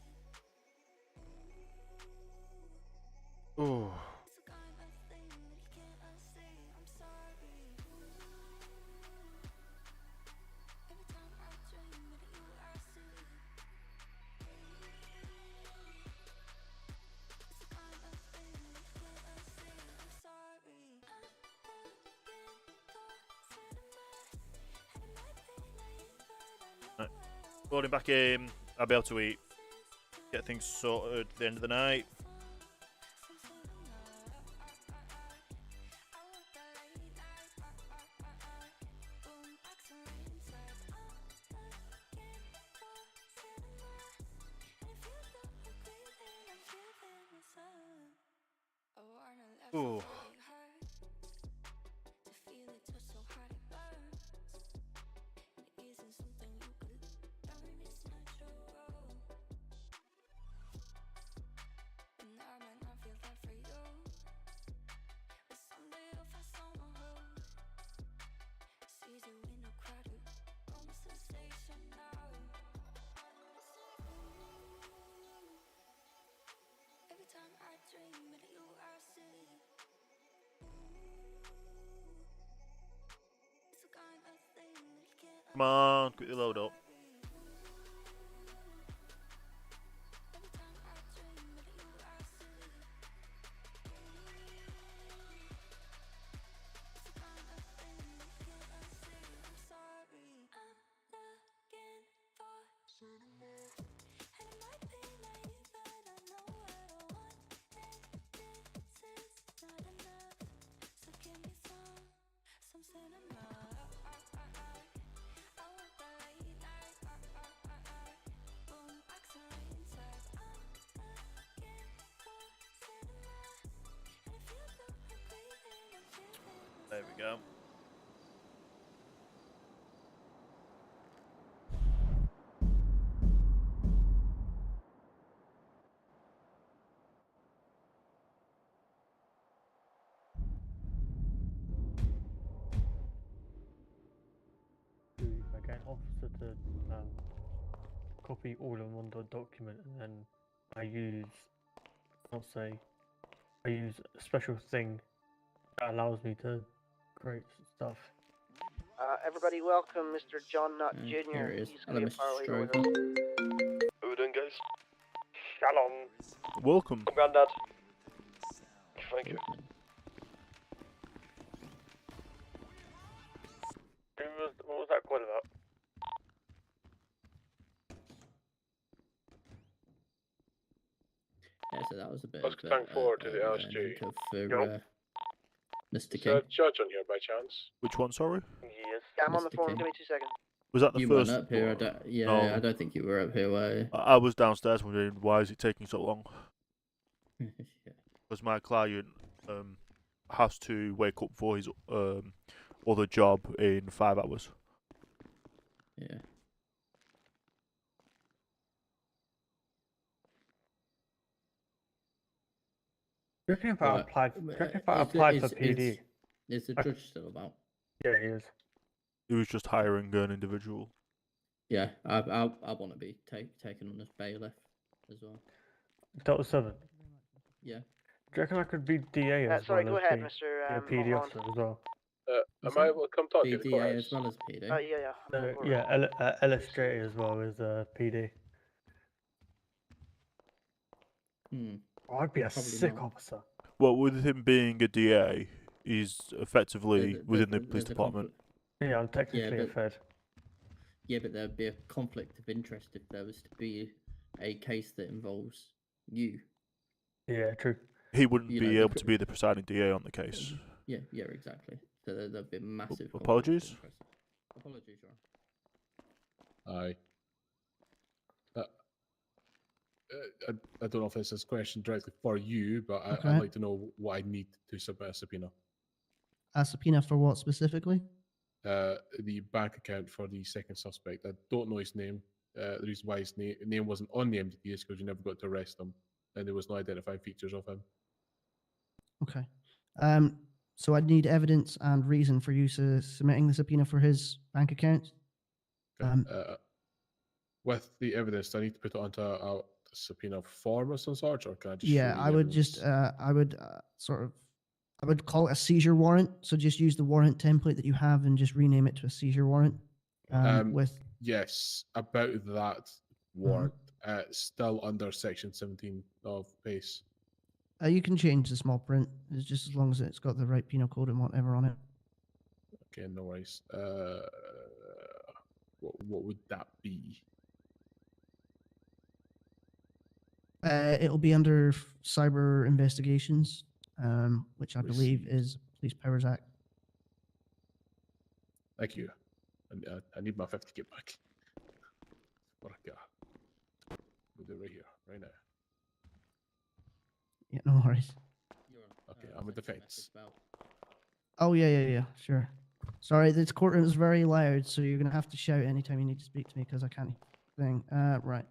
Oh. It's the kind of thing that you can't unsee. I'm sorry. Every time I dream of you, I see. It's the kind of thing that you can't unsee. I'm sorry. Right. Loading back in. I'll be able to eat. Get things sorted at the end of the night. Ooh. Come on, quickly load up. There we go. I get an officer to copy all in one document, and then I use a special thing that allows me to create stuff. Everybody welcome Mr. John Nutt Jr. Here it is. He's Hello, going to be a Mr. paralegal with Strover. us. How we doing, guys? Shalom. Welcome. Grandad. Thank you. What was that call about? Yeah, so that was a bit Let's of thank forward to the LSG. learning for Yup. Mr. Is King. there a judge on here by chance? Which one, sorry? Yes. Yeah, I'm on the Mr. phone. King. Give me 2 seconds. Was that the You first? weren't up here. I don't, yeah, No. I don't think you were up here, were you? I was downstairs wondering why is it taking so long? Yeah. Because my client has to wake up for his other job in 5 hours. Yeah. Do you reckon if I Right. applied? Do you reckon if I Is the- applied for is- PD? Is the I- judge still about? Yeah, he is. He was just hiring an individual. Yeah, I want to be taken on as bailiff as well. Delta 7. Yeah. Do you reckon I could be DA as sorry, well go as ahead, be Mr. a PD Mulholland. officer as well? Am I able to come talk to you at the BDA courthouse? as well as PD. Yeah. I'm in the courtroom. Yeah, LSJ as well as PD. Oh, I'd be a Probably sick not. officer. Well, with him being a DA, he's effectively within the police there's a department. Yeah, I'm technically a but- Fed. Yeah, but there'd be a conflict of interest if there was to be a case that involves you. Yeah, true. He wouldn't You be know, able to be the presiding DA on the case. Yeah, exactly. So there'd be a massive. conflict of Apologies? interest. Apologies, Ron. Aye. I don't know if this is a question directly for you, but Okay. I'd like to know what I need to submit a subpoena. A subpoena for what specifically? The bank account for the second suspect. I don't know his name. The reason why his name wasn't on the MDT is because you never got to arrest him, and there was no identifying features of him. Okay. So I'd need evidence and reason for you submitting the subpoena for his bank account. With the evidence, do I need to put it onto a subpoena form of some sort, or can I just? Yeah, show you I the would evidence? just, I would call it a seizure warrant. So just use the warrant template that you have and just rename it to a seizure warrant. With Yes, about that warrant, still under section 17 of PACE. you can change the small print. It's just as long as it's got the right penal code and whatever on it. Okay, no worries. What would that be? It'll be under cyber investigations, which I believe is Police Powers Act. Thank you. I need my 50k back. What I got. We'll do it right here, right now. Yeah, no worries. Okay, I'm a defence. Oh yeah, sure. Sorry, this courtroom is very loud, so you're gonna have to shout anytime you need to speak to me because I can't thing. Right.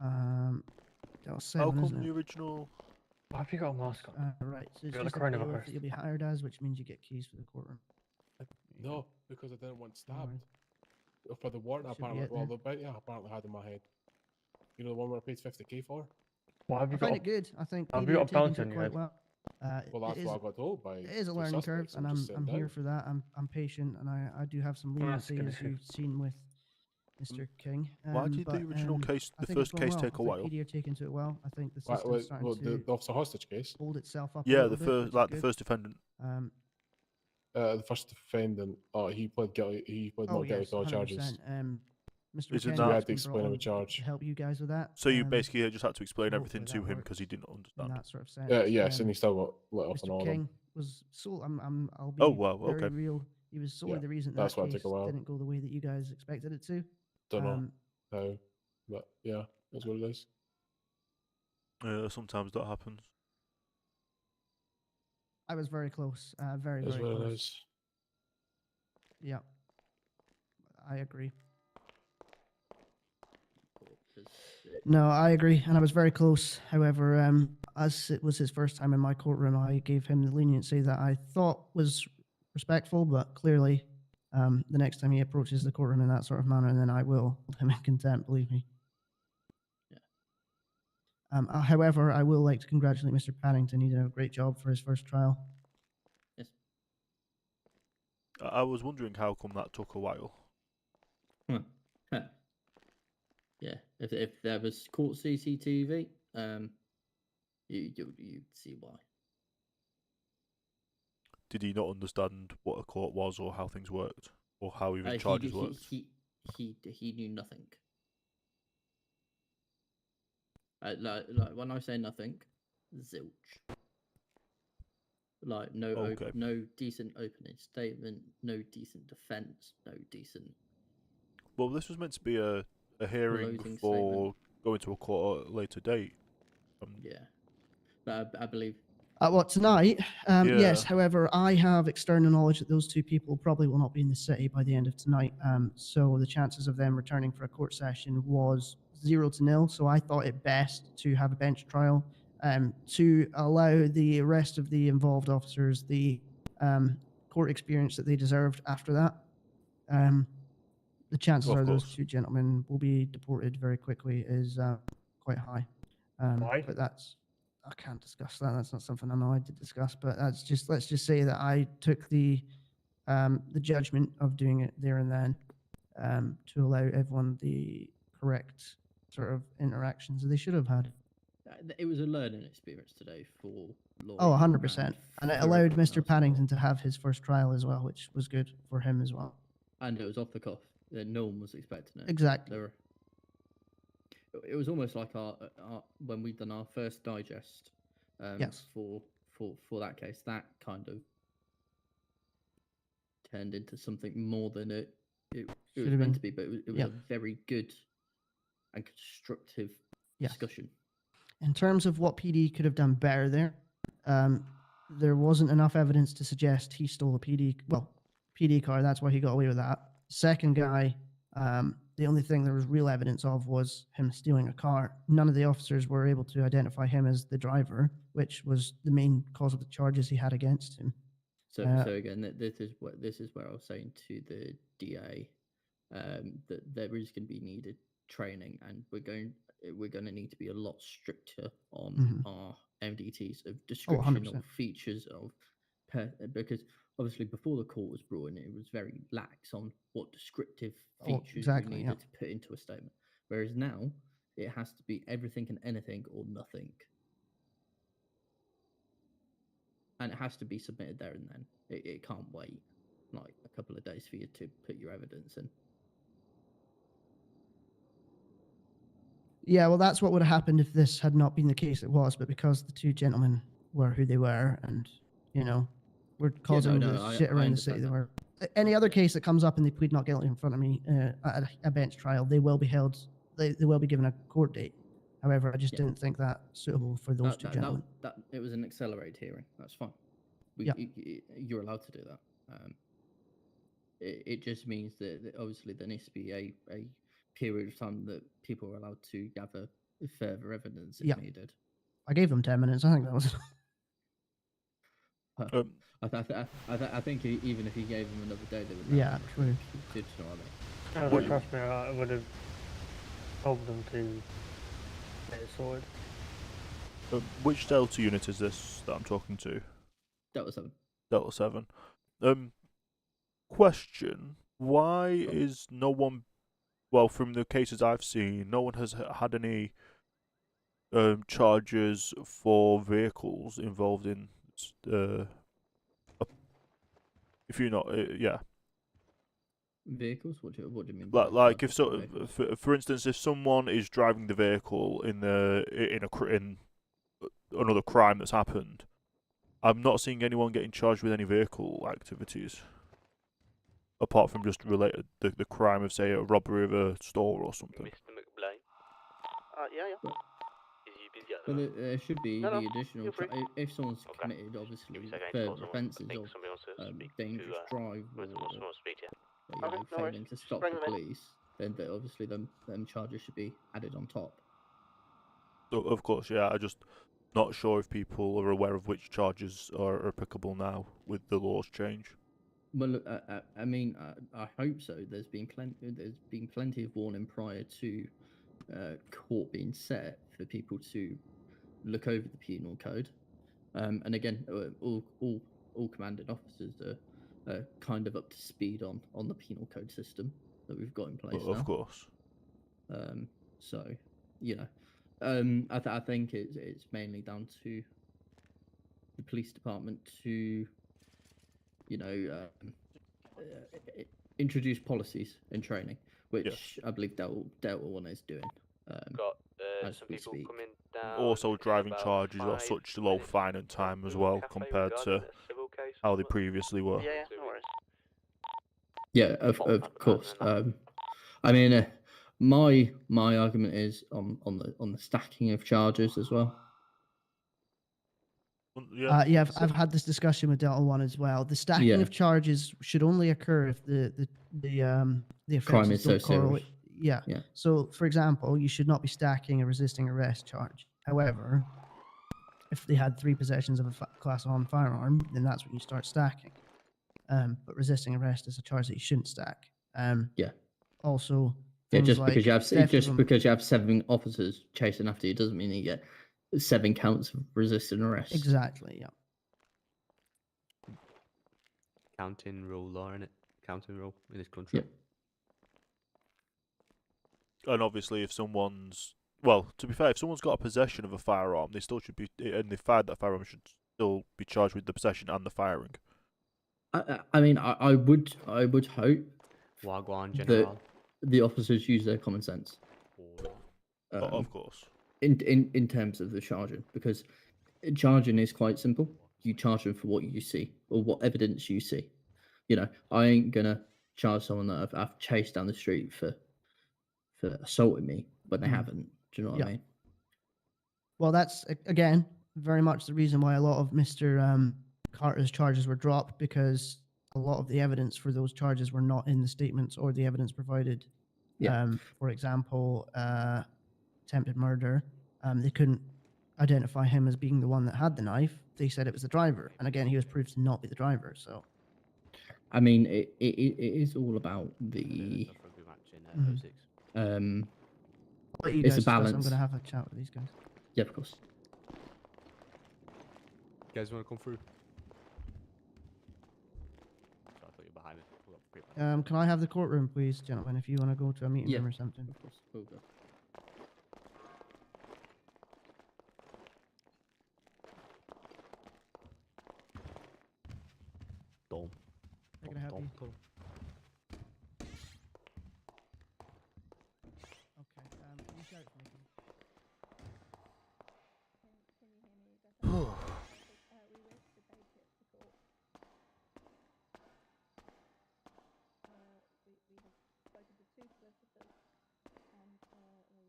That was How 7, come isn't the it? original? Why have you got a mask on? Right. So it's You're the just a bailiff coronavirus. that you'll be hired as, which means you get keys for the courtroom. No, because I didn't want stabbed. worries. For the warrant, Should be apparently, it well, then. the bounty I apparently had in my head. You know the one where I paid 50k for? Why have I you find got? it good. I think Have PD you are got a taking bounty to on it your quite head? well. Well, that's what I got told by It is a two learning curve, suspects. and just I'm sitting here down. for that. I'm patient, and I do have some That's leniency, good as to hear. you've seen with Mr. King. Why did the original case, I the think it's first going case, well. take I a think while? PD are taking to it well. I think the Right, system's starting the to officer hostage case. hold itself up a Yeah, little the bit, first, which like is the good. first defendant. The first defendant, he pled guilty. He pled Oh not guilty yes, to all 100%. charges. Mr. Isn't McKenna So we that? had to has been brought explain him a on charge. to help you guys with that. So you basically just had to explain so everything hopefully to that him because he works didn't in understand. that sort of sense. Yes, and he still got let off on Mr. all of King them. was so I'll be Oh wow, very okay. real. He was solely Yeah, the reason that's that why it case took a while. didn't go the way that you guys expected it to. Don't know how, but yeah, that's what it is. Sometimes that happens. I was very close. Very That's what it close. is. Yeah, I agree. No, I agree, and I was very close. However, as it was his first time in my courtroom, I gave him the leniency that I thought was respectful, but clearly, the next time he approaches the courtroom in that sort of manner, then I will hold him in contempt, believe me. However, I will like to congratulate Mr. Paddington. He did a great job for his first trial. Yes. I was wondering how come that took a while. Yeah, if there was court CCTV, you'd see why. Did he not understand what a court was or how things worked or how even charges worked? He knew nothing. Like when I say nothing, zilch. Like no decent opening statement, no decent defense, no decent. Well, this was meant to be a hearing Closing for statement. going to a court at a later date. Yeah, but I believe. What, tonight? Yes, Yeah. however, I have external knowledge that those two people probably will not be in the city by the end of tonight. So the chances of them returning for a court session was 0 to 0. So I thought it best to have a bench trial to allow the rest of the involved officers the court experience that they deserved after that. The chances Of are those course. two gentlemen will be deported very quickly is quite high. Why? But I can't discuss that. That's not something I'm allowed to discuss. But let's just say that I took the judgment of doing it there and then to allow everyone the correct sort of interactions that they should have had. It was a learning experience today for Lloyd. Oh, 100%. And it for allowed everyone else Mr. as Paddington to have his first trial as well, which was good for him as well. And it was off the cuff. No one was expecting it. Exactly. It was almost like our when we've done our first digest. Yes. For that case, that kind of turned into something more than it was Should've meant been. to be. But it was Yeah. a very good and constructive Yes. discussion. In terms of what PD could have done better there wasn't enough evidence to suggest he stole a PD car. That's why he got away with that. Second guy, the only thing there was real evidence of was him stealing a car. None of the officers were able to identify him as the driver, which was the main cause of the charges he had against him. So again, this is where I was saying to the DA that there is going to be needed training, and we're going to need to be a lot stricter on our MDTs of description 100%. of features of because obviously before the court was brought in, it was very lax on what descriptive features exactly, you yeah. needed to put into a statement. Whereas now it has to be everything and anything or nothing. And it has to be submitted there and then. It can't wait like a couple of days for you to put your evidence in. Yeah, well, that's what would have happened if this had not been the case. It was, but because the two gentlemen were who they were, and were causing the shit around the city. They were. Any other case that comes up and they plead not guilty in front of me at a bench trial, they will be held. They will be given a court date. However, I just didn't think that suitable for those two gentlemen. It was an accelerated hearing. That's fine. We, Yeah. You're allowed to do that. It just means that obviously there needs to be a period of time that people are allowed to gather further evidence if Yeah. needed. I gave them 10 minutes. I think that was. I think even if he gave them another day, they would. Yeah, true. Do you know what I Oh, mean? don't trust me, I would have told them to get it sorted. Which Delta unit is this that I'm talking to? Delta 7. Delta 7. Question: why is no one? Well, from the cases I've seen, no one has had any charges for vehicles involved in. If you're not, yeah. Vehicles? What do you mean? By Like if charges for instance, if someone is driving the vehicle in another crime that's happened, I'm not seeing anyone getting charged with any vehicle activities, apart from just related the crime of, say, a robbery of a store or something. Mr. McBlain, Yeah. is you busy at the Well, moment? there should be No, the no, additional. feel free. If someone's Okay. committed, obviously, Give me a second, further someone- I offences think of somebody wants to speak dangerous to, drive or someone wants to speak to you. Okay, no worries. failing to Just stop bring the them in. police, then obviously them charges should be added on top. So, of course, yeah. I just not sure if people are aware of which charges are applicable now with the laws change. Well, look, I mean, I hope so. There's been plenty of warning prior to court being set for people to look over the penal code. And again, all commanding officers are kind of up to speed on the penal code system that we've got in place now. Of course. So, you know, I think it's mainly down to the police department to, you know, introduce policies and training, which I believe Delta 1 is doing. Got as some we people speak. coming down. Also, driving about charges are 5 such low fine and time as well compared to how they previously were. Yeah, no worries. Yeah, of course. I mean, my argument is on the stacking of charges as well. Yeah, I've had this discussion with Delta One as well. The stacking Yeah. of charges should only occur if the offenses Crime is so don't correlate. serious. Yeah. Yeah. So, for example, you should not be stacking a resisting arrest charge. However, if they had 3 possessions of a class on firearm, then that's when you start stacking. But resisting arrest is a charge that you shouldn't stack. Yeah. Also, Yeah, things just like because you have theft of them- because you have 7 officers chasing after you doesn't mean you get 7 counts of resisting arrest. Exactly. Yeah. Counting rule law, innit? Counting rule in this country. And obviously, if someone's to be fair, if someone's got a possession of a firearm, they still should be, and they fired that firearm, should still be charged with the possession and the firing. I mean, I would hope Wagwan that General. the officers use their common sense. Of course. In terms of the charging, because charging is quite simple. You charge them for what you see or what evidence you see. You know, I ain't gonna charge someone that I've chased down the street for assaulting me, but they haven't. Do you know what I mean? Well, that's again very much the reason why a lot of Mr. Carter's charges were dropped, because a lot of the evidence for those charges were not in the statements or the evidence provided. Yeah. For example, attempted murder. They couldn't identify him as being the one that had the knife. They said it was the driver, and again, he was proved to not be the driver. So, I mean, it is all about the Mhm. I'll let you it's guys a discuss. I'm balance. going to have a chat with these guys. Yeah, of course. You guys want to come through? So I thought you were behind me. We've got three. Can I have the courtroom, please, gentlemen? If you want to go to a meeting Yeah, room or something. Of course, we'll go. Dom. They're gonna help you. Okay. Can you shout for me, please?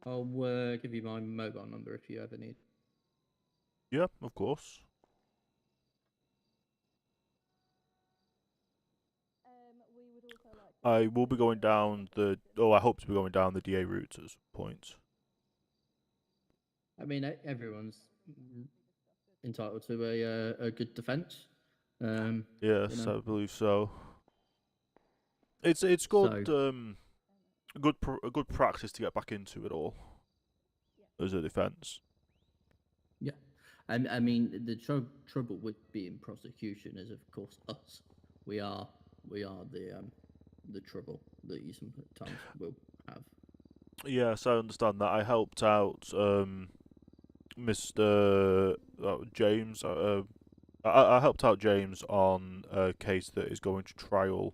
I'll give you my mobile number if you ever need. Yeah, of course. I will be going down the. Oh, I hope to be going down the DA route at some point. I mean, everyone's entitled to a good defense. Yes, You know. I believe so. It's good a good practice to get back into it all as a defense. Yeah, I mean, the trouble with being prosecution is, of course, us. We are the trouble that you sometimes will have. Yes, I understand that. I helped out Mr. James. I helped out James on a case that is going to trial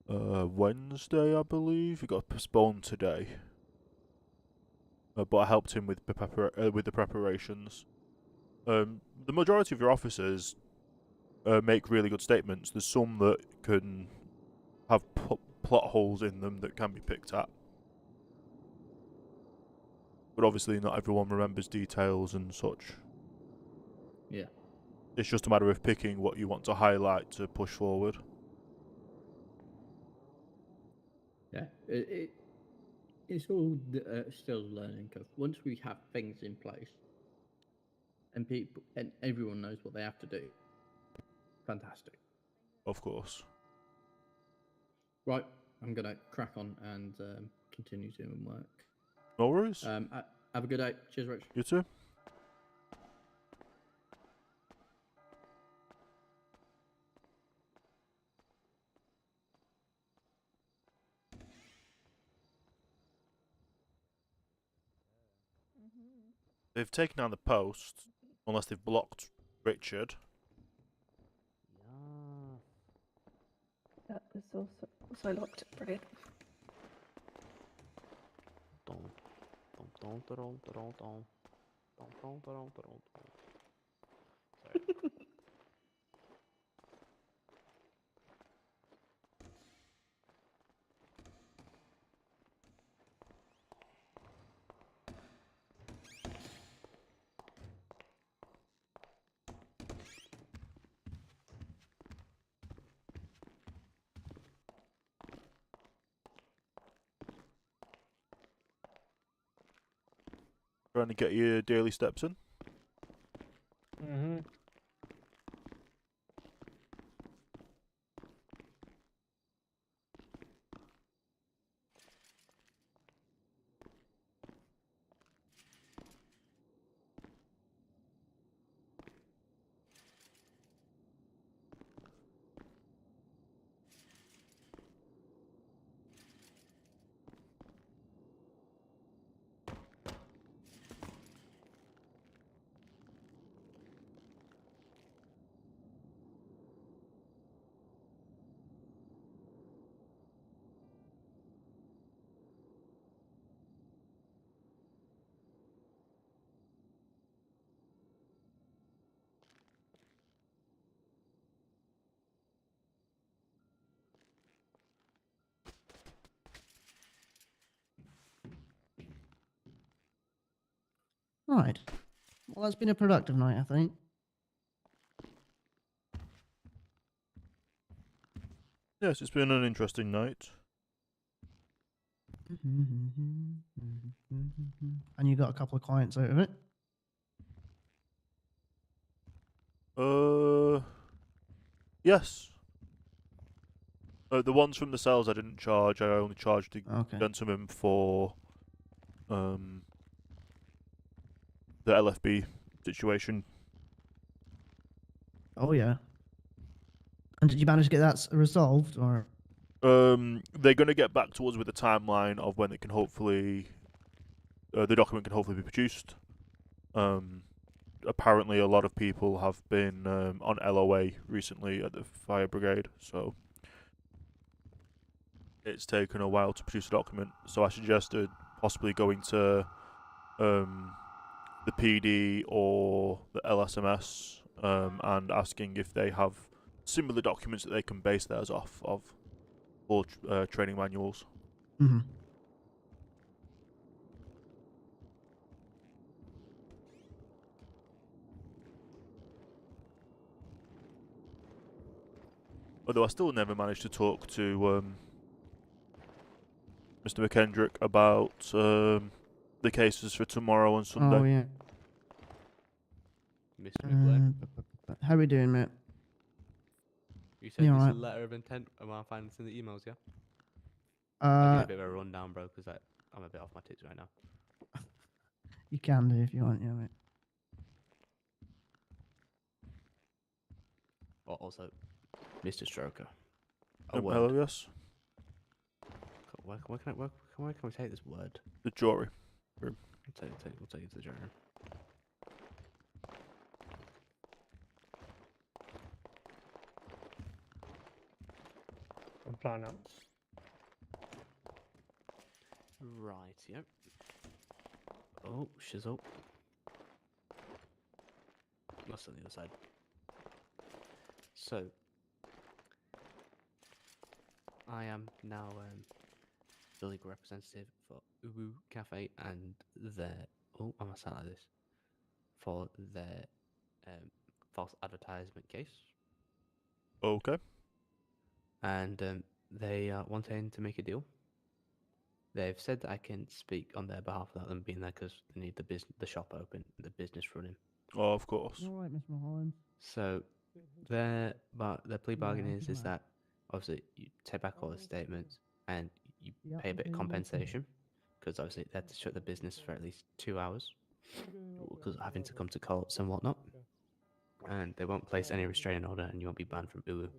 Wednesday, I believe. It got postponed today. But I helped him with the preparations. The majority of your officers make really good statements. There's some that can have plot holes in them that can be picked at. But obviously not everyone remembers details and such. Yeah. It's just a matter of picking what you want to highlight to push forward. Yeah, it's all still a learning curve. Once we have things in place, and people and everyone knows what they have to do, fantastic. Of course. Right, I'm gonna crack on and continue doing work. No worries. Have a good day. Cheers, Rich. You too. They've taken down the post, unless they've blocked Richard. That is also locked. Brilliant. Trying to get your daily steps in. Mm-hmm. Right. Well, that's been a productive night, I think. Yes, it's been an interesting night. And you got a couple of clients out of it. Yes. The ones from the cells I didn't charge. I only charged the gentleman for the LFB situation. Oh yeah. And did you manage to get that resolved, or? They're going to get back to us with a timeline of when it can hopefully, the document can hopefully be produced. Apparently, a lot of people have been on LOA recently at the fire brigade, so it's taken a while to produce a document. So I suggested possibly going to the PD or the LSMS and asking if they have similar documents that they can base theirs off of, or training manuals. Mm-hmm. Although I still never managed to talk to Mr. McKendrick about the cases for tomorrow and Sunday. Oh yeah. Mr. McGlenn, How we doing, mate? you said You it's a alright? letter of intent. Am I finding this in the emails? Yeah. I'll give you a bit of a rundown, bro, because I'm a bit off my tits right now. You can do if you want, yeah, mate. Also, Mr. Stroker. Hello, yes. Where can we take this word? The jury room. We'll take it to the jury room. I'm planning out. Right, yep. Oh, shizzle. That's on the other side. So, I am now the legal representative for Ubu Cafe and their... Oh, I must sound like this. For their false advertisement case. Okay. And they are wanting to make a deal. They've said that I can speak on their behalf without them being there because they need the shop open, the business running. Oh, of course. All right, Miss Mulholland. So their plea bargain Yeah, is come on. that obviously you take back all the statements and you Yep, pay a bit of okay, okay. compensation because obviously they had to shut the business for at least 2 hours because of having to come to courts and whatnot. And they won't place any restraining order and you won't be banned from Ulu.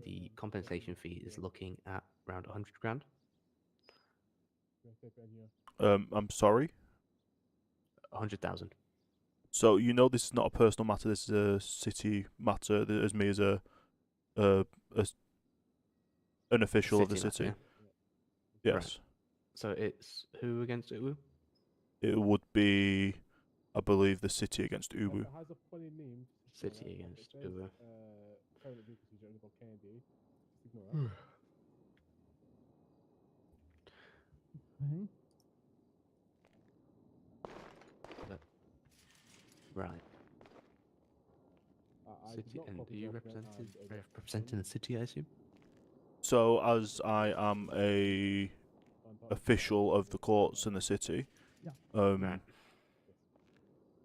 The compensation fee is looking at around 100 grand. I'm sorry. 100,000. So you know this is not a personal matter. This is a city matter. As me as an official of the City matter, city. yeah. Yes. Right. So it's who against Ulu? It would be, I believe, the city against Ubu. City against Ulu. Mhm. Right. City, and are you representing the city, I assume? So as I am a official of the courts in the city, Right.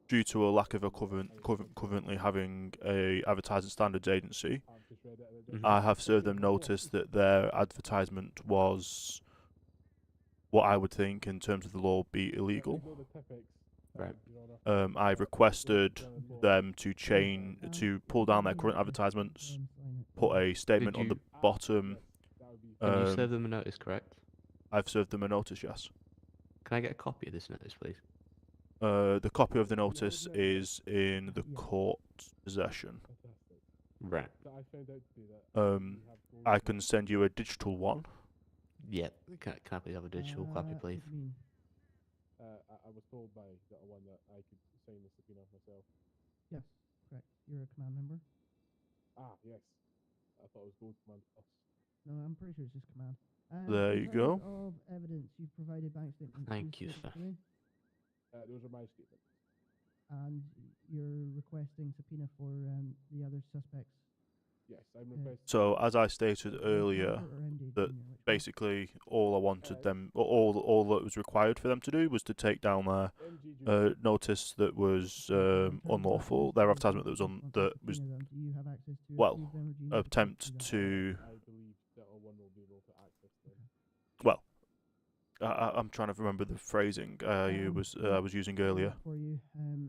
due to a lack of a currently having a advertising standards agency, I have served them notice that their advertisement was what I would think in terms of the law be illegal. Right. I've requested them to pull down their current advertisements, put a statement on the bottom. Did you serve them a notice, correct? I've served them a notice, yes. Can I get a copy of this notice, please? The copy of the notice is in the court's possession. Right. I can send you a digital one. Yeah. Can I please have a digital copy, please? I was told by the one that I could sign the subpoena myself. Yes, correct. You're a command member. Ah, yes. I thought it was Gold Command Plus. No, I'm pretty sure it's just command. There in you terms go. Of evidence, you've provided bank statements. Thank you, sir. Those are my statements. And you're requesting subpoena for the other suspects. Yes, I'm requesting. So as I stated earlier, that basically all I wanted them, all that was required for them to do was to take down their notice that was unlawful, their advertisement that was attempt to. Well, I'm trying to remember the phrasing I was using earlier.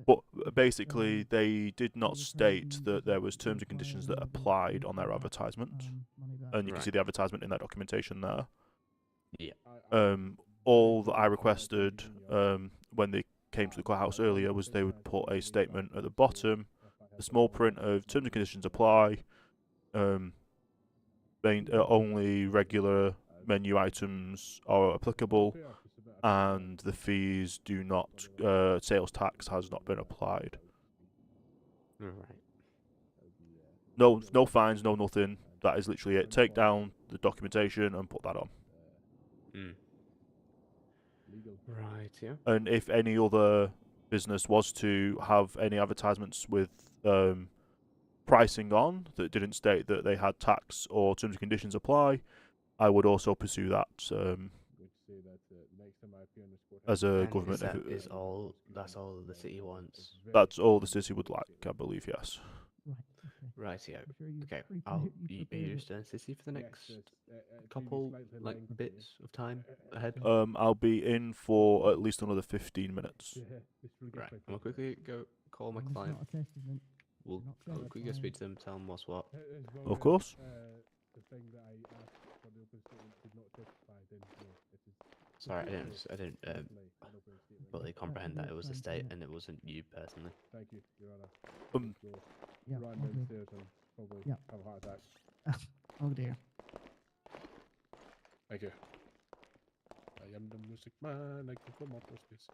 But basically, they did not state that there was terms and conditions that applied on their advertisement, and you can see the advertisement in that documentation there. Yeah. All that I requested when they came to the courthouse earlier was they would put a statement at the bottom, a small print of terms and conditions apply. Only regular menu items are applicable, and the fees do not. Sales tax has not been applied. Right. No fines, no nothing. That is literally it. Take down the documentation and put that on. Right. Yeah. And if any other business was to have any advertisements with pricing on that didn't state that they had tax or terms and conditions apply, I would also pursue that as a government. Is all that's all the city wants. That's all the city would like, I believe. Yes. Right, yeah. Okay, I'll be here in city for the next couple like bits of time ahead. I'll be in for at least another 15 minutes. Right, I'm gonna quickly go call my client. I'll quickly go speak to them, tell them what's what. Of course. Sorry, I didn't fully comprehend that it was the state and it wasn't you personally. Thank you, Your Honor. Yeah, Run okay. downstairs and probably Yeah. have a heart attack. Oh dear. Thank you. I am the music man. I can come up with this.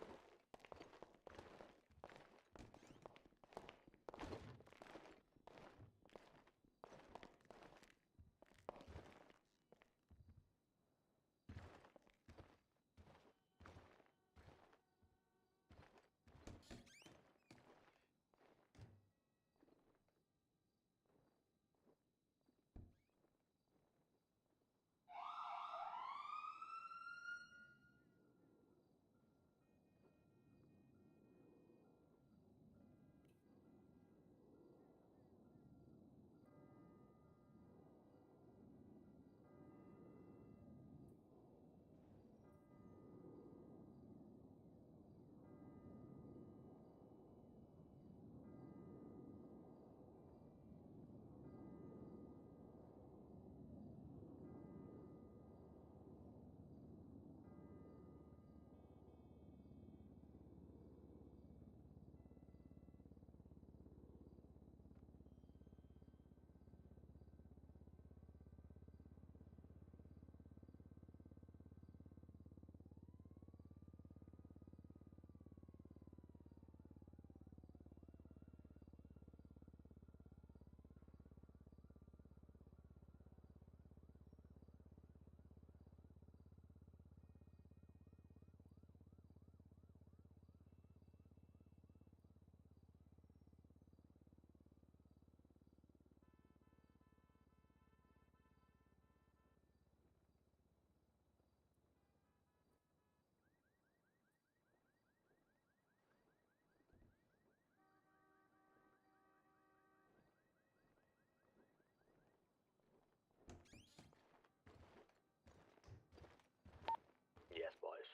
Yes, boys.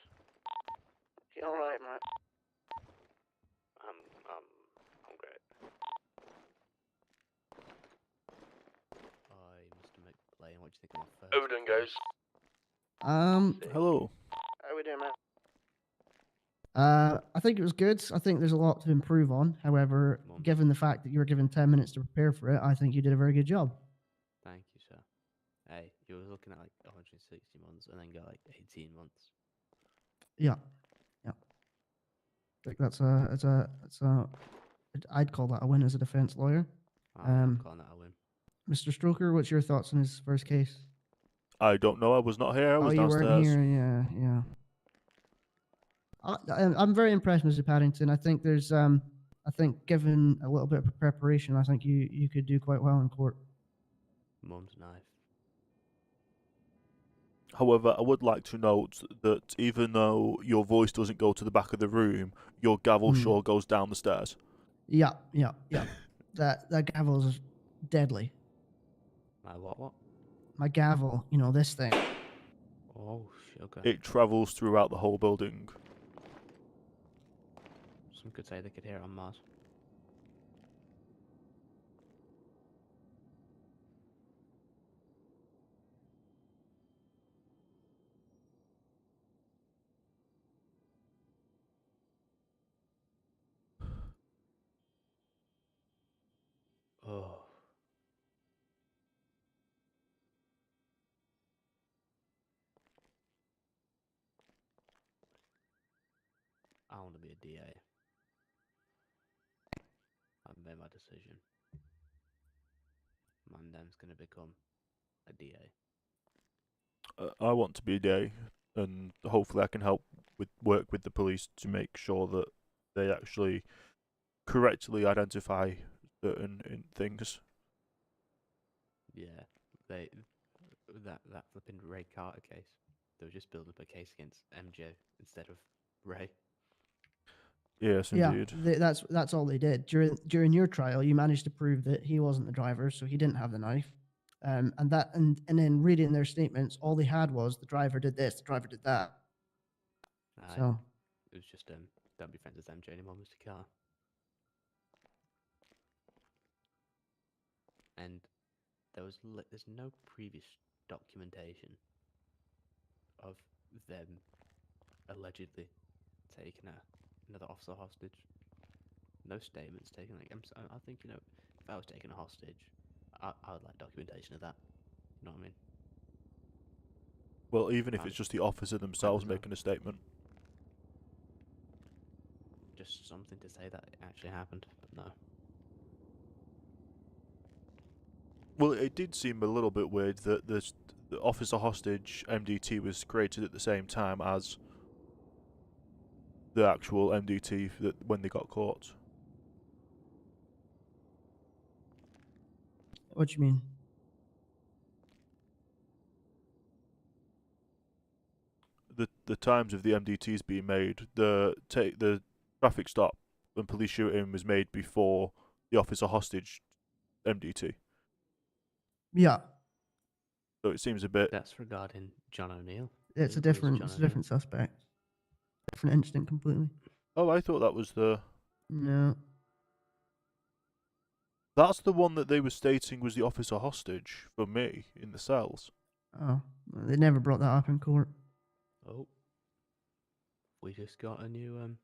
You alright, Matt? I'm great. I must admit, playing. What do you think of my first? How we doing, guys? Hello. How we doing, Matt? I think it was good. I think there's a lot to improve on. However, given the fact that you were given 10 minutes to prepare for it, I think you did a very good job. Thank you, sir. Hey, you were looking at like 160 months and then got like 18 months. Yeah. Yeah. I think I'd call that a win as a defense lawyer. I'm calling that a win. Mr. Stroker, what's your thoughts on his first case? I don't know. I was not here. I was you downstairs. weren't here. Yeah, yeah. I'm very impressed, Mr. Paddington. I think there's, I think given a little bit of preparation, I think you could do quite well in court. Mum's knife. However, I would like to note that even though your voice doesn't go to the back of the room, your gavel sure goes down the stairs. Yeah, yeah, yeah. that gavel is deadly. My what? My gavel, this thing. Oh, sugar. It travels throughout the whole building. Some could say they could hear it on Mars. Oh. I want to be a DA. I've made my decision. Mandem's going to become a DA. I want to be a DA, and hopefully I can help work with the police to make sure that they actually correctly identify certain things. Yeah, they that flipping Ray Carter case. They were just building up a case against MJ instead of Ray. Yes, Yeah, indeed. that's all they did. During your trial, you managed to prove that he wasn't the driver, so he didn't have the knife. And then reading their statements, all they had was the driver did this, the driver did that. So It was just don't be friends with MJ anymore, Mr. Carr. And there's no previous documentation of them allegedly taking another officer hostage. No statements taken. Like I think if I was taking a hostage, I would like documentation of that. You know what I mean? Well, even if Right. it's just the officer themselves bizarre. making a statement. Just something to say that it actually happened, but no. Well, it did seem a little bit weird that the officer hostage MDT was created at the same time as the actual MDT that when they got caught. what do you mean? The times of the MDTs being made, the traffic stop and police shooting was made before the officer hostage MDT. Yeah, So it seems a bit. That's regarding John O'Neill. it's a different suspect, different incident completely. Oh, I thought that was the. No, That's the one that they were stating was the officer hostage for me in the cells. oh, well, they never brought that up in court. Oh, we just got a new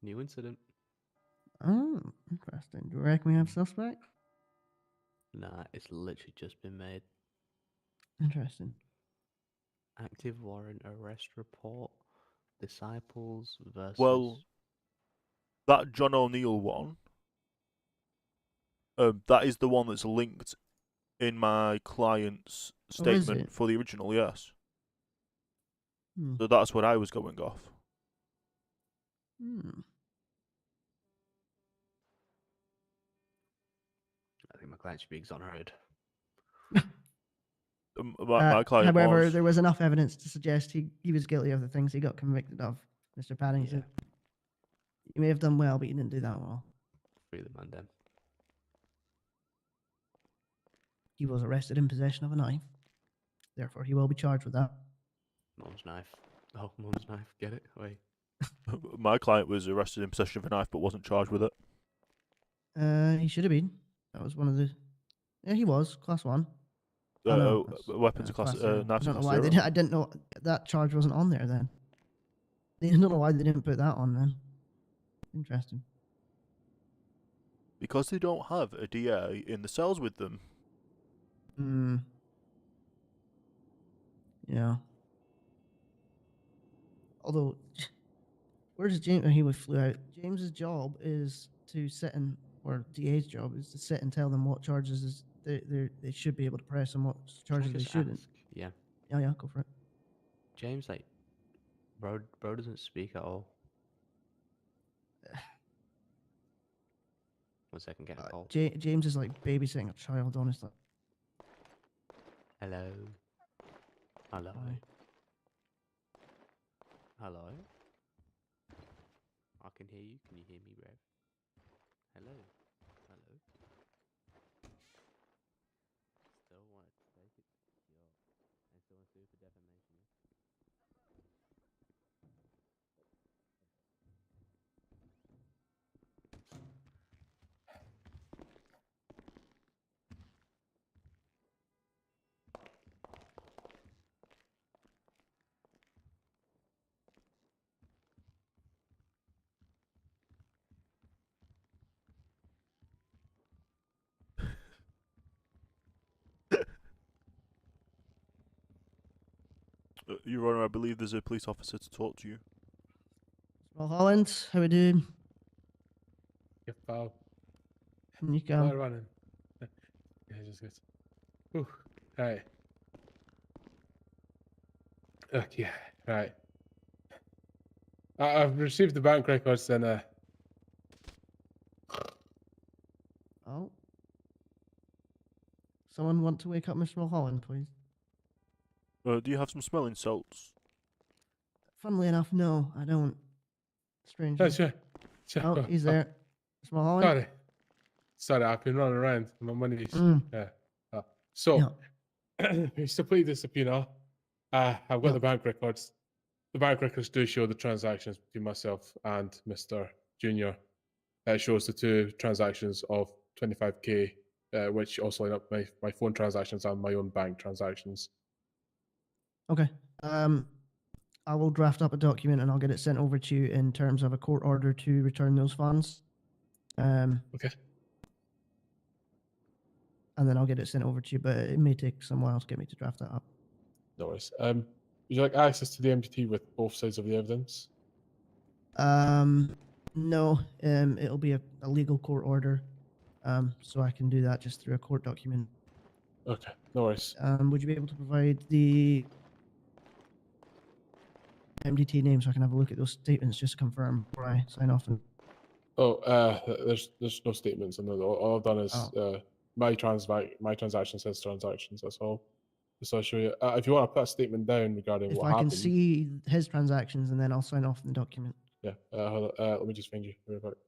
incident. Oh, interesting. Do you reckon we have suspects? Nah, it's literally just been made. Interesting. Active warrant arrest report. Disciples versus. Well, that John O'Neill one. That is the one that's linked in my client's statement it? for the original. Yes. Hmm. So that's what I was going off. Hmm. I think my client should be exonerated. My client However, was. there was enough evidence to suggest he was guilty of the things he got convicted of, Mr. Paddington. You may have done well, but you didn't do that well. Free the man then. He was arrested in possession of a knife. Therefore, he will be charged with that. Mum's knife. Oh, mum's knife. Get it? Wait. My client was arrested in possession of a knife, but wasn't charged with it. He should have been. That was one of the. Yeah, he was class 1. Weapons class, class 0. knives I don't know class why 0. I didn't know that charge wasn't on there then. I don't know why they didn't put that on then. Interesting. Because they don't have a DA in the cells with them. Hmm. Yeah. Although, where's James? He flew out. James's job is to sit and, or DA's job is to sit and tell them what charges they should be able to press and what charges they just shouldn't. ask? Yeah. Yeah, go for it. James, like, bro doesn't speak at all. 1 second, get a call. James is like babysitting a child, honestly. Hello. Hello. Hi. Hello. I can hear you. Can you hear me, Rev? Hello. Hello. Still want to take it. And still want to sue for defamation. Your Honour, I believe there's a police officer to talk to you. Well, Holland, how we doing? Yeah, pal. Can you come? Running. Yeah, just good. Whew. Right. Okay, right. I've received the bank records and Oh. Someone want to wake up Mr. Mulholland, please? Do you have some smelling salts? Funnily enough, no, I don't. Strangely. Sure. Oh, he's there. Mr. Mulholland? Sorry, I've been running around. My money's. Mm. Yeah. So, to play the subpoena, I've got the bank records. The bank records do show the transactions between myself and Mr. Junior. It shows the two transactions of 25k, which also line up my phone transactions and my own bank transactions. Okay. I will draft up a document and I'll get it sent over to you in terms of a court order to return those funds. Okay. And then I'll get it sent over to you, but it may take some while to get me to draft that up. No worries. Would you like access to the MDT with both sides of the evidence? No, it'll be a legal court order. So I can do that just through a court document. Okay, no worries. Would you be able to provide the MDT name so I can have a look at those statements just to confirm before I sign off? There's no statements. All I've done is my transaction says transactions. That's all. So I'll show you. If you want to put a statement down regarding If what I can happened. see his transactions and then I'll sign off in the document. Yeah. Let me just find you real quick.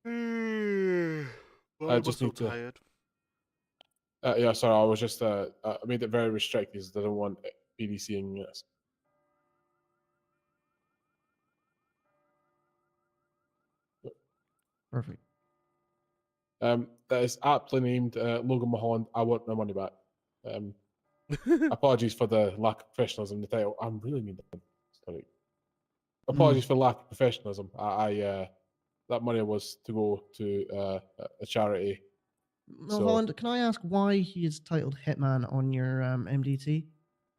Why am I just so need to- tired? Yeah, sorry. I was just I made it very restricted because I don't want BDCing this. Perfect. That is aptly named Logan Mulholland. I want my money back. Apologies for the lack of professionalism in the title. I'm really mean. Sorry. Apologies for lack of professionalism. I that money was to go to a charity. Mulholland, can I ask why he is titled Hitman on your MDT?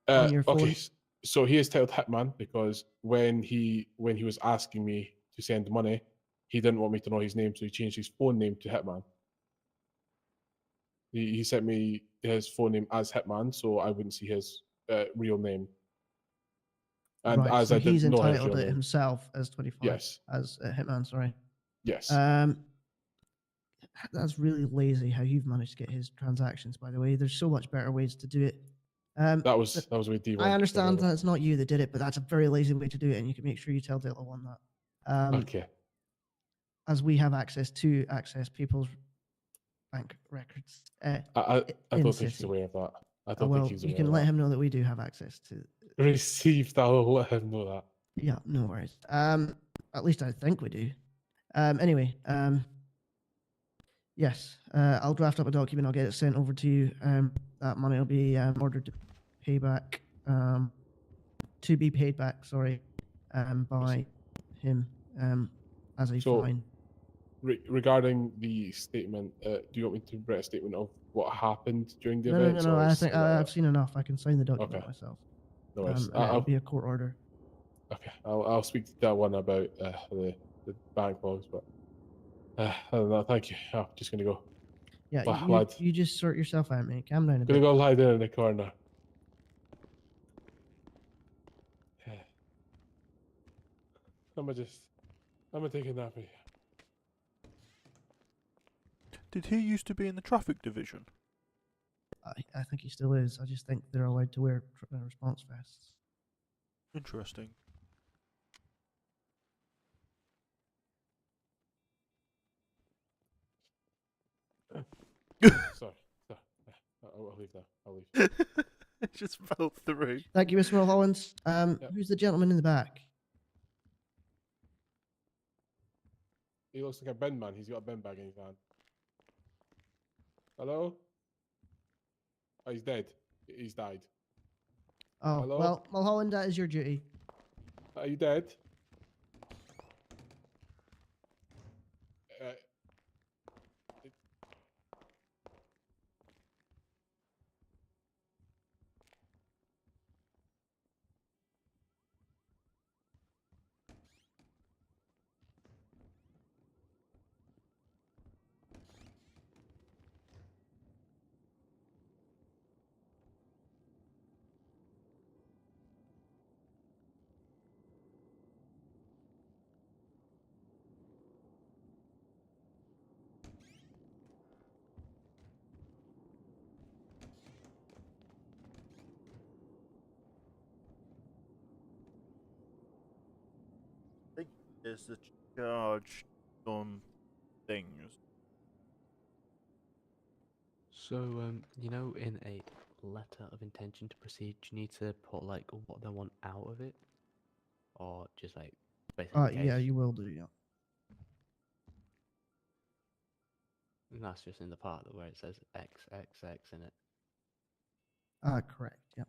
On your phone? Okay, so he is titled Hitman because when he was asking me to send money, he didn't want me to know his name, so he changed his phone name to Hitman. He sent me his phone name as Hitman, so I wouldn't see his real name. And right, as so I he's didn't know his entitled real it name, himself as 25. Yes. As Hitman, sorry. Yes. That's really lazy how you've managed to get his transactions, by the way. There's so much better ways to do it. that was with D1. I understand that it's not you that did it, but that's a very lazy way to do it, and you can make sure you tell Dilla on that. Okay. As we have access to people's bank records. I in don't think he's City. aware of that. I Oh, don't well, think he's you aware can of let that. him know that we do have access to. Received. I'll let him know that. Yeah, no worries. At least I think we do. Anyway, yes, I'll draft up a document. I'll get it sent over to you. That money will be ordered to pay back. To be paid back. Sorry, by him. As a So, fine. regarding the statement, do you want me to write a statement of what happened during the No, events? no. or I is think that- I've seen enough. I can sign the document Okay. myself. No worries. And it'll be a court order. Okay, I'll speak to that one about the bank logs, but other than that, thank you. I'm just gonna go. Yeah, Lad, you just sort yourself out, mate. Calm down a gonna bit. go lie down in the corner. I'm gonna take a nappy. Did he used to be in the traffic division? I think he still is. I just think they're allowed to wear response vests. Interesting. Sorry. I'll leave now. I'll leave. It just fell through. Thank you, Mr. Mulholland. Who's the gentleman in the back? He looks like a bin man. He's got a bin bag in his hand. Hello? Oh, he's dead. He's died. Oh, Hello? well, Mulholland, that is your duty. Are you dead? is the charge some things. So, you know, in a letter of intention to proceed, do you need to put like what they want out of it, or just like basically Yeah, case? you will do. Yeah. And that's just in the part where it says XXX in it. Correct. Yeah.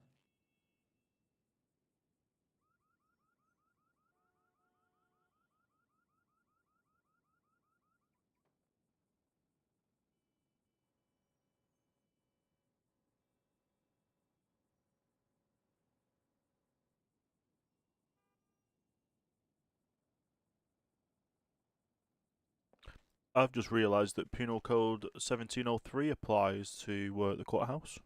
I've just realised that Penal Code 1703 applies to the courthouse.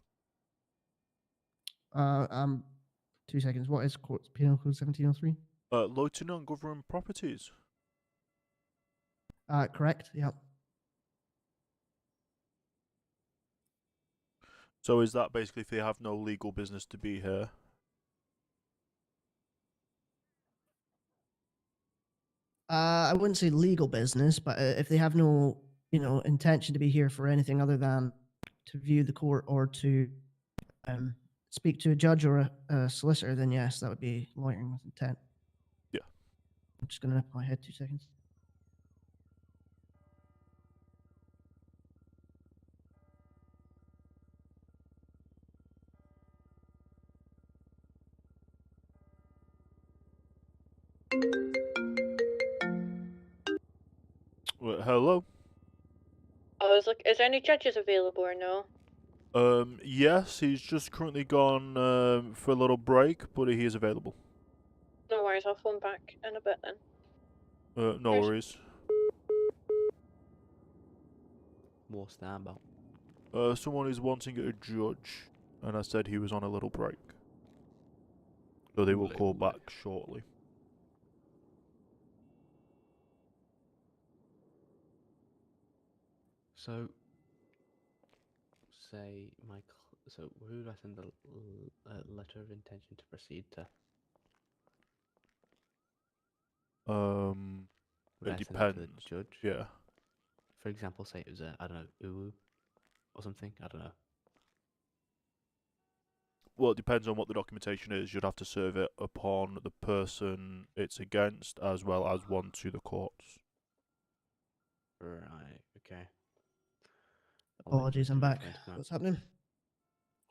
2 seconds. What is Penal Code 1703? Loitering on government properties. Correct. Yeah. So is that basically if they have no legal business to be here? I wouldn't say legal business, but if they have no, intention to be here for anything other than to view the court or to speak to a judge or a solicitor, then yes, that would be loitering with intent. Yeah. I'm just gonna nip my head 2 seconds. Hello. I was like, is there any judges available or no? Yes, he's just currently gone for a little break, but he is available. No worries, I'll phone back in a bit then. No worries. What's that about? Someone is wanting a judge, and I said he was on a little break. So they will call back shortly. So, say so who do I send the letter of intention to proceed to? Would It I send depends. to the judge? Yeah. For example, say it was I don't know, Uwu or something. I don't know. Well, it depends on what the documentation is. You'd have to serve it upon the person it's against, as well as one to the courts. Right. Okay. Apologies, I'm back. What's happening?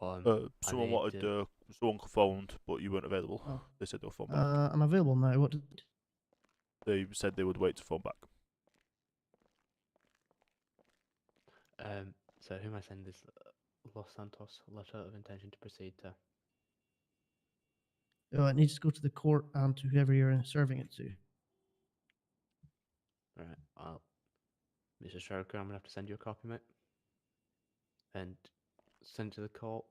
Someone wanted someone phoned, but you weren't available. Oh. They said they'll phone back. I'm available now. What? They said they would wait to phone back. So who am I sending this Los Santos letter of intention to proceed to? It needs to go to the court and to whoever you're serving it to. Right. Mr. Stroker, I'm gonna have to send you a copy, mate, and send to the court.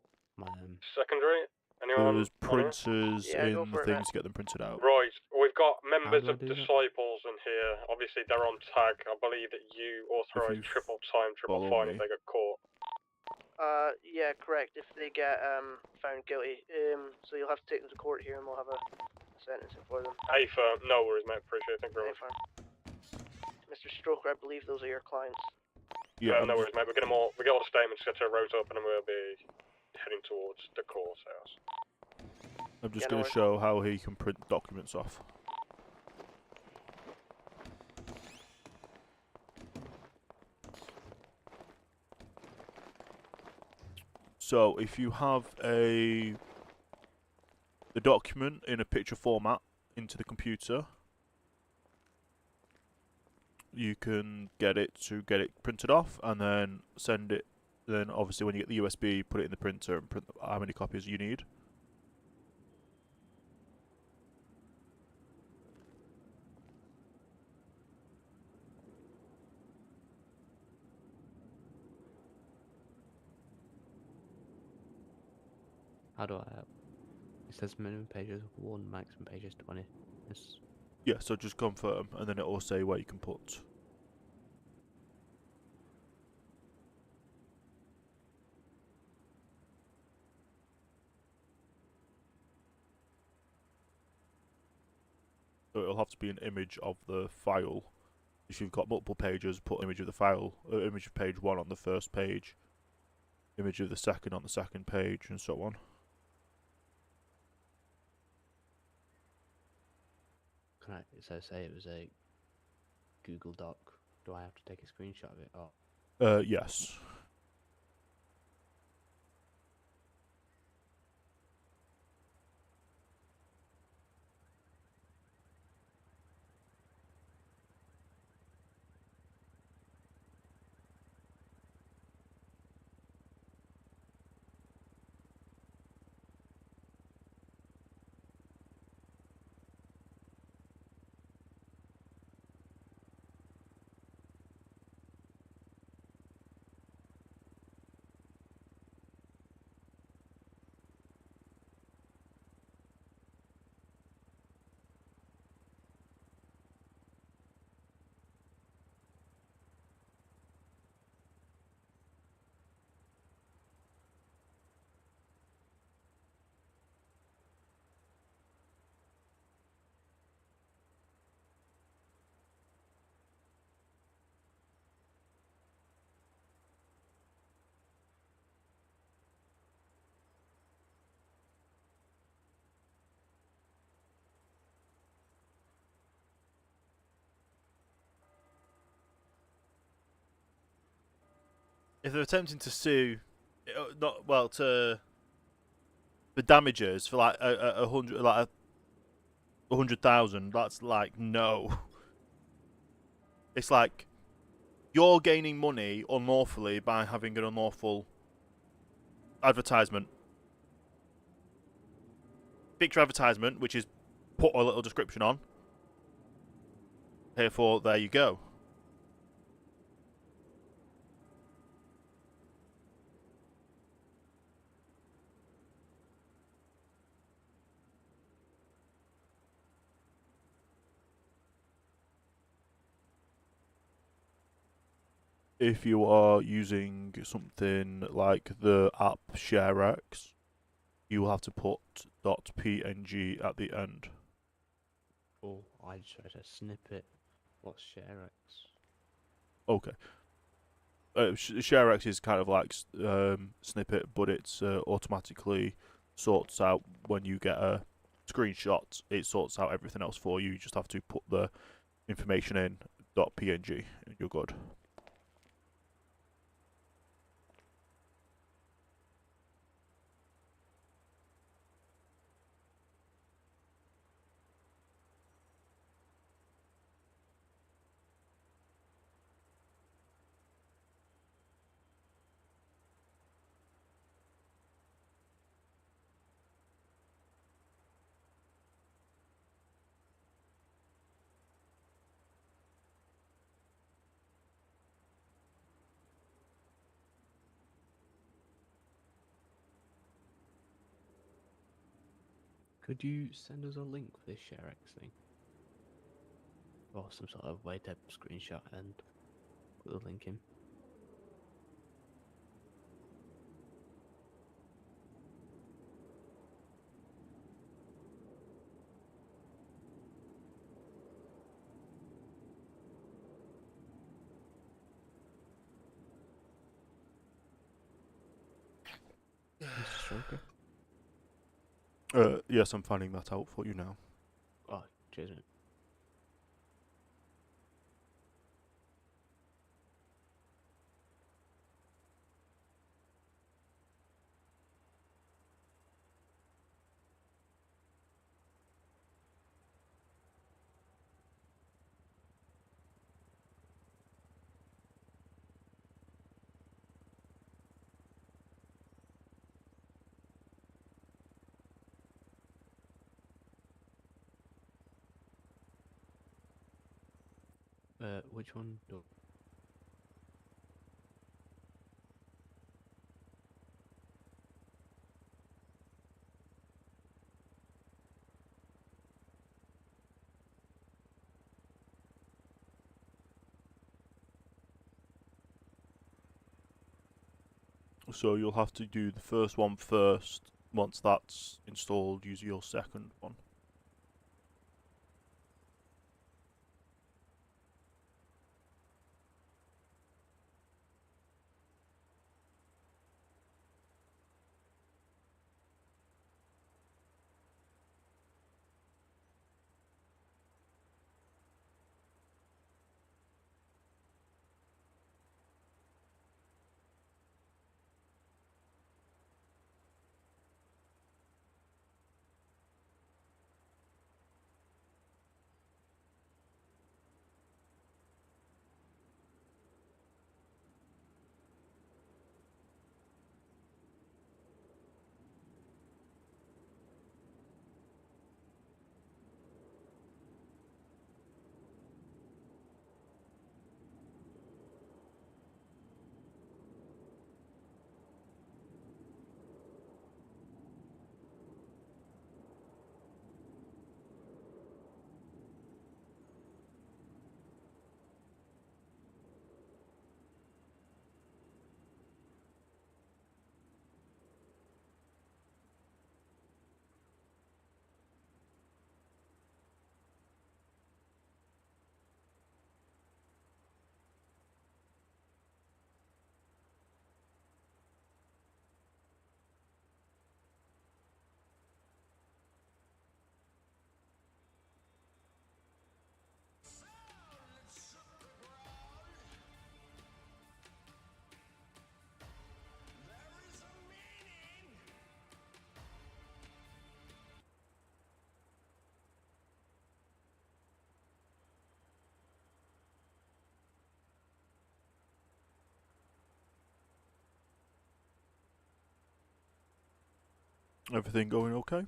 Secondary? Anyone? There's printers Yeah, go in for the it, thing man. to get them printed out. Right, we've got members do I of do that? Disciples in here. Obviously, they're on tag. I believe that you authorise triple time, triple follow fine me. if they get caught. Yeah, correct. If they get found guilty, so you'll have to take them to court here, and we'll have a sentencing for them. Hey, firm. No worries, mate. Appreciate it. Thank you very much. Mr. Stroker, I believe those are your clients. Yeah, no worries, mate. We get all the statements, get our route up, and then we'll be heading towards the courthouse. I'm just Yeah, no going to show how he can print documents off. So if you have the document in a picture format into the computer, you can get it printed off and then send it. Then obviously when you get the USB, put it in the printer and print how many copies you need. How do I? It says minimum pages 1, maximum pages 20. Yes. Yeah, so just confirm, and then it will say where you can put. So it'll have to be an image of the file. If you've got multiple pages, put image of the file, image of page 1 on the first page, image of the second on the second page, and so on. Can I, so say it was a Google Doc, do I have to take a screenshot of it, or? Yes. If they're attempting to sue, not well to the damages for like a hundred, like 100,000, that's like no. It's like you're gaining money unlawfully by having an unlawful advertisement. Picture advertisement, which is put a little description on. Therefore, there you go. If you are using something like the app ShareX, you will have to put .png at the end. Oh, I just read a snippet. What's ShareX? Okay. ShareX is kind of like snippet, but it's automatically sorts out when you get a screenshot. It sorts out everything else for you. You just have to put the information in .png, and you're good. Could you send us a link for this ShareX thing? Or some sort of way to screenshot and put the link in? Mr. Stroker? Yes, I'm finding that out for you now. Oh, cheers, mate. Which one? No. So you'll have to do the first one first. Once that's installed, use your second one. Everything going okay?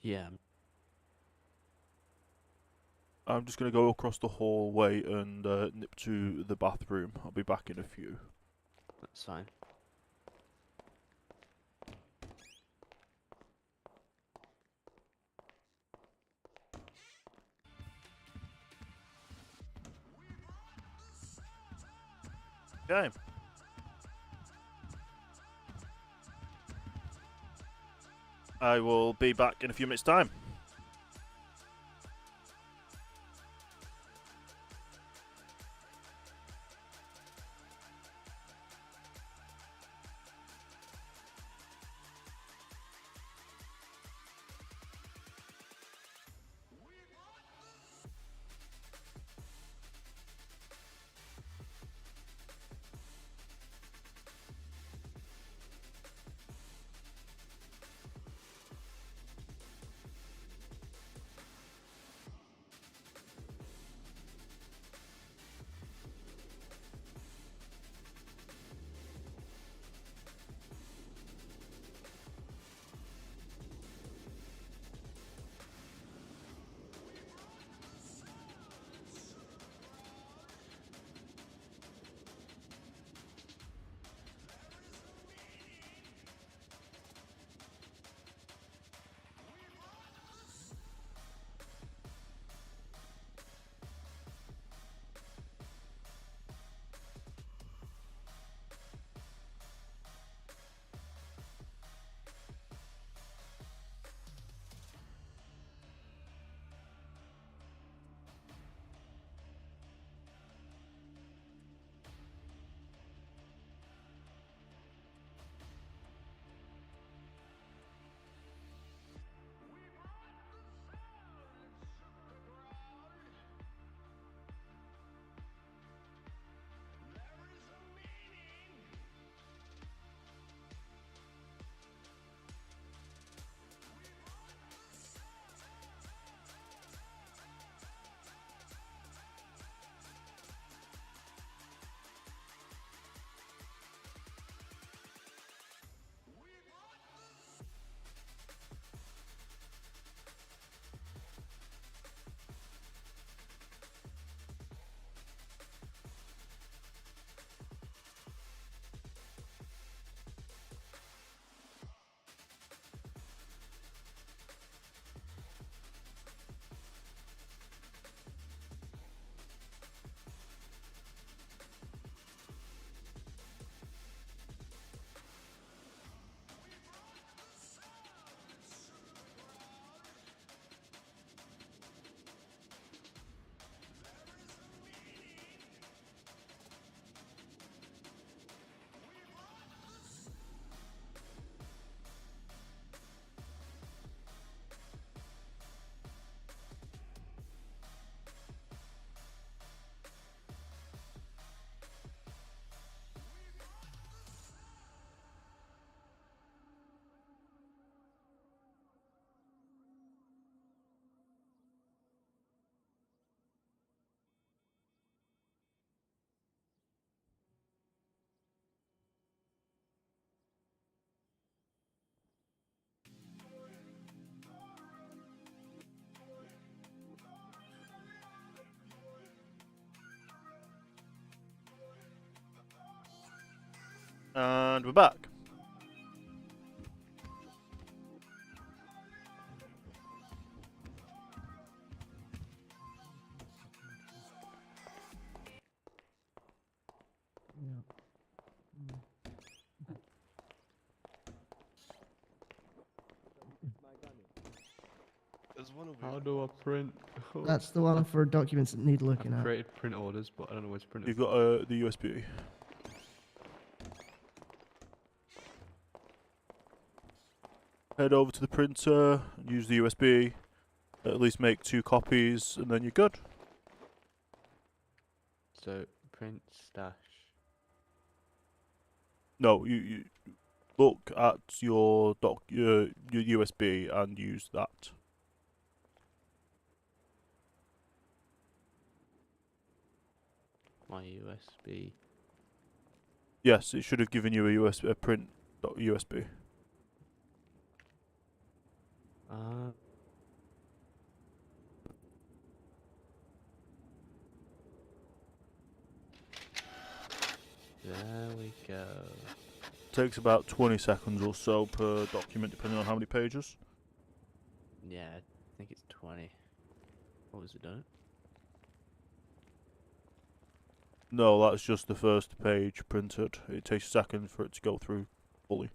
Yeah. I'm just going to go across the hallway and nip to the bathroom. I'll be back in a few. That's fine. Okay. I will be back in a few minutes' time. And we're back. How do I print? That's the one for documents that need looking I've at. created print orders, but I don't know where to print You've them. got the USB. Head over to the printer and use the USB. At least make 2 copies, and then you're good. So print stash. No, you look at your USB and use that. My USB. Yes, it should have given you a print.usb. There we go. Takes about 20 seconds or so per document, depending on how many pages. Yeah, I think it's 20. What was it done? No, that's just the first page printed. It takes a second for it to go through fully.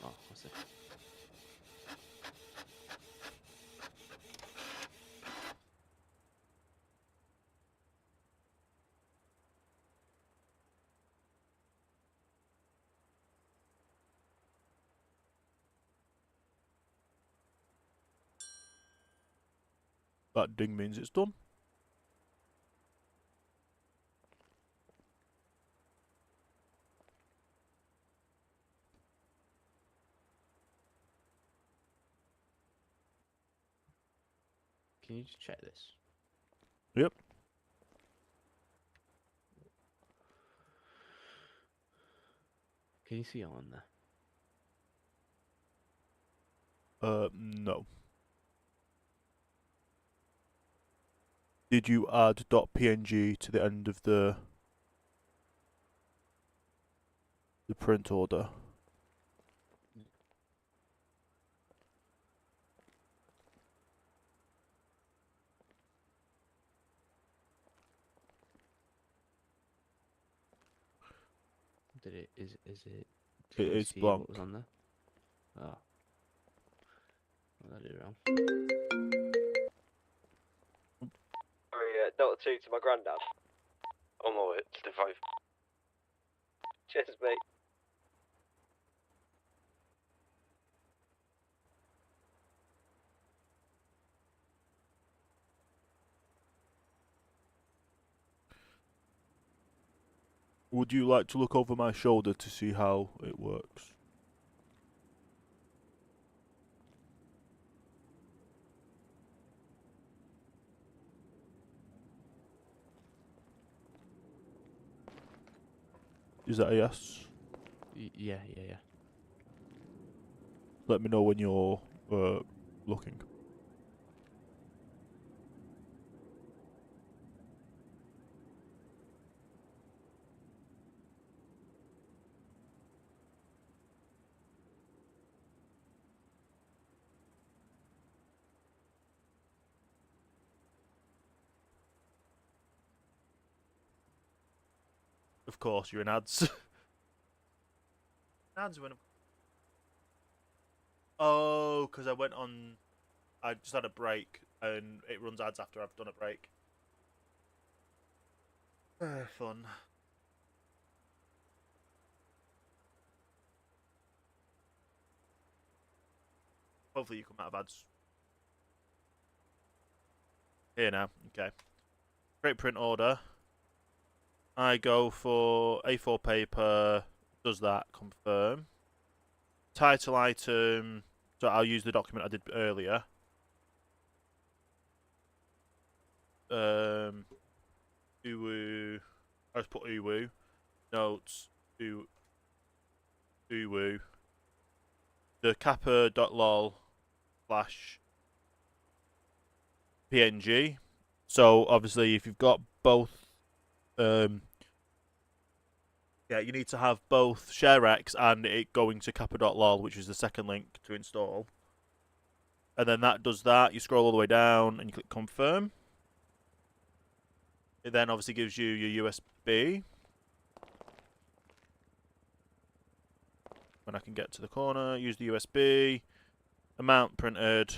Oh, I see. That ding means it's done. Can you just check this? Yep. Can you see it on there? No. Did you add .png to the end of the print order? Did it? Is it? It Can you is see blank. what was on there? Oh. Well, I did it wrong. Sorry, Delta 2 to my granddad. Oh no, it's the 5. Cheers, mate. Would you like to look over my shoulder to see how it works? Is that a yes? Yeah. Let me know when you're looking. Of course, you're in ads. Ads when. Oh, because I went on. I just had a break, and it runs ads after I've done a break. Fun. Hopefully, you come out of ads. Here now. Okay. Great print order. I go for A4 paper. Does that confirm? Title item. So I'll use the document I did earlier. Uwu. I just put Uwu. Notes. Uwu. The kappa.lol / PNG. So obviously, if you've got both, yeah, you need to have both ShareX and it going to kappa.lol, which is the second link to install. And then that does that. You scroll all the way down and you click confirm. It then obviously gives you your USB. When I can get to the corner, use the USB. Amount printed.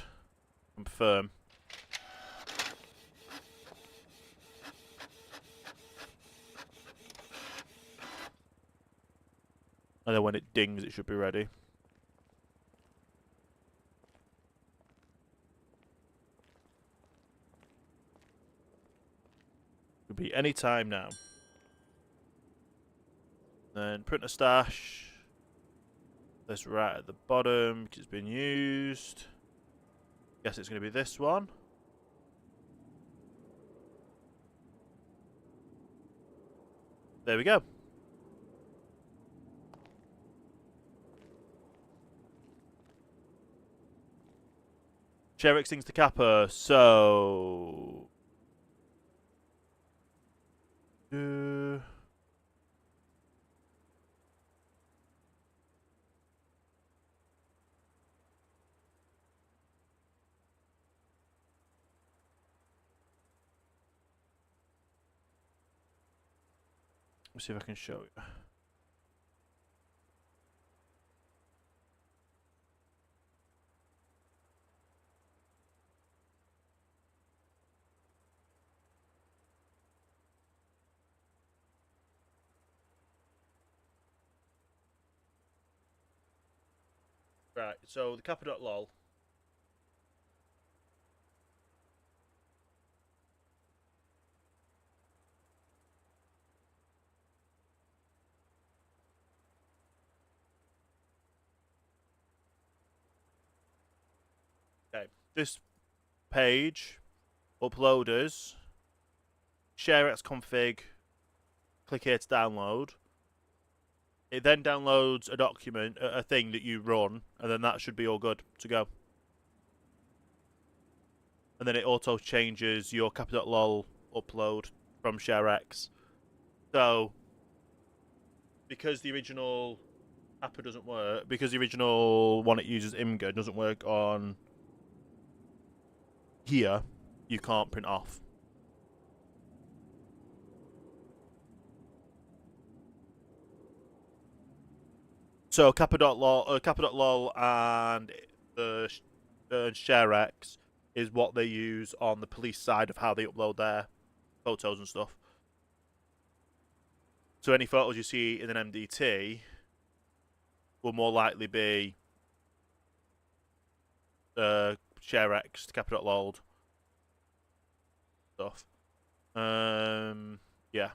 Confirm. And then when it dings, it should be ready. Could be any time now. Then printer stash. This right at the bottom, because it's been used. Guess it's going to be this one. There we go. Sherrick sings to Kappa, so... Let's see if I can show you. Right, so the kappa.lol. Okay, this page, uploaders, share config, click here to download. It then downloads a document, a thing that you run, and then that should be all good to go. And then it auto changes your kappa.lol upload from ShareX. So, because the original Kappa doesn't work, because the original one it uses Imgur doesn't work on here, you can't print off. So kappa.lol and the ShareX is what they use on the police side of how they upload their photos and stuff. So any photos you see in an MDT will more likely be ShareX, kappa.lol stuff. Yeah.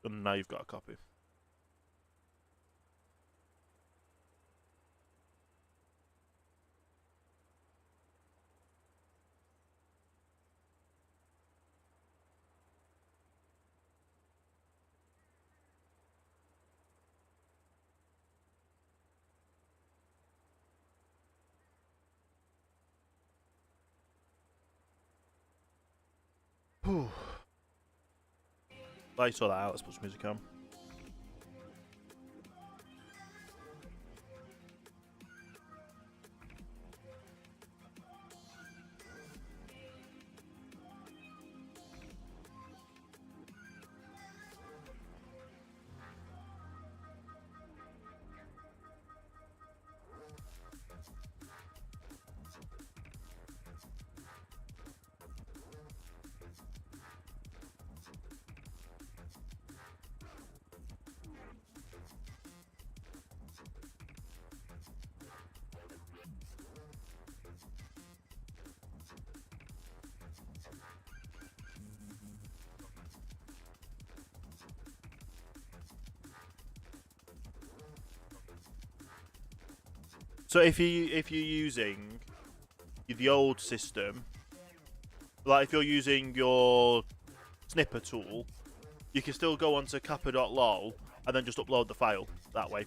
And now you've got a copy. Whew. While you saw that out, let's put some music on. So if you're using the old system, like if you're using your snipper tool, you can still go onto kappa.lol and then just upload the file that way.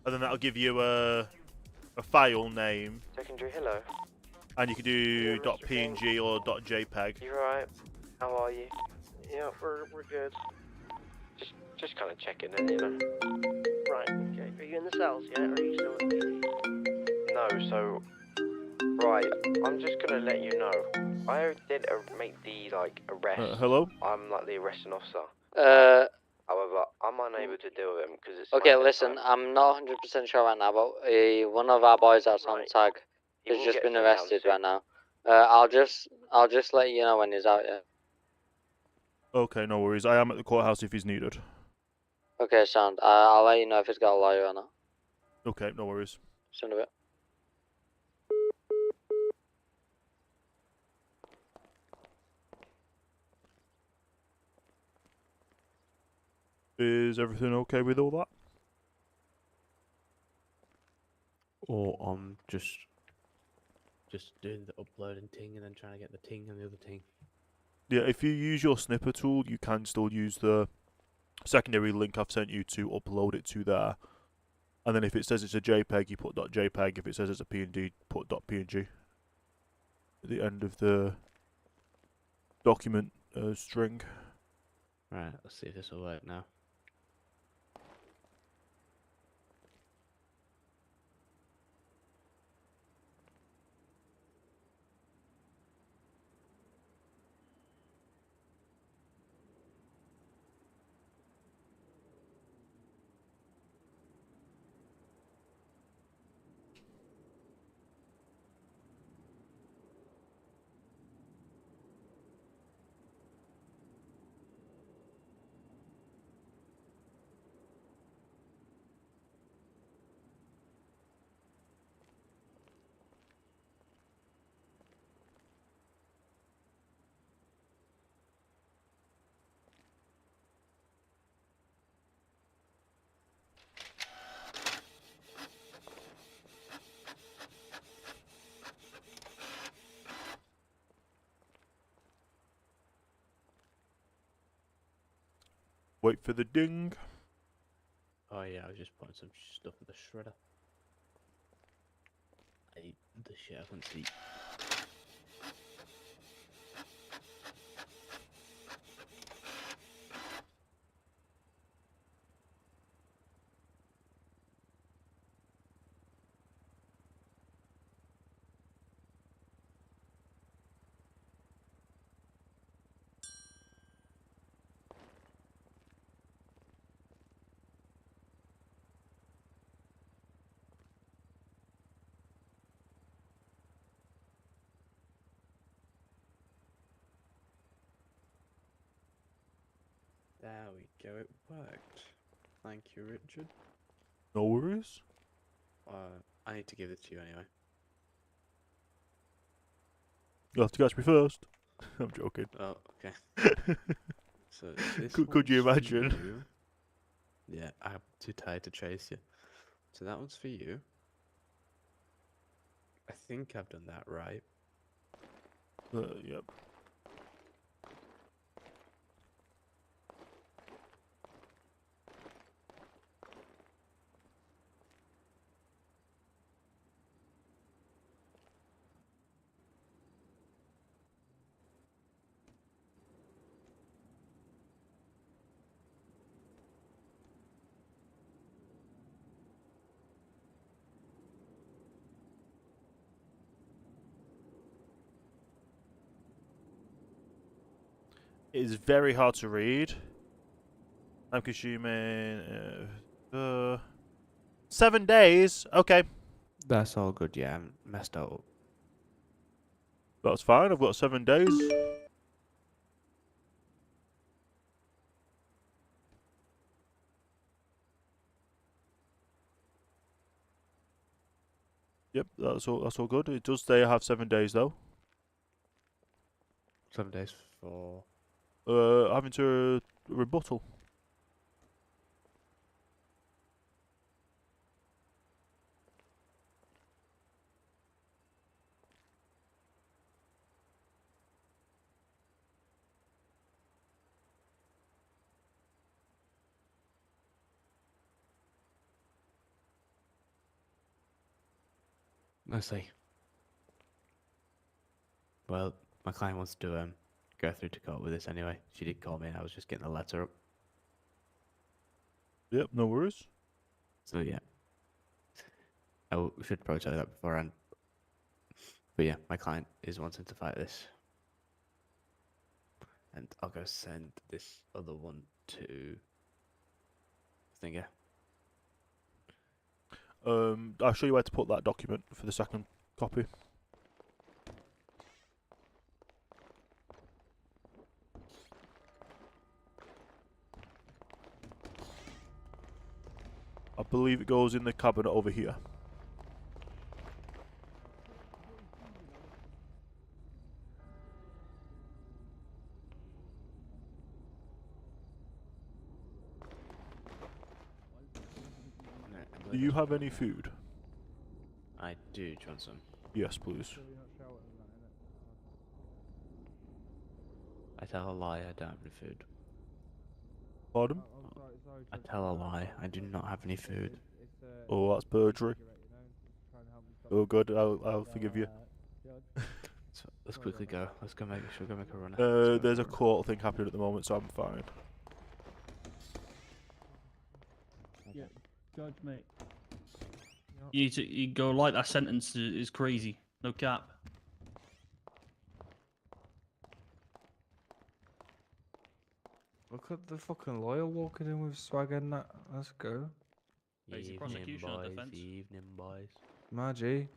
And then that'll give you a file name. Secondary, hello. And you can do Yeah, Mr. .png or .jpeg. You alright? How are you? Yeah, we're good. Just kind of checking in, you know. Right, okay. Are you in the cells yet, or are you still at PD? No, so right. I'm just gonna let you know. I did make the arrest. Hello? I'm like the arresting officer. However, I'm unable to deal with him because it's. Okay, my listen, time. I'm not 100% sure right now, but one of our boys that's on tag He has will just get been sent down arrested soon. right now. I'll just let you know when he's out. Yeah. Okay, no worries. I am at the courthouse if he's needed. Okay, sound. I'll let you know if he's got a lawyer or not. Okay, no worries. See you in a bit. Is everything okay with all that? Or I'm just doing the uploading thing and then trying to get the ting and the other ting. Yeah, if you use your snipper tool, you can still use the secondary link I've sent you to upload it to there. And then if it says it's a JPEG, you put .jpeg. If it says it's a PNG, put .png. At the end of the document string. Right, let's see if this will work now. Wait for the ding. Oh yeah, I was just putting some stuff in the shredder. I hate the shit I can see. There we go, it worked. Thank you, Richard. No worries. I need to give it to you anyway. You'll have to catch me first. I'm joking. Oh, okay. So this could you one's for imagine? you. Yeah, I'm too tired to chase you. So that one's for you. I think I've done that right. Yep. It is very hard to read. I'm consuming 7 days. Okay, That's all good, yeah, I haven't messed up. that's fine. I've got 7 days. Yep, that's all. That's all good. It does say I have 7 days though. 7 days for... Having to rebuttal. I see. Well, my client wants to go through to court with this anyway. She did call me and I was just getting the letter up. Yep, no worries. So yeah. We should probably tell you that beforehand. But yeah, my client is wanting to fight this. And I'll go send this other one to Stinger. I'll show you where to put that document for the second copy. I believe it goes in the cabinet over here. Do you have any food? I do, Johnson. Yes, please. I tell a lie, I don't have any food. Pardon? I tell a lie, I do not have any food. Oh, that's perjury. Oh, good. I'll forgive you. So let's quickly go. Let's go make sure go make a run. There's a court thing happening at the moment, so I'm fine. Yeah, Judge, mate. You go like that sentence is crazy. No cap. Look at the fucking lawyer walking in with swagger and that. Let's go. Basic Evening, prosecution and boys. defense. Evening, boys. Maggie.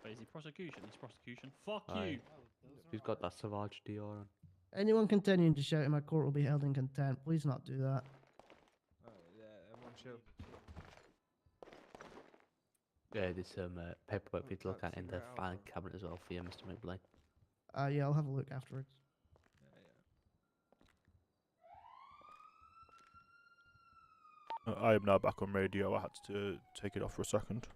Basic prosecution. It's prosecution. Fuck Aye. you. Who's got that Savage Dior on? Anyone continuing to shout in my court will be held in contempt. Please not do that. Yeah, everyone chill. Yeah, there's some paperwork for you to look at in the filing cabinet as well for you, Mr. McBlain. Yeah, I'll have a look afterwards. I am now back on radio. I had to take it off for a second.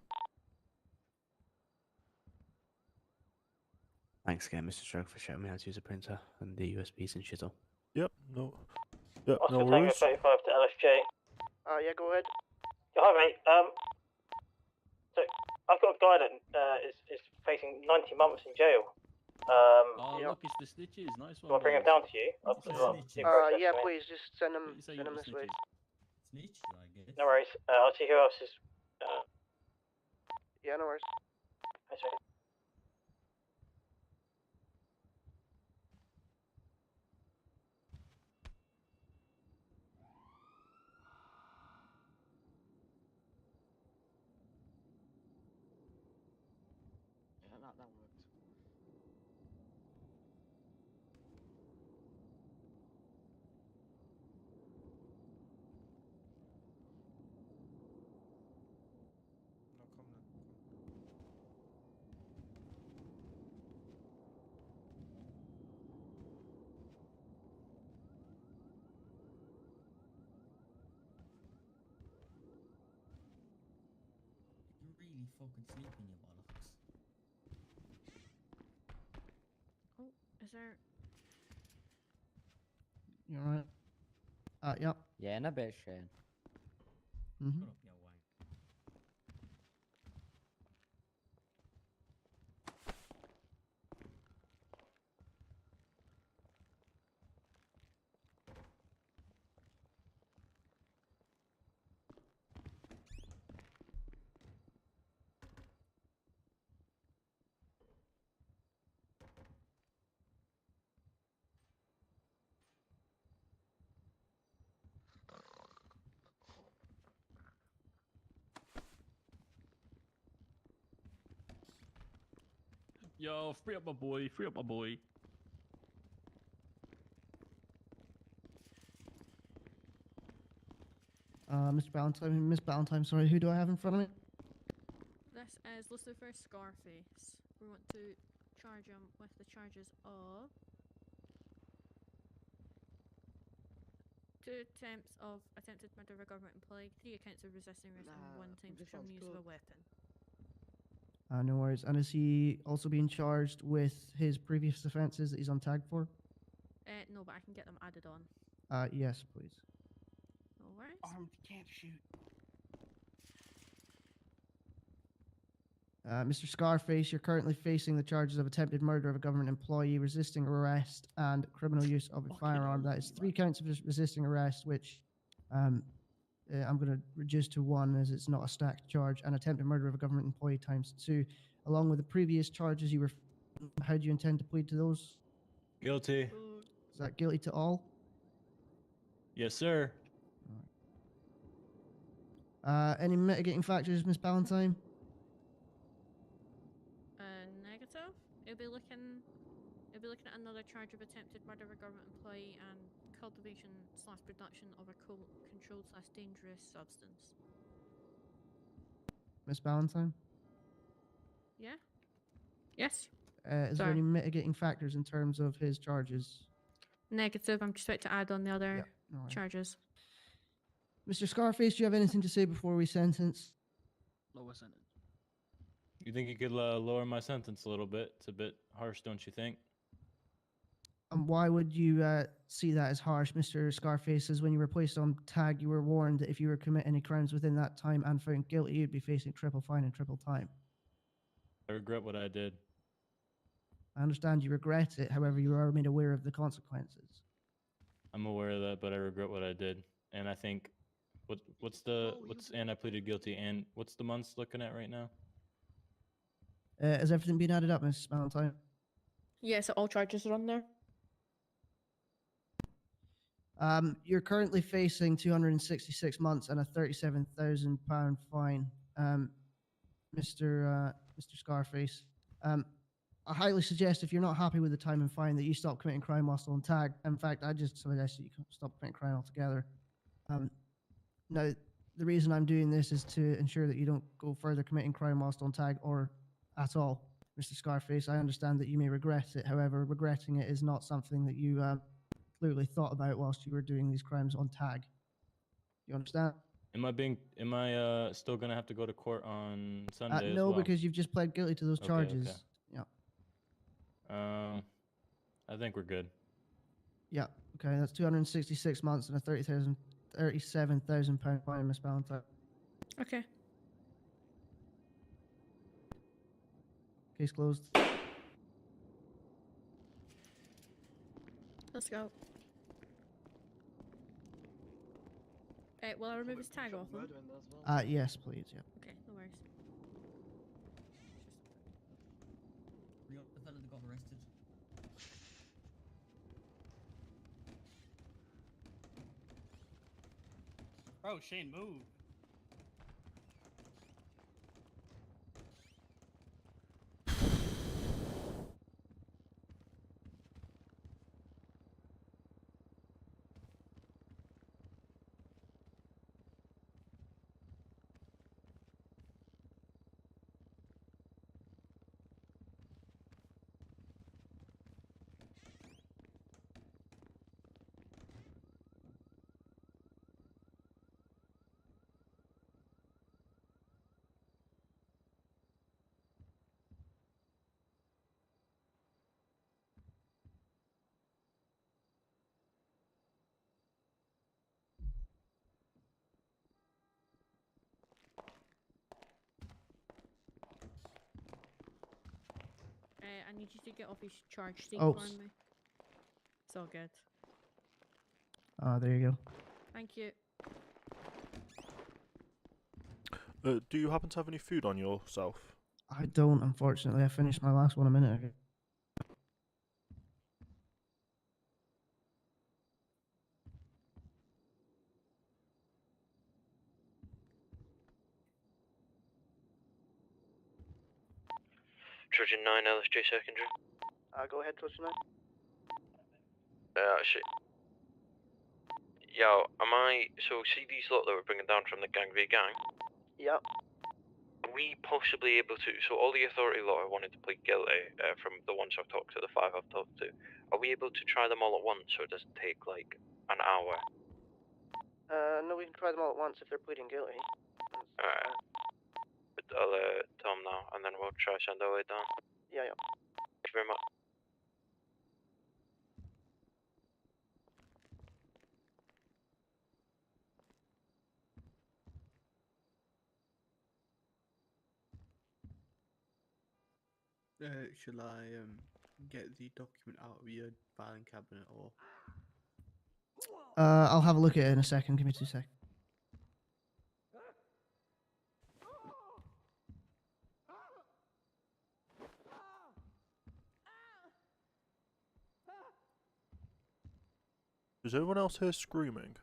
Thanks again, Mr. Stroke, for showing me how to use a printer and the USBs and shit all. Yep, no. Yep, Oscar no Tango worries. 35 to LSJ. Yeah, go ahead. Yeah, hi, mate. So I've got a guy that is facing 90 months in jail. Oh, you know, look, it's the snitches. Nice one. do I bring him boys. down to you? I'll It's the well, snitches. yeah, please, just send him, You say send you him got this way. snitches. Snitch, I guess. No worries. I'll see who else is. Yeah, no worries. Thanks, mate. Yeah, that worked. No, come then. You're really fucking sleeping, you bollocks. Oh, is there? You alright? Yep. Yeah, in a bit, Shane. Mm-hmm. Shut up, you wank. Yo, free up my boy. Free up my boy. Mr. Ballantyne, Miss Ballantyne, sorry, who do I have in front of me? This is Lucifer Scarface. We want to charge him with the charges of 2 attempts of attempted murder of a government employee, 3 accounts of resisting arrest, and 1 time this from sounds use of a good. weapon. No worries. And is he also being charged with his previous offences that he's on tag for? No, but I can get them added on. Yes, please. No worries. Armed, can't shoot. Mr. Scarface, you're currently facing the charges of attempted murder of a government employee, resisting arrest, and criminal use of a firearm. That is 3 counts of resisting arrest, which I'm going to reduce to 1 as it's not a stacked charge, and attempted murder of a government employee times 2, along with the previous charges you were. How do you intend to plead to those? Guilty. Is that guilty to all? Yes, sir. Any mitigating factors, Miss Ballantyne? Negative. It'll be looking at another charge of attempted murder of a government employee and cultivation/production of a controlled/dangerous substance. Miss Ballantyne? Yeah. Yes. Is there Sorry. any mitigating factors in terms of his charges? Negative. I'm just about to add on the other no worries. charges. Mr. Scarface, do you have anything to say before we sentence? Lower sentence. You think you could lower my sentence a little bit? It's a bit harsh, don't you think? And why would you see that as harsh, Mr. Scarface? As when you were placed on tag, you were warned that if you were to commit any crimes within that time and found guilty, you'd be facing triple fine and triple time. I regret what I did. I understand you regret it, however, you are made aware of the consequences. I'm aware of that, but I regret what I did. And I think, and I pleaded guilty. And what's the months looking at right now? Has everything been added up, Miss Valentine? Yeah, so all charges are on there. You're currently facing 266 months and a £37,000 fine, Mr. Scarface. I highly suggest if you're not happy with the time and fine that you stop committing crime whilst on tag. In fact, I just suggest that you stop committing crime altogether. Now, the reason I'm doing this is to ensure that you don't go further committing crime whilst on tag or at all. Mr. Scarface, I understand that you may regret it. However, regretting it is not something that you clearly thought about whilst you were doing these crimes on tag. You understand? Am I still gonna have to go to court on Sunday as No, well? because you've just pled guilty to those Okay, charges. okay. Yeah. I think we're good. Yeah. Okay, that's 266 months and a £37,000 fine, Miss Valentine. Okay. Case closed. Let's go. Will I remove his tag off him? Yes, please. Yeah. Okay, no worries. The fella that got arrested. Bro, Shane, move. I need you to get off his charge sheet Oh, for me. It's all good. There you go. Thank you. Do you happen to have any food on yourself? I don't, unfortunately. I finished my last one a minute ago. Trojan 9 LSJ secondary. Go ahead, Trojan 9. Shit. Yo, so see these lot that we're bringing down from the gang v gang? Yep. Are we possibly able to, so all the authority lot I wanted to plead guilty from the ones I've talked to, the 5 I've talked to, are we able to try them all at once so it doesn't take like an hour? No, we can try them all at once if they're pleading guilty. Alright. But I'll tell them now and then we'll try send our way down. Yeah, yeah. Thank you very much. Shall I get the document out of your filing cabinet or? I'll have a look at it in a second. Give me 2 seconds. Is anyone else here screaming?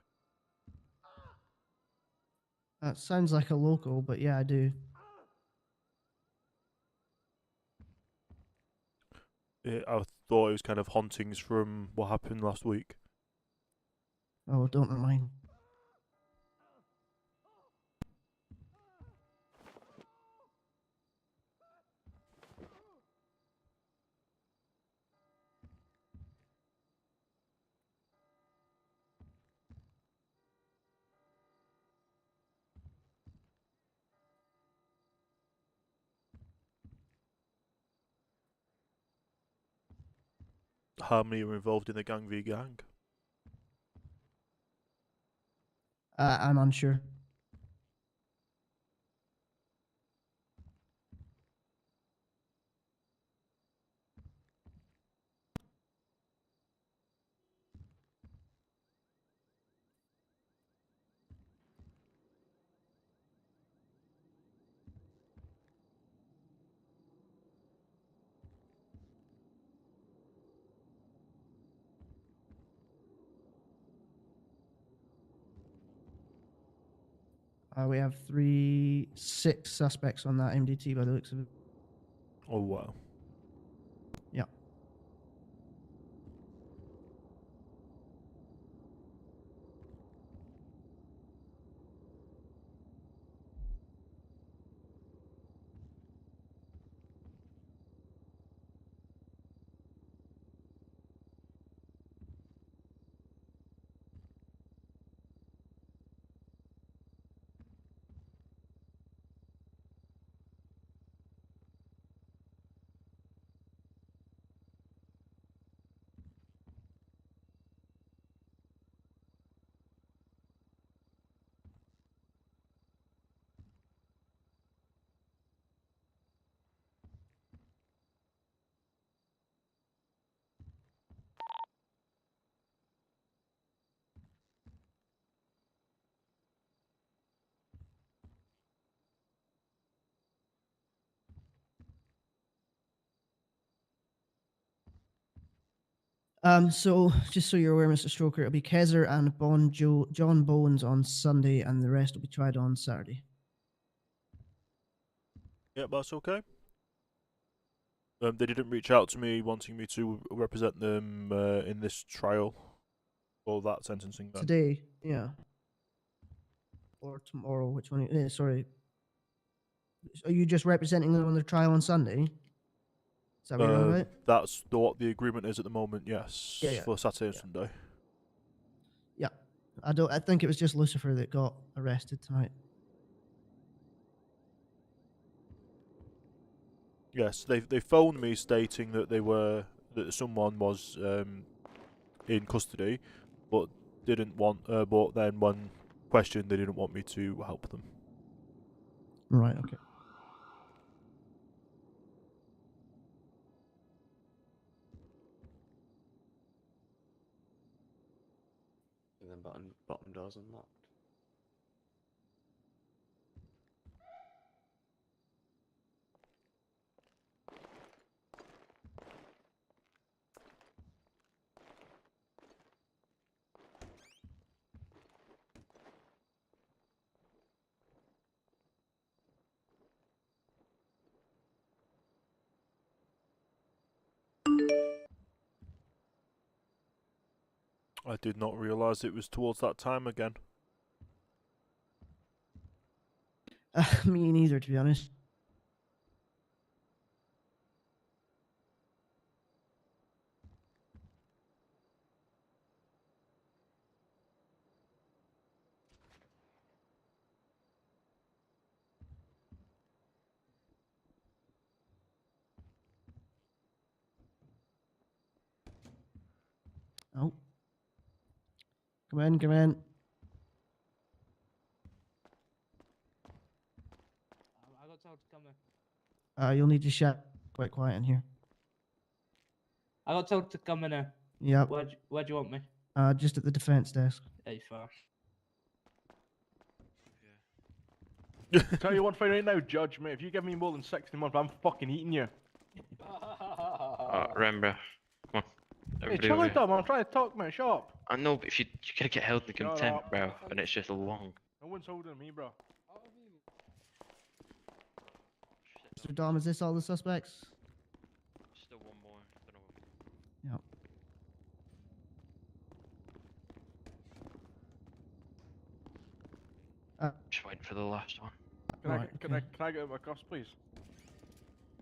That sounds like a local, but yeah, I do. I thought it was kind of hauntings from what happened last week. Oh, don't mind. how many are involved in the gang v gang? I'm unsure. We have 6 suspects on that MDT by the looks of it. Oh wow. Yeah. So just so you're aware, Mr. Stroker, it'll be Kezer and John Bones on Sunday, and the rest will be tried on Saturday. Yep, that's okay. They didn't reach out to me wanting me to represent them in this trial or that sentencing. Then. Today, yeah. Or tomorrow, which one? Sorry. Are you just representing them on the trial on Sunday? Is that what you're on about? That's what the agreement is at the moment. Yes, Yeah, yeah. for Saturday and Sunday. Yeah. I think it was just Lucifer that got arrested tonight. Yes, they phoned me stating that that someone was in custody, but didn't want. But then when questioned, they didn't want me to help them. Right. Okay. And then bottom doors unlocked. I did not realise it was towards that time again. Me neither, to be honest. Oh. Come in, come in. I got told to come in. You'll need to shut quite quiet in here. I got told to come in here. Yep. Where do you want me? Just at the defense desk. Hey, far. Tell you one thing right now, Judge, mate. If you give me more than 60 months, I'm fucking eating you. Remember, come on. Hey, Everybody chill over out, here. Dom. I'm trying to talk, mate. Shut up. I know, but if you gotta get held in Shut contempt, up. bro, and it's just long. No one's holding me, bro. Mr. Dom, is this all the suspects? Still one more. Don't know. Yep. Just waiting for the last one. Can I get out of my cuffs, please?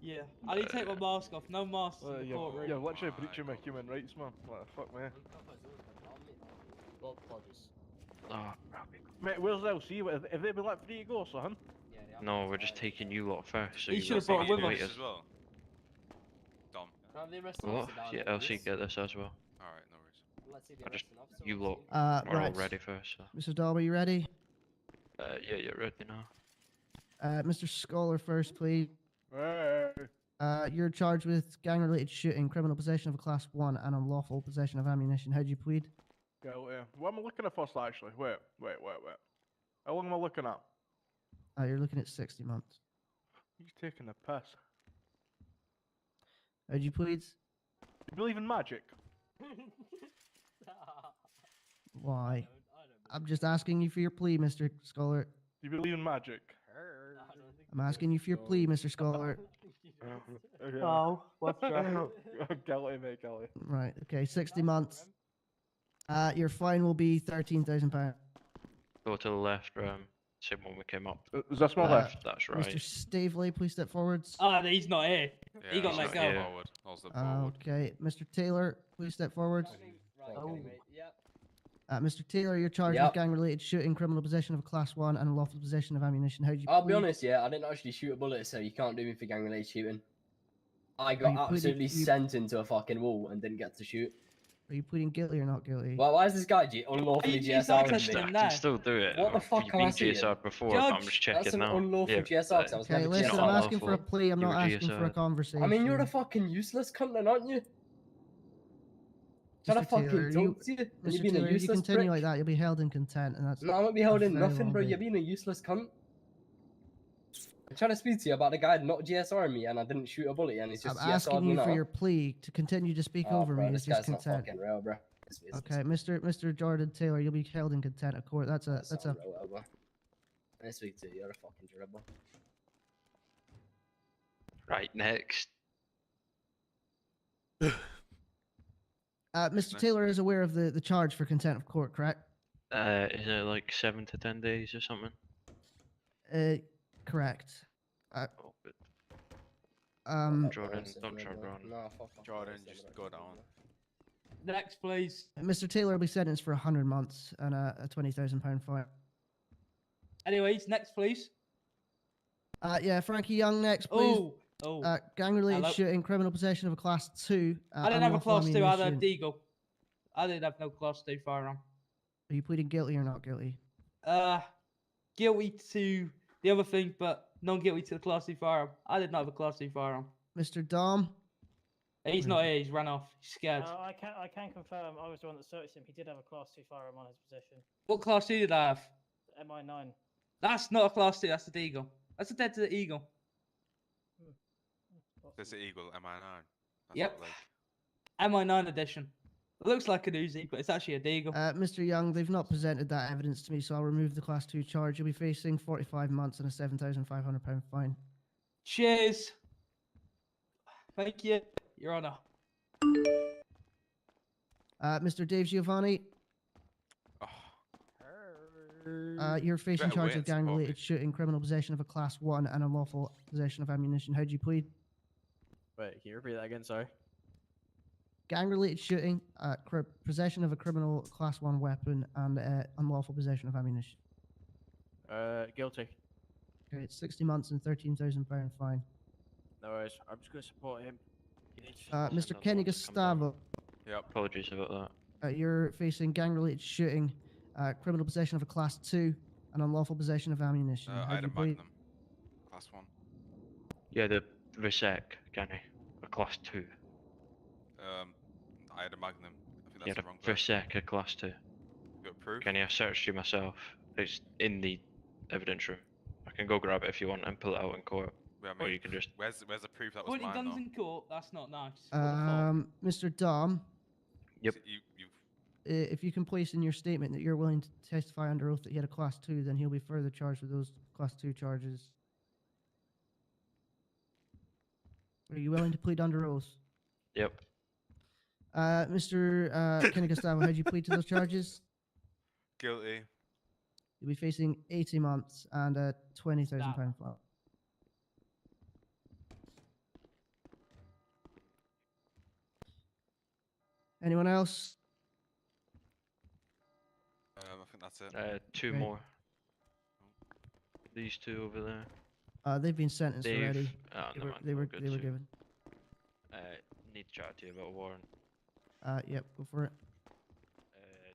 Yeah. I need to take my mask off. No mask in the courtroom. You're literally breaching my human rights, man. What the fuck, man? Oh, Mate, where's the LC? Have they been let free to go, son? no, we're just taking you lot first. So He you should've lot brought can with wait us us. Well, Dom. Have the arresting What? officer down Yeah, here, LC please. get this as well. Alright, no worries. Let's see the I just, arresting officer. you lot Uh, are all right. ready first. So. Mr. Dahl, are you ready? Yeah, you're ready now. Mr. Scholar first, please. Hey. You're charged with gang-related shooting, criminal possession of a Class 1, and unlawful possession of ammunition. How do you plead? Go, what am I looking at first, actually? Wait. How long am I looking at? You're looking at 60 months. He's taking the piss. How do you plead? You believe in magic? Why? I'm just asking you for your plea, Mr. Scholar. Do you believe in magic? I'm asking you for your plea, Mr. Scholar. Oh, what's wrong? Guilty, mate, guilty. Right, okay, 60 months. Your fine will be £13,000. Go to the left, same one we came up. Is that my left? That's right. Mr. Stavely, please step forwards. Ah, he's not here. Yeah, He got I'll let step go. forward. I'll step forward. Okay, Mr. Taylor, please step forward. Oh. Yep. Mr. Taylor, you're charged with gang-related shooting, criminal possession of a Class 1, and unlawful possession of ammunition. How do you I'll be plead? honest, yeah, I didn't actually shoot a bullet, so you can't do me for gang-related shooting. I you got pleading- absolutely you- sent into a fucking wall and didn't get to shoot. Are you pleading guilty or not guilty? Well, why is this guy unlawfully GSR? I can still do it. What the fuck You've am I been seeing? GSR before, but I'm just Judge, checking that's an now. unlawful GSR, 'cause I was Okay, never listen, GSR. I'm asking for a plea. I'm You not were asking for a GSR. conversation. I mean, you're a fucking useless cunt then, aren't you? Trying to Mr. Taylor, fucking you- talk to you, and Mr. you're being Taylor, a if you useless continue prick. like that, you'll be held in contempt, and that's. No, I won't be held in a very nothing, long bro. day. You're being a useless cunt. I'm trying to speak to you about the guy not GSRing me, and I didn't shoot a bullet, and he's just I'm GSR'd asking me you for now. your plea to continue to speak Oh, over bro, me. this It's just guy's not consent. fucking real, bro. Okay, Mr. Jordan Taylor, you'll be held in contempt of court. That's a. Real, bro. I speak to you. You're a fucking dribble. Right, next. Mr. Taylor is aware of the charge for contempt of court, correct? Is it like 7 to 10 days or something? Correct. Oh, good. Jordan, don't try run. No, fuck off. Jordan, just go down. Next, please. Mr. Taylor will be sentenced for 100 months and a £20,000 fine. Anyways, next, please. Yeah, Frankie Young next, please. Oh. Gang-related Hello? shooting, criminal possession of a Class 2. I didn't have a unlawful Class 2, I had a ammunition. Deagle. I didn't have no Class 2 firearm. Are you pleading guilty or not guilty? Guilty to the other thing, but non-guilty to the Class 2 firearm. I did not have a Class 2 firearm. Mr. Dom? He's not here, he's ran off. He's scared. I can confirm I was the one that searched him. He did have a Class 2 firearm on his possession. What Class 2 did I have? MI9. That's not a Class 2, that's the Deagle. That's a Dead to the Eagle. There's the Eagle MI9. That's Yep. what, like, MI9 edition. It looks like an Uzi, but it's actually a Deagle. Mr. Young, they've not presented that evidence to me, so I'll remove the Class 2 charge. You'll be facing 45 months and a £7,500 fine. Cheers. Thank you, Your Honor. Mr. Dave Giovanni? You're facing Better charge wait of gang-related shooting, criminal possession of a Class 1, and unlawful possession of ammunition. How do you plead? Wait, can you repeat that again? Sorry. Gang-related shooting, possession of a criminal Class 1 weapon, and unlawful possession of ammunition. Guilty. Okay, it's 60 months and £13,000 fine. No worries. I'm just gonna support him. Mr. Kenny Gustavo, Yep. Apologies about that. you're facing gang-related shooting, criminal possession of a Class 2, and unlawful possession of ammunition. I How had do a you plead? Magnum. Class 1. Yeah, the Visek, Kenny. A Class 2. I had a Magnum. I think Yeah, that's the the wrong place. Visek, a Class 2. You got proof? Kenny, I searched you myself. It's in the evidence room. I can go grab it if you want and pull it out in court. Well, I Or mean, you can just... Where's the proof that was Pointing mine, guns though? in court, that's not nice. What the fuck? Mr. Dom, Yep. if you can place in your statement that you're willing to testify under oath that he had a Class 2, then he'll be further charged with those Class 2 charges. Are you willing to plead under oath? Yep. Mr. Kenny Gustavo, how do you plead to those charges? Guilty. You'll be facing 80 months and a £20,000 fine. Anyone else? I think that's it. Two Okay. more. These two over there. They've been sentenced Dave, already. oh, They never were, mind, they we're were, good they were too. given. Need need to chat to you about a warrant. Yep, go for it.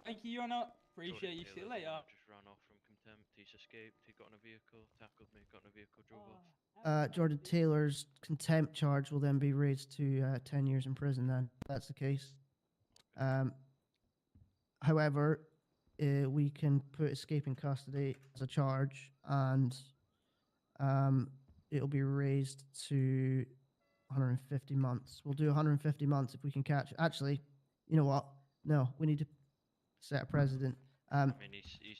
Thank you, Your Honor. Appreciate Jordan you. See you Taylor's the later. one that just ran off from contempt. He's escaped. He got in a vehicle, tackled me, got in a vehicle, drove off. Jordan Taylor's contempt charge will then be raised to 10 years in prison then, if that's the case. However, we can put escaping custody as a charge, and it'll be raised to 150 months. We'll do 150 months if we can catch. Actually, you know what? No, we need to set a precedent. I mean, he's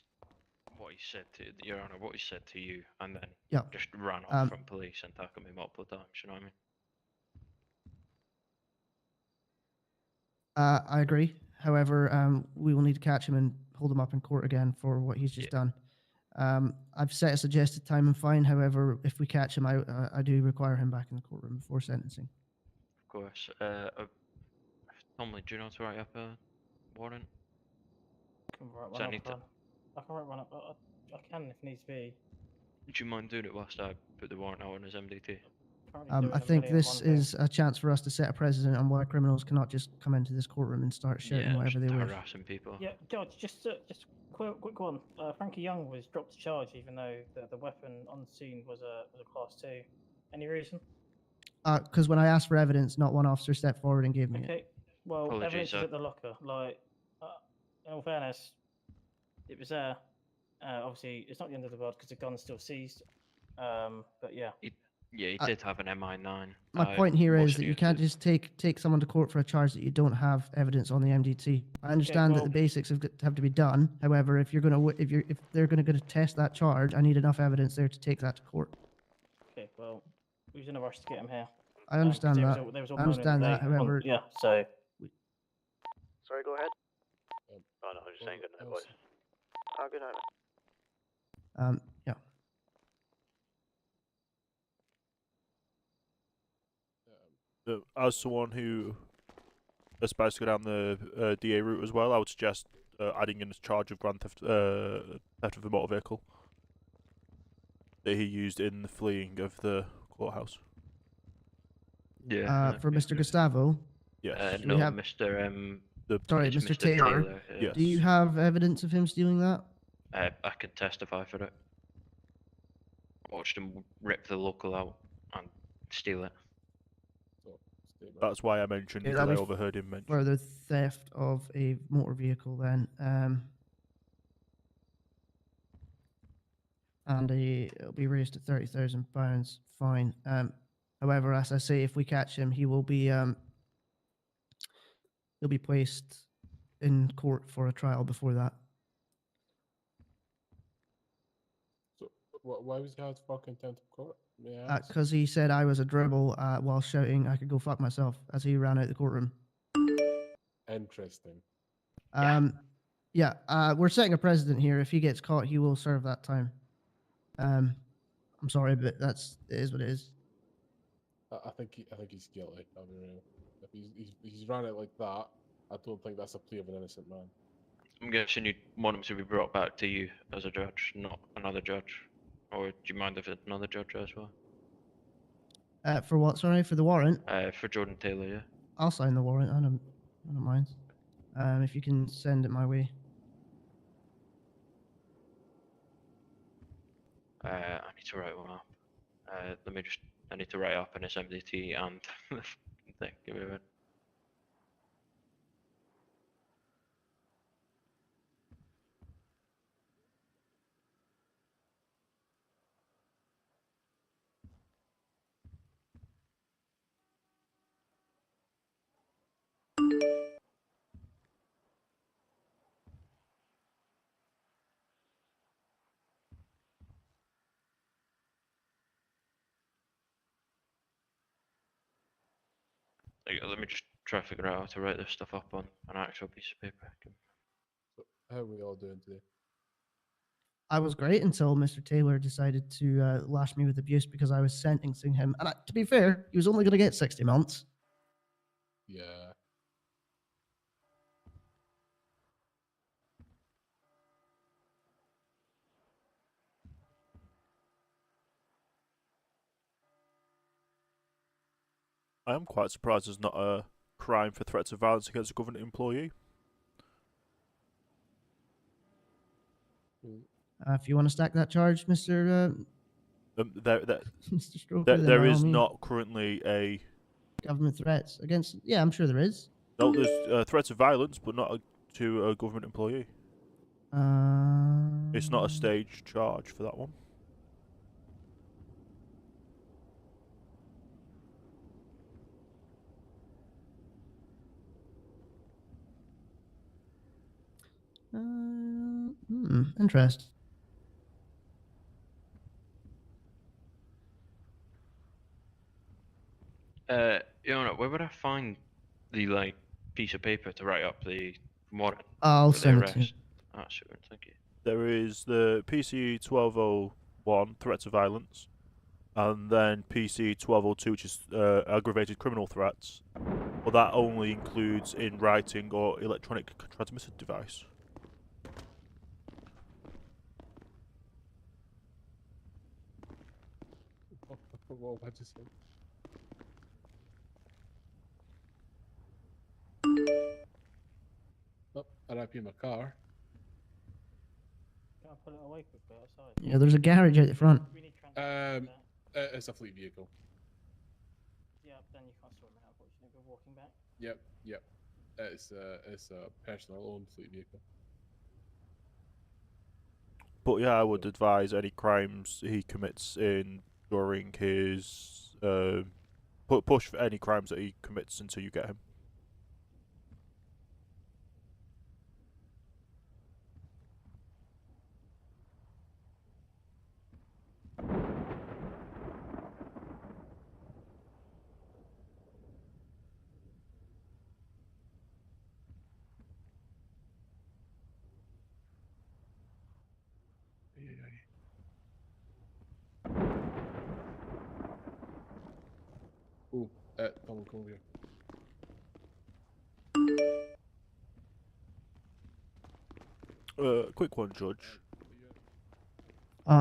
what he said to Your Honor, what he said to you, and then Yeah. just ran off from police and tackled me multiple times. You know what I mean? I agree. However, we will need to catch him and hold him up in court again for what he's just done. I've set a suggested time and fine. However, if we catch him, I do require him back in the courtroom before sentencing. Of course. Normally, do you know how to write up a warrant? I can write Does one that up. need to- I can write one up. I can if needs be. Do you mind doing it whilst I put the warrant out on his MDT? I think this is a chance for us to set a precedent on why criminals cannot just come into this courtroom and start shouting Yeah, whatever they just wish. harassing people. Yeah, Judge, just quick one. Frankie Young was dropped to charge even though the weapon on the scene was a Class 2. Any reason? Because when I asked for evidence, not one officer stepped forward and gave me it. Okay. Well, Apologies, evidence is at the locker. Like, in all fairness, it was there. Obviously, it's not the end of the world because the gun's still seized. But yeah. He did have an MI9. My point here is that you can't just take someone to court for a charge that you don't have evidence on the MDT. I understand that well- the basics have to be done. However, if they're going to test that charge, I need enough evidence there to take that to court. Okay, well, we was in a rush to get him here. I understand there was that. all- there was all I understand moaning that. today on- However, yeah, so. Sorry, go ahead. Oh no, I'm just saying good night, boys. Oh, good night. yeah. As someone who aspires to go down the DA route as well, I would suggest adding in a charge of grand theft, theft of a motor vehicle that he used in the fleeing of the courthouse. Yeah. For Mr. Gustavo. Yes. No, we have- Mr. Sorry, it's Mr. Taylor. yeah. Do you have evidence of him stealing that? I can testify for it. Watched him rip the local out and steal it. That's why I mentioned Okay, because I that'll be overheard him mention. further theft of a motor vehicle then. And it'll be raised to £30,000 fine. However, as I say, if we catch him, he'll be placed in court for a trial before that. So, why was he held for contempt of court? May I ask? Because he said I was a dribble while shouting I could go fuck myself as he ran out the courtroom. Interesting. We're setting a precedent here. If he gets caught, he will serve that time. I'm sorry, but it is what it is. I think he's guilty. I'll be real. If he's ran it like that, I don't think that's a plea of an innocent man. I'm guessing you want him to be brought back to you as a judge, not another judge. Or do you mind if it's another judge as well? For what? Sorry, for the warrant. For Jordan Taylor, yeah. I'll sign the warrant. I don't mind. If you can send it my way. I need to write one up. I need to write up in his MDT and thing. Give me a minute. Let me just try to figure out how to write this stuff up on an actual piece of paper. So, how are we all doing today? I was great until Mr. Taylor decided to lash me with abuse because I was sentencing him. And to be fair, he was only going to get 60 months. Yeah. I am quite surprised there's not a crime for threats of violence against a government employee. If you want to stack that charge, Mr. There Mr. Stroker, then there by all is means. not currently a Government threats against. Yeah, I'm sure there is. no. There's threats of violence, but not to a government employee. It's not a stage charge for that one. Interest. Your Honor, where would I find the like piece of paper to write up the warrant? I'll for the send it to you. arrest? Ah, sure, thank you. There is the PC 1201 threats of violence, and then PC 1202, which is aggravated criminal threats. But that only includes in writing or electronic transmitted device. What did you say? Oh, RIP my car. Can I pull it away quickly outside? Yeah, there's a garage out the front. It's a fleet vehicle. Yeah, then you can't store it, unfortunately. We're walking back. Yep. It's a personal owned fleet vehicle. But yeah, I would advise any crimes he commits in during his push for any crimes that he commits until you get him. Oh, Tom, come over here. Quick one, Judge.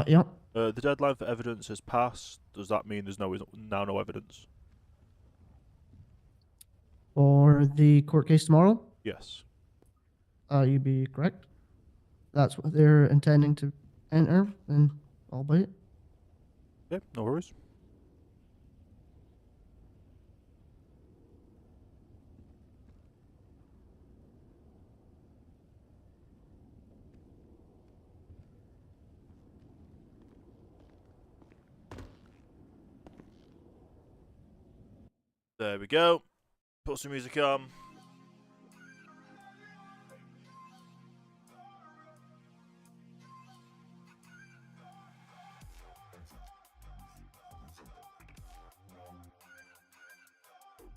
Yeah. The deadline for evidence has passed. Does that mean there's now no evidence? For the court case tomorrow? Yes. You'd be correct. That's what they're intending to enter, and I'll bite it. Okay, no worries. There we go. Put some music on.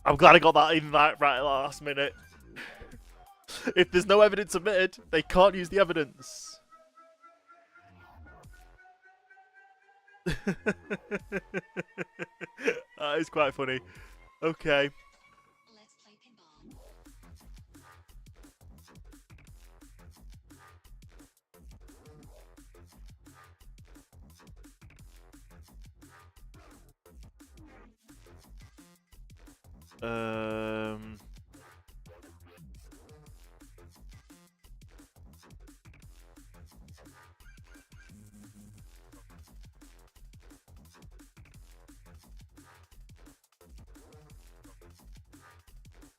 I'm glad I got that in right at the last minute. If there's no evidence submitted, they can't use the evidence. That is quite funny. Okay.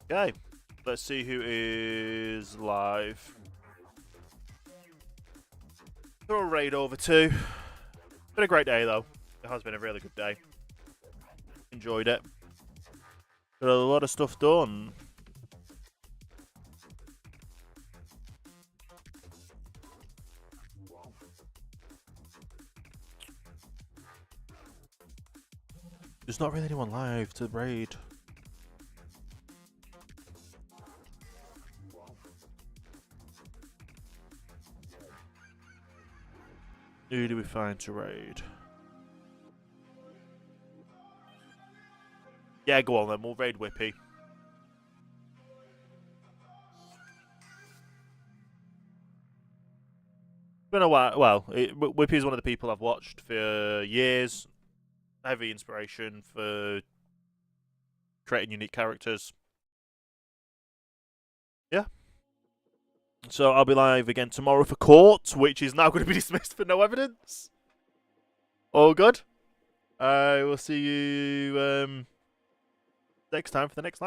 Okay, let's see who is live. Throw a raid over too. Been a great day though. It has been a really good day. Enjoyed it. Got a lot of stuff done. There's not really anyone live to raid. Who do we find to raid? Yeah, go on then. We'll raid Whippy. Been a while. Well, Whippy is one of the people I've watched for years. Heavy inspiration for creating unique characters. Yeah. So I'll be live again tomorrow for court, which is now going to be dismissed for no evidence. All good. I will see you next time for the next live.